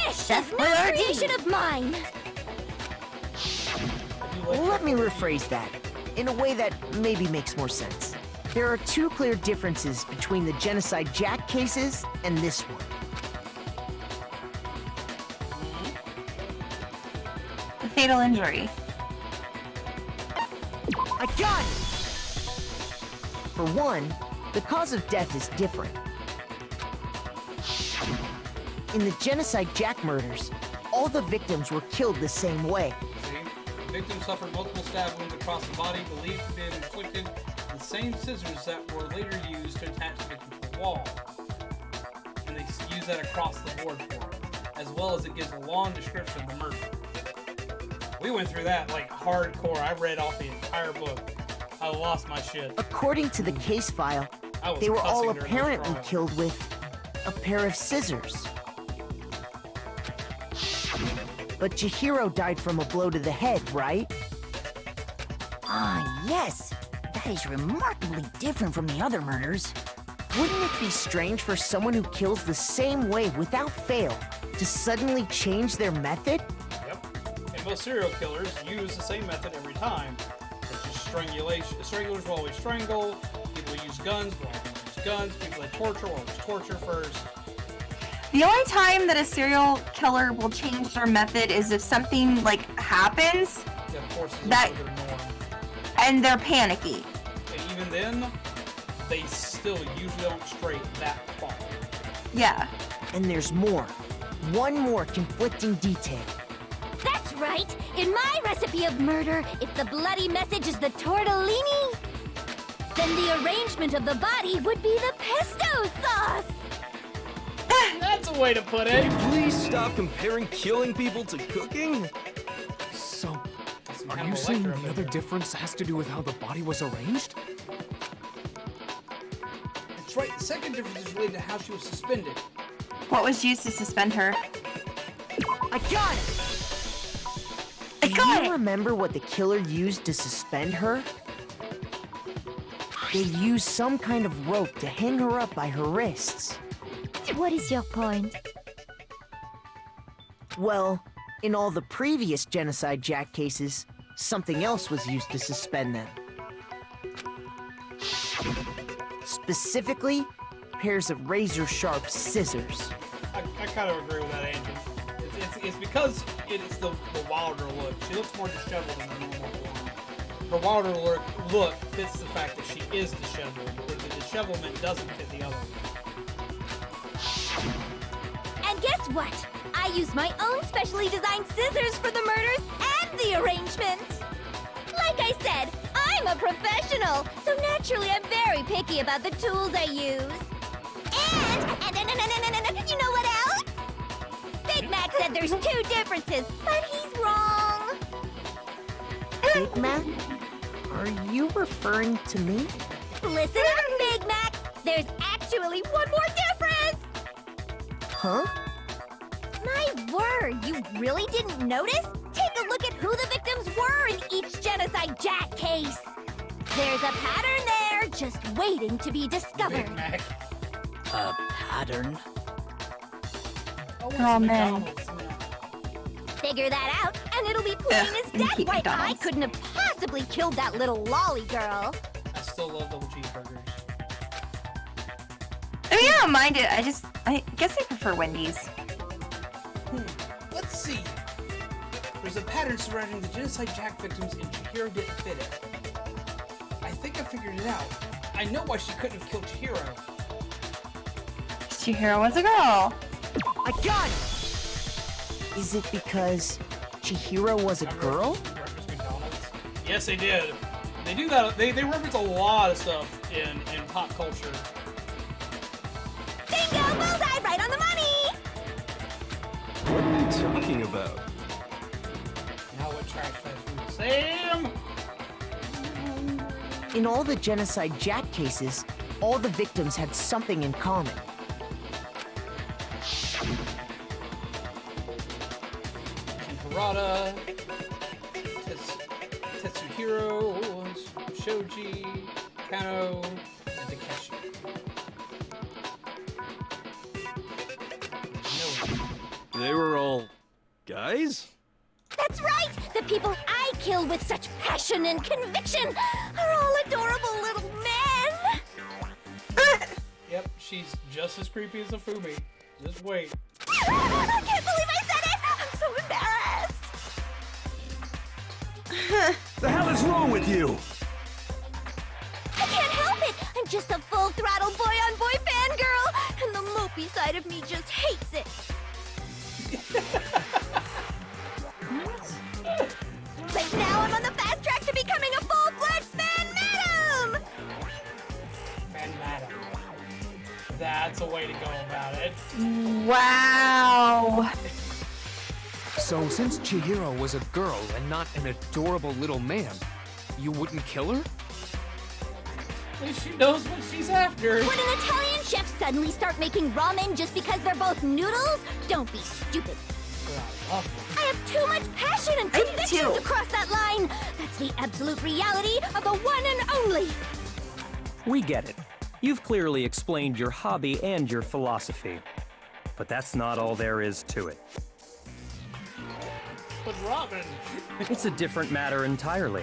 This is no creation of mine. Let me rephrase that in a way that maybe makes more sense. There are 2 clear differences between the Genocide Jack cases and this one. The fatal injury. I got it! For one, the cause of death is different. In the Genocide Jack murders, all the victims were killed the same way. See? The victim suffered multiple stab wounds across the body, believed to be inflicted with the same scissors that were later used to attach the victim to the wall. And they use that across the board for it, as well as it gives a long description of the murder. We went through that like hardcore. I read off the entire book. I lost my shit. According to the case file, they were all apparently killed with a pair of scissors. But Chihiro died from a blow to the head, right? Ah, yes. That is remarkably different from the other murders. Wouldn't it be strange for someone who kills the same way without fail to suddenly change their method? Yep. And most serial killers use the same method every time. Which is strangulation. Stranglers will always strangle. People who use guns will always use guns. People that torture will always torture first. The only time that a serial killer will change their method is if something like happens that and they're panicky. And even then, they still usually don't stray that far. Yeah. And there's more. One more conflicting detail. That's right! In my recipe of murder, if the bloody message is the tortellini, then the arrangement of the body would be the pesto sauce! That's a way to put it! Can you please stop comparing killing people to cooking? So, are you saying the other difference has to do with how the body was arranged? That's right, the second difference is related to how she was suspended. What was used to suspend her? I got it! Do you remember what the killer used to suspend her? They used some kind of rope to hang her up by her wrists. What is your point? Well, in all the previous Genocide Jack cases, something else was used to suspend them. Specifically, pairs of razor-sharp scissors. I kind of agree with that, Angel. It's because it's the wilder look. She looks more disheveled than her normal form. Her wilder look fits the fact that she is disheveled, but the dishevelment doesn't fit the other one. And guess what? I used my own specially designed scissors for the murders and the arrangement. Like I said, I'm a professional, so naturally I'm very picky about the tools I use. And you know what else? Big Mac said there's two differences, but he's wrong. Big Mac? Are you referring to me? Listen up, Big Mac. There's actually one more difference. Huh? My word, you really didn't notice? Take a look at who the victims were in each Genocide Jack case. There's a pattern there, just waiting to be discovered. A pattern? Oh, man. Figure that out, and it'll be plain as death why I couldn't have possibly killed that little lolly girl. I still love double cheeseburgers. I mean, I don't mind it. I guess I prefer Wendy's. Let's see. There's a pattern surrounding the Genocide Jack victims, and Chihiro didn't fit it. I think I figured it out. I know why she couldn't have killed Chihiro. Chihiro was a girl. I got it! Is it because Chihiro was a girl? Yes, they did. They do that. They reference a lot of stuff in pop culture. Bingo! Bullseye! Right on the money! What are you talking about? Now what trash fast food? Sam! In all the Genocide Jack cases, all the victims had something in common. Harada, Tetsuhiro, Shoji, Kano, and Takeshi. They were all guys? That's right! The people I kill with such passion and conviction are all adorable little men! Yep, she's just as creepy as a Fumi. Just wait. I can't believe I said it! I'm so embarrassed! The hell is wrong with you? I can't help it! I'm just a full-throttle boy-on-boy fangirl, and the mopey side of me just hates it. So since Chihiro was a girl and not an adorable little man, you wouldn't kill her? At least she knows what she's after. Would an Italian chef suddenly start making ramen just because they're both noodles? Don't be stupid. I have too much passion and conviction to cross that line. That's the absolute reality of the one and only. We get it. You've clearly explained your hobby and your philosophy. But that's not all there is to it. But Robin... It's a different matter entirely,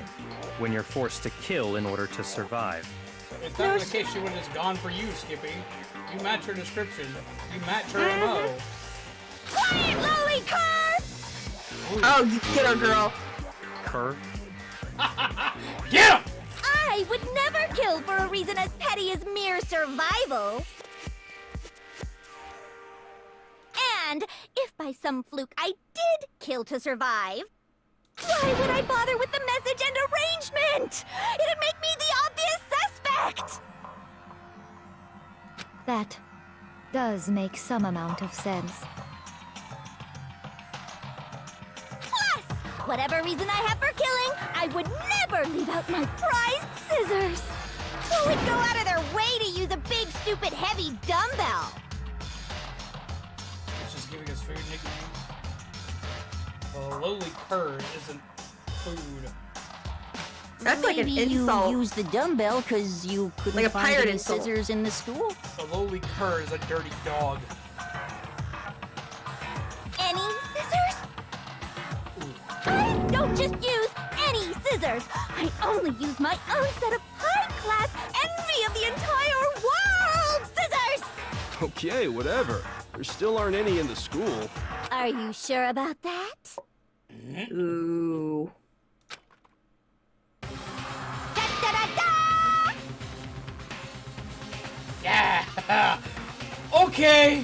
when you're forced to kill in order to survive. If that were the case, she would have just gone for you, Skippy. You match her description. You match her MO. Quiet, lowly cur! Oh, you get her, girl. Cur? Get him! I would never kill for a reason as petty as mere survival. And if by some fluke I did kill to survive, why would I bother with the message and arrangement? It'd make me the obvious suspect! That does make some amount of sense. Plus, whatever reason I have for killing, I would never leave out my prized scissors. Who would go out of their way to use a big, stupid, heavy dumbbell? It's just giving us food nicknames. Well, a lowly cur isn't food. That's like an Maybe insult. you used the dumbbell because you couldn't Like a find pirate any insult. scissors in the school. A lowly cur is a dirty dog. Any scissors? I don't just use any scissors. I only use my own set of high-class envy of the entire world scissors! Okay, whatever. There still aren't any in the school. Are you sure about that? Ooh. Da-da-da-da! Yeah! Okay!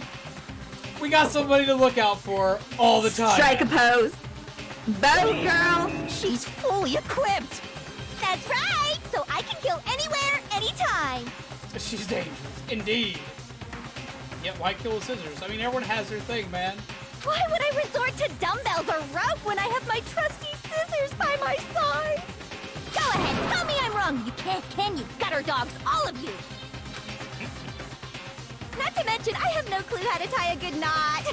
We got somebody to look out for all the time. Strike a pose. Bow, girl. She's fully equipped. That's right! So I can kill anywhere, anytime. She's dangerous, indeed. Yet why kill with scissors? I mean, everyone has their thing, man. Why would I resort to dumbbells or rope when I have my trusty scissors by my side? Go ahead, tell me I'm wrong. You can't, can you? Gutter dogs, all of you. Not to mention, I have no clue how to tie a good knot.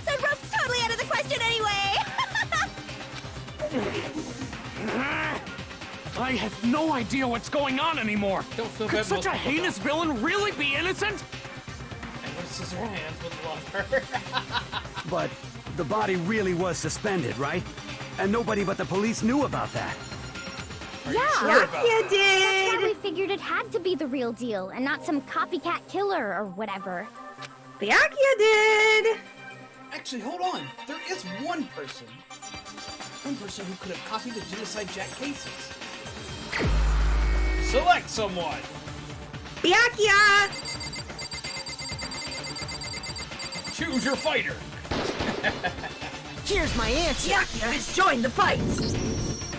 So rope's totally out of the question anyway. I have no idea what's going on anymore. Don't feel Could bad such a most people heinous villain really be innocent? And with scissor hands with lover. But the body really was suspended, right? And nobody but the police knew about that. You did. That's why we figured it had to be the real deal and not some copycat killer or whatever. Byakuya did. Actually, hold on. There is one person who could have copied the Genocide Jack cases. Select someone. Byakuya. Choose your fighter. Here's my answer. Byakuya has joined the fight.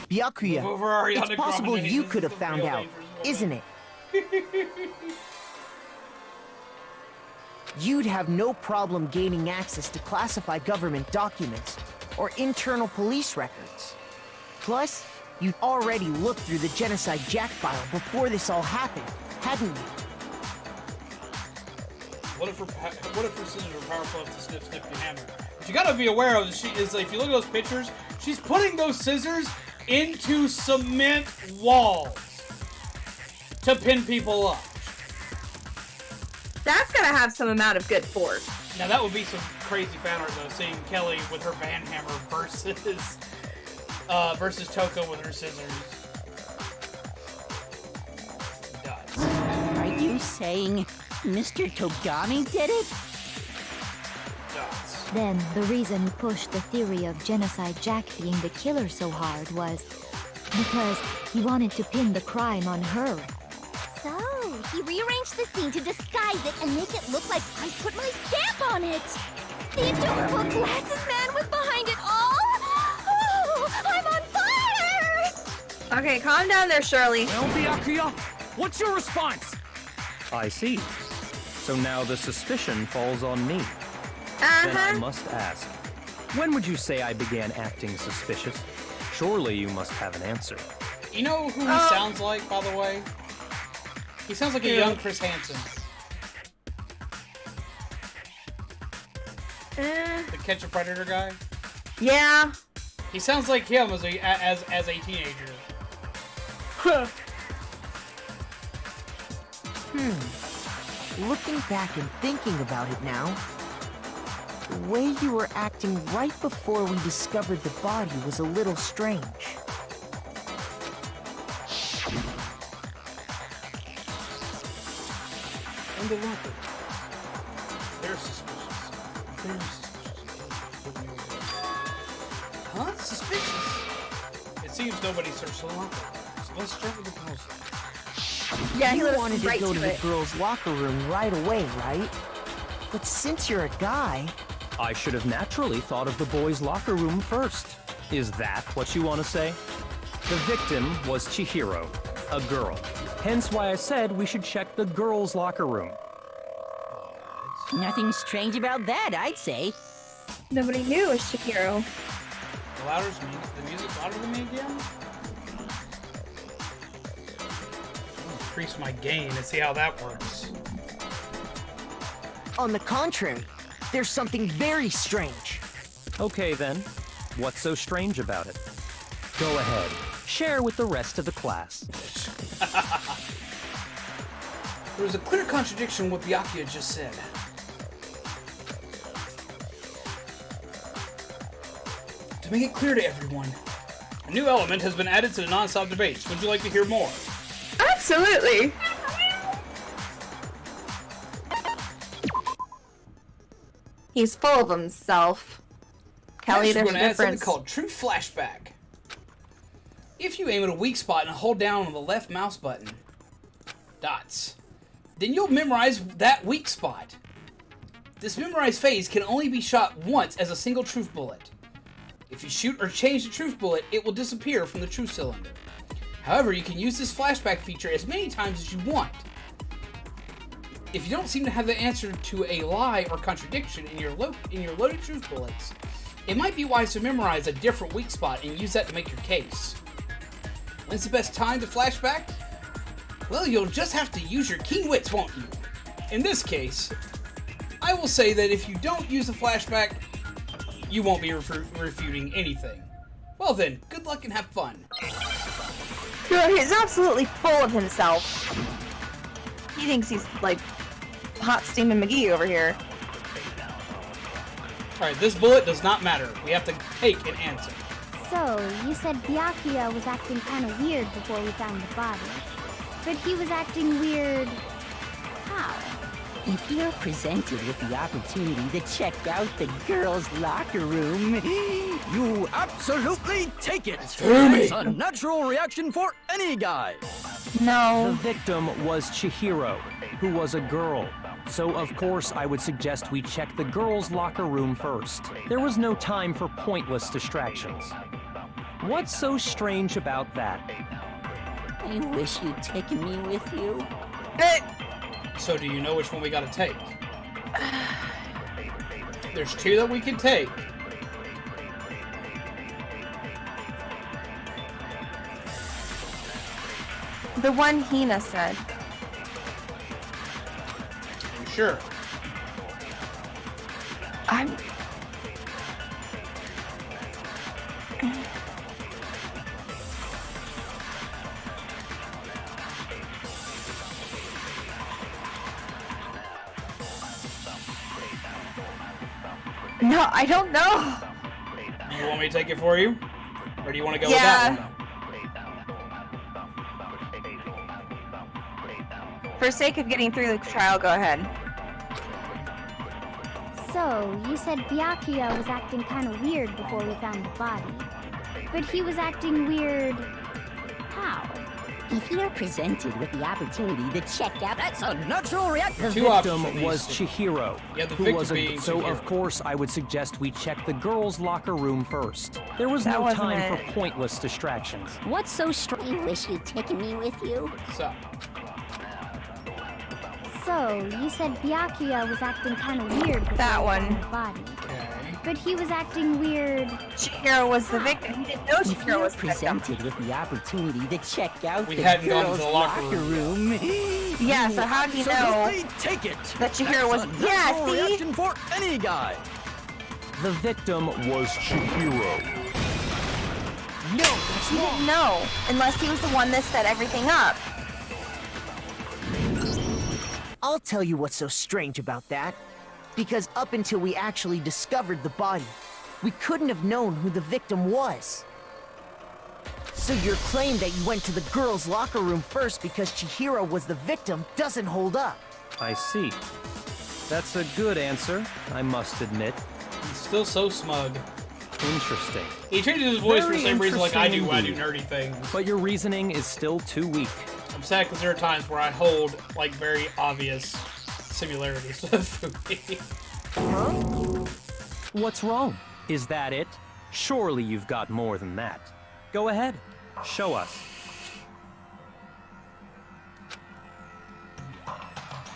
Byakuya, Move over Ariana it's possible Grande. you This could is have the found real out, dangerous one. isn't it? You'd have no problem gaining access to classified government documents or internal police records. Plus, you'd already looked through the Genocide Jack file before this all happened, hadn't you? What if her scissors are powerful enough to snip your hammer? What you gotta be aware of is if you look at those pictures, she's putting those scissors into cement walls to pin people up. That's gonna have some amount of good force. Now that would be some crazy fan art though, seeing Kelly with her band hammer versus Toko with her scissors. Are you saying Mr. Togami did it? Then, the reason he pushed the theory of Genocide Jack being the killer so hard was because he wanted to pin the crime on her. So, he rearranged the scene to disguise it and make it look like I put my stamp on it. The adorable glasses man was behind it all. Oh, I'm on fire! Okay, calm down there, Shirley. Well, Byakuya, what's your response? I see. So now the suspicion falls on me. Then I must ask, When would you say I began acting suspicious? Surely you must have an answer. You know who he sounds like, by the way? He sounds like a young Chris Hansen. The Catch a Predator guy? Yeah. He sounds like him as a teenager. Looking back and thinking about it now, the way you were acting right before we discovered the body was a little strange. And the locker. They're suspicious. They're suspicious. Huh? Suspicious? It seems nobody searched the locker. So let's start with the girls. Yeah, you wanted to go to the girls' locker room right away, right? But since you're a guy... I should have naturally thought of the boys' locker room first. Is that what you want to say? The victim was Chihiro, a girl. Hence why I said we should check the girls' locker room. Nothing strange about that, I'd say. Nobody knew it was Chihiro. The music louder than me again? Increase my gain and see how that works. On the contrary, there's something very strange. Okay then, what's so strange about it? Go ahead, share with the rest of the class. There was a clear contradiction in what Byakuya just said. To make it clear to everyone, a new element has been added to the non-stop debates. Would you like to hear more? Absolutely. He's full of himself. Kelly, Next, there's we're a going to add something difference. called True Flashback. If you aim at a weak spot and hold down on the left mouse button, dots, then you'll memorize that weak spot. This memorized phase can only be shot once as a single truth bullet. If you shoot or change the truth bullet, it will disappear from the truth cylinder. However, you can use this flashback feature as many times as you want. If you don't seem to have the answer to a lie or contradiction in your loaded truth bullets, it might be wise to memorize a different weak spot and use that to make your case. When's the best time to flashback? Well, you'll just have to use your keen wits, won't you? In this case, I will say that if you don't use the flashback, you won't be refuting anything. Well then, good luck and have fun. He's absolutely full of himself. He thinks he's like hot steaming McGee over here. Alright, this bullet does not matter. We have to take an answer. So, you said Byakuya was acting kind of weird before we found the body. But he was acting weird... how? If you're presented with the opportunity to check out the girls' locker room, You absolutely take it! Remi! It's a natural reaction for any guy! No. The victim was Chihiro, who was a girl. So of course I would suggest we check the girls' locker room first. There was no time for pointless distractions. What's so strange about that? I wish you'd taken me with you. So do you know which one we gotta take? There's two that we can take. The one Hina said. You sure? I'm... No, I don't know. You want me to take it for you? Or do you want to go with Yeah. that one? For sake of getting through the trial, go ahead. So, you said Byakuya was acting kind of weird before we found the body. But he was acting weird... how? If you're presented with the opportunity to check out, That's a natural reaction! The Two victim options. was Chihiro, Yeah, the who victim was being so Chihiro. of course I would suggest we check the girls' locker room first. There was That no wasn't time it. for pointless distractions. What's so strange? I wish you'd taken me with you. So, you said Byakuya was acting kind of weird before That we one. found the body. Okay. but he was acting weird. Chihiro was the victim. He didn't know Chihiro was the victim. Presented with the opportunity to check out We the hadn't gone to girls' the locker room. Yeah, so how do you know take it. that Chihiro was? Yeah, No see? reaction for any guy. The victim was Chihiro. No, he didn't know, unless he was the one that set everything up. I'll tell you what's so strange about that. Because up until we actually discovered the body, we couldn't have known who the victim was. So your claim that you went to the girls' locker room first because Chihiro was the victim doesn't hold up. I see. That's a good answer, I must admit. He's still so smug. Interesting. He changes his voice for the Very same reason like I do when I do interesting nerdy things. But your reasoning is still too weak. I'm sad because there are times where I hold, like, very obvious similarities to the movie. What's wrong? Is that it? Surely you've got more than that. Go ahead. Show us.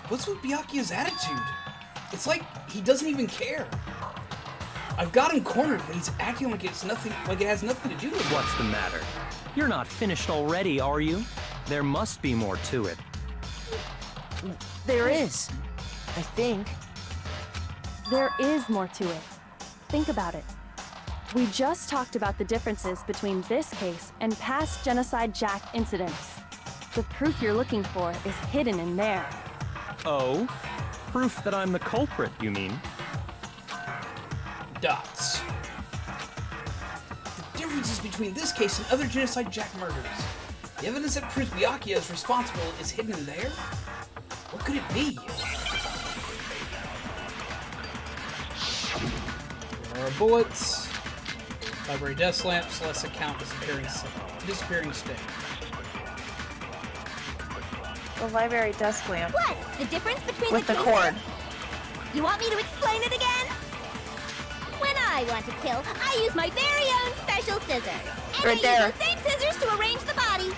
What's with Byakuya's attitude? It's like he doesn't even care. I've got him cornered, but he's acting like it's nothing, like it has nothing to do with it. What's the matter? You're not finished already, are you? There must be more to it. There is, I think. There is more to it. Think about it. We just talked about the differences between this case and past Genocide Jack incidents. The proof you're looking for is hidden in there. Oh? Proof that I'm the culprit, you mean? Dots. The differences between this case and other Genocide Jack murders. The evidence that proves Byakuya is responsible is hidden in there? What could it be? There are bullets. Library desk lamp. Celeste account disappearing state. The library desk lamp. What? The difference between With the two cord. things? You want me to explain it again? When I want to kill, I use my very own special scissors. And Right I there. use those same scissors to arrange the body.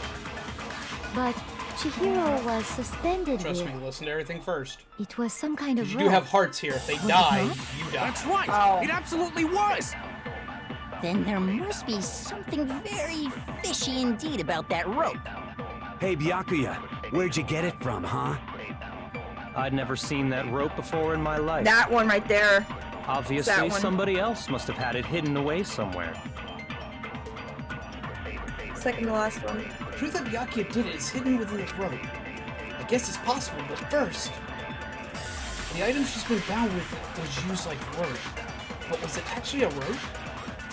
But Chihiro was suspended Trust with... me, listen to everything first. It was some kind of You do rope. have hearts here. If they Was it die, not? you die. That's right. Oh. It absolutely was. Then there must be something very fishy indeed about that rope. Hey, Byakuya, where'd you get it from, huh? I'd never seen that rope before in my life. That one right there. Obviously, that one. somebody else must have had it hidden away somewhere. Second to last one. The proof that Byakuya did it is hidden within the rope. I guess it's possible, but first, the item she's been bound with was used like rope. But was it actually a rope?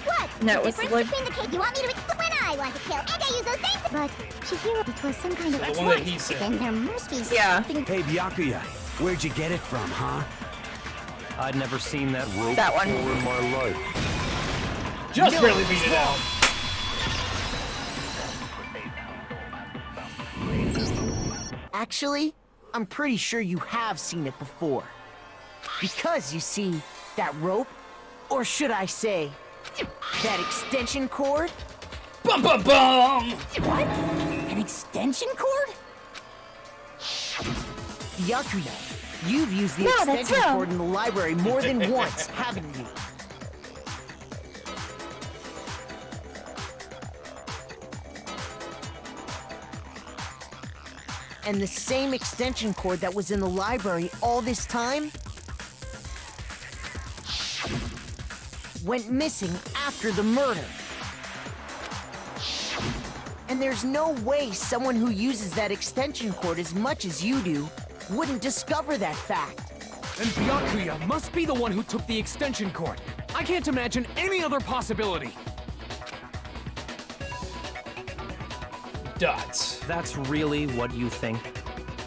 What? No, the it was difference like- between the cake you want me to explain when I want to kill, and I use those same. But Chihiro, it was some kind of... The one that he said. Then there must be Yeah. something. Hey, Byakuya, where'd you get it from, huh? I'd never seen that rope That one. before in my life. Just barely beat it out. Actually, I'm pretty sure you have seen it before. Because, you see, that rope, or should I say, that extension cord? Bum bum bum! What? An extension cord? Byakuya, you've used the No, that's extension wrong. cord in the library more than once, haven't you? And the same extension cord that was in the library all this time went missing after the murder. And there's no way someone who uses that extension cord as much as you do wouldn't discover that fact. And Byakuya must be the one who took the extension cord. I can't imagine any other possibility. Dots. That's really what you think?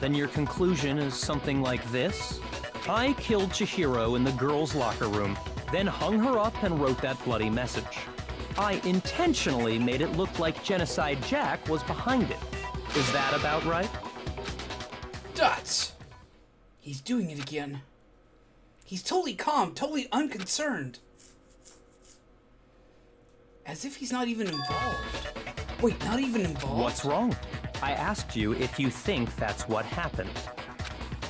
Then your conclusion is something like this? I killed Chihiro in the girls' locker room, then hung her up and wrote that bloody message. I intentionally made it look like Genocide Jack was behind it. Is that about right? Dots. He's doing it again. He's totally calm, totally unconcerned. As if he's not even involved. Wait, not even involved? What's wrong? I asked you if you think that's what happened.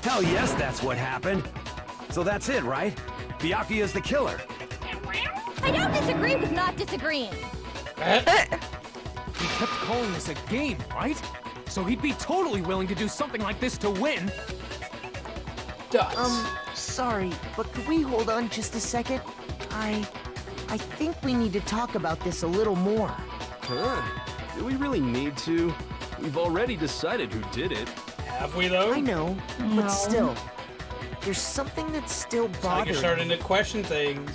Hell yes, that's what happened. So that's it, right? Byakuya's the killer. I don't disagree with not disagreeing. He kept calling this a game, right? So he'd be totally willing to do something like this to win. Sorry, but could we hold on just a second? I think we need to talk about this a little more. Huh? Do we really need to? We've already decided who did it. Have we, though? I know, but still, there's something that's still bothering like you're starting to question things.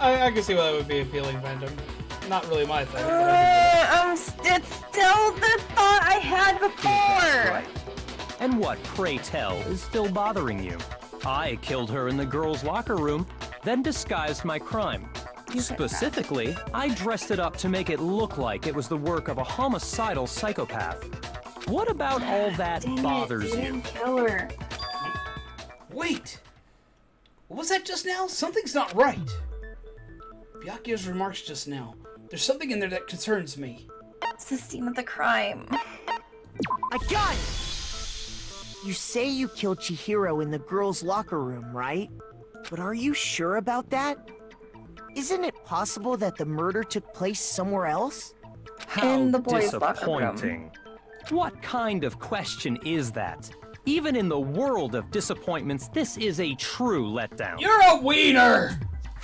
I can see why that would be appealing, Phantom. Not really my thing. It's still the thought I had before. Right. And what, pray tell, is still bothering you? I killed her in the girls' locker room, then disguised my crime. Specifically, I dressed it up to make it look like it was the work of a homicidal psychopath. What about all that bothers you? Kill her. Wait! What was that just now? Something's not right. Byakuya's remarks just now. There's something in there that concerns me. It's the scene of the crime. I got it! You say you killed Chihiro in the girls' locker room, right? But are you sure about that? Isn't it possible that the murder took place somewhere else? How in the boys' locker room. disappointing. What kind of question is that? Even in the world of disappointments, this is a true letdown. You're a wiener!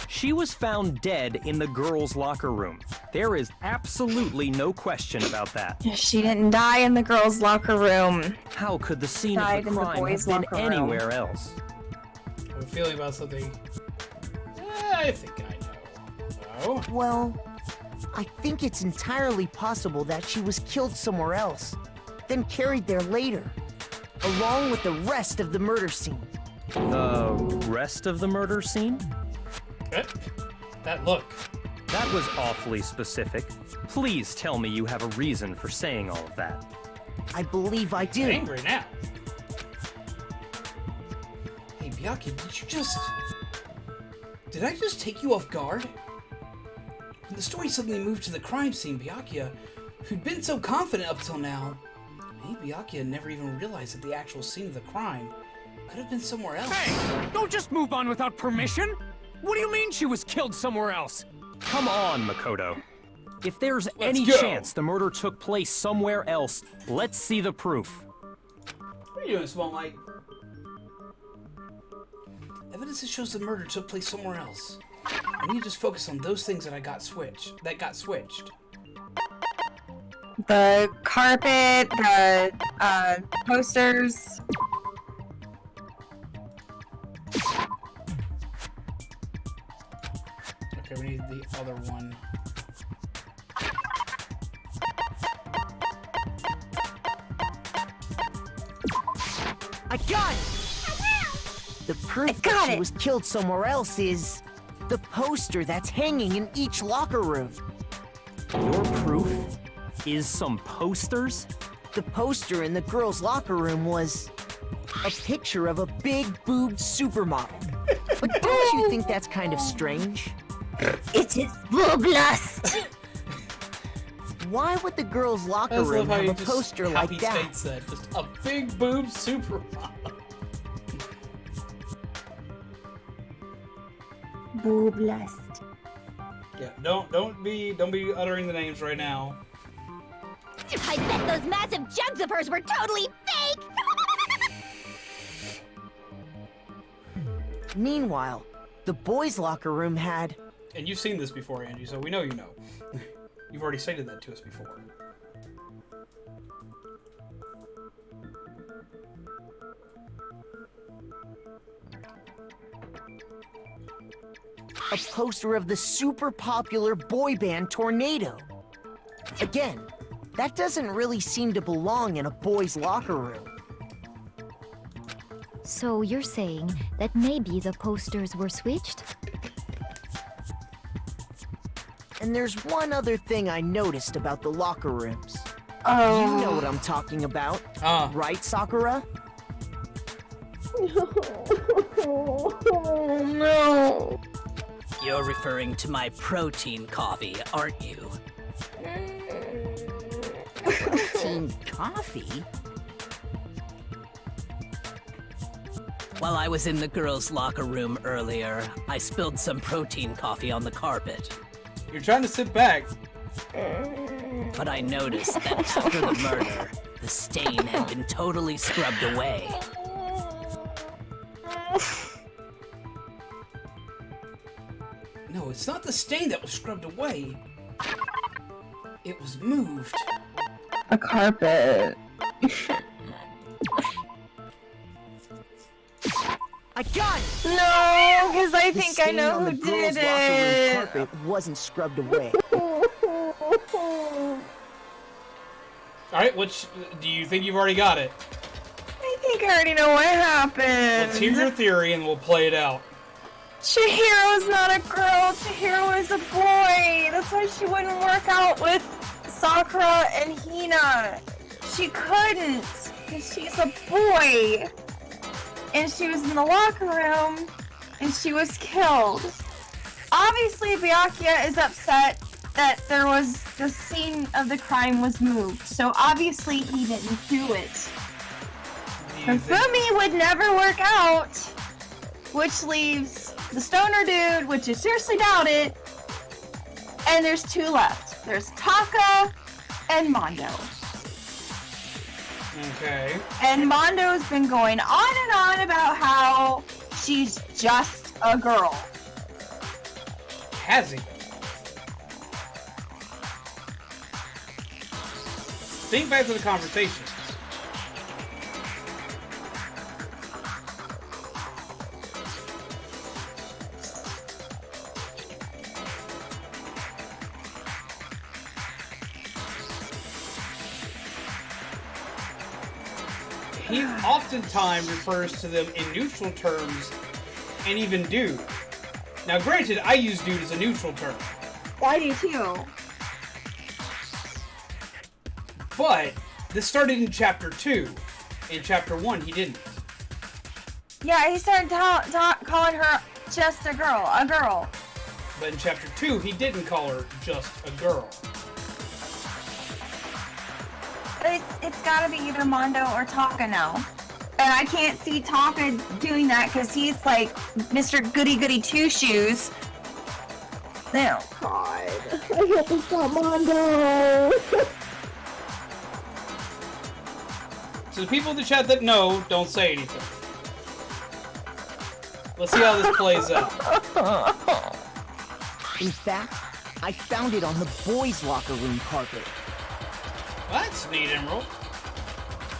She was found dead in the girls' locker room. There is absolutely no question about that. She didn't die in the girls' locker room. How could the scene of Died the in the crime boys' have been locker room. anywhere else? I have a feeling about something. I think I know. Oh? Well, I think it's entirely possible that she was killed somewhere else, then carried there later, along with the rest of the murder scene. The rest of the murder scene? That look. That was awfully specific. Please tell me you have a reason for saying all of that. I believe I do. I'm angry now. Hey, Byakuya, did I just take you off guard? When the story suddenly moved to the crime scene, Byakuya, who'd been so confident up till now, maybe Byakuya never even realized that the actual scene of the crime could have been somewhere else. Hey, don't just move on without permission! What do you mean she was killed somewhere else? Come on, Makoto. If there's any go. chance the murder took place somewhere else, let's see the proof. What are you doing, Small Mike? Evidence that shows the murder took place somewhere else. I need to just focus on those things that got switched. The carpet, the posters. Okay, we need the other one. I got it! The proof that she was killed somewhere else is the poster that's hanging in each locker room. Your proof is some posters? The poster in the girls' locker room was a picture of a big-boobed supermodel. But don't you think that's kind of strange? It is boob lust. Why would the girls' locker room have a poster like that? Said, just a big boob supermodel. Boob lust. Yeah, don't be uttering the names right now. I bet those massive jugs of hers were totally fake. Meanwhile, the boys' locker room had... And you've seen this before, Angie, so we know you know. You've already stated that to us before. a poster of the super popular boy band Tornado. Again, that doesn't really seem to belong in a boy's locker room. So you're saying that maybe the posters were switched? And there's one other thing I noticed about the locker rooms. Oh. You know what I'm talking about, right, Sakura? No. You're referring to my protein coffee, aren't you? Protein coffee? While I was in the girls' locker room earlier, I spilled some protein coffee on the carpet. You're trying to sit back. But I noticed that after the murder, the stain had been totally scrubbed away. No, it's not the stain that was scrubbed away. It was moved. A carpet. I got it! No, because I The think I stain know on who the girls' did locker room it. carpet wasn't scrubbed away. Alright, which do you think you've already got it? I think I already know what happened. Let's hear your theory and we'll play it out. Chihiro's not a girl. Chihiro is a boy. That's why she wouldn't work out with Sakura and Hina. She couldn't, because she's a boy. And she was in the locker room, and she was killed. Obviously, Byakuya is upset that there was the scene of the crime was moved. So obviously he didn't do it. Fumi would never work out, which leaves the stoner dude, which is seriously doubt it. And there's two left. There's Taka and Mondo. Okay. And Mondo's been going on and on about how she's just a girl. Has he? Think back to the conversation. He oftentimes refers to them in neutral terms and even dude. Now granted, I use dude as a neutral term. I do too. But this started in chapter 2. In chapter 1, he didn't. Yeah, he started calling her just a girl, But in chapter 2, he didn't call her just a girl. It's gotta be either Mondo or Taka now. And I can't see Taka doing that because he's like Mr. Goody Goody Two Shoes. Oh, God. I hope it's not Mondo. So the people in the chat that know, don't say anything. Let's see how this plays out. In fact, I found it on the boys' locker room carpet. That's neat, Emerald.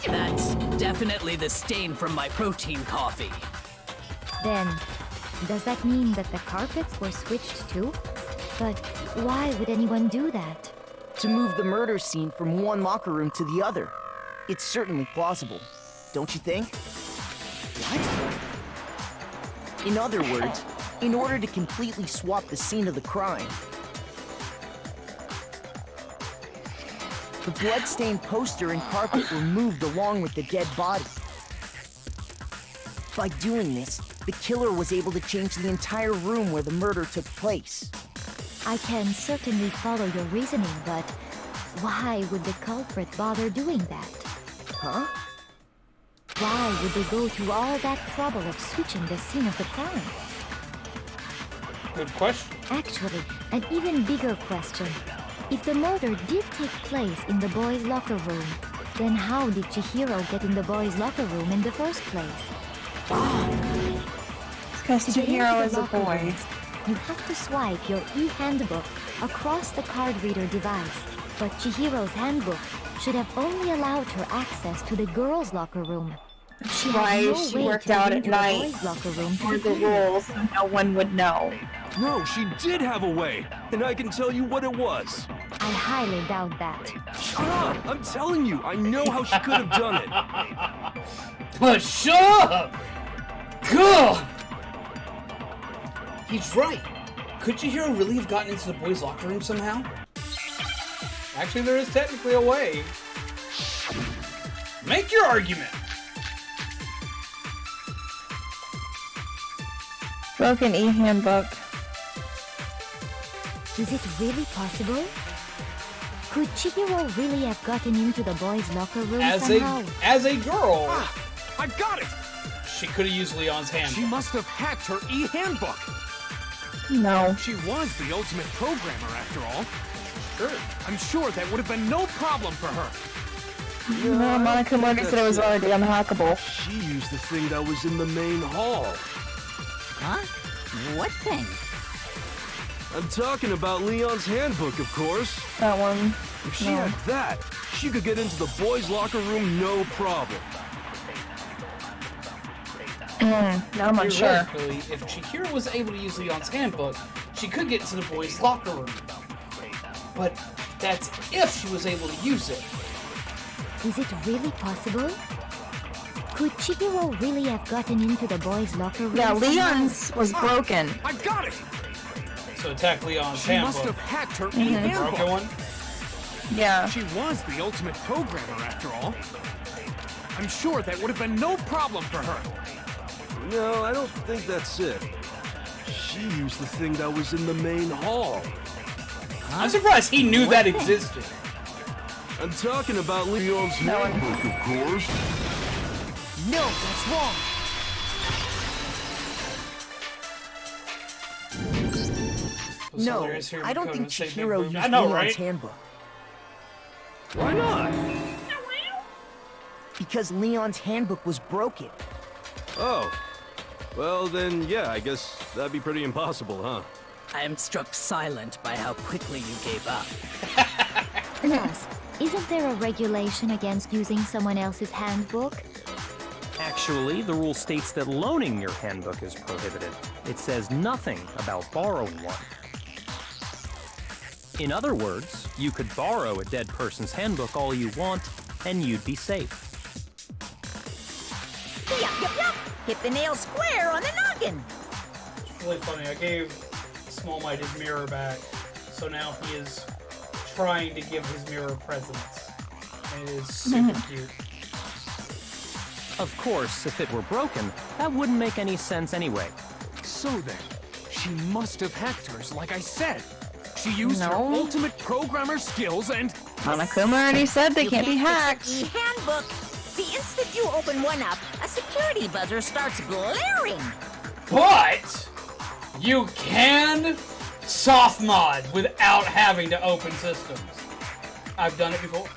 That's definitely the stain from my protein coffee. Then, does that mean that the carpets were switched too? But why would anyone do that? To move the murder scene from one locker room to the other. It's certainly plausible, don't you think? What? In other words, in order to completely swap the scene of the crime, the blood-stained poster and carpet were moved along with the dead body. By doing this, the killer was able to change the entire room where the murder took place. I can certainly follow your reasoning, but why would the culprit bother doing that? Huh? Why would they go through all that trouble of switching the scene of the crime? Good question. Actually, an even bigger question. If the murder did take place in the boys' locker room, then how did Chihiro get in the boys' locker room in the first place? Because Chihiro is a boy. You have to swipe your e-handbook across the card reader device, but Chihiro's handbook should have only allowed her access to the girls' locker room. She Why had no she way worked to out get at into night the boys' locker room for to the begin with. rules, no one would know. No, she did have a way, and I can tell you what it was. I highly doubt that. Shut up! I'm telling you, I know how she could have done it. But shut up! God! He's right. Could Chihiro really have gotten into the boys' locker room somehow? Actually, there is technically a way. Make your argument! Broken e-handbook. Is it really possible? Could Chihiro really have gotten into the boys' locker room somehow? As a girl, I got it! She could have used Leon's handbook. She must have hacked her e-handbook. No. She was the ultimate programmer, after all. Sure. I'm sure that would have been no problem for her. No, Monica Morgan said it was already unhackable. She used the thing that was in the main hall. Huh? What thing? I'm talking about Leon's handbook, of course. That one. If she had that, she could get into the boys' locker room no problem. Now I'm You're unsure. right, Billy. If Chihiro was able to use Leon's handbook, she could get into the boys' locker room. But that's if she was able to use it. Is it really possible? Could Chihiro really have gotten into the boys' locker room? Yeah, Leon's was broken. I got it! So attack Leon's She handbook. must have hacked her e-handbook. Broken one? Yeah. She was the ultimate programmer, after all. I'm sure that would have been no problem for her. No, I don't think that's it. She used the thing that was in the main hall. I'm surprised he knew that existed. I'm talking about Leon's handbook, of course. No, that's wrong. No, I don't think Chihiro used I know, Leon's right? handbook. Why not? Because Leon's handbook was broken. Oh. Well, then, yeah, I guess that'd be pretty impossible, huh? I am struck silent by how quickly you gave up. Plus, isn't there a regulation against using someone else's handbook? Actually, the rule states that loaning your handbook is prohibited. It says nothing about borrowing one. In other words, you could borrow a dead person's handbook all you want, and you'd be safe. Yup, yup, yup. Hit the nail square on the noggin. It's really funny. I gave Small Might his mirror back, so now he is trying to give his mirror presents. And it is super cute. Of course, if it were broken, that wouldn't make any sense anyway. So then, she must have hacked hers, like I said. She used her No. ultimate programmer skills and... Monokuma already said they can't be hacked. E-handbook. The instant you open one up, a security buzzer starts blaring. But you can soft mod without having to open systems. I've done it before.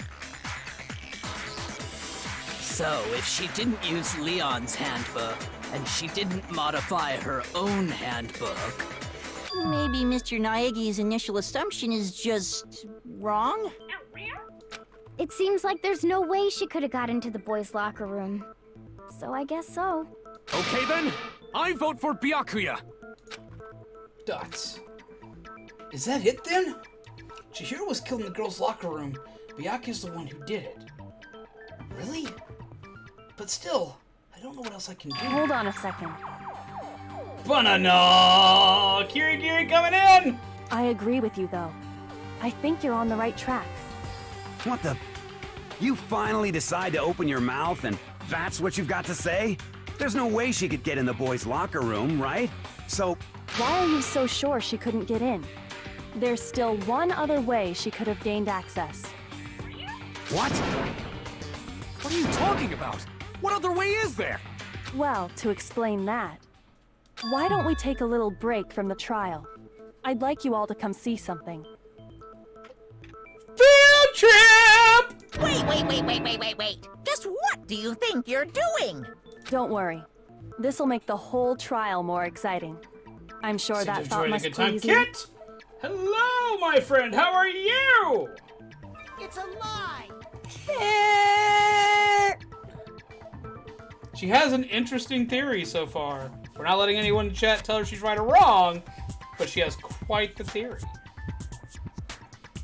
So, if she didn't use Leon's handbook, and she didn't modify her own handbook... Maybe Mr. Naegi's initial assumption is just wrong? It seems like there's no way she could have got into the boys' locker room. So I guess so. Okay then, I vote for Byakuya. Dots. Is that it then? Chihiro was killed in the girls' locker room. Byakuya's the one who did it. Really? But still, I don't know what else I can do. Hold on a second. Banana! Kiri coming in! I agree with you, though. I think you're on the right track. What the? You finally decide to open your mouth and that's what you've got to say? There's no way she could get in the boys' locker room, right? So... Why are you so sure she couldn't get in? There's still one other way she could have gained access. What? What are you talking about? What other way is there? Well, to explain that, why don't we take a little break from the trial? I'd like you all to come see something. Field trip! Wait. Just what do you think you're doing? Don't worry. This'll make the whole trial more exciting. I'm sure that thought must please you. Kit! Hello, my friend. How are you? It's a lie. She has an interesting theory so far. We're not letting anyone in chat tell her she's right or wrong, but she has quite the theory.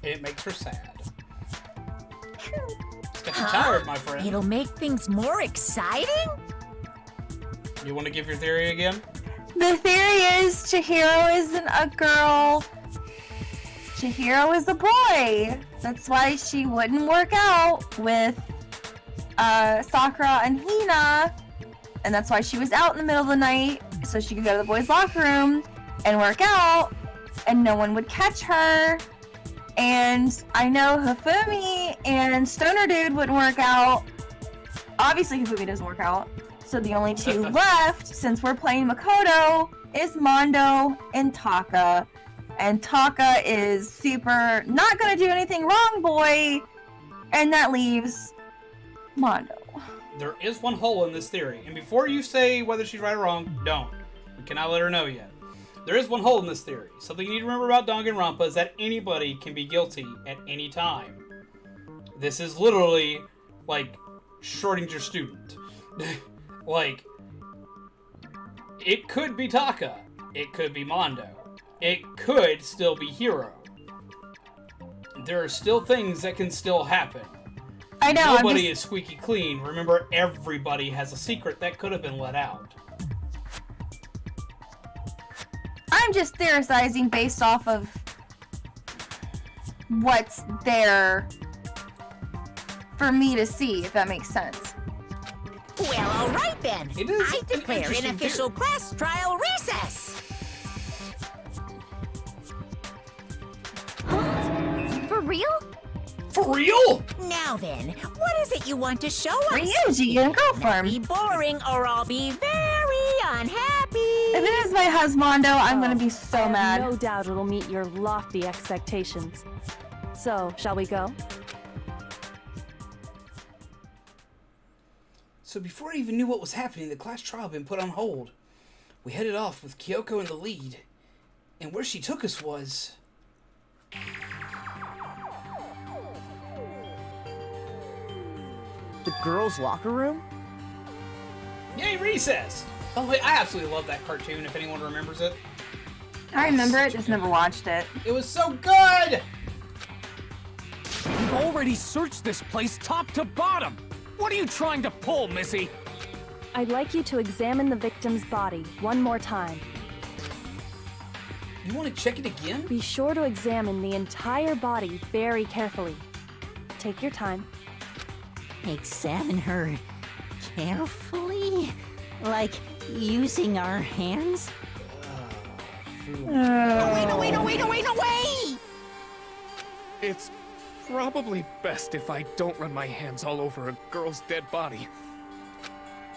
And it makes her sad. It's got you tired, my friend. It'll make things more exciting? You want to give your theory again? The theory is Chihiro isn't a girl. Chihiro is a boy. That's why she wouldn't work out with Sakura and Hina. And that's why she was out in the middle of the night, so she could go to the boys' locker room and work out, and no one would catch her. And I know Hifumi and Stoner Dude wouldn't work out. Obviously, Hifumi doesn't work out. So the only two left, since we're playing Makoto, is Mondo and Taka. And Taka is super not gonna do anything wrong, boy. And that leaves Mondo. There is one hole in this theory. And before you say whether she's right or wrong, don't. We cannot let her know yet. There is one hole in this theory. Something you need to remember about Danganronpa is that anybody can be guilty at any time. This is literally like Schrödinger student. Like, it could be Taka. It could be Mondo. It could still be Hiro. There are still things that can still happen. I know. Nobody is squeaky clean. Remember, everybody has a secret that could have been let out. I'm just theorizing based off of what's there for me to see, if that makes sense. Well, all right then. I declare an official class trial recess. For real? For real? Now then, what is it you want to show us? Ryuji and girlfriend. Be boring or I'll be very unhappy. If it is my husbando, I'm gonna be so mad. No doubt it'll meet your lofty expectations. So, shall we go? So before I even knew what was happening, the class trial had been put on hold. We headed off with Kyoko in the lead. And where she took us was... The girls' locker room? Yay, recess! Oh, wait, I absolutely love that cartoon, if anyone remembers it. I remember it, just never watched it. It was so good! You've already searched this place top to bottom! What are you trying to pull, Missy? I'd like you to examine the victim's body one more time. You want to check it again? Be sure to examine the entire body very carefully. Take your time. Examine her carefully? Like using our hands? No, wait! It's probably best if I don't run my hands all over a girl's dead body.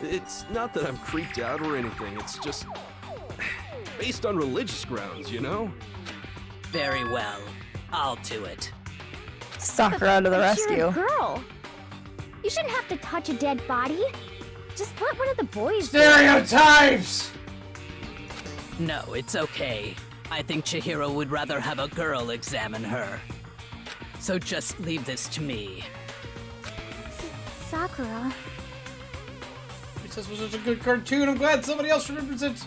It's not that I'm creeped out or anything, it's just... based on religious grounds, you know? Very well. I'll do it. Sakura to the rescue. You're a girl. You shouldn't have to touch a dead body. Just let one of the boys do it. Stereotypes! No, it's okay. I think Chihiro would rather have a girl examine her. So just leave this to me. Sakura. This was such a good cartoon. I'm glad somebody else remembers it.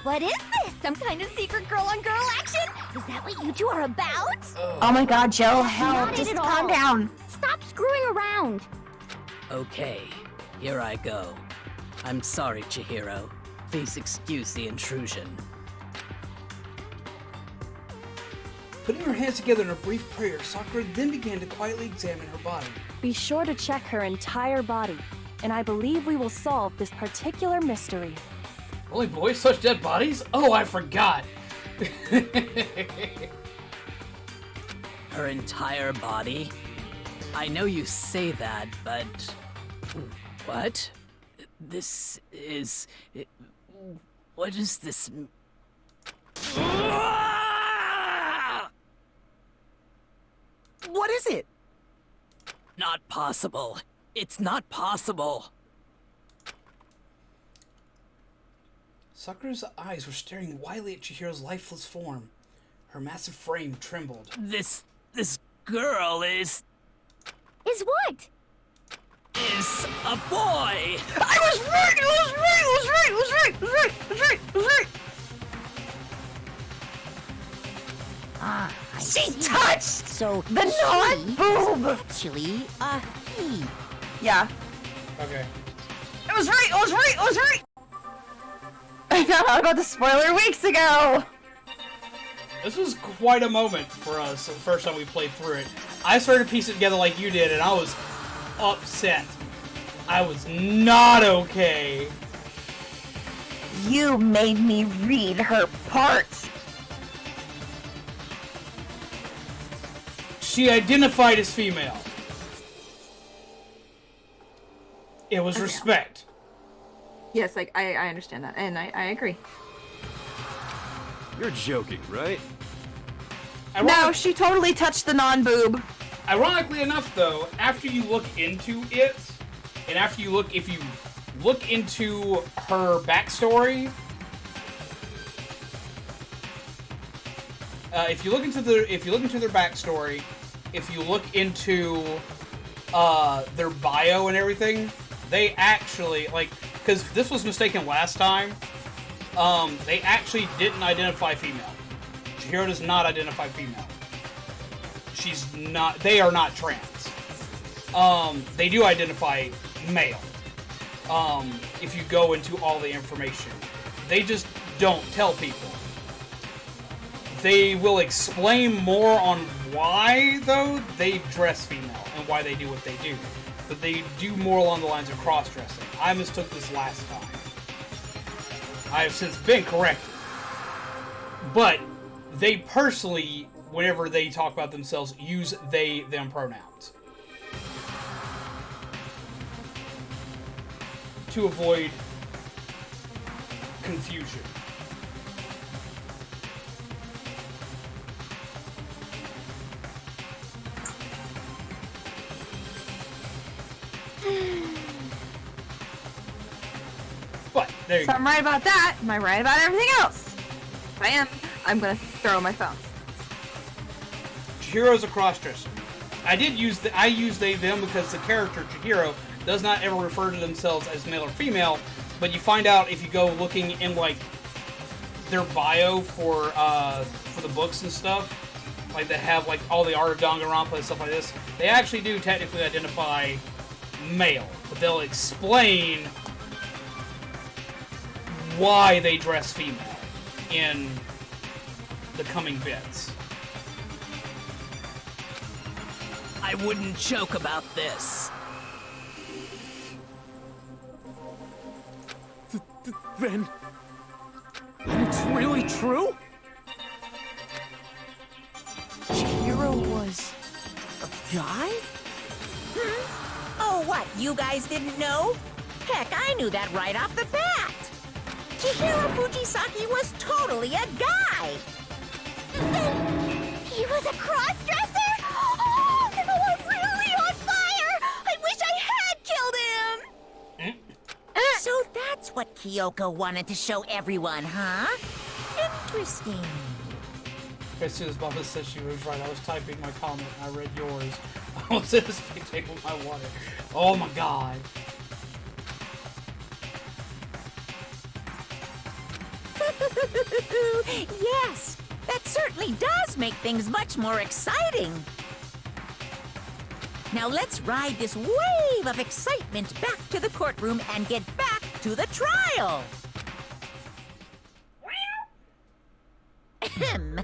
What is this? Some kind of secret girl-on-girl action? Is that what you two are about? Oh my god, Jill, hell, Not it just at calm all. down. Stop screwing around. Okay, here I go. I'm sorry, Chihiro. Please excuse the intrusion. Putting her hands together in a brief prayer, Sakura then began to quietly examine her body. Be sure to check her entire body, and I believe we will solve this particular mystery. Really, boys touch dead bodies? Oh, I forgot. Her entire body? I know you say that, but... What? This is... What is this... What is it? Not possible. It's not possible. Sakura's eyes were staring wildly at Chihiro's lifeless form. Her massive frame trembled. This girl is what? Is a boy! I was right! It was right! Ah, I She see. touched So the non-boob! actually a he. Yeah. Okay. It was right! I found out about the spoiler weeks ago! This was quite a moment for us the first time we played through it. I started to piece it together like you did, and I was upset. I was not okay. You made me read her parts. She identified as female. It was respect. Yes, like I understand that, and I agree. You're joking, right? No, she totally touched the non-boob. Ironically enough, though, after you look into it, and after you look, if you look into her backstory, if you look into their backstory, if you look into their bio and everything, they actually, like, because this was mistaken last time, they actually didn't identify female. Chihiro does not identify female. She's not, they are not trans. They do identify male. If you go into all the information. They just don't tell people. They will explain more on why, though, they dress female and why they do what they do. But they do more along the lines of cross-dressing. I mistook this last time. I have since been corrected. But they personally, whenever they talk about themselves, use they, them pronouns. To avoid confusion. But there you So go. I'm right about that. Am I right about everything else? If I am, I'm gonna throw my phone. Chihiro's a crossdresser. I used they them because the character Chihiro does not ever refer to themselves as male or female, but you find out if you go looking in like their bio for the books and stuff, like they have like all the art of Danganronpa and stuff like this, they actually do technically identify male, but they'll explain why they dress female in the coming bits. I wouldn't joke about this. Then it's really true? Chihiro was a guy? Oh, what? You guys didn't know? Heck, I knew that right off the bat. Chihiro Fujisaki was totally a guy. He was a cross-dresser? Oh, I'm really on fire! I wish I had killed him! So that's what Kyoko wanted to show everyone, huh? Interesting. As soon as Bubba said she was right, I was typing my comment and I read yours. I was in a spectacle with my water. Oh my god. Yes, that certainly does make things much more exciting. Now let's ride this wave of excitement back to the courtroom and get back to the trial. Ahem.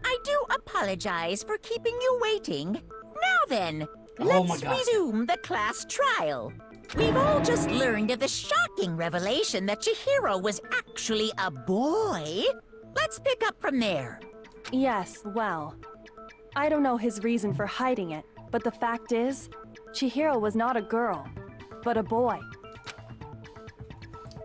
I do apologize for keeping you waiting. Now then, Oh my let's God. resume the class trial. We've all just learned of the shocking revelation that Chihiro was actually a boy. Let's pick up from there. Yes, well, I don't know his reason for hiding it, but the fact is, Chihiro was not a girl, but a boy.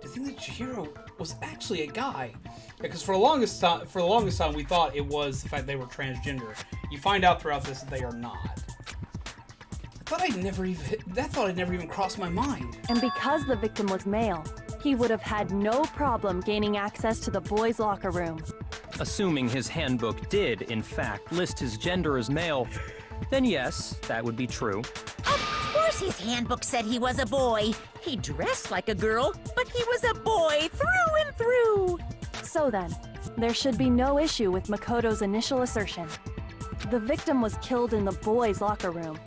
To think that Chihiro was actually a guy. Because for the longest time we thought it was the fact they were transgender. You find out throughout this that they are not. That thought had never even crossed my mind. And because the victim was male, he would have had no problem gaining access to the boys' locker room. Assuming his handbook did, in fact, list his gender as male, then yes, that would be true. Of course his handbook said he was a boy. He dressed like a girl, but he was a boy through and through. So then, there should be no issue with Makoto's initial assertion. The victim was killed in the boys' locker room,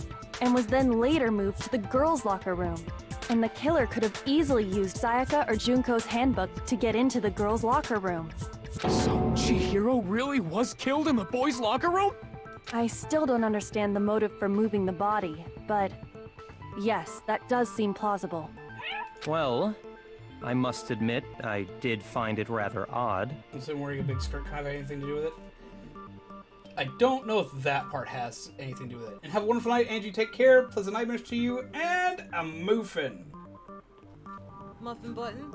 and was then later moved to the girls' locker room. And the killer could have easily used Sayaka or Junko's handbook to get into the girls' locker room. So Chihiro really was killed in the boys' locker room? I still don't understand the motive for moving the body, but yes, that does seem plausible. Well, I must admit, I did find it rather odd. Is him wearing a big skirt kind of have anything to do with it? I don't know if that part has anything to do with it. And have a wonderful night, Angie. Take care. Pleasant nightmares to you, and a moofin'. Muffin Button?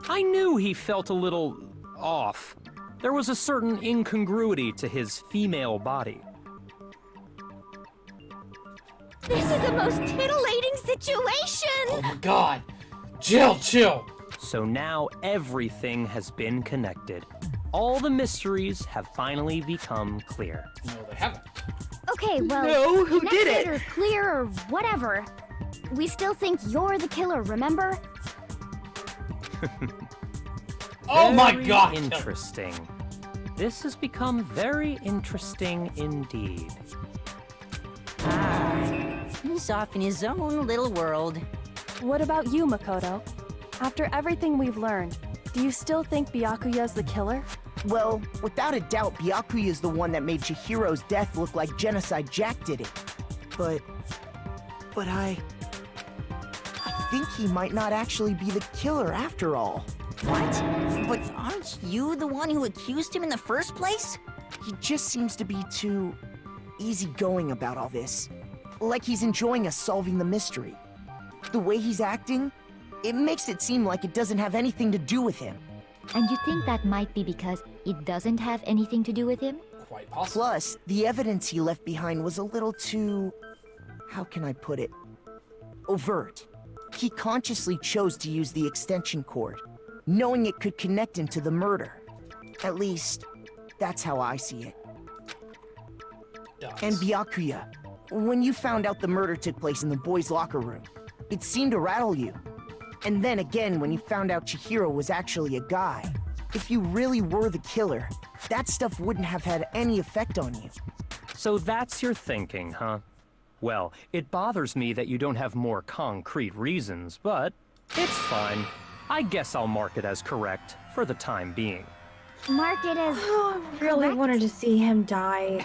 I knew he felt a little off. There was a certain incongruity to his female body. This is the most titillating situation! Oh my god. Chill. So now everything has been connected. All the mysteries have finally become clear. No, they haven't. Okay, well, No, who did connected it? or clear or whatever. We still think you're the killer, remember? Oh my Very god. Interesting. This has become very interesting indeed. He's off in his own little world. What about you, Makoto? After everything we've learned, do you still think Byakuya's the killer? Well, without a doubt, Byakuya's the one that made Chihiro's death look like Genocide Jack did it. But I think he might not actually be the killer after all. What? But aren't you the one who accused him in the first place? He just seems to be too easygoing about all this. Like he's enjoying us solving the mystery. The way he's acting, it makes it seem like it doesn't have anything to do with him. And you think that might be because it doesn't have anything to do with him? Quite possible. Plus, the evidence he left behind was a little too... how can I put it? Overt. He consciously chose to use the extension cord, knowing it could connect him to the murder. At least, that's how I see it. And Byakuya, when you found out the murder took place in the boys' locker room, it seemed to rattle you. And then again, when you found out Chihiro was actually a guy, if you really were the killer, that stuff wouldn't have had any effect on you. So that's your thinking, huh? Well, it bothers me that you don't have more concrete reasons, but it's fine. I guess I'll mark it as correct for the time being. Mark it as I really wanted to see him die.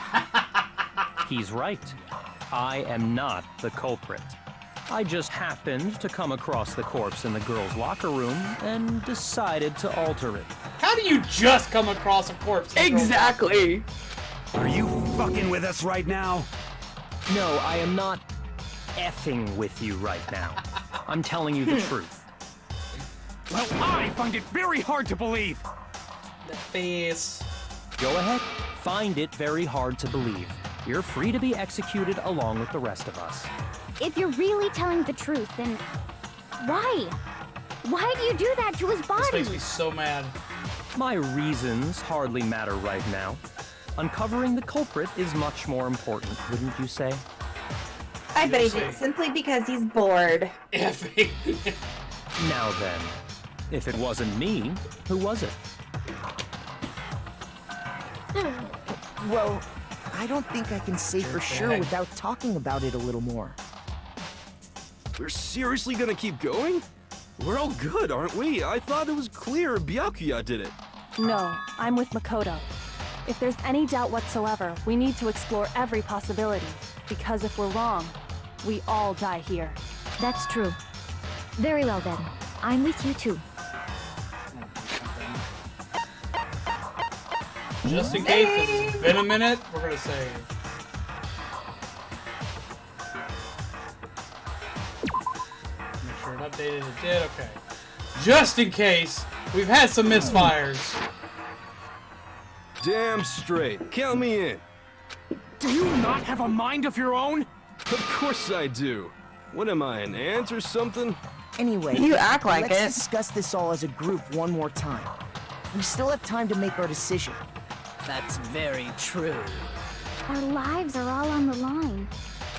He's right. I am not the culprit. I just happened to come across the corpse in the girls' locker room and decided to alter it. How do you just come across a corpse? Exactly. Are you fucking with us right now? No, I am not effing with you right now. I'm telling you the truth. Well, I find it very hard to believe. The face. Go ahead. Find it very hard to believe. You're free to be executed along with the rest of us. if you're really telling the truth, then why? Why do you do that to his body? This makes me so mad. My reasons hardly matter right now. Uncovering the culprit is much more important, wouldn't you say? I bet he did, simply because he's bored. Now then, if it wasn't me, who was it? Well, I don't think I can say for sure without talking about it a little more. We're seriously gonna keep going? We're all good, aren't we? I thought it was clear Byakuya did it. No, I'm with Makoto. If there's any doubt whatsoever, we need to explore every possibility. Because if we're wrong, we all die here. That's true. Very well then. I'm with you too. Just in case, 'cause it's been a minute, we're gonna save. Make sure it updated, it did, okay. Just in case, we've had some misfires. Damn straight. Count me in. Do you not have a mind of your own? Of course I do. What am I, an ant or something? Anyway, You act like let's it. discuss this all as a group one more time. We still have time to make our decision. That's very true. Our lives are all on the line.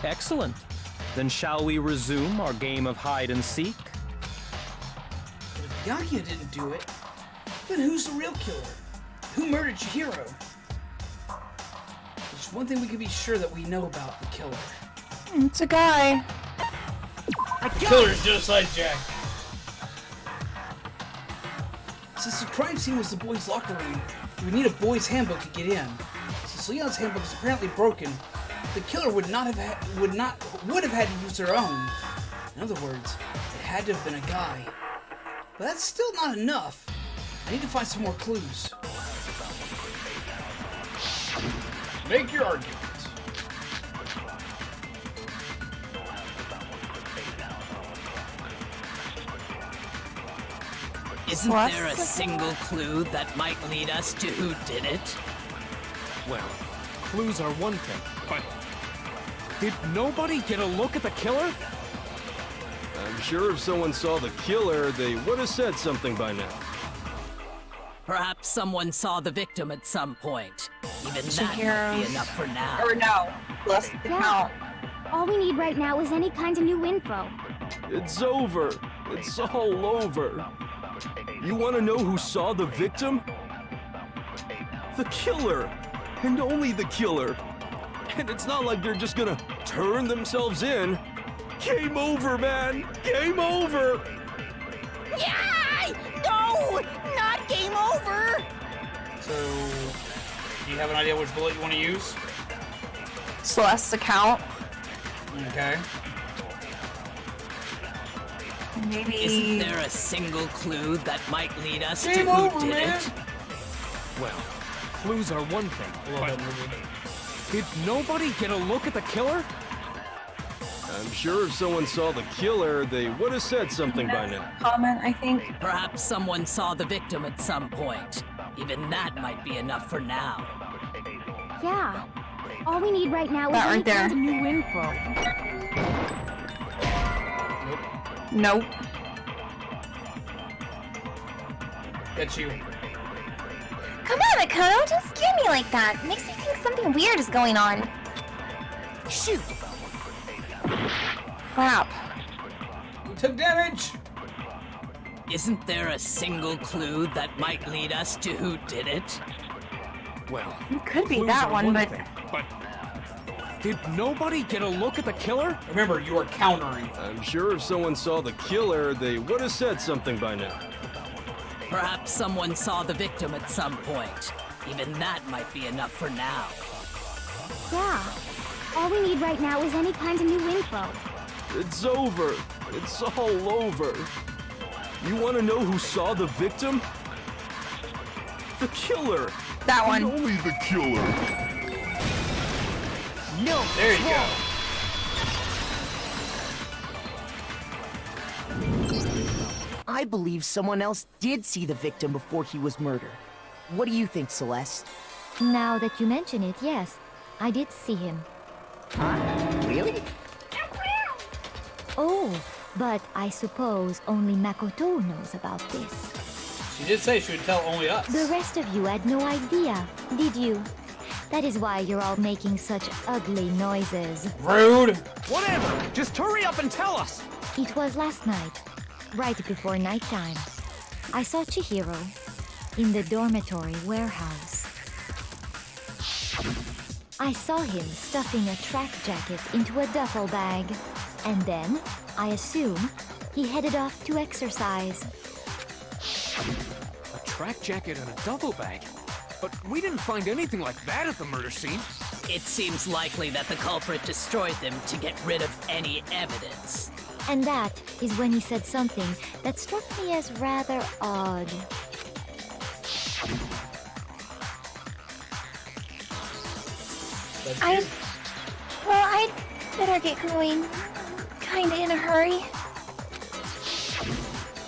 Excellent. Then shall we resume our game of hide and seek? If Byakuya didn't do it, then who's the real killer? Who murdered Chihiro? There's one thing we can be sure that we know about the killer. It's a guy. The killer's Genocide Jack. Since the crime scene was the boys' locker room, we need a boys' handbook to get in. Since Leon's handbook is apparently broken, the killer would have had to use their own. In other words, it had to have been a guy. But that's still not enough. I need to find some more clues. Make your argument. Isn't there a single clue that might lead us to who did it? Well, clues are one thing, but did nobody get a look at the killer? I'm sure if someone saw the killer, they would have said something by now. Perhaps someone saw the victim at some point. Even that might be enough for now. Or no, plus the count. All we need right now is any kind of new info. It's over. It's all over. You want to know who saw the victim? The killer. And only the killer. And it's not like they're just gonna turn themselves in. Game over, man. Game over. Yeah! No! Not game over! So, do you have an idea which bullet you want to use? Celeste's account. Okay. Maybe. Isn't there a single clue that might lead us to Game who over, did man. it? Well, clues are one thing, but did nobody get a look at the killer? I'm sure if someone saw the killer, they would have said something by now. Comment, I think. Perhaps someone saw the victim at some point. Even that might be enough for now. Yeah. All we need right now is That any right there. kind of new info. Nope. That's you. Come on, Makoto, don't scare me like that. Makes me think something weird is going on. Shoot! Crap. You took damage! Isn't there a single clue that might lead us to who did it? Well, It could be clues that are one, but thing, but did nobody get a look at the killer? Remember, you are countering. I'm sure if someone saw the killer, they would have said something by now. Perhaps someone saw the victim at some point. Even that might be enough for now. Yeah. All we need right now is any kind of new info. It's over. It's all over. You want to know who saw the victim? The killer. that one. And only the killer. No! There you go. I believe someone else did see the victim before he was murdered. What do you think, Celeste? Now that you mention it, yes, I did see him. Really? Oh, but I suppose only Makoto knows about this. She did say she would tell only us. The rest of you had no idea, did you? That is why you're all making such ugly noises. Rude! Whatever! Just hurry up and tell us! It was last night, right before nighttime. I saw Chihiro in the dormitory warehouse. I saw him stuffing a track jacket into a duffel bag. And then, I assume, he headed off to exercise. A track jacket and a duffel bag? But we didn't find anything like that at the murder scene. It seems likely that the culprit destroyed them to get rid of any evidence. And that is when he said something that struck me as rather odd. I'd better get going. Kinda in a hurry.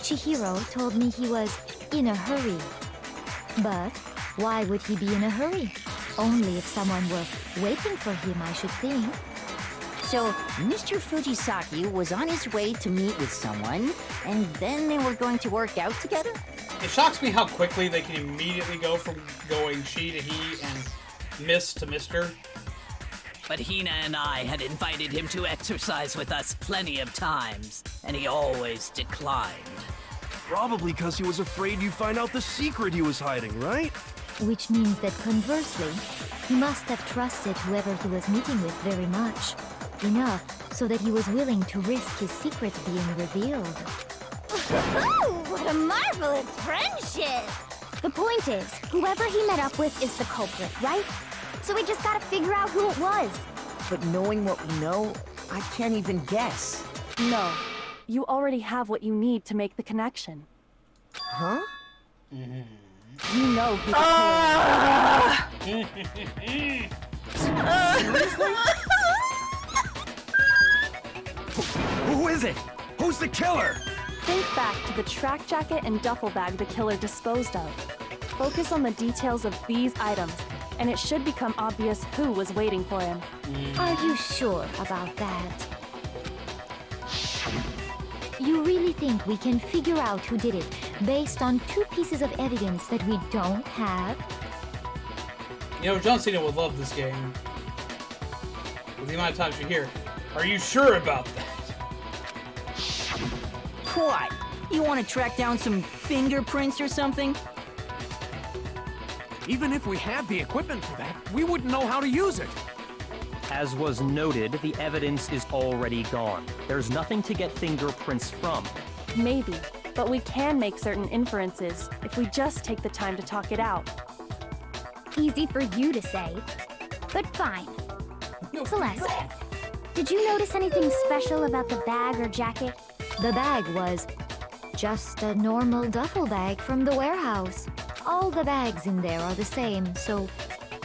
Chihiro told me he was in a hurry. But why would he be in a hurry? Only if someone were waiting for him, I should think. So, Mr. Fujisaki was on his way to meet with someone, and then they were going to work out together? It shocks me how quickly they can immediately go from going she to he and miss to Mr. But Hina and I had invited him to exercise with us plenty of times, and he always declined. Probably because he was afraid you'd find out the secret he was hiding, right? Which means that conversely, he must have trusted whoever he was meeting with very much. Enough so that he was willing to risk his secret being revealed. Oh, what a marvelous friendship! The point is, whoever he met up with is the culprit, right? So we just gotta figure out who it was. But knowing what we know, I can't even guess. No. You already have what you need to make the connection. Huh? You know who the killer is. Seriously? Who is it? Who's the killer? Think back to the track jacket and duffel bag the killer disposed of. Focus on the details of these items, and it should become obvious who was waiting for him. Are you sure about that? You really think we can figure out who did it based on 2 pieces of evidence that we don't have? You know, John Cena would love this game. With the amount of times you hear, are you sure about that? What? You want to track down some fingerprints or something? Even if we had the equipment for that, we wouldn't know how to use it. As was noted, the evidence is already gone. There's nothing to get fingerprints from. Maybe, but we can make certain inferences if we just take the time to talk it out. Easy for you to say, but fine. Celeste, did you notice anything special about the bag or jacket? The bag was just a normal duffel bag from the warehouse. All the bags in there are the same, so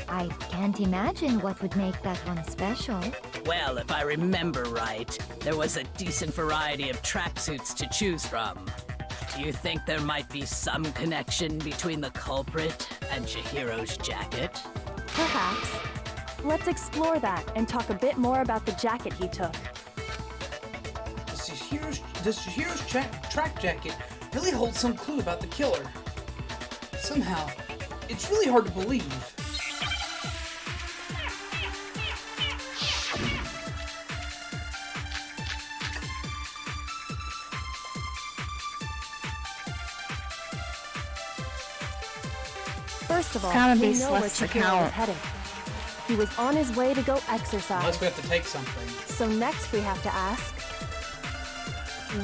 I can't imagine what would make that one special. Well, if I remember right, there was a decent variety of tracksuits to choose from. Do you think there might be some connection between the culprit and Chihiro's jacket? Perhaps. Let's explore that and talk a bit more about the jacket he took. Does Chihiro's track jacket really hold some clue about the killer? Somehow, it's really hard to believe. First of all, Gotta be we know where Celeste's Chihiro account. was headed. He was on his way to go exercise. Unless we have to take something. So next we have to ask,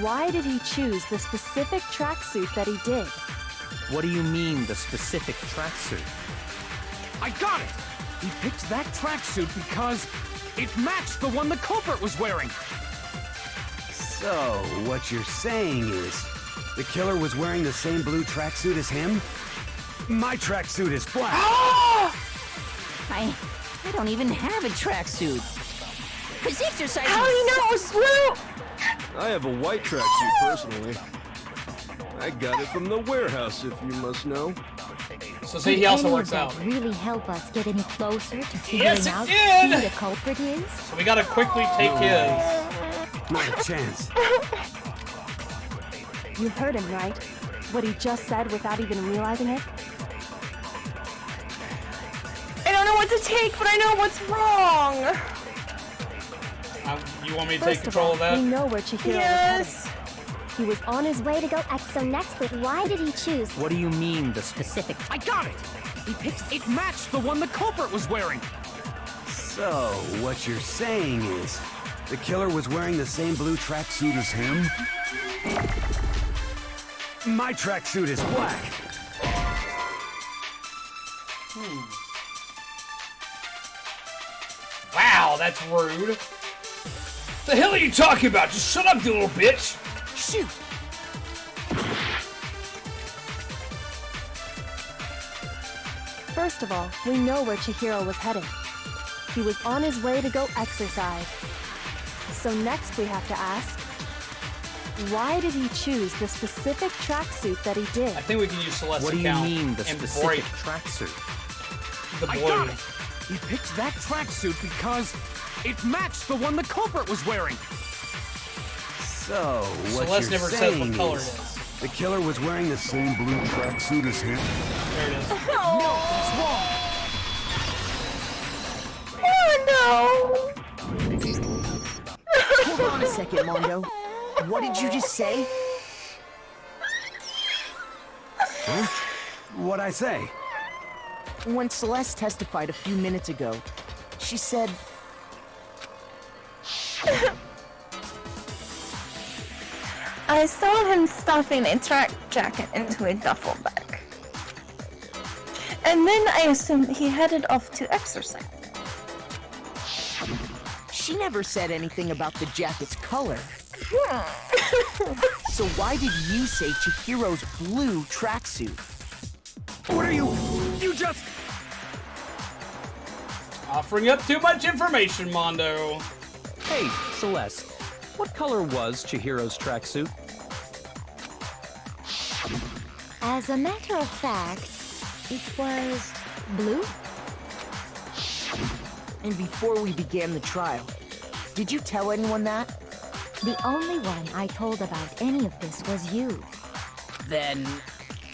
why did he choose the specific tracksuit that he did? What do you mean, the specific tracksuit? I got it! He picked that tracksuit because it matched the one the culprit was wearing. So, what you're saying is, the killer was wearing the same blue tracksuit as him? My tracksuit is black. I don't even have a tracksuit. Cause exercise. How do you know it was blue? I have a white tracksuit personally. I got it from the warehouse, if you must know. So see, he also works out. Did any of that really help us get any closer to figuring out did! who the culprit is? So we gotta quickly take his. Not a chance. You heard him, right? What he just said without even realizing it? I don't know what to take, but I know what's wrong. You want me to take First of control all, of that? we know where Chihiro Yes. was headed. He was on his way to go So next week, why did he choose? What do you mean, the specific? I got it! He picked it matched the one the culprit was wearing. So, what you're saying is, the killer was wearing the same blue tracksuit as him? My tracksuit is black. Wow, that's rude. The hell are you talking about? Just shut up, you little bitch. Shoot! First of all, we know where Chihiro was headed. He was on his way to go exercise. So next we have to ask, why did he choose the specific tracksuit that he did? I think we can use Celeste's What do you account mean, the and specific break tracksuit? the I blue. got it! He picked that tracksuit because it matched the one the culprit was wearing. So, what Celeste you're never says saying what color it is, is. the killer was wearing the same blue tracksuit as him? There it is. No, that's wrong! Oh Hold on a second, Mondo. What did you just say? Huh? What'd I say? When Celeste testified a few minutes ago, she said... I saw him stuffing a track jacket into a duffel bag. And then I assumed he headed off to exercise. She never said anything about the jacket's color. So why did you say Chihiro's blue tracksuit? What are you... You just... Offering up too much information, Mondo. Hey, Celeste, what color was Chihiro's tracksuit? As a matter of fact, it was blue. And before we began the trial, did you tell anyone that? The only one I told about any of this was you. Then,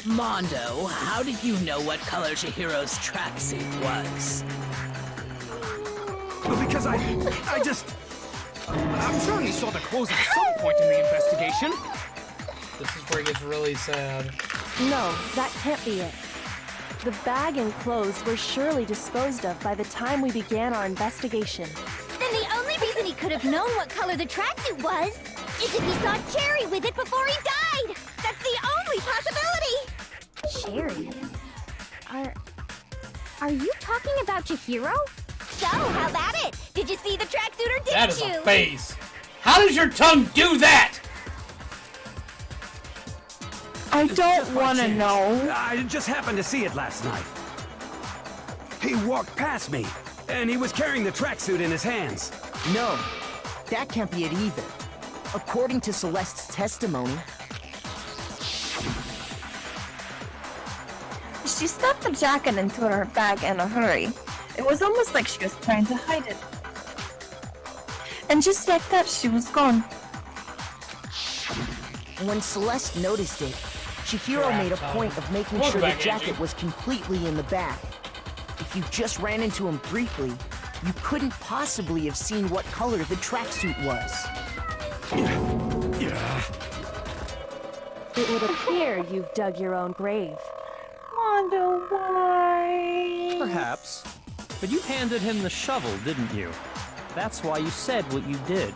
Mondo, how did you know what color Chihiro's tracksuit was? Because I'm sure he saw the clothes at some point in the investigation. This is where it gets really sad. No, that can't be it. The bag and clothes were surely disposed of by the time we began our investigation. Then the only reason he could have known what color the tracksuit was is if he saw Cherry with it before he died! That's the only possibility! Cherry? Are you talking about Chihiro? So, how about it? Did you see the tracksuit or didn't you? That is a face. How does your tongue do that? I don't want to know. I just happened to see it last night. He walked past me, and he was carrying the tracksuit in his hands. No, that can't be it either. According to Celeste's testimony, She stuffed the jacket into her bag in a hurry. It was almost like she was trying to hide it. And just like that, she was gone. when Celeste noticed it, Chihiro made a point of making sure the jacket was completely in the bag. If you just ran into him briefly, you couldn't possibly have seen what color the tracksuit was. It would appear you've dug your own grave. Mondo, why? Perhaps. But you handed him the shovel, didn't you? That's why you said what you did.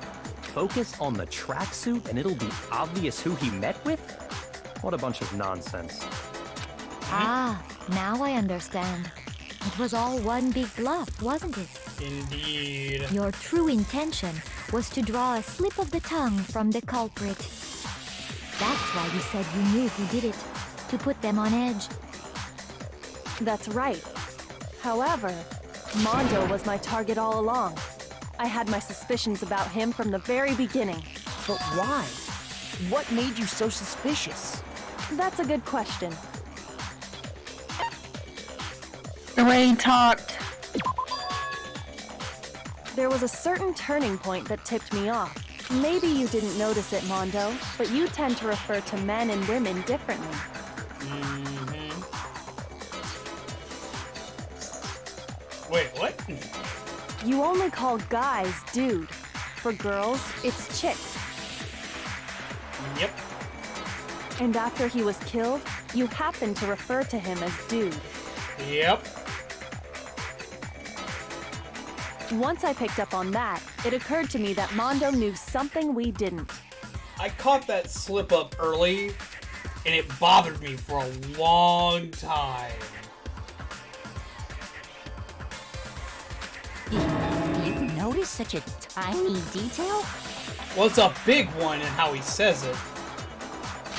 Focus on the tracksuit and it'll be obvious who he met with? What a bunch of nonsense. Ah, now I understand. It was all one big bluff, wasn't it? Indeed. Your true intention was to draw a slip of the tongue from the culprit. That's why you said you knew who did it, to put them on edge. That's right. However, Mondo was my target all along. I had my suspicions about him from the very beginning. But why? What made you so suspicious? That's a good question. The way he talked. There was a certain turning point that tipped me off. Maybe you didn't notice it, Mondo, but you tend to refer to men and women differently. Wait, what? You only call guys dude. For girls, it's chick. Yep. And after he was killed, you happened to refer to him as dude. Yep. Once I picked up on that, it occurred to me that Mondo knew something we didn't. I caught that slip up early, and it bothered me for a long time. You notice such a tiny detail? Well, it's a big one in how he says it.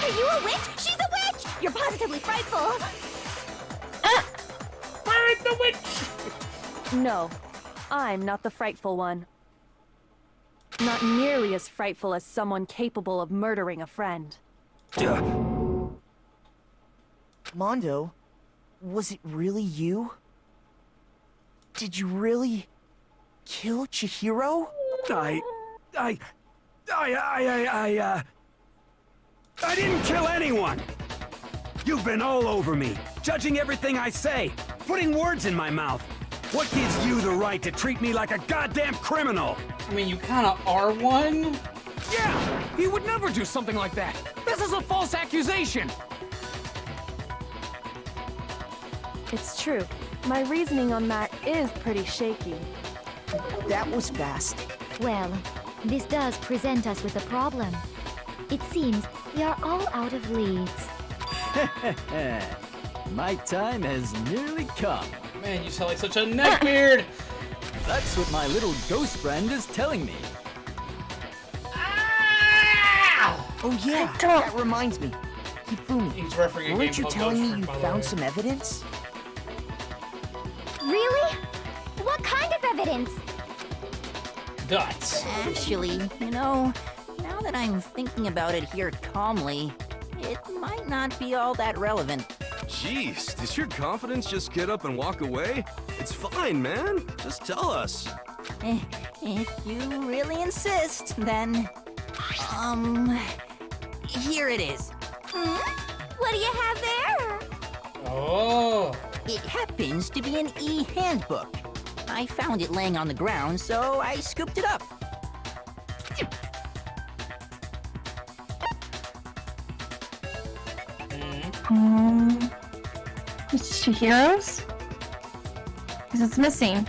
Are you a witch? She's a witch! You're positively frightful! Where's the witch? No, I'm not the frightful one. Not nearly as frightful as someone capable of murdering a friend. Mondo, was it really you? Did you really kill Chihiro? I didn't kill anyone! You've been all over me, judging everything I say, putting words in my mouth. What gives you the right to treat me like a goddamn criminal? I mean, you kind of are one. Yeah, he would never do something like that. This is a false accusation. It's true. My reasoning on that is pretty shaky. That was fast. Well, this does present us with a problem. It seems we are all out of leads. My time has nearly come. Man, you sound like such a neckbeard. That's what my little ghost friend is telling me. Oh yeah, that reminds me. Hifumi, He's referring a game weren't you called telling Ghost me Friend, you by the found way. some evidence? Really? What kind of evidence? Guts. Actually, you know, now that I'm thinking about it here calmly, it might not be all that relevant. Jeez, does your confidence just get up and walk away? It's fine, man. Just tell us. If you really insist, then... Here it is. What do you have there? Oh. It happens to be an e-handbook. I found it laying on the ground, so I scooped it up. It's Chihiro's? Because it's missing.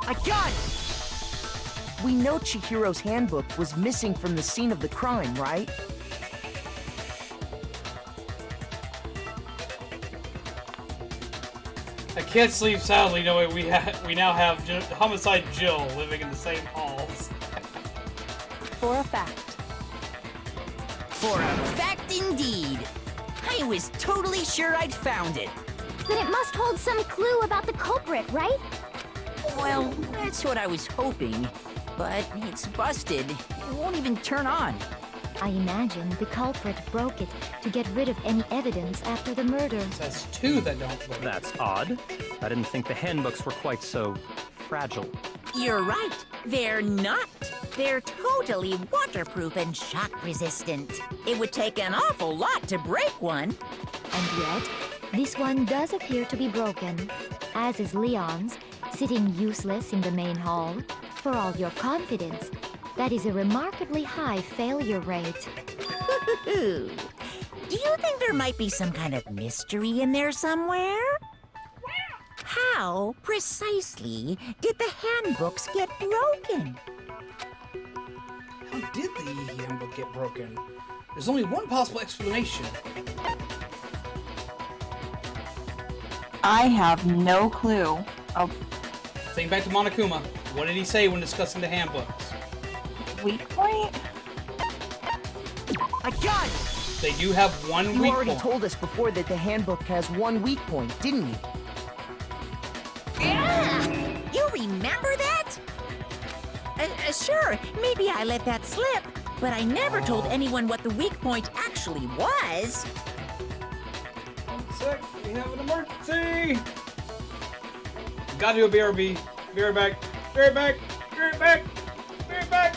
I got it! We know Chihiro's handbook was missing from the scene of the crime, right? I can't sleep soundly knowing we now have Homicide Jill living in the same halls. For a fact. For a fact indeed. I was totally sure I'd found it. Then it must hold some clue about the culprit, right? Well, that's what I was hoping. But it's busted. It won't even turn on. I imagine the culprit broke it to get rid of any evidence after the murder. That's two that don't work. That's odd. I didn't think the handbooks were quite so fragile. You're right. They're not. They're totally waterproof and shock resistant. It would take an awful lot to break one. And yet, this one does appear to be broken, as is Leon's, sitting useless in the main hall. For all your confidence, that is a remarkably high failure rate. Do you think there might be some kind of mystery in there somewhere? How, precisely, did the handbooks get broken? How did the handbook get broken? There's only one possible explanation. I have no clue. Oh. Think back to Monokuma. What did he say when discussing the handbooks? Weak point? I got it! They do have one weak point. You already told us before that the handbook has one weak point, didn't you? Yeah! You remember that? Sure, maybe I let that slip, but I never told anyone what the weak point actually was. 1 sec, we have an emergency! Gotta do a BRB. Be right back. Be right back. Be right back. Be right back.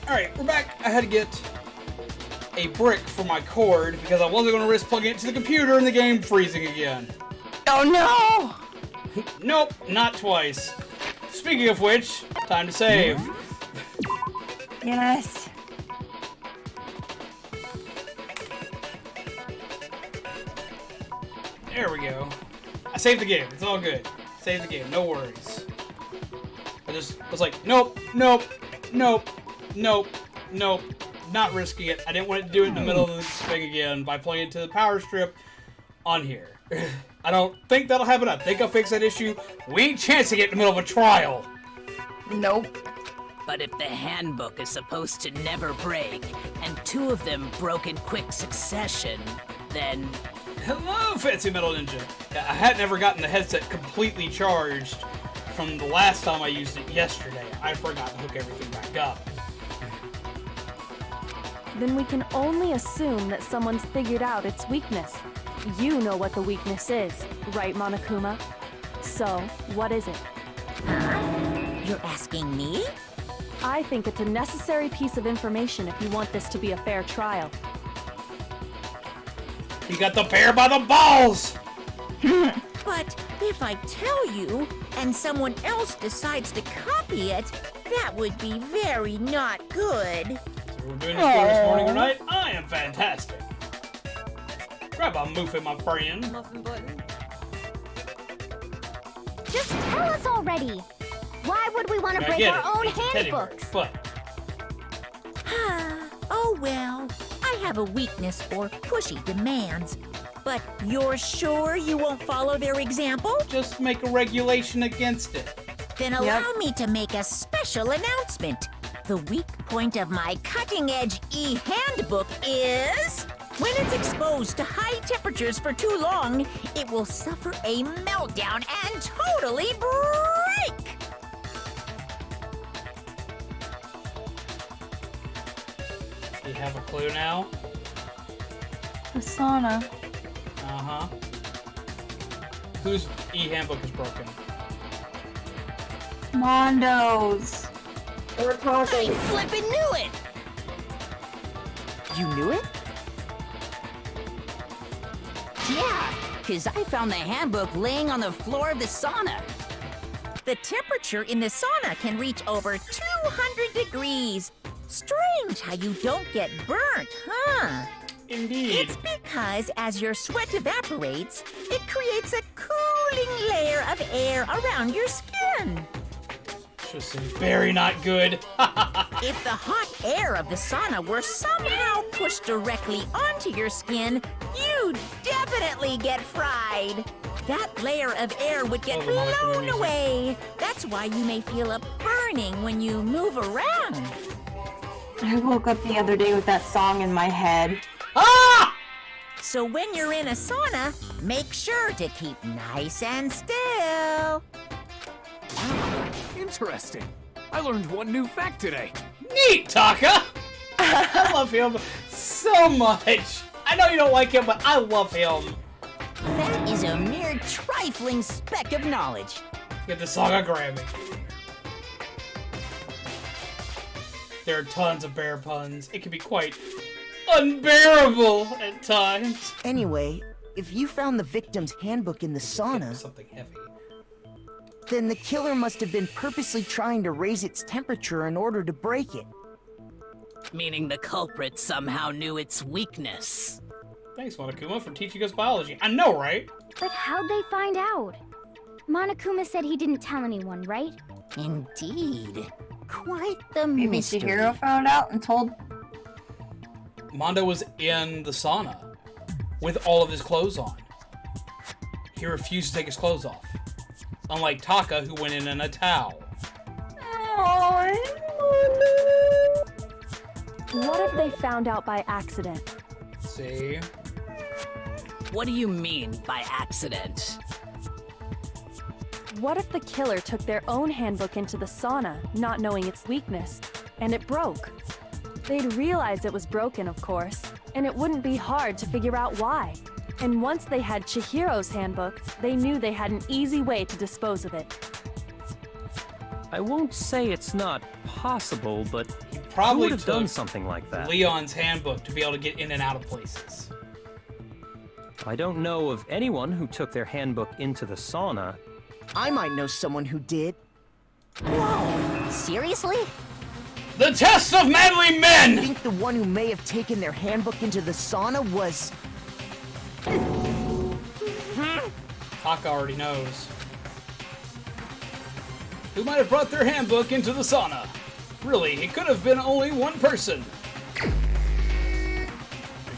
Alright, we're back. I had to get a brick for my cord because I wasn't going to risk plugging it to the computer and the game freezing again. Oh no! Nope, not twice. Speaking of which, time to save. Yes. There we go. I saved the game. It's all good. Saved the game. No worries. I was like, nope, nope, nope, nope, nope. Not risking it. I didn't want to do it in the middle of the thing again by playing it to the power strip on here. I don't think that'll happen. I think I'll fix that issue. We ain't chancing it in the middle of a trial. Nope. But if the handbook is supposed to never break, and two of them broke in quick succession, then... Hello, Fancy Metal Ninja! I had never gotten the headset completely charged from the last time I used it yesterday. I forgot to hook everything back up. Then we can only assume that someone's figured out its weakness. You know what the weakness is, right, Monokuma? So, what is it? You're asking me? I think it's a necessary piece of information if you want this to be a fair trial. You got the bear by the balls! But if I tell you, and someone else decides to copy it, that would be very not good. So we're doing this for this morning or night? I am fantastic. Grab a muffin, my friend. Muffin button. Just tell us already. Why would we want to break our own handbooks? Oh well, I have a weakness for pushy demands. But you're sure you won't follow their example? Just make a regulation against it. Then allow me to make a special announcement. The weak point of my cutting-edge e-handbook is... when it's exposed to high temperatures for too long, it will suffer a meltdown and totally break! You have a clue now? The sauna. Uh-huh. Whose e-handbook is broken? Mondo's. I flippin' knew it! You knew it? Yeah, because I found the handbook laying on the floor of the sauna. The temperature in the sauna can reach over 200 degrees. Strange how you don't get burnt, huh? Indeed. It's because as your sweat evaporates, it creates a cooling layer of air around your skin. Just very not good. If the hot air of the sauna were somehow pushed directly onto your skin, you'd definitely get fried. That layer of air would get blown away. That's why you may feel a burning when you move around. I woke up the other day with that song in my head. Ah! So when you're in a sauna, make sure to keep nice and still. Interesting. I learned one new fact today. Neat, Taka! I love him so much. I know you don't like him, but I love him. That is a mere trifling speck of knowledge. Get the song a Grammy. There are tons of bear puns. It can be quite unbearable at times. Anyway, if you found the victim's handbook in the sauna, something heavy, then the killer must have been purposely trying to raise its temperature in order to break it. Meaning the culprit somehow knew its weakness. Thanks, Monokuma, for teaching us biology. I know, right? But how'd they find out? Monokuma said he didn't tell anyone, right? Indeed. Quite the Maybe mystery. Chihiro found out and told. Mondo was in the sauna with all of his clothes on. He refused to take his clothes off. Unlike Taka, who went in a towel. What if they found out by accident? See? What do you mean by accident? What if the killer took their own handbook into the sauna, not knowing its weakness, and it broke? They'd realize it was broken, of course, and it wouldn't be hard to figure out why. And once they had Chihiro's handbook, they knew they had an easy way to dispose of it. I won't say it's not possible, but Probably who would have done took something like that? Leon's handbook to be able to get in and out of places. I don't know of anyone who took their handbook into the sauna. I might know someone who did. Whoa! Seriously? The test of manly men! I think the one who may have taken their handbook into the sauna was... Taka already knows. Who might have brought their handbook into the sauna? Really, it could have been only one person. Who are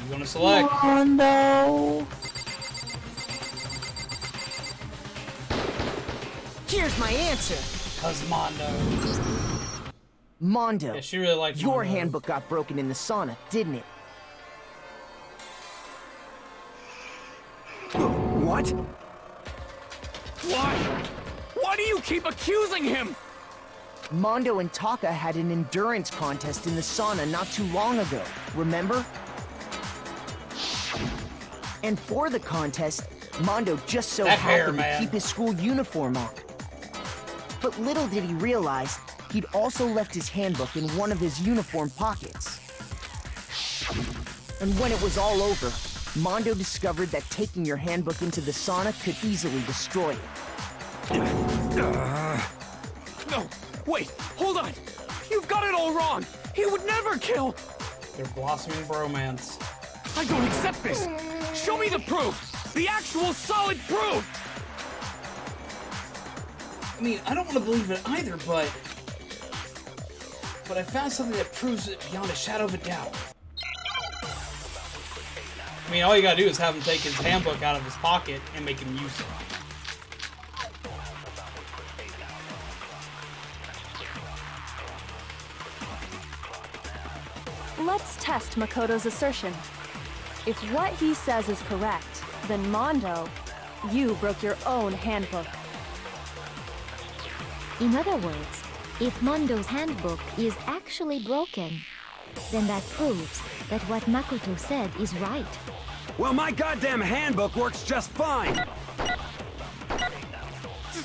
you gonna select? Mondo. Here's my answer. Cause Mondo. Mondo. Yeah, she really liked Your Mondo. handbook got broken in the sauna, didn't it? What? Why? Why Why do you keep accusing him? Mondo and Taka had an endurance contest in the sauna not too long ago, remember? And for the contest, Mondo just so happened to keep his school uniform on. But little did he realize, he'd also left his handbook in one of his uniform pockets. And when it was all over, Mondo discovered that taking your handbook into the sauna could easily destroy it. No, wait, hold on. You've got it all wrong. He would never kill. They're blossoming bromance. I don't accept this. Show me the proof. The actual solid proof. I mean, I don't want to believe it either, but I found something that proves it beyond a shadow of a doubt. I mean, all you gotta do is have him take his handbook out of his pocket and make him use it. Let's test Makoto's assertion. If what he says is correct, then Mondo, you broke your own handbook. In other words, if Mondo's handbook is actually broken, then that proves that what Makoto said is right. Well, my goddamn handbook works just fine!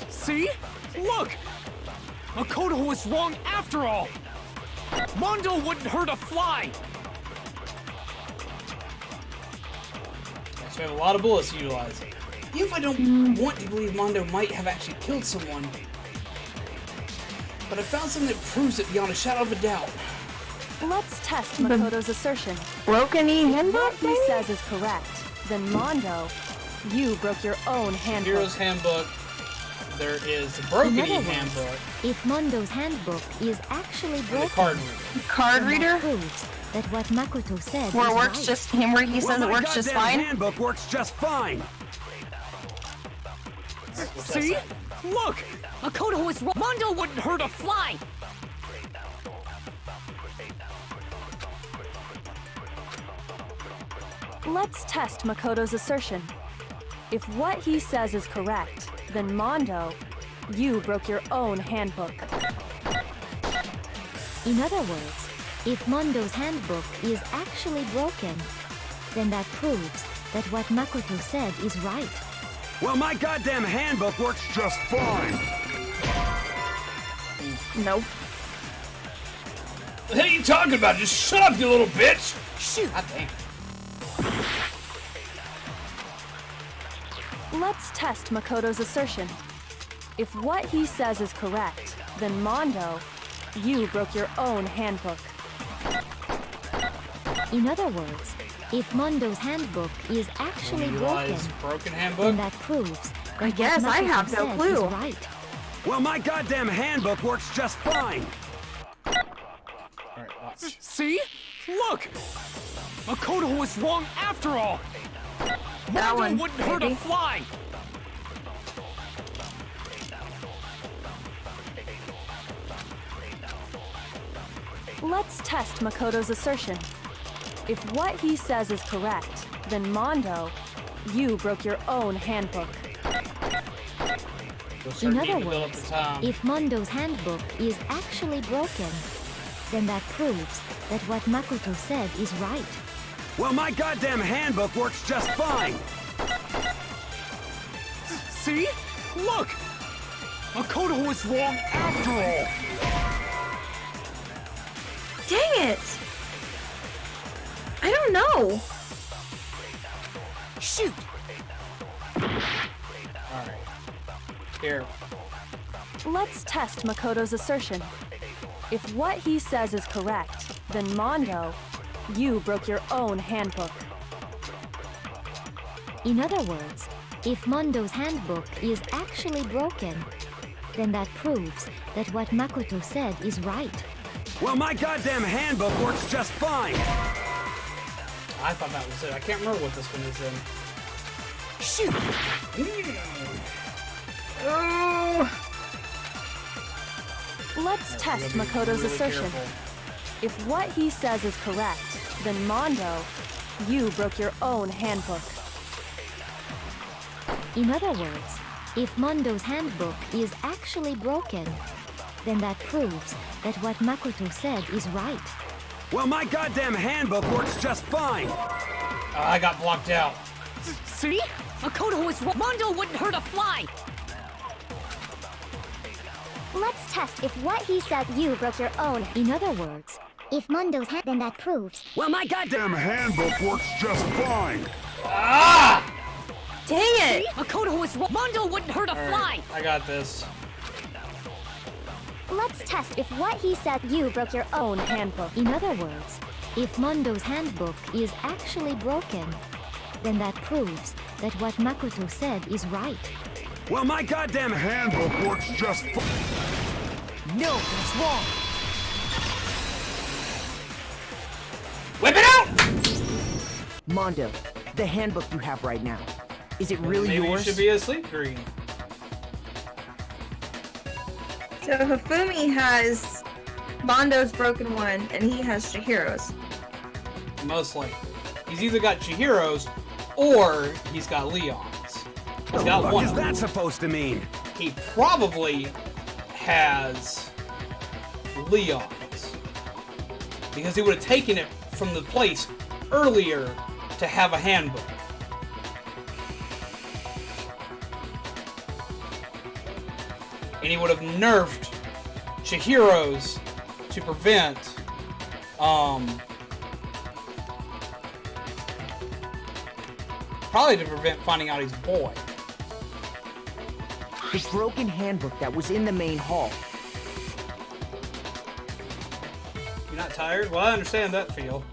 See? Look! Makoto was wrong after all! Mondo wouldn't hurt a fly! So we have a lot of bullets to utilize. Even if I don't want to believe Mondo might have actually killed someone, but I found something that proves it beyond a shadow of a doubt. Let's test Makoto's assertion. Broken handbook? What he says is correct, then Mondo, you broke your own handbook. Hero's handbook. There is the Broken handbook. If Mondo's handbook is actually broken, card reader proves that what Makoto said where is it works right. just him, where he says it works just fine. My handbook works just fine. See? Look! Makoto was wrong. Mondo wouldn't hurt a fly! Let's test Makoto's assertion. If what he says is correct, then Mondo, you broke your own handbook. In other words, if Mondo's handbook is actually broken, then that proves that what Makoto said is right. Well, my goddamn handbook works just fine. Nope. What the hell are you talking about? Just shut up, you little bitch! Shoot! God damn. Let's test Makoto's assertion. If what he says is correct, then Mondo, you broke your own handbook. In other words, if Mondo's handbook is actually broken, then that proves that I guess what I Makoto have no said clue. is right. Well, my goddamn handbook works just fine. See? Look! Makoto was wrong after all! That Mondo one, wouldn't hurt a fly! Let's test Makoto's assertion. If what he says is correct, then Mondo, you broke your own handbook. In other words, if Mondo's handbook is actually broken, then that proves that what Makoto said is right. Well, my goddamn handbook works just fine. See? Look! Makoto was wrong after all! Dang it! I don't know. Shoot! Alright. Here. Let's test Makoto's assertion. If what he says is correct, then Mondo, you broke your own handbook. In other words, if Mondo's handbook is actually broken, then that proves that what Makoto said is right. Well, my goddamn handbook works just fine. I thought that was it. I can't remember what this one is in. Shoot! Oh! Let's test Makoto's assertion. If what he says is correct, then Mondo, you broke your own handbook. In other words, If Mondo's handbook is actually broken, then that proves that what Makoto said is right. Well, my goddamn handbook works just fine. I got blocked out. See? Makoto was wrong. Mondo wouldn't hurt a fly. Let's test if what he said you broke your own. In other words, if Mondo's then that proves. Well, my goddamn handbook works just fine. Ah! Dang it! See? Makoto was wrong. Mondo wouldn't hurt a fly. I got this. Let's test if what he said you broke your own handbook. In other words, if Mondo's handbook is actually broken, then that proves that what Makoto said is right. Well, my goddamn handbook works just fine. No, that's wrong. Whip it out! Mondo, the handbook you have right now, is it really Maybe yours? you should be a sleep green. So Hifumi has Mondo's broken one, and he has Chihiro's. Most likely. He's either got Chihiro's or he's got Leon's. He's got one. What is that supposed to mean? He probably has Leon's. Because he would have taken it from the place earlier to have a handbook. And he would have nerfed Chihiro's to prevent, probably to prevent finding out he's a boy. The broken handbook that was in the main hall. You're not tired? Well, I understand that feel.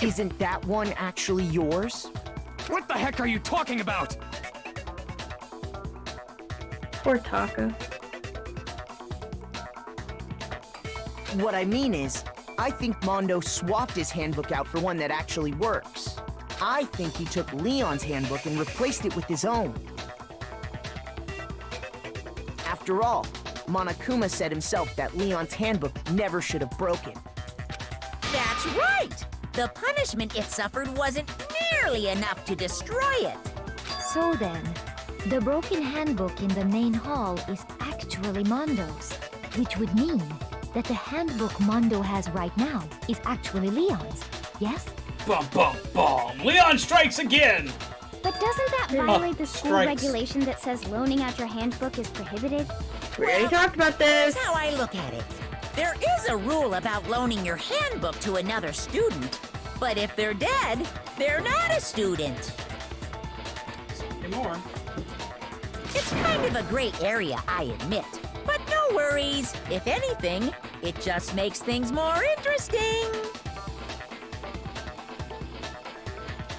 Isn't that one actually yours? What the heck are you talking about? Poor Taka. What I mean is, I think Mondo swapped his handbook out for one that actually works. I think he took Leon's handbook and replaced it with his own. After all, Monokuma said himself that Leon's handbook never should have broken. That's right! The punishment it suffered wasn't nearly enough to destroy it. So then, the broken handbook in the main hall is actually Mondo's, which would mean that the handbook Mondo has right now is actually Leon's, yes? Bum, bum, bum! Leon strikes again! But doesn't that violate the school strikes. regulation that says loaning out your handbook is prohibited? We already talked about this. That's how I look at it. There is a rule about loaning your handbook to another student, but if they're dead, they're not a student. Anymore. It's kind of a gray area, I admit. But no worries. If anything, it just makes things more interesting.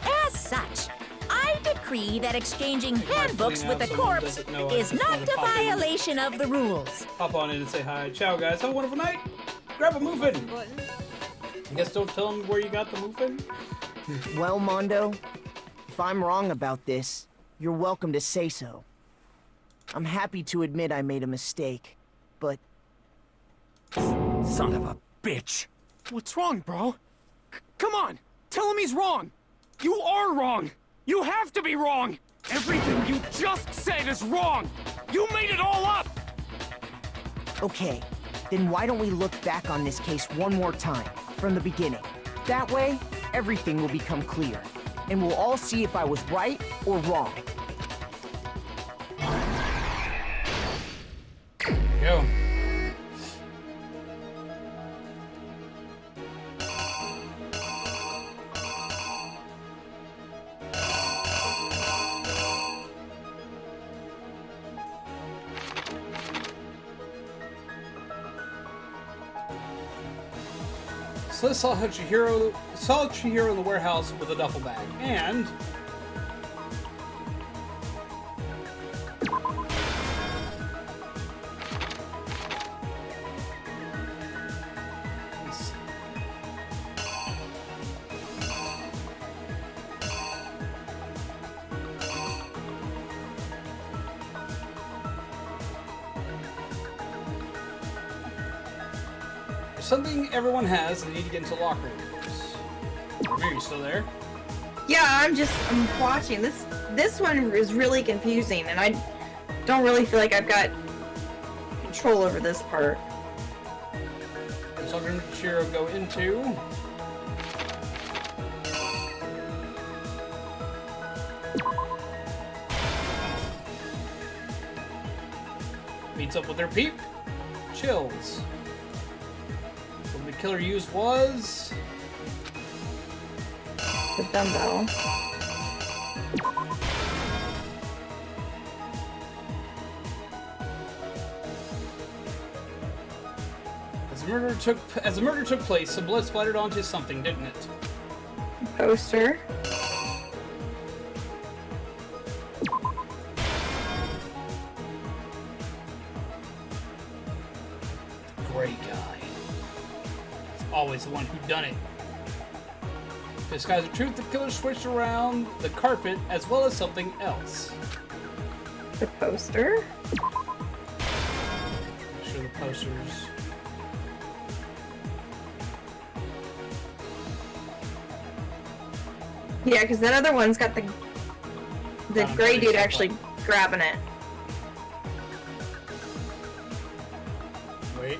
As such, I decree that exchanging handbooks with a corpse is not a violation of the rules. Hop on in and say hi. Ciao, guys. Have a wonderful night. Grab a move in. I guess don't tell them where you got the move in. Well, Mondo, if I'm wrong about this, you're welcome to say so. I'm happy to admit I made a mistake, but... Son of a bitch! What's wrong, bro? Come on! Tell him he's wrong! You are wrong! You have to be wrong! Everything you just said is wrong! You made it all up! Okay, then why don't we look back on this case one more time, from the beginning? That way, everything will become clear, and we'll all see if I was right or wrong. Go. So this saw Chihiro in the warehouse with a duffel bag, and something everyone has, and they need to get into locker rooms. Remi, you still there? Yeah, I'm watching. This one is really confusing, and don't really feel like I've got control over this part. So I'm going to Chihiro go into. Meets up with their peep. Chills. What the killer used was... the dumbbell. As the murder took place, some blood splattered onto something, didn't it? Poster. Gray guy. It's always the one who done it. To disguise the truth, the killer switched around the carpet as well as something else. The poster? Make sure the posters. Yeah, because that other one's got the gray dude actually grabbing it. Wait.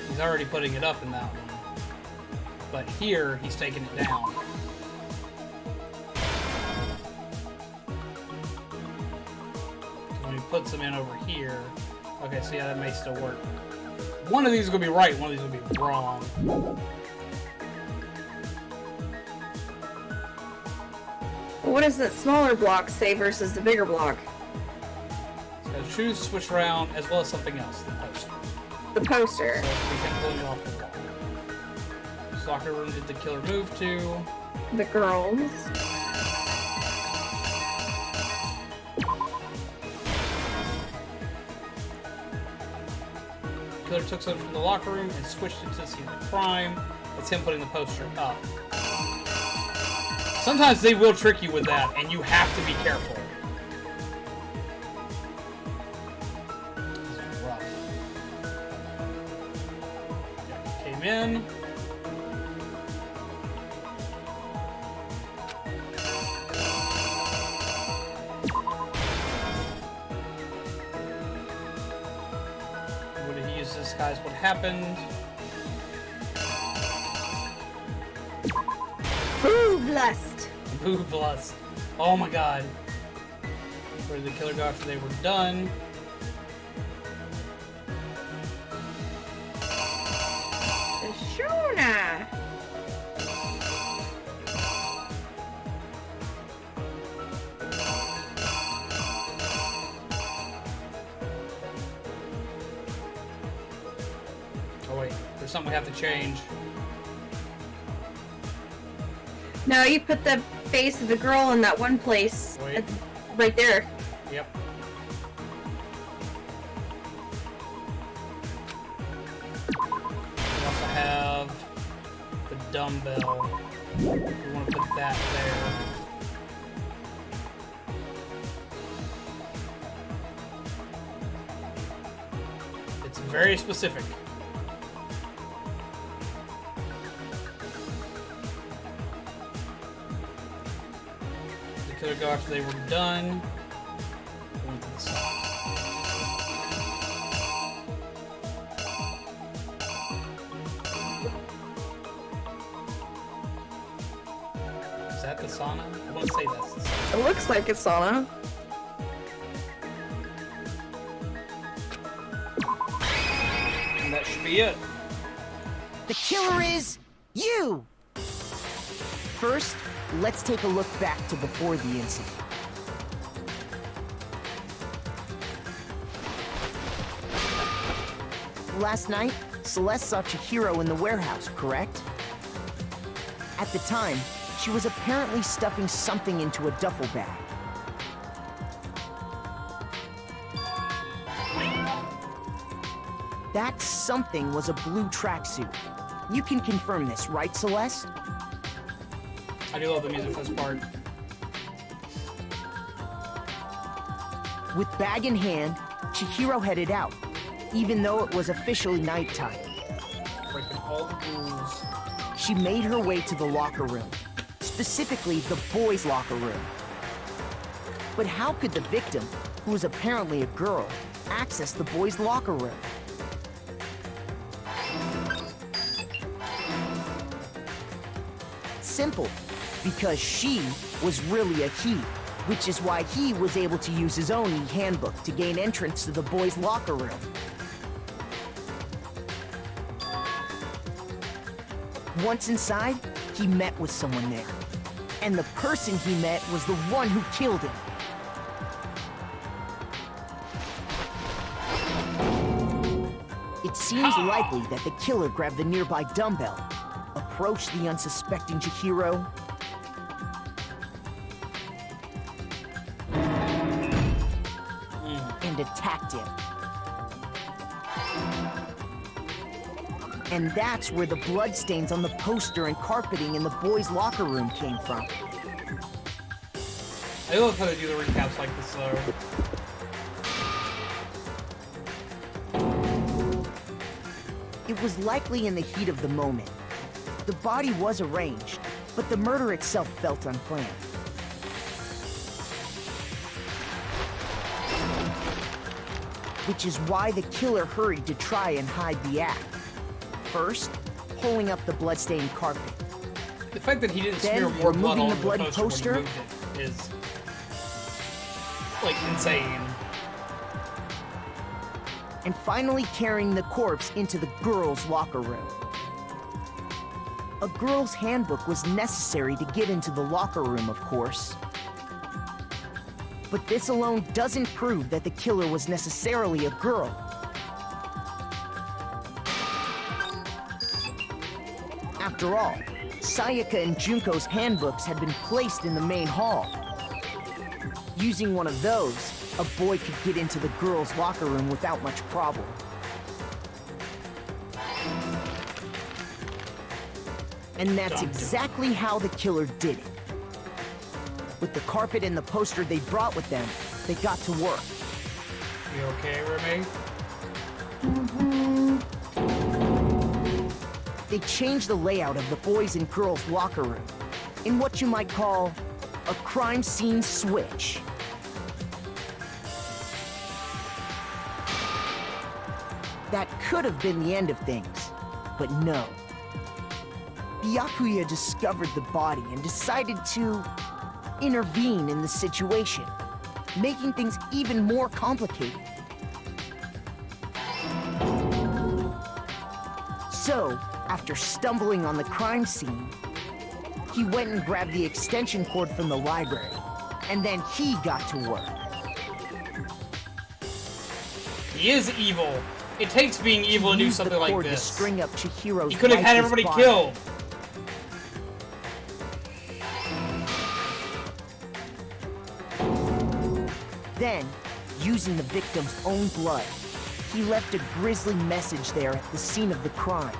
He's already putting it up in that one. But here, he's taking it down. When he puts them in over here... Okay, so yeah, that may still work. One of these is going to be right, one of these is going to be wrong. What does that smaller block say versus the bigger block? So choose to switch around as well as something else, the poster. The poster. So we can pull it off the wall. Soccer room did the killer move to? The girls. Killer took something from the locker room and switched it to the scene of the crime. It's him putting the poster up. Sometimes they will trick you with that, and you have to be careful. This is rough. Came in. What did he use to disguise what happened? Boob lust. Boob lust. Oh my god. Where did the killer go after they were done? Shona. Oh wait, there's something we have to change. No, you put the face of the girl in that one place. Wait. It's right there. Yep. We also have the dumbbell. We want to put that there. It's very specific. The killer go after they were done. Went to the side. Is that the sauna? I want to say that's the sauna. It looks like it's sauna. And that should be it. The killer is you! First, let's take a look back to before the incident. Last night, Celeste saw Chihiro in the warehouse, correct? At the time, she was apparently stuffing something into a duffel bag. That something was a blue tracksuit. You can confirm this, right, Celeste? I do love the music for this part. With bag in hand, Chihiro headed out, even though it was officially nighttime. Breaking all the rules. She made her way to the locker room, specifically the boys' locker room. But how could the victim, who was apparently a girl, access the boys' locker room? Simple, because she was really a he, which is why he was able to use his own e-handbook to gain entrance to the boys' locker room. Once inside, he met with someone there. And the person he met was the one who killed him. It seems likely that the killer grabbed the nearby dumbbell, approached the unsuspecting Chihiro, and attacked him. And that's where the bloodstains on the poster and carpeting in the boys' locker room came from. I love how they do the recaps like this, though. It was likely in the heat of the moment. The body was arranged, but the murder itself felt unplanned. Which is why the killer hurried to try and hide the act. First, pulling up the bloodstained carpet. The fact that he didn't Then, smear more blood removing all the over bloody the poster when he poster. moved it is, like, insane. And finally carrying the corpse into the girls' locker room. A girl's handbook was necessary to get into the locker room, of course. But this alone doesn't prove that the killer was necessarily a girl. After all, Sayaka and Junko's handbooks had been placed in the main hall. Using one of those, a boy could get into the girls' locker room without much problem. And that's exactly how the killer did it. With the carpet and the poster they brought with them, they got to work. You okay, Remi? They changed the layout of the boys' and girls' locker room in what you might call a crime scene switch. That could have been the end of things, but no. Byakuya discovered the body and decided to intervene in the situation, making things even more complicated. So, after stumbling on the crime scene, he went and grabbed the extension cord from the library, and then he got to work. He is evil. It takes being evil to do something like this. To string up Chihiro's he could have had everybody killed. Then, using the victim's own blood, he left a grisly message there at the scene of the crime.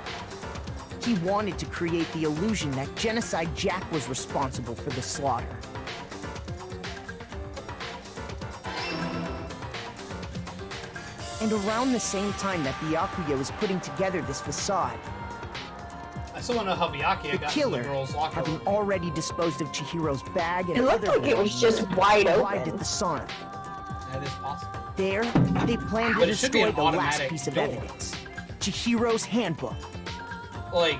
He wanted to create the illusion that Genocide Jack was responsible for the slaughter. And around the same time that Byakuya was putting together this facade, I still want to know how Byakuya got into the girls' locker room. having already disposed of Chihiro's bag and It looked other like it was just wide arrived open. at the sauna. That is possible. There, they planned to But it should be destroy an the last automatic piece of door. evidence, Chihiro's handbook. Like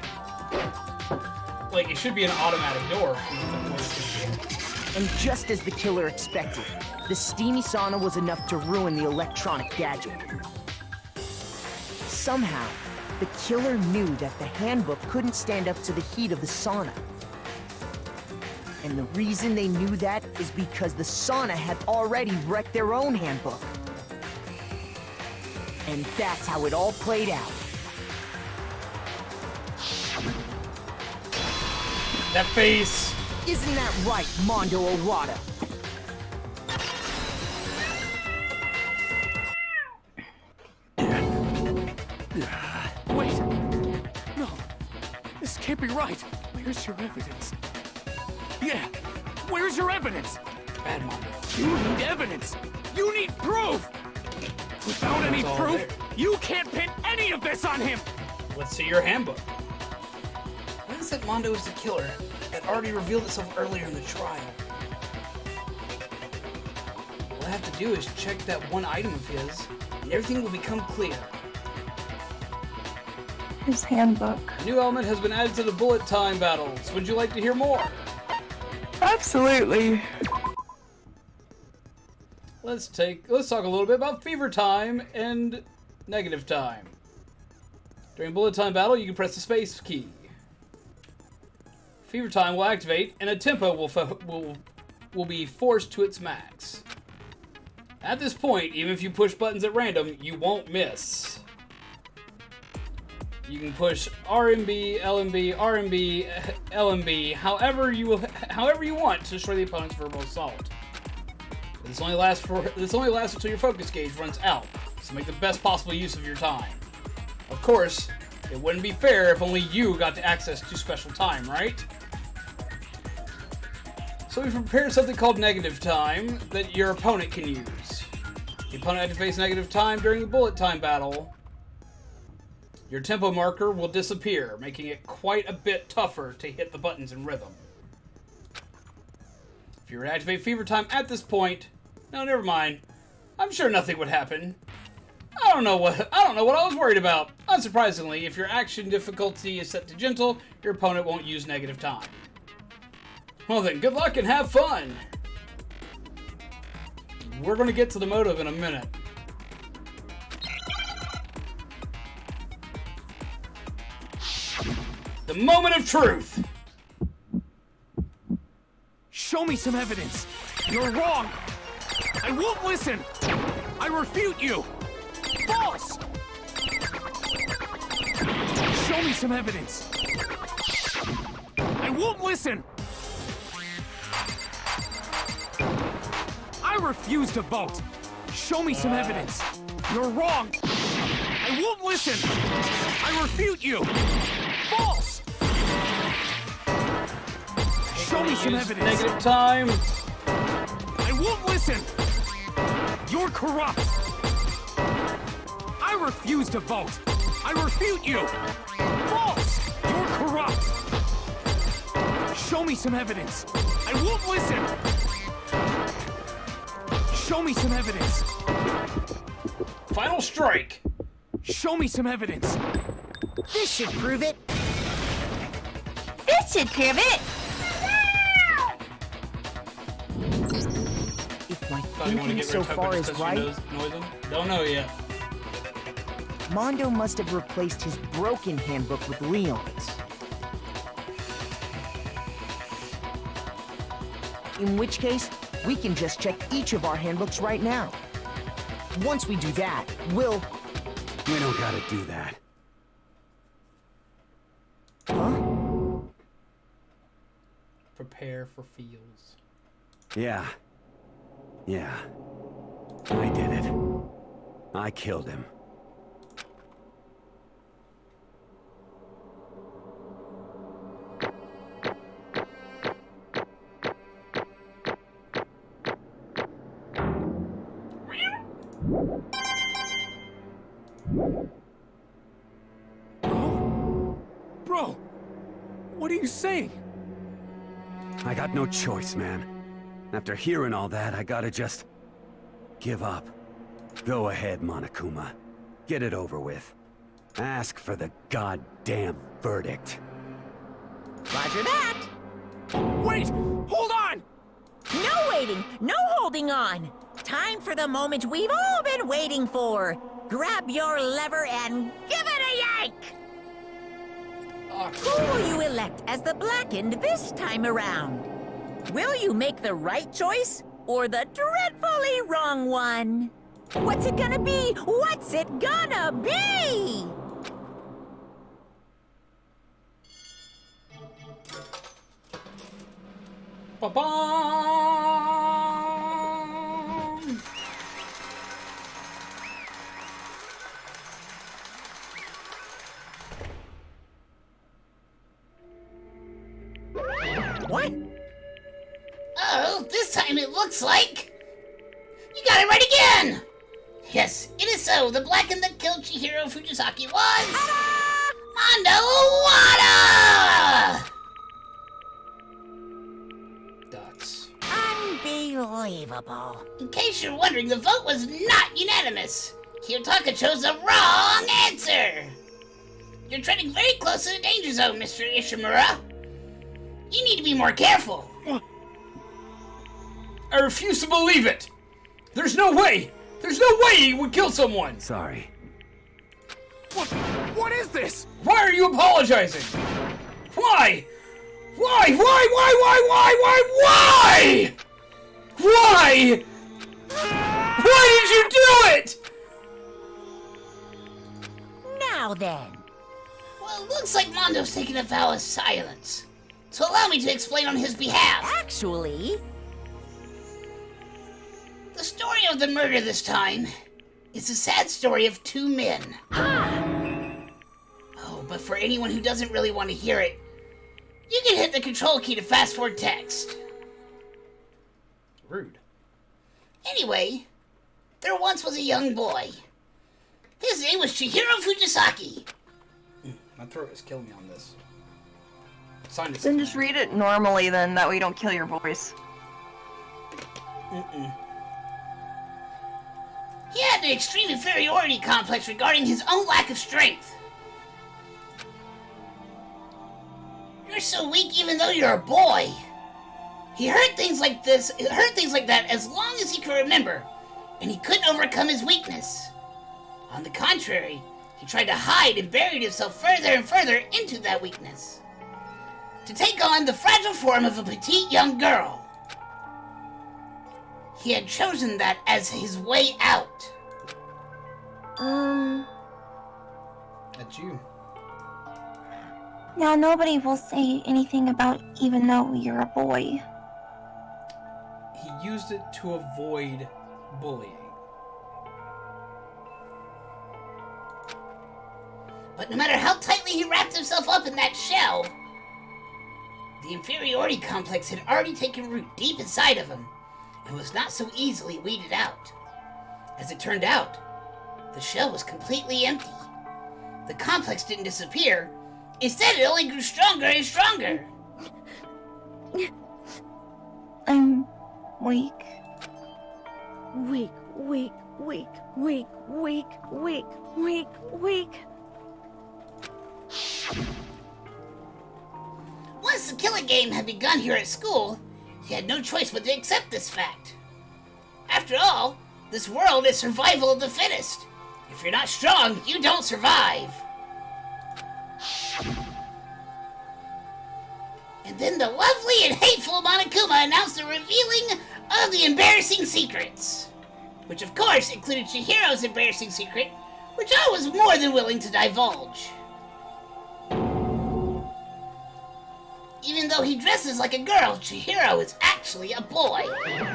it should be an automatic door. And just as the killer expected, the steamy sauna was enough to ruin the electronic gadget. Somehow, the killer knew that the handbook couldn't stand up to the heat of the sauna. And the reason they knew that is because the sauna had already wrecked their own handbook. And that's how it all played out. That face. Isn't that right, Mondo Owada? Wait! No! This can't be right! Where's your evidence? Yeah! Where's your evidence? Bad Mondo. You need evidence! You need proof! Without any It's all proof, there. you can't pin any of this on him! Let's see your handbook. What is it Mondo is the killer? That already revealed itself earlier in the trial. All I have to do is check that one item of his, and everything will become clear. His handbook. A new element has been added to the bullet time battles. Would you like to hear more? Absolutely. Let's talk a little bit about fever time and negative time. During bullet time battle, you can press the space key. Fever time will activate, and a tempo will be forced to its max. At this point, even if you push buttons at random, you won't miss. You can push RMB, LMB, RMB, LMB, however you want to destroy the opponent's verbal assault. This only lasts until your focus gauge runs out, so make the best possible use of your time. Of course, it wouldn't be fair if only you got to access to special time, right? So we've prepared something called negative time that your opponent can use. The opponent had to face negative time during the bullet time battle. Your tempo marker will disappear, making it quite a bit tougher to hit the buttons in rhythm. If you were to activate fever time at this point, no, never mind. I'm sure nothing would happen. I don't know what I was worried about. Unsurprisingly, if your action difficulty is set to gentle, your opponent won't use negative time. Well then, good luck and have fun. We're going to get to the motive in a minute. The moment of truth. Show me some evidence. You're wrong. I won't listen. I refute you. False. Show me some evidence. I won't listen. I refuse to vote. Show me some evidence. You're wrong. I won't listen. I refute you. False. Show me some evidence. Negative time. I won't listen. You're corrupt. I refuse to vote. I refute you. False. You're corrupt. Show me some evidence. I won't listen. Show me some evidence. Final strike. Show me some evidence. This should prove it. This should prove it. If my thinking so far is right, don't know yet. Mondo must have replaced his broken handbook with Leon's. In which case, we can just check each of our handbooks right now. Once we do that, we'll... We don't gotta do that. Huh? Prepare for feels. Yeah. I did it. I killed him. Bro, what are you saying? I got no choice, man. After hearing all that, I gotta just... give up. Go ahead, Monokuma. Get it over with. Ask for the goddamn verdict. Roger that. Wait! Hold on! No waiting, no holding on. Time for the moment we've all been waiting for. Grab your lever and give it a yank! Who will you elect as the Blackened this time around? Will you make the right choice or the dreadfully wrong one? What's it gonna be? What's it gonna be? Ba-bum! What? Oh, this time it looks like... You got it right again! Yes, it is so. The Blackened that killed Chihiro Fujisaki was... Mondo Wada! Dots. Unbelievable. In case you're wondering, the vote was not unanimous. Kiyotaka chose the wrong answer. You're treading very close to the danger zone, Mr. Ishimura. You need to be more careful. I refuse to believe it. There's no way. There's no way he would kill someone. Sorry. What is this? Why are you apologizing? Why? Why? Why? Why? Why did you do it? Now then. Well, it looks like Mondo's taking a vow of silence. So allow me to explain on his behalf. Actually... The story of the murder this time is the sad story of two men. Oh, but for anyone who doesn't really want to hear it, you can hit the control key to fast forward text. Rude. Anyway, there once was a young boy. His name was Chihiro Fujisaki. My throat is killing me on this. Sign this. Then just read it normally then, that way you don't kill your voice. He had an extreme inferiority complex regarding his own lack of strength. You're so weak even though you're a boy. He heard things like that as long as he could remember, and he couldn't overcome his weakness. On the contrary, he tried to hide and buried himself further and further into that weakness, to take on the fragile form of a petite young girl. He had chosen that as his way out. That's you. Now nobody will say anything about even though you're a boy. He used it to avoid bullying. But no matter how tightly he wrapped himself up in that shell, the inferiority complex had already taken root deep inside of him, and was not so easily weeded out. As it turned out, the shell was completely empty. The complex didn't disappear. Instead, it only grew stronger and stronger. I'm weak. Weak. Once the killing game had begun here at school, he had no choice but to accept this fact. After all, this world is survival of the fittest. If you're not strong, you don't survive. And then the lovely and hateful Monokuma announced the revealing of the embarrassing secrets. Which of course included Chihiro's embarrassing secret, which I was more than willing to divulge. Even though he dresses like a girl, Chihiro is actually a boy.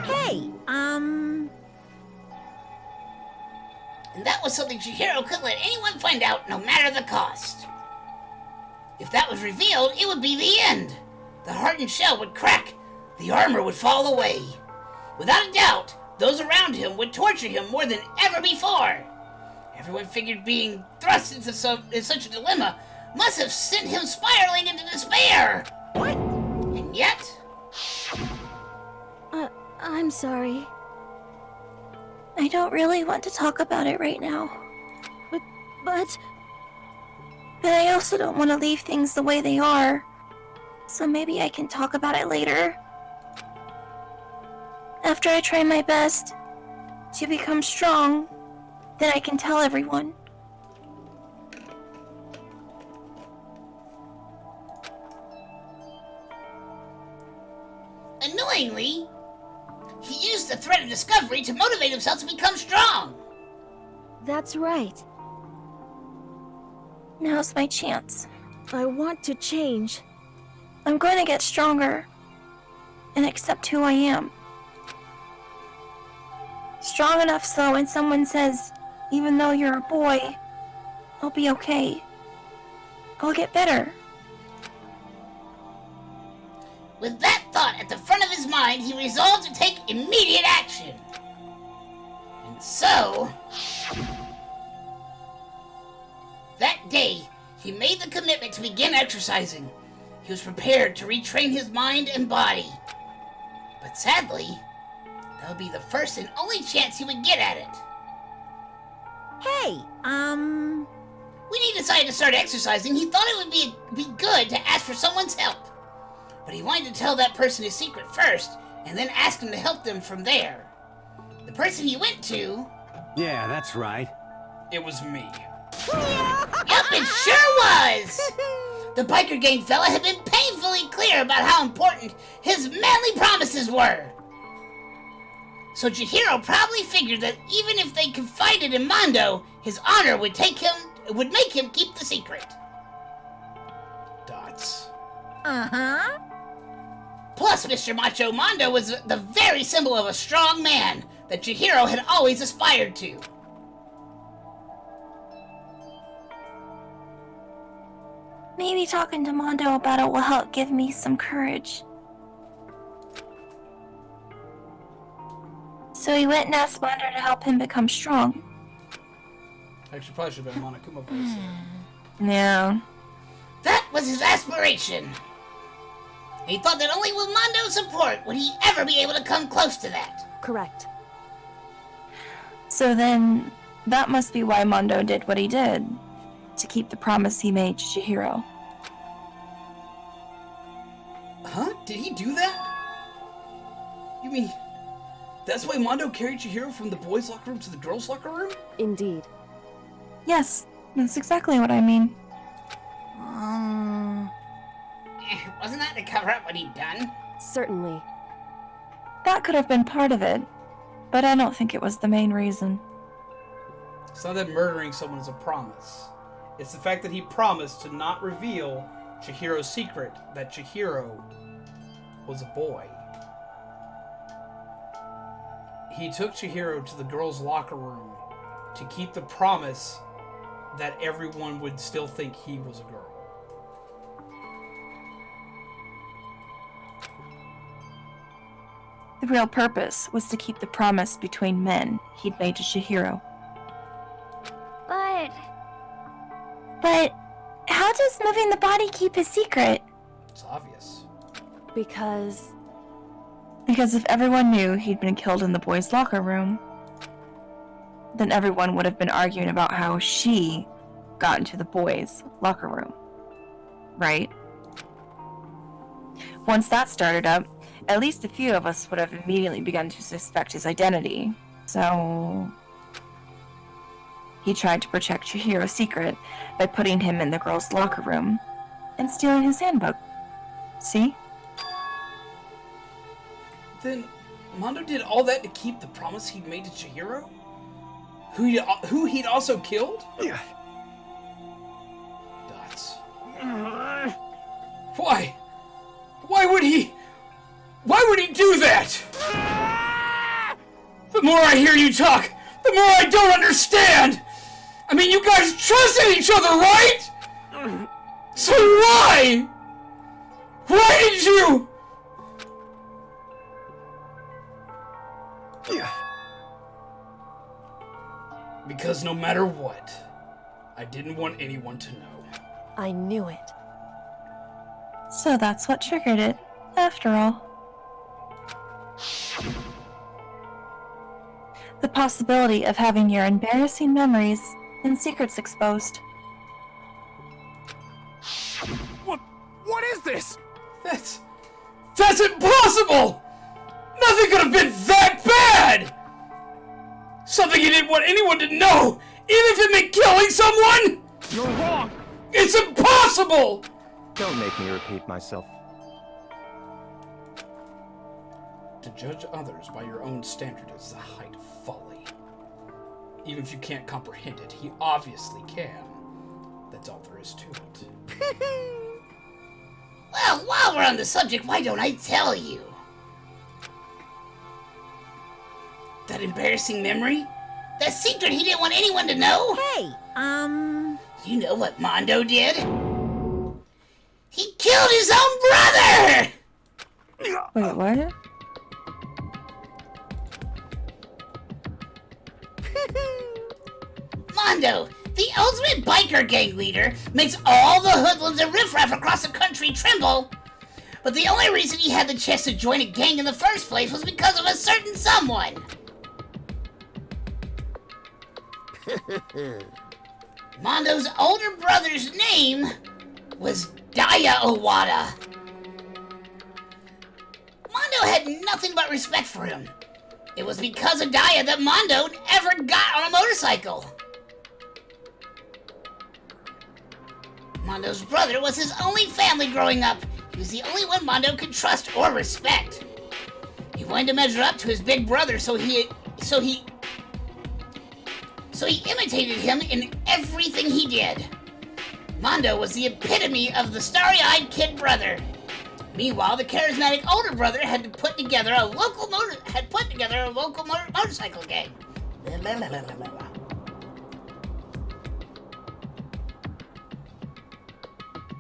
Hey, And that was something Chihiro couldn't let anyone find out, no matter the cost. If that was revealed, it would be the end. The hardened shell would crack. The armor would fall away. Without a doubt, those around him would torture him more than ever before. Everyone figured being thrust into such a dilemma must have sent him spiraling into despair. What? And yet... I'm sorry. I don't really want to talk about it right now. But I also don't want to leave things the way they are. So maybe I can talk about it later. After I try my best to become strong, then I can tell everyone. Annoyingly, he used the threat of discovery to motivate himself to become strong. that's right. Now's my chance. I want to change. I'm going to get stronger and accept who I am. Strong enough so when someone says, even though you're a boy, I'll be okay. I'll get better. With that thought at the front of his mind, he resolved to take immediate action. And so... that day, he made the commitment to begin exercising. He was prepared to retrain his mind and body. But sadly, That would be the first and only chance he would get at it. Hey, When he decided to start exercising, he thought it would be good to ask for someone's help. But he wanted to tell that person his secret first, and then ask him to help them from there. The person he went to... Yeah, that's right. It was me. Yup, it sure was! The biker gang fella had been painfully clear about how important his manly promises were. So Chihiro probably figured that even if they confided in Mondo, his honor would make him keep the secret. Dots. uh-huh. Plus, Mr. Macho Mondo was the very symbol of a strong man that Chihiro had always aspired to. Maybe talking to Mondo about it will help give me some courage. So he went and asked Mondo to help him become strong. Actually, probably should have been a monokuma voice. Yeah. That was his aspiration. He thought that only with Mondo's support would he ever be able to come close to that. Correct. So then, that must be why Mondo did what he did. To keep the promise he made to Chihiro. Huh? Did he do that? You mean... that's why Mondo carried Chihiro from the boys' locker room to the girls' locker room? Indeed. Yes, that's exactly what I mean. Wasn't that to cover up what he'd done? Certainly. That could have been part of it, but I don't think it was the main reason. It's not that murdering someone is a promise. It's the fact that he promised to not reveal Chihiro's secret, that Chihiro was a boy. He took Chihiro to the girls' locker room to keep the promise that everyone would still think he was a girl. The real purpose was to keep the promise between men he'd made to Chihiro. But how does moving the body keep his secret? It's obvious. Because if everyone knew he'd been killed in the boys' locker room, then everyone would have been arguing about how she got into the boys' locker room. Right? Once that started up, at least a few of us would have immediately begun to suspect his identity. So he tried to protect Chihiro's secret by putting him in the girls' locker room and stealing his handbook. See? Then Mondo did all that to keep the promise he'd made to Chihiro? Who he'd also killed? Dots. Why? Why would he do that? The more I hear you talk, the more I don't understand! I mean, you guys trusted each other, right? So why? Why did you? Because no matter what, I didn't want anyone to know. I knew it. So that's what triggered it, after all. The possibility of having your embarrassing memories and secrets exposed. What is this? That's impossible! Nothing could have been that bad! Something you didn't want anyone to know, even if it meant killing someone? You're wrong! It's impossible! Don't make me repeat myself. To judge others by your own standard is the height of folly. Even if you can't comprehend it, he obviously can. That's all there is to it. Well, while we're on the subject, why don't I tell you? That embarrassing memory? That secret he didn't want anyone to know? Hey, You know what Mondo did? He killed his own brother! Wait, what? Mondo, the ultimate biker gang leader, makes all the hoodlums and riffraff across the country tremble. But the only reason he had the chance to join a gang in the first place was because of a certain someone. Mondo's older brother's name was Daya Owada. Mondo had nothing but respect for him. It was because of Daya that Mondo ever got on a motorcycle. Mondo's brother was his only family growing up. He was the only one Mondo could trust or respect. He wanted to measure up to his big brother, so he imitated him in everything he did. Mondo was the epitome of the starry-eyed kid brother. Meanwhile, the charismatic older brother had put together a local motorcycle gang.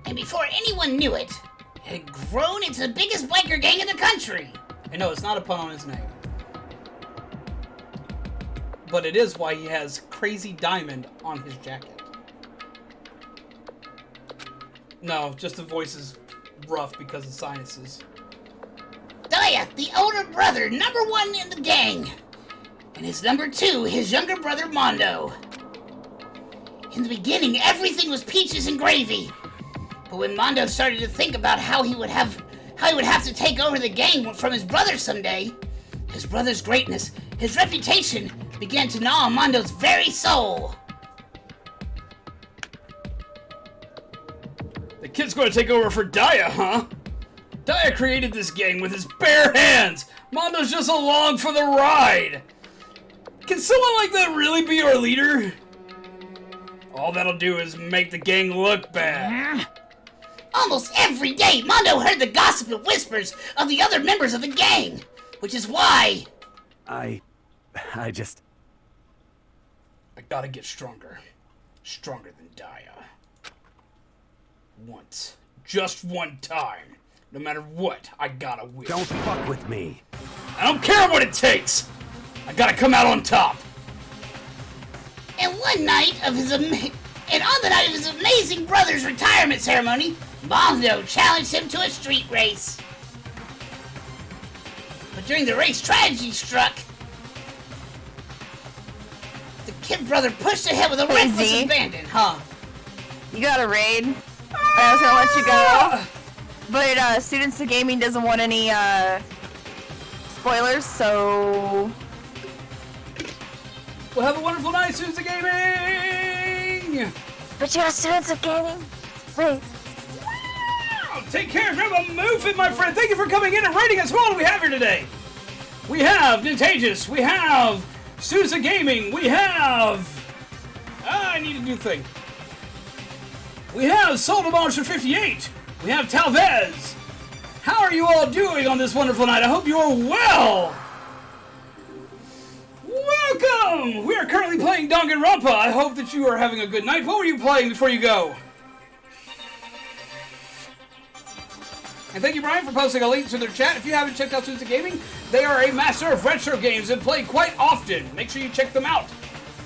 And before anyone knew it, it had grown into the biggest biker gang in the country. And no, it's not a pun on his name. But it is why he has Crazy Diamond on his jacket. No, just the voice is rough because of sinuses. Daya, the older brother, number one in the gang. And his number two, his younger brother Mondo. In the beginning, everything was peaches and gravy. But when Mondo started to think about how he would have to take over the gang from his brother someday, his brother's greatness, his reputation, began to gnaw on Mondo's very soul. The kid's going to take over for Daya, huh? Daya created this gang with his bare hands. Mondo's just along for the ride. Can someone like that really be our leader? All that'll do is make the gang look bad. Almost every day, Mondo heard the gossip and whispers of the other members of the gang, which is why... I gotta get stronger. Stronger than Daya. Once. Just one time. No matter what, I gotta win. Don't fuck with me. I don't care what it takes! I gotta come out on top! And on the night of his amazing brother's retirement ceremony, Mondo challenged him to a street race. But during the race, tragedy struck. The kid brother pushed ahead with a reckless abandon, huh? You got a raid. I was gonna let you go. But Students of Gaming doesn't want any spoilers, so... Well, have a wonderful night, Students of Gaming! But you're Students of Gaming? Wait. Wow! Take care, Grandma Move it, my friend! Thank you for coming in and rating us. Who all do we have here today? We have Nintagious, we have Students of Gaming, we have... I need a new thing. We have Soul Monster 58, we have Talvez. How are you all doing on this wonderful night? I hope you are well! Welcome! We are currently playing Danganronpa. I hope that you are having a good night. What were you playing before you go? And thank you, Brian, for posting a link to their chat. If you haven't checked out Students of Gaming, they are a master of retro games and play quite often. Make sure you check them out.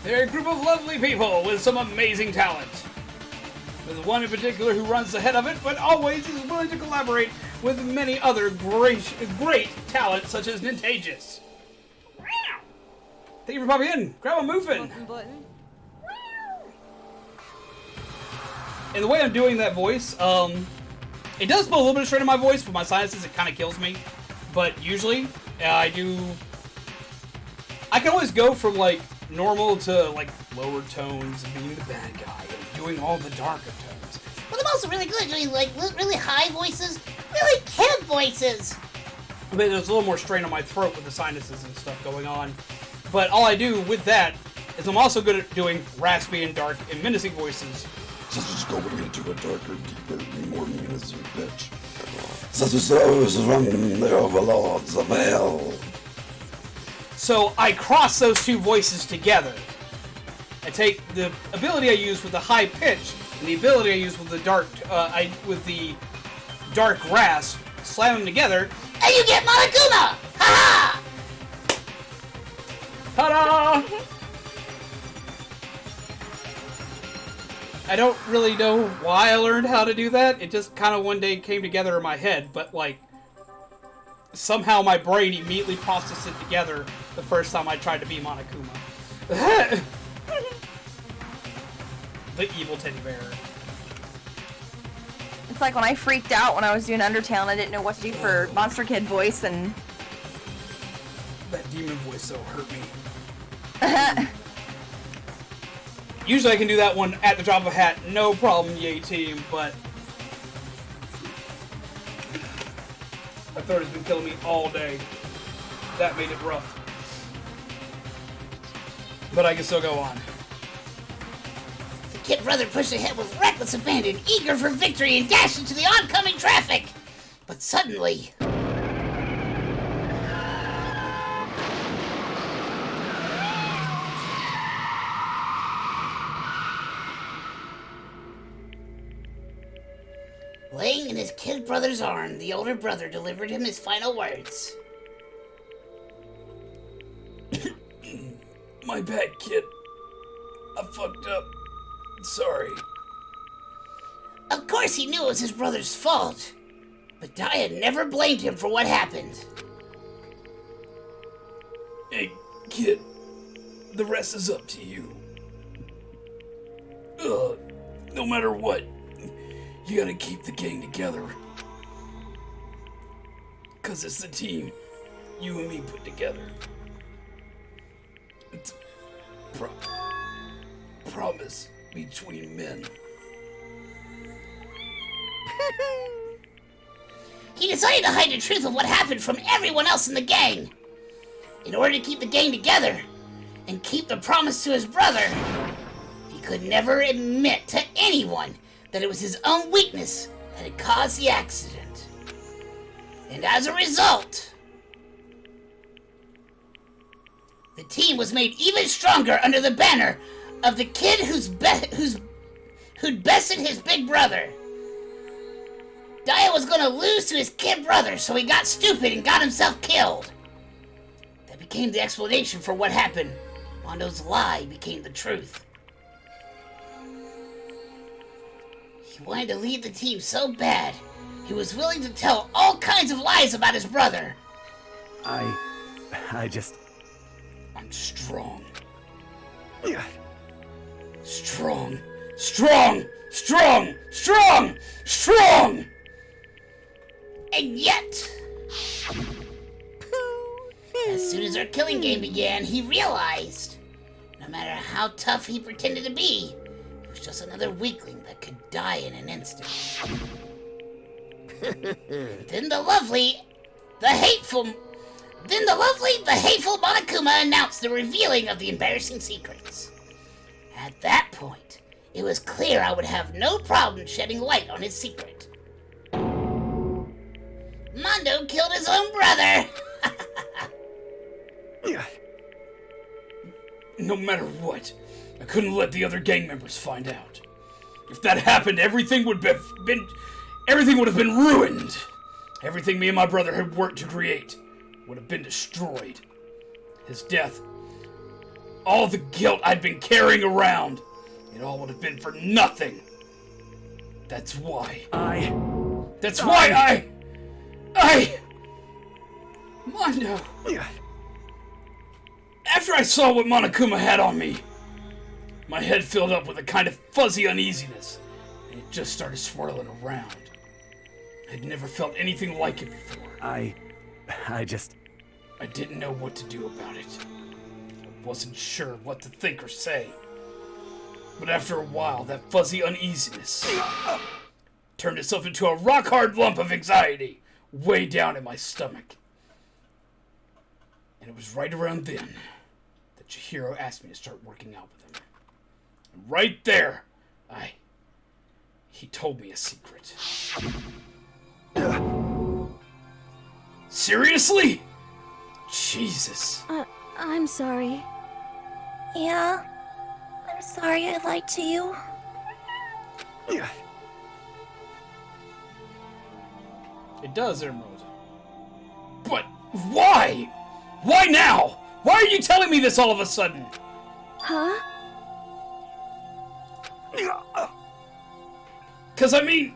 They're a group of lovely people with some amazing talent. There's one in particular who runs the head of it, but always is willing to collaborate with many other great talent, such as Nintagious. Thank you for popping in. Grab a moving. And the way I'm doing that voice, it does put a little bit of strain on my voice. For my sinuses, it kind of kills me. But usually, I can always go from like normal to like lower tones, being the bad guy, and doing all the darker tones. But I'm also really good at doing like really high voices, really kid voices. I mean, there's a little more strain on my throat with the sinuses and stuff going on. But all I do with that is I'm also good at doing raspy and dark and menacing voices. Such as going into a darker, deeper, more menacing pitch. Such as those from the overlords of hell. So I cross those two voices together. I take the ability I use with the high pitch and the ability I use with the dark rasp, slam them together, and you get monokuma! Ha-ha! Ta-da! I don't really know why I learned how to do that. It just kind of one day came together in my head, but like somehow my brain immediately processed it together the first time I tried to be Monokuma. The evil teddy bear. It's like when I freaked out when I was doing Undertale and I didn't know what to do for Monster Kid voice and... That demon voice so hurt me. Usually I can do that one at the drop of a hat, no problem, yay team, but... My throat has been killing me all day. That made it rough. But I can still go on. The kid brother pushed ahead with reckless abandon, eager for victory and dashed into the oncoming traffic. But suddenly... Laying in his kid brother's arm, the older brother delivered him his final words. My bad, kid. I fucked up. Sorry. Of course he knew it was his brother's fault, but Daya never blamed him for what happened. Hey, kid. The rest is up to you. No matter what, you gotta keep the gang together. 'Cause it's the team you and me put together. It's promise between men. He decided to hide the truth of what happened from everyone else in the gang. In order to keep the gang together and keep the promise to his brother, he could never admit to anyone that it was his own weakness that had caused the accident. And as a result, the team was made even stronger under the banner of the kid who'd bested his big brother. Daya was gonna lose to his kid brother, so he got stupid and got himself killed. That became the explanation for what happened. Mondo's lie became the truth. He wanted to lead the team so bad, he was willing to tell all kinds of lies about his brother. I just... I'm strong. Yeah. Strong. Strong! Strong! Strong! Strong! And yet, as soon as our killing game began, he realized, no matter how tough he pretended to be, he was just another weakling that could die in an instant. Then the hateful Monokuma announced the revealing of the embarrassing secrets. At that point, it was clear I would have no problem shedding light on his secret. Mondo killed his own brother! No matter what, I couldn't let the other gang members find out. If that happened, everything would have been ruined. Everything me and my brother had worked to create would have been destroyed. His death, all the guilt I'd been carrying around, it all would have been for nothing. That's why Mondo. After I saw what Monokuma had on me, my head filled up with a kind of fuzzy uneasiness, and it just started swirling around. I'd never felt anything like it before. I didn't know what to do about it. I wasn't sure what to think or say. But after a while, that fuzzy uneasiness turned itself into a rock-hard lump of anxiety way down in my stomach. And it was right around then that Chihiro asked me to start working out with him. And right there, he told me a secret. Seriously? Jesus. I'm sorry. Yeah, I'm sorry I lied to you. It does, Emerald. But why? Why now? Why are you telling me this all of a sudden? Huh? Because, I mean,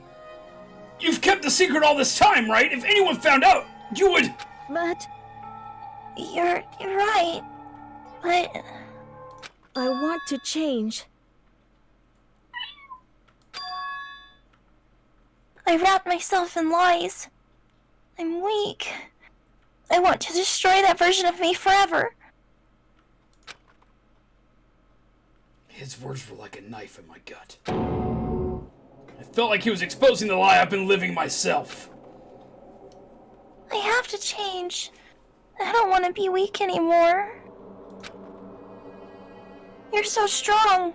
you've kept the secret all this time, right? If anyone found out, you would... But... You're right. But... I want to change. I wrap myself in lies. I'm weak. I want to destroy that version of me forever. His words were like a knife in my gut. I felt like he was exposing the lie I've been living myself. I have to change. I don't want to be weak anymore. You're so strong.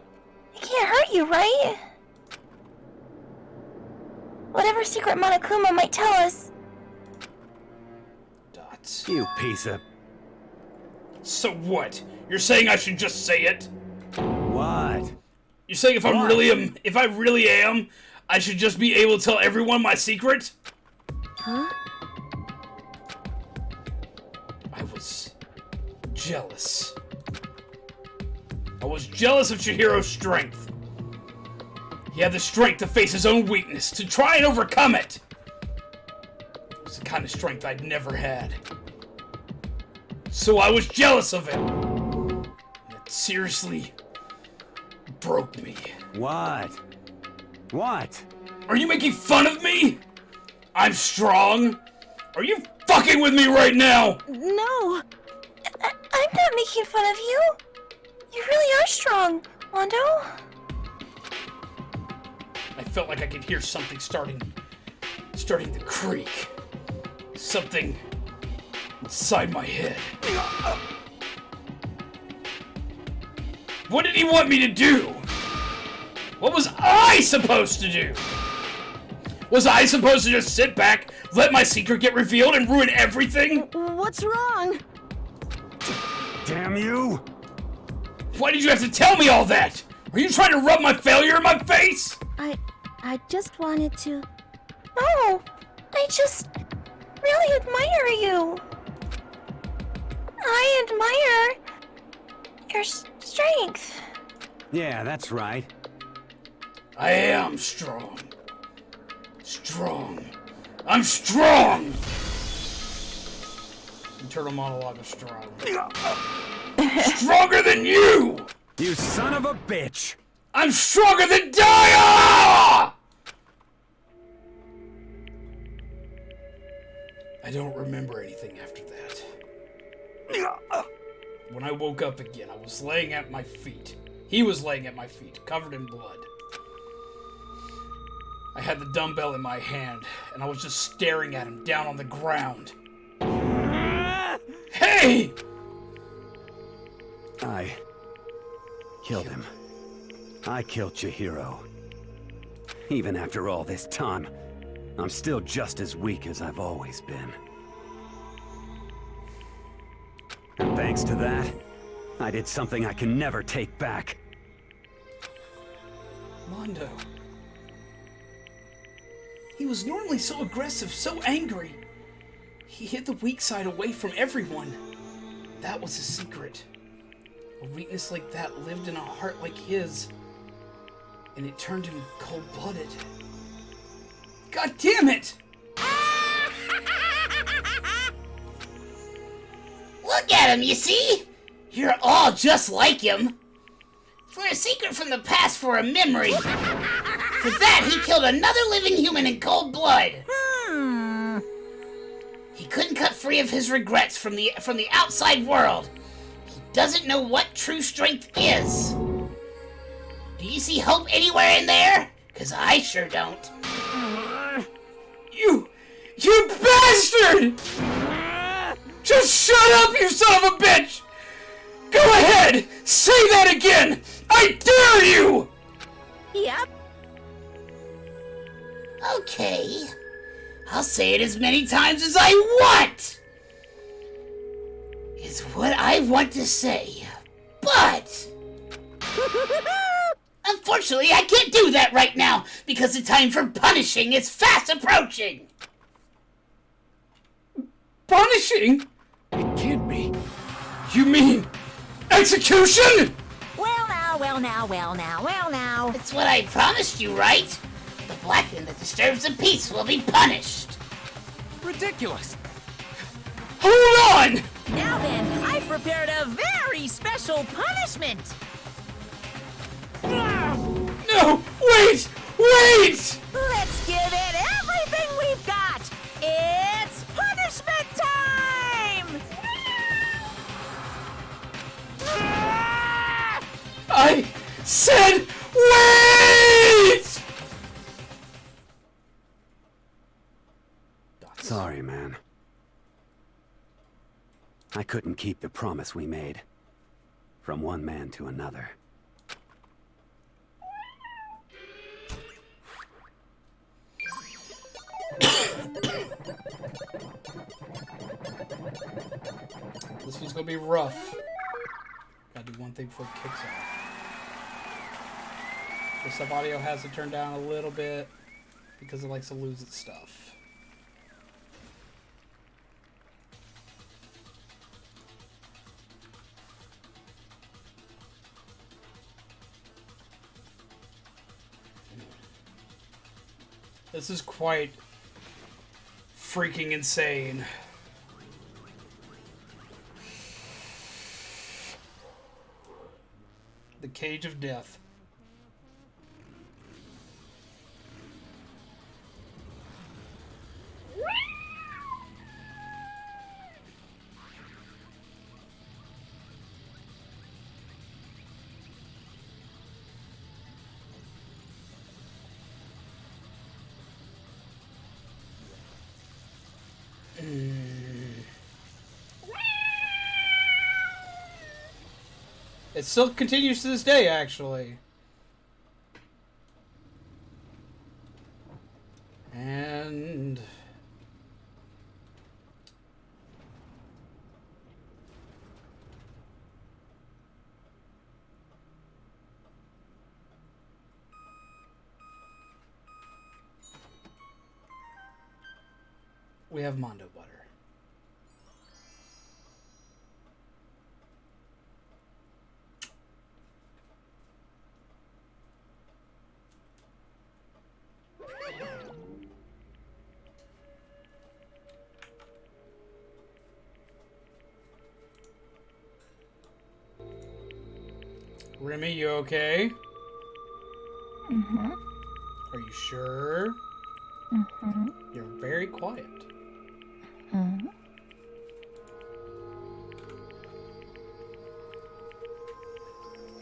I can't hurt you, right? Whatever secret Monokuma might tell us. Dots. You piece of... So what? You're saying I should just say it? What? You're saying if I really am, I should just be able to tell everyone my secret? Huh? I was jealous. I was jealous of Chihiro's strength. He had the strength to face his own weakness, to try and overcome it. It was the kind of strength I'd never had. So I was jealous of him. And it seriously broke me. What? What? Are you making fun of me? I'm strong. Are you fucking with me right now? No. I'm not making fun of you. You really are strong, Mondo. I felt like I could hear something starting to creak. Something inside my head. What did he want me to do? What was I supposed to do? Was I supposed to just sit back, let my secret get revealed, and ruin everything? What's wrong? Damn you! Why did you have to tell me all that? Are you trying to rub my failure in my face? I just wanted to... No, I just really admire you. I admire your strength. Yeah, that's right. I am strong. Strong. I'm strong! Internal monologue of strong. Stronger than you! You son of a bitch! I'm stronger than Daya! I don't remember anything after that. When I woke up again, I was laying at my feet. He was laying at my feet, covered in blood. I had the dumbbell in my hand, and I was just staring at him down on the ground. Hey! I killed him. I killed Chihiro. Even after all this time, I'm still just as weak as I've always been. And thanks to that, I did something I can never take back. Mondo. He was normally so aggressive, so angry. He hid the weak side away from everyone. That was his secret. A weakness like that lived in a heart like his. And it turned him cold-blooded. God damn it! Look at him, you see? You're all just like him. For a secret from the past, for a memory. For that, he killed another living human in cold blood. He couldn't cut free of his regrets from the outside world. He doesn't know what true strength is. Do you see hope anywhere in there? 'Cause I sure don't. You bastard! Just shut up, you son of a bitch! Go ahead! Say that again! I dare you! Yep. Okay. I'll say it as many times as I want! It's what I want to say. But... unfortunately, I can't do that right now, because the time for punishing is fast approaching! Punishing? It can't be. You mean... execution? Well now. It's what I promised you, right? The blackman that disturbs the peace will be punished. Ridiculous. Hold on! Now then, I prepared a very special punishment. No! Wait! Wait! Let's give it everything we've got. It's punishment time! I said wait! Sorry, man. I couldn't keep the promise we made. From one man to another. This one's gonna be rough. Gotta do one thing before it kicks off. The sub audio has to turn down a little bit because it likes to lose its stuff. This is quite freaking insane. The Cage of Death. It still continues to this day, actually. And... we have Mondo Butter. Remi, you okay? Mm-hmm. Are you sure? Mm-hmm. You're very quiet. Mm-hmm.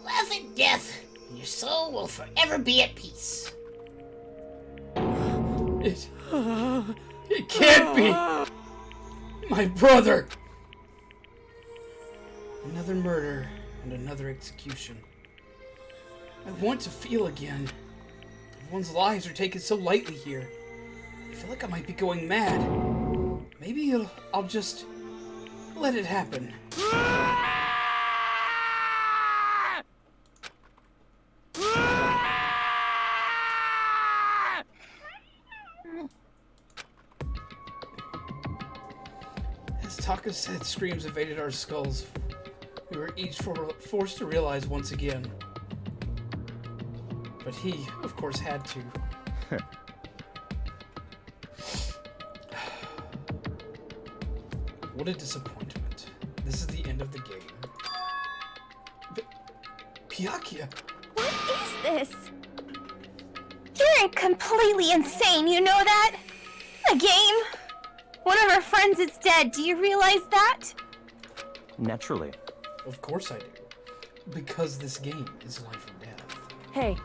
Laugh at death, and your soul will forever be at peace. It can't be! My brother! Another murder and another execution. I want to feel again. Everyone's lives are taken so lightly here. I feel like I might be going mad. Maybe I'll just let it happen. As Taka said, screams invaded our skulls. We were each forced to realize once again. But he, of course, had to. What a disappointment. This is the end of the game. Pyakia! What is this? You're completely insane, you know that? The game? One of our friends is dead, do you realize that? Naturally. Of course I do. Because this game is life or death. Hey.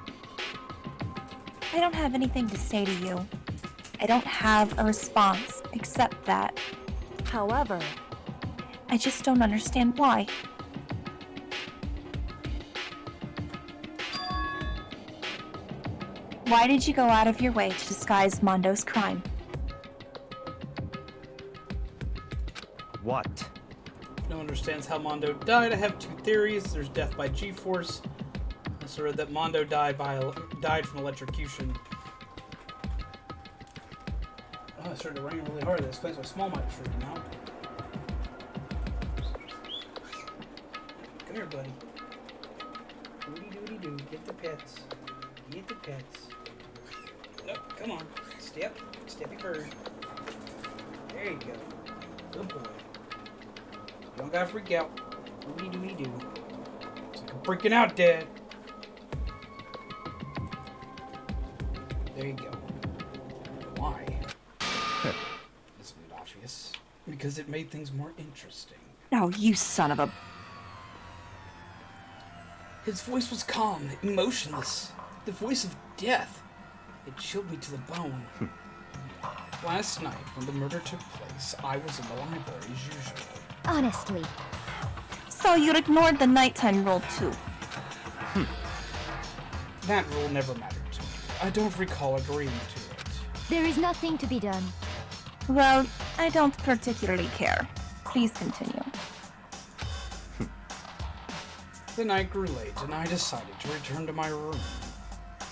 I don't have anything to say to you. I don't have a response except that. However, I just don't understand why. Why did you go out of your way to disguise Mondo's crime? What? No one understands how Mondo died. I have two theories. There's death by G-force. I also read that Mondo died from electrocution. Oh, it started to rain really hard. That explains why Small Mite was freaking out. Come here, buddy. Doody doody doo. Get the pets. Get the pets. No, come on. Step. Steppy bird. There you go. Good boy. You don't gotta freak out. Doo-wee-doo-wee-doo. It's like I'm freaking out, Dad. There you go. Why? Isn't it obvious? Because it made things more interesting. Oh, you son of a... His voice was calm, emotionless. The voice of death. It chilled me to the bone. Last night, when the murder took place, I was in the library as usual. Honestly. So you ignored the nighttime rule too? That rule never mattered to me. I don't recall agreeing to it. There is nothing to be done. Well, I don't particularly care. Please continue. The night grew late, and I decided to return to my room,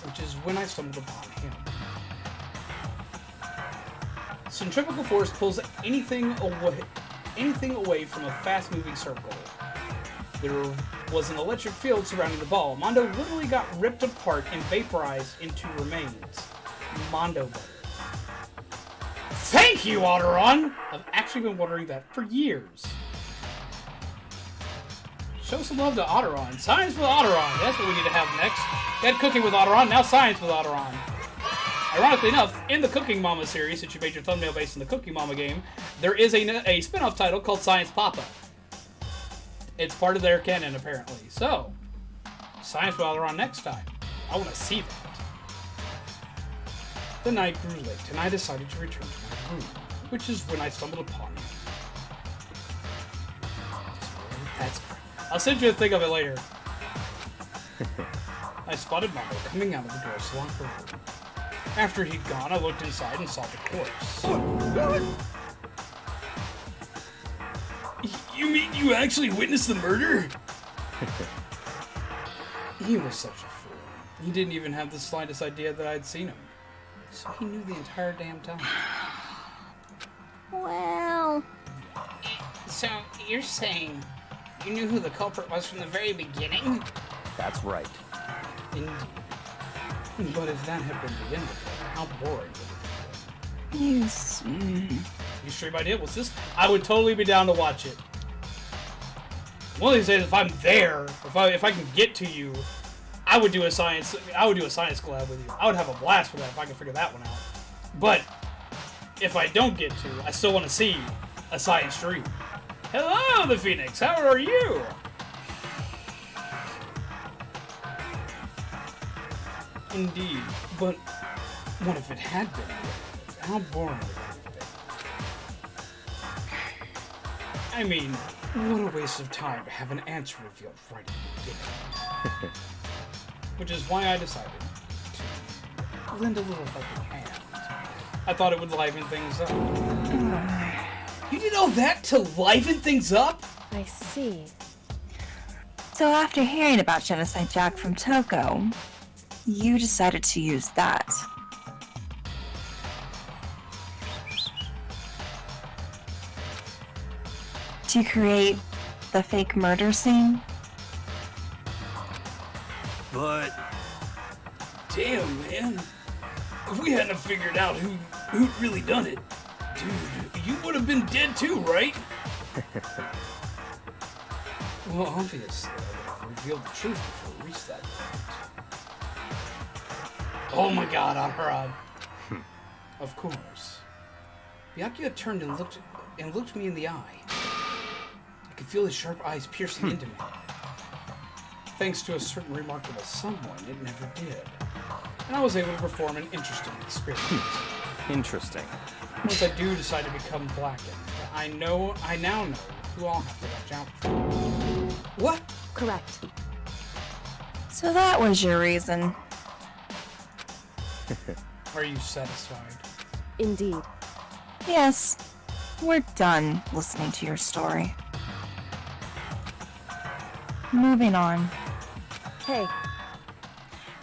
which is when I stumbled upon him. Centrifugal force pulls anything away from a fast-moving circle. There was an electric field surrounding the ball. Mondo literally got ripped apart and vaporized into remains. Mondo butter. Thank you, Otteron! I've actually been wondering that for years. Show some love to Otteron. Science with Otteron. That's what we need to have next. We had cooking with Otteron, now science with Otteron. Ironically enough, in the Cooking Mama series, since you made your thumbnail based on the Cooking Mama game, there is a spin-off title called Science Papa. It's part of their canon, apparently. So, science with Otteron next time. I want to see that. The night grew late, and I decided to return to my room, which is when I stumbled upon him. That's great. I'll send you a thing of it later. I spotted Mondo coming out of the girls' locker room. After he'd gone, I looked inside and saw the corpse. You mean you actually witnessed the murder? He was such a fool. He didn't even have the slightest idea that I'd seen him. So he knew the entire damn time. Well... So, you're saying you knew who the culprit was from the very beginning? That's right. Indeed. But if that had been the end of it, how boring would it have Yes. been? You stream idea? What's this? I would totally be down to watch it. One of these days, if I'm there, if I can get to you, I would do a science collab with you. I would have a blast with that if I can figure that one out. But if I don't get to, I still want to see a science stream. Hello, the Phoenix. How are you? Indeed, but what if it had been? How boring would it have been? I mean, what a waste of time to have an answer revealed right at the beginning. Which is why I decided to lend a little helping hand. I thought it would liven things up. You did all that to liven things up? I see. So after hearing about Genocide Jack from Toko, you decided to use that. To create the fake murder scene? But... Damn, man. If we hadn't figured out who'd really done it, dude, you would have been dead too, right? Well, obviously, I would have revealed the truth before we reached that point. Oh my god, Ahara. Of course. Byakuya turned and looked me in the eye. I could feel his sharp eyes piercing into me. Thanks to a certain remarkable someone, it never did. And I was able to perform an interesting experiment. Interesting. Once I do decide to become blackened, I now know who I'll have to watch out for. What? Correct. So that was your reason. Are you satisfied? Indeed. Yes. We're done listening to your story. Moving on. Hey.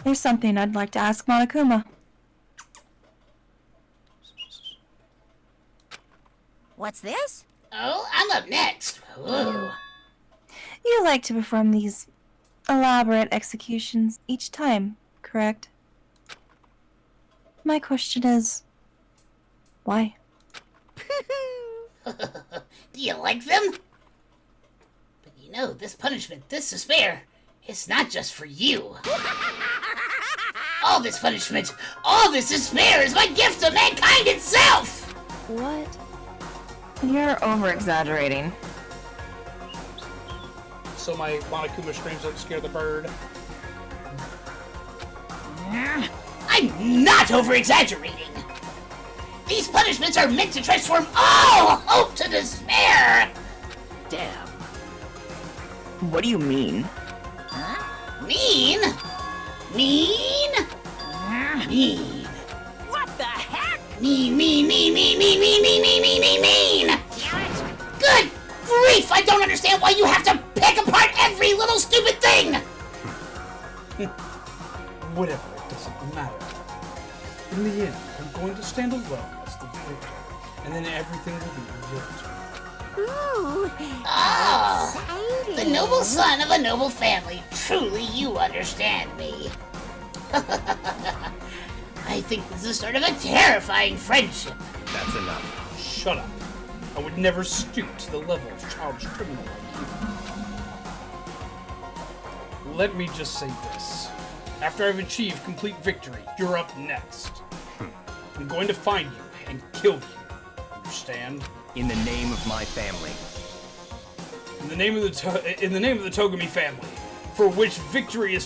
There's something I'd like to ask Monokuma. What's this? Oh, I'm up next. Whoa. You like to perform these elaborate executions each time, correct? My question is, why? Do you like them? But you know, this punishment, this despair, it's not just for you. All this punishment, all this despair is my gift to mankind itself! What? You're over-exaggerating. So my monokuma screams don't scare the bird. I'm not over-exaggerating. These punishments are meant to transform all hope to despair! Damn. What do you mean? Huh? Mean? Mean? Mean. What the heck? Mean. Good grief! I don't understand why you have to pick apart every little stupid thing! Whatever, it doesn't matter. In the end, I'm going to stand alone as the victor, and then everything will be revealed. Ooh. Oh! The noble son of a noble family. Truly, you understand me. I think this is the start of a terrifying friendship. That's enough. Shut up. I would never stoop to the level of childish criminal like you. Let me just say this. After I've achieved complete victory, you're up next. I'm going to find you and kill you. Understand? In the name of my family. In the name of the Togami family, for which victory is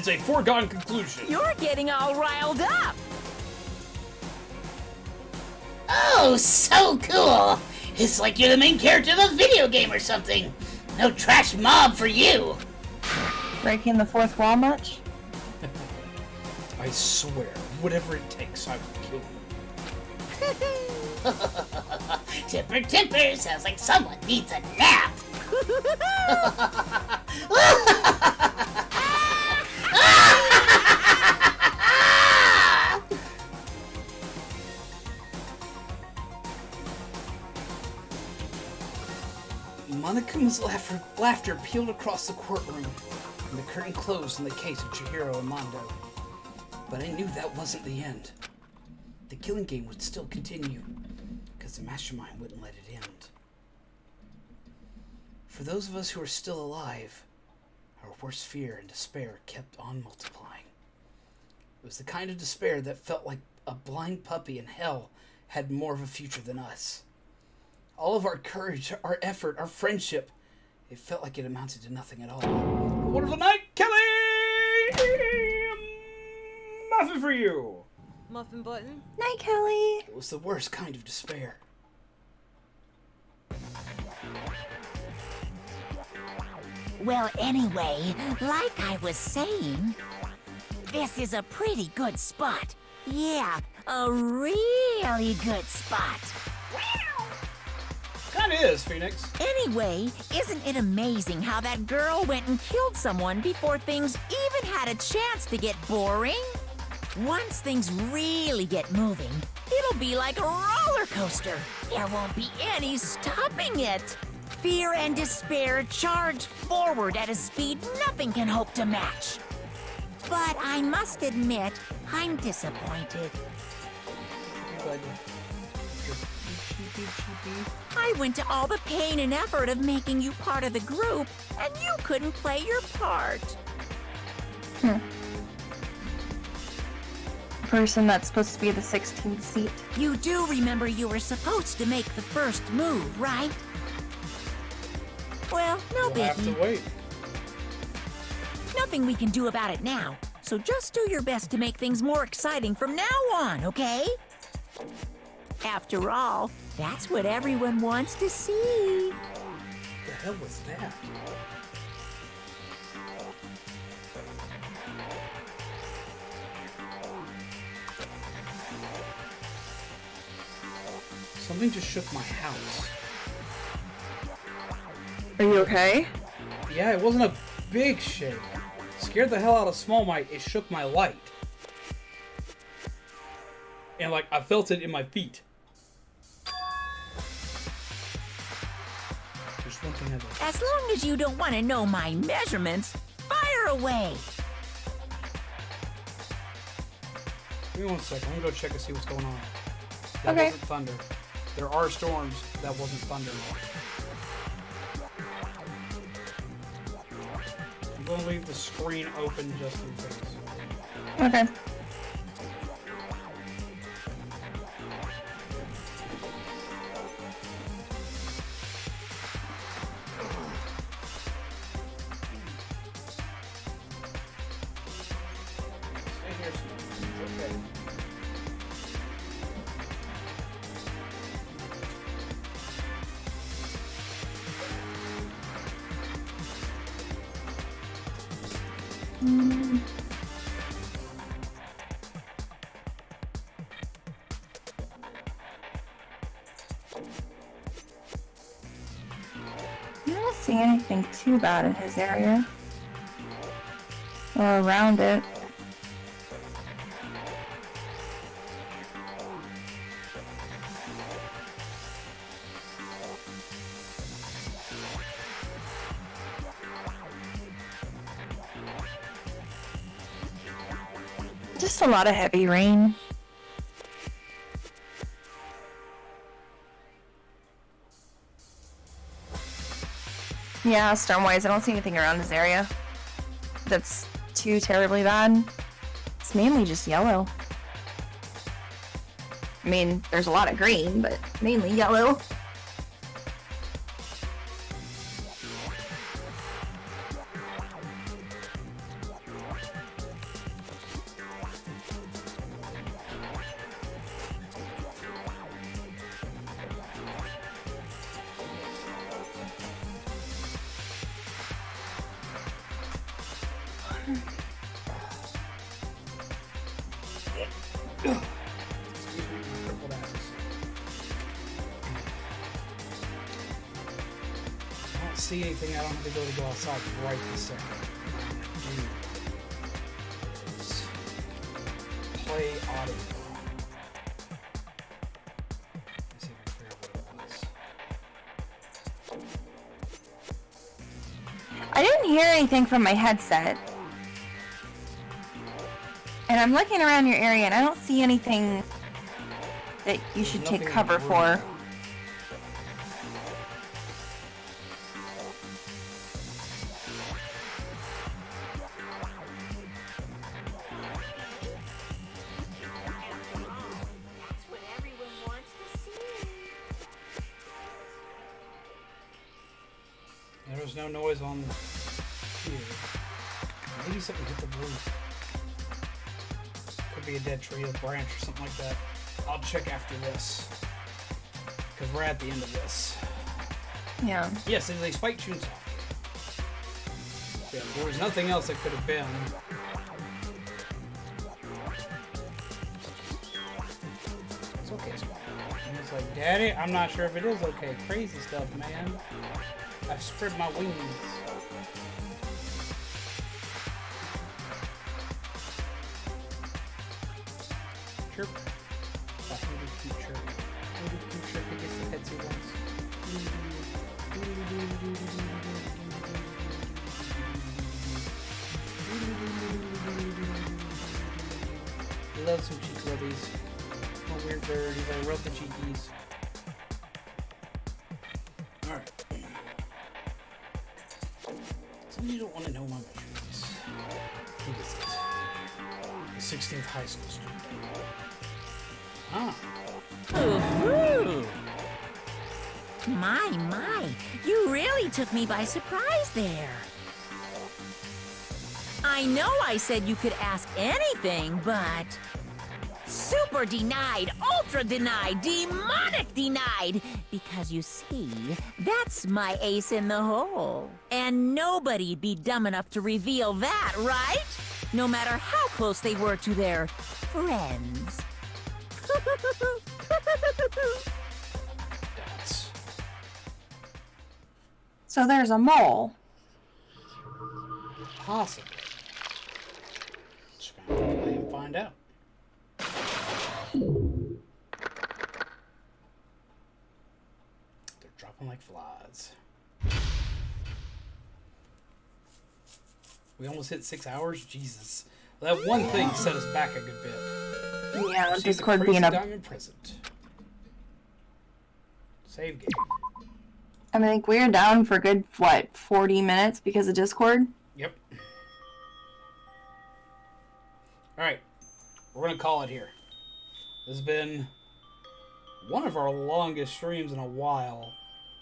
a foregone conclusion. You're getting all riled up. Oh, so cool! It's like you're the main character of a video game or something. No trash mob for you. Breaking the fourth wall much? I swear, whatever it takes, I will kill you. Timper, sounds like someone needs a nap. Monokuma's laughter peeled across the courtroom, and the curtain closed in the case of Chihiro and Mondo. But I knew that wasn't the end. The killing game would still continue, because the mastermind wouldn't let it end. For those of us who are still alive, our worst fear and despair kept on multiplying. It was the kind of despair that felt like a blind puppy in hell had more of a future than us. All of our courage, our effort, our friendship, it felt like it amounted to nothing at all. Wonderful night, Kelly! Muffin for you! Muffin button? Night, Kelly! It was the worst kind of despair. Well, anyway, like I was saying, this is a pretty good spot. Yeah, a really good spot. Kinda is, Phoenix. Anyway, isn't it amazing how that girl went and killed someone before things even had a chance to get boring? Once things really get moving, it'll be like a roller coaster. There won't be any stopping it. Fear and despair charge forward at a speed nothing can hope to match. But I must admit, I'm disappointed. I went to all the pain and effort of making you part of the group, and you couldn't play your part. Person that's supposed to be the 16th seat. You do remember you were supposed to make the first move, right? Well, no We'll have biggie. to wait. Nothing we can do about it now, so just do your best to make things more exciting from now on, okay? After all, that's what everyone wants to see. What the hell was that? Something just shook my house. Are you okay? Yeah, it wasn't a big shake. Scared the hell out of Small Might. It shook my light. And like, I felt it in my feet. There's one thing I don't. As long as you don't want to know my measurements, fire away. Give me 1 second. I'm gonna go check and see what's going on. That Okay. wasn't thunder. There are storms. That wasn't thunder. I'm gonna leave the screen open just in case. Okay. I don't see anything too bad in his area. Or around it. Just a lot of heavy rain. Yeah, storm-wise, I don't see anything around this area that's too terribly bad. It's mainly just yellow. I mean, there's a lot of green, but mainly yellow. See anything, I don't have to go outside right this second. Play audio. Let's see if I can figure out what it was. I didn't hear anything from my headset. And I'm looking around your area and I don't see anything that you should take cover for. There's no noise on here. Maybe something hit the roof. Could be a dead tree, a branch, or something like that. I'll check after this. Because we're at the end of this. Yeah. Yes, it is a spike chainsaw. Yeah, there was nothing else that could have been. It's okay, Spike. And it's like, Daddy, I'm not sure if it is okay. Crazy stuff, man. I've spread my wings. Chirp. A 100 cute chirp. 100 cute chirp against the pets he wants. He loves some cheek rubbies. A weird bird. He's like, rub the cheekies. Alright. You don't want to know my measurements. Who is it? The 16th high school student. Ah. Ooh. My, you really took me by surprise there. I know I said you could ask anything, but... Super denied, ultra denied, demonic denied! Because you see, that's my ace in the hole. And nobody'd be dumb enough to reveal that, right? No matter how close they were to their friends. So there's a mole. Possibly. Just gonna have to play and find out. They're dropping like flies. We almost hit 6 hours? Jesus. That one thing set us back a good bit. Yeah, See Discord the being crazy a... diamond present. Save game. I mean, like, we're down for a good, what, 40 minutes because of Discord? Yep. Alright. We're going to call it here. This has been one of our longest streams in a while.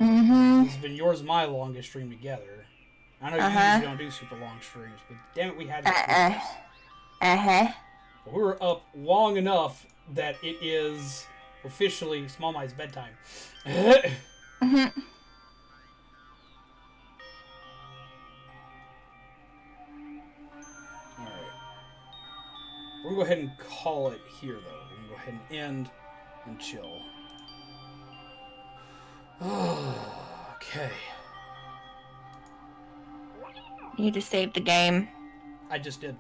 Mm-hmm. This has been yours and my longest stream together. I know you usually don't do super long streams, but damn it, we had to. But we were up long enough that it is officially Small Mi's bedtime. Mm-hmm. We're going to go ahead and call it here, though. We're going to go ahead and end and chill. Okay. You need to save the game. I just did.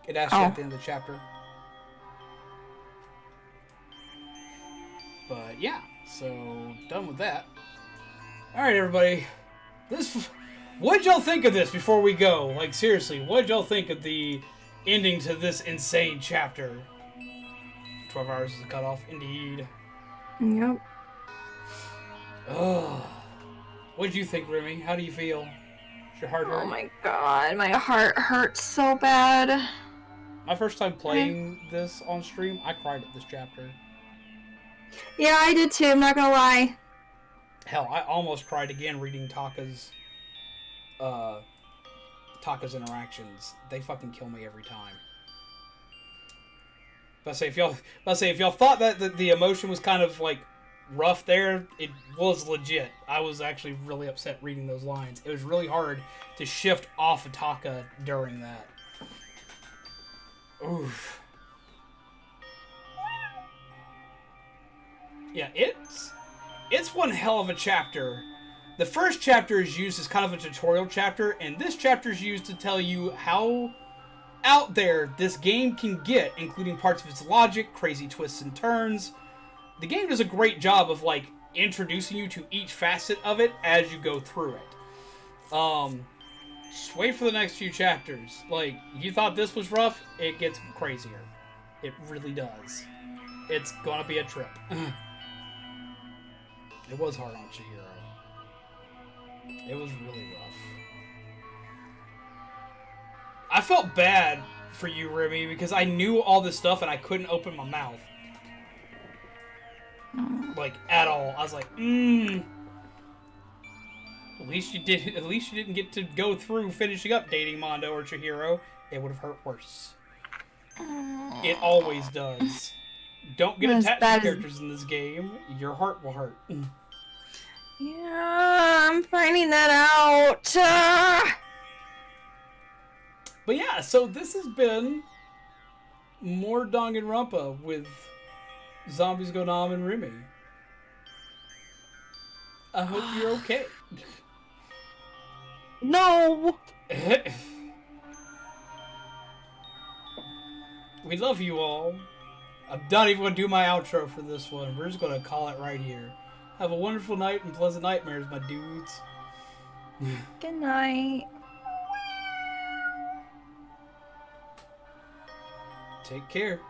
It asked you at the end of the chapter. But yeah, so done with that. Alright, everybody. What'd y'all think of this before we go? Like, seriously, what'd y'all think of the ending to this insane chapter? 12 hours is the cutoff, indeed. Yep. Oh. What'd you think, Remi? How do you feel? Is your heart hurt? Oh my god, my heart hurts so bad. My first time playing this on stream, I cried at this chapter. Yeah, I did too, I'm not gonna lie. Hell, I almost cried again reading Taka's interactions. They fucking kill me every time. But if y'all thought that the emotion was kind of like rough there, it was legit. I was actually really upset reading those lines. It was really hard to shift off of Taka during that. Oof. Yeah, it's one hell of a chapter. The first chapter is used as kind of a tutorial chapter, and this chapter is used to tell you how out there this game can get, including parts of its logic, crazy twists and turns. The game does a great job of, like, introducing you to each facet of it as you go through it. Just wait for the next few chapters. Like, you thought this was rough, it gets crazier. It really does. It's gonna be a trip. It was hard on Chihiro. It was really rough. I felt bad for you, Remi, because I knew all this stuff and I couldn't open my mouth. Like, at all. I was like, At least you didn't get to go through finishing up dating Mondo or Chihiro. It would have hurt worse. It always does. Don't get attached to characters in this game. Your heart will hurt. Yeah, I'm finding that out. But yeah, so this has been more Danganronpa with Zombies Go Nam and Remi. I hope you're okay. No! We love you all. I'm not even going to do my outro for this one. We're just going to call it right here. Have a wonderful night and pleasant nightmares, my dudes. Good night. Take care.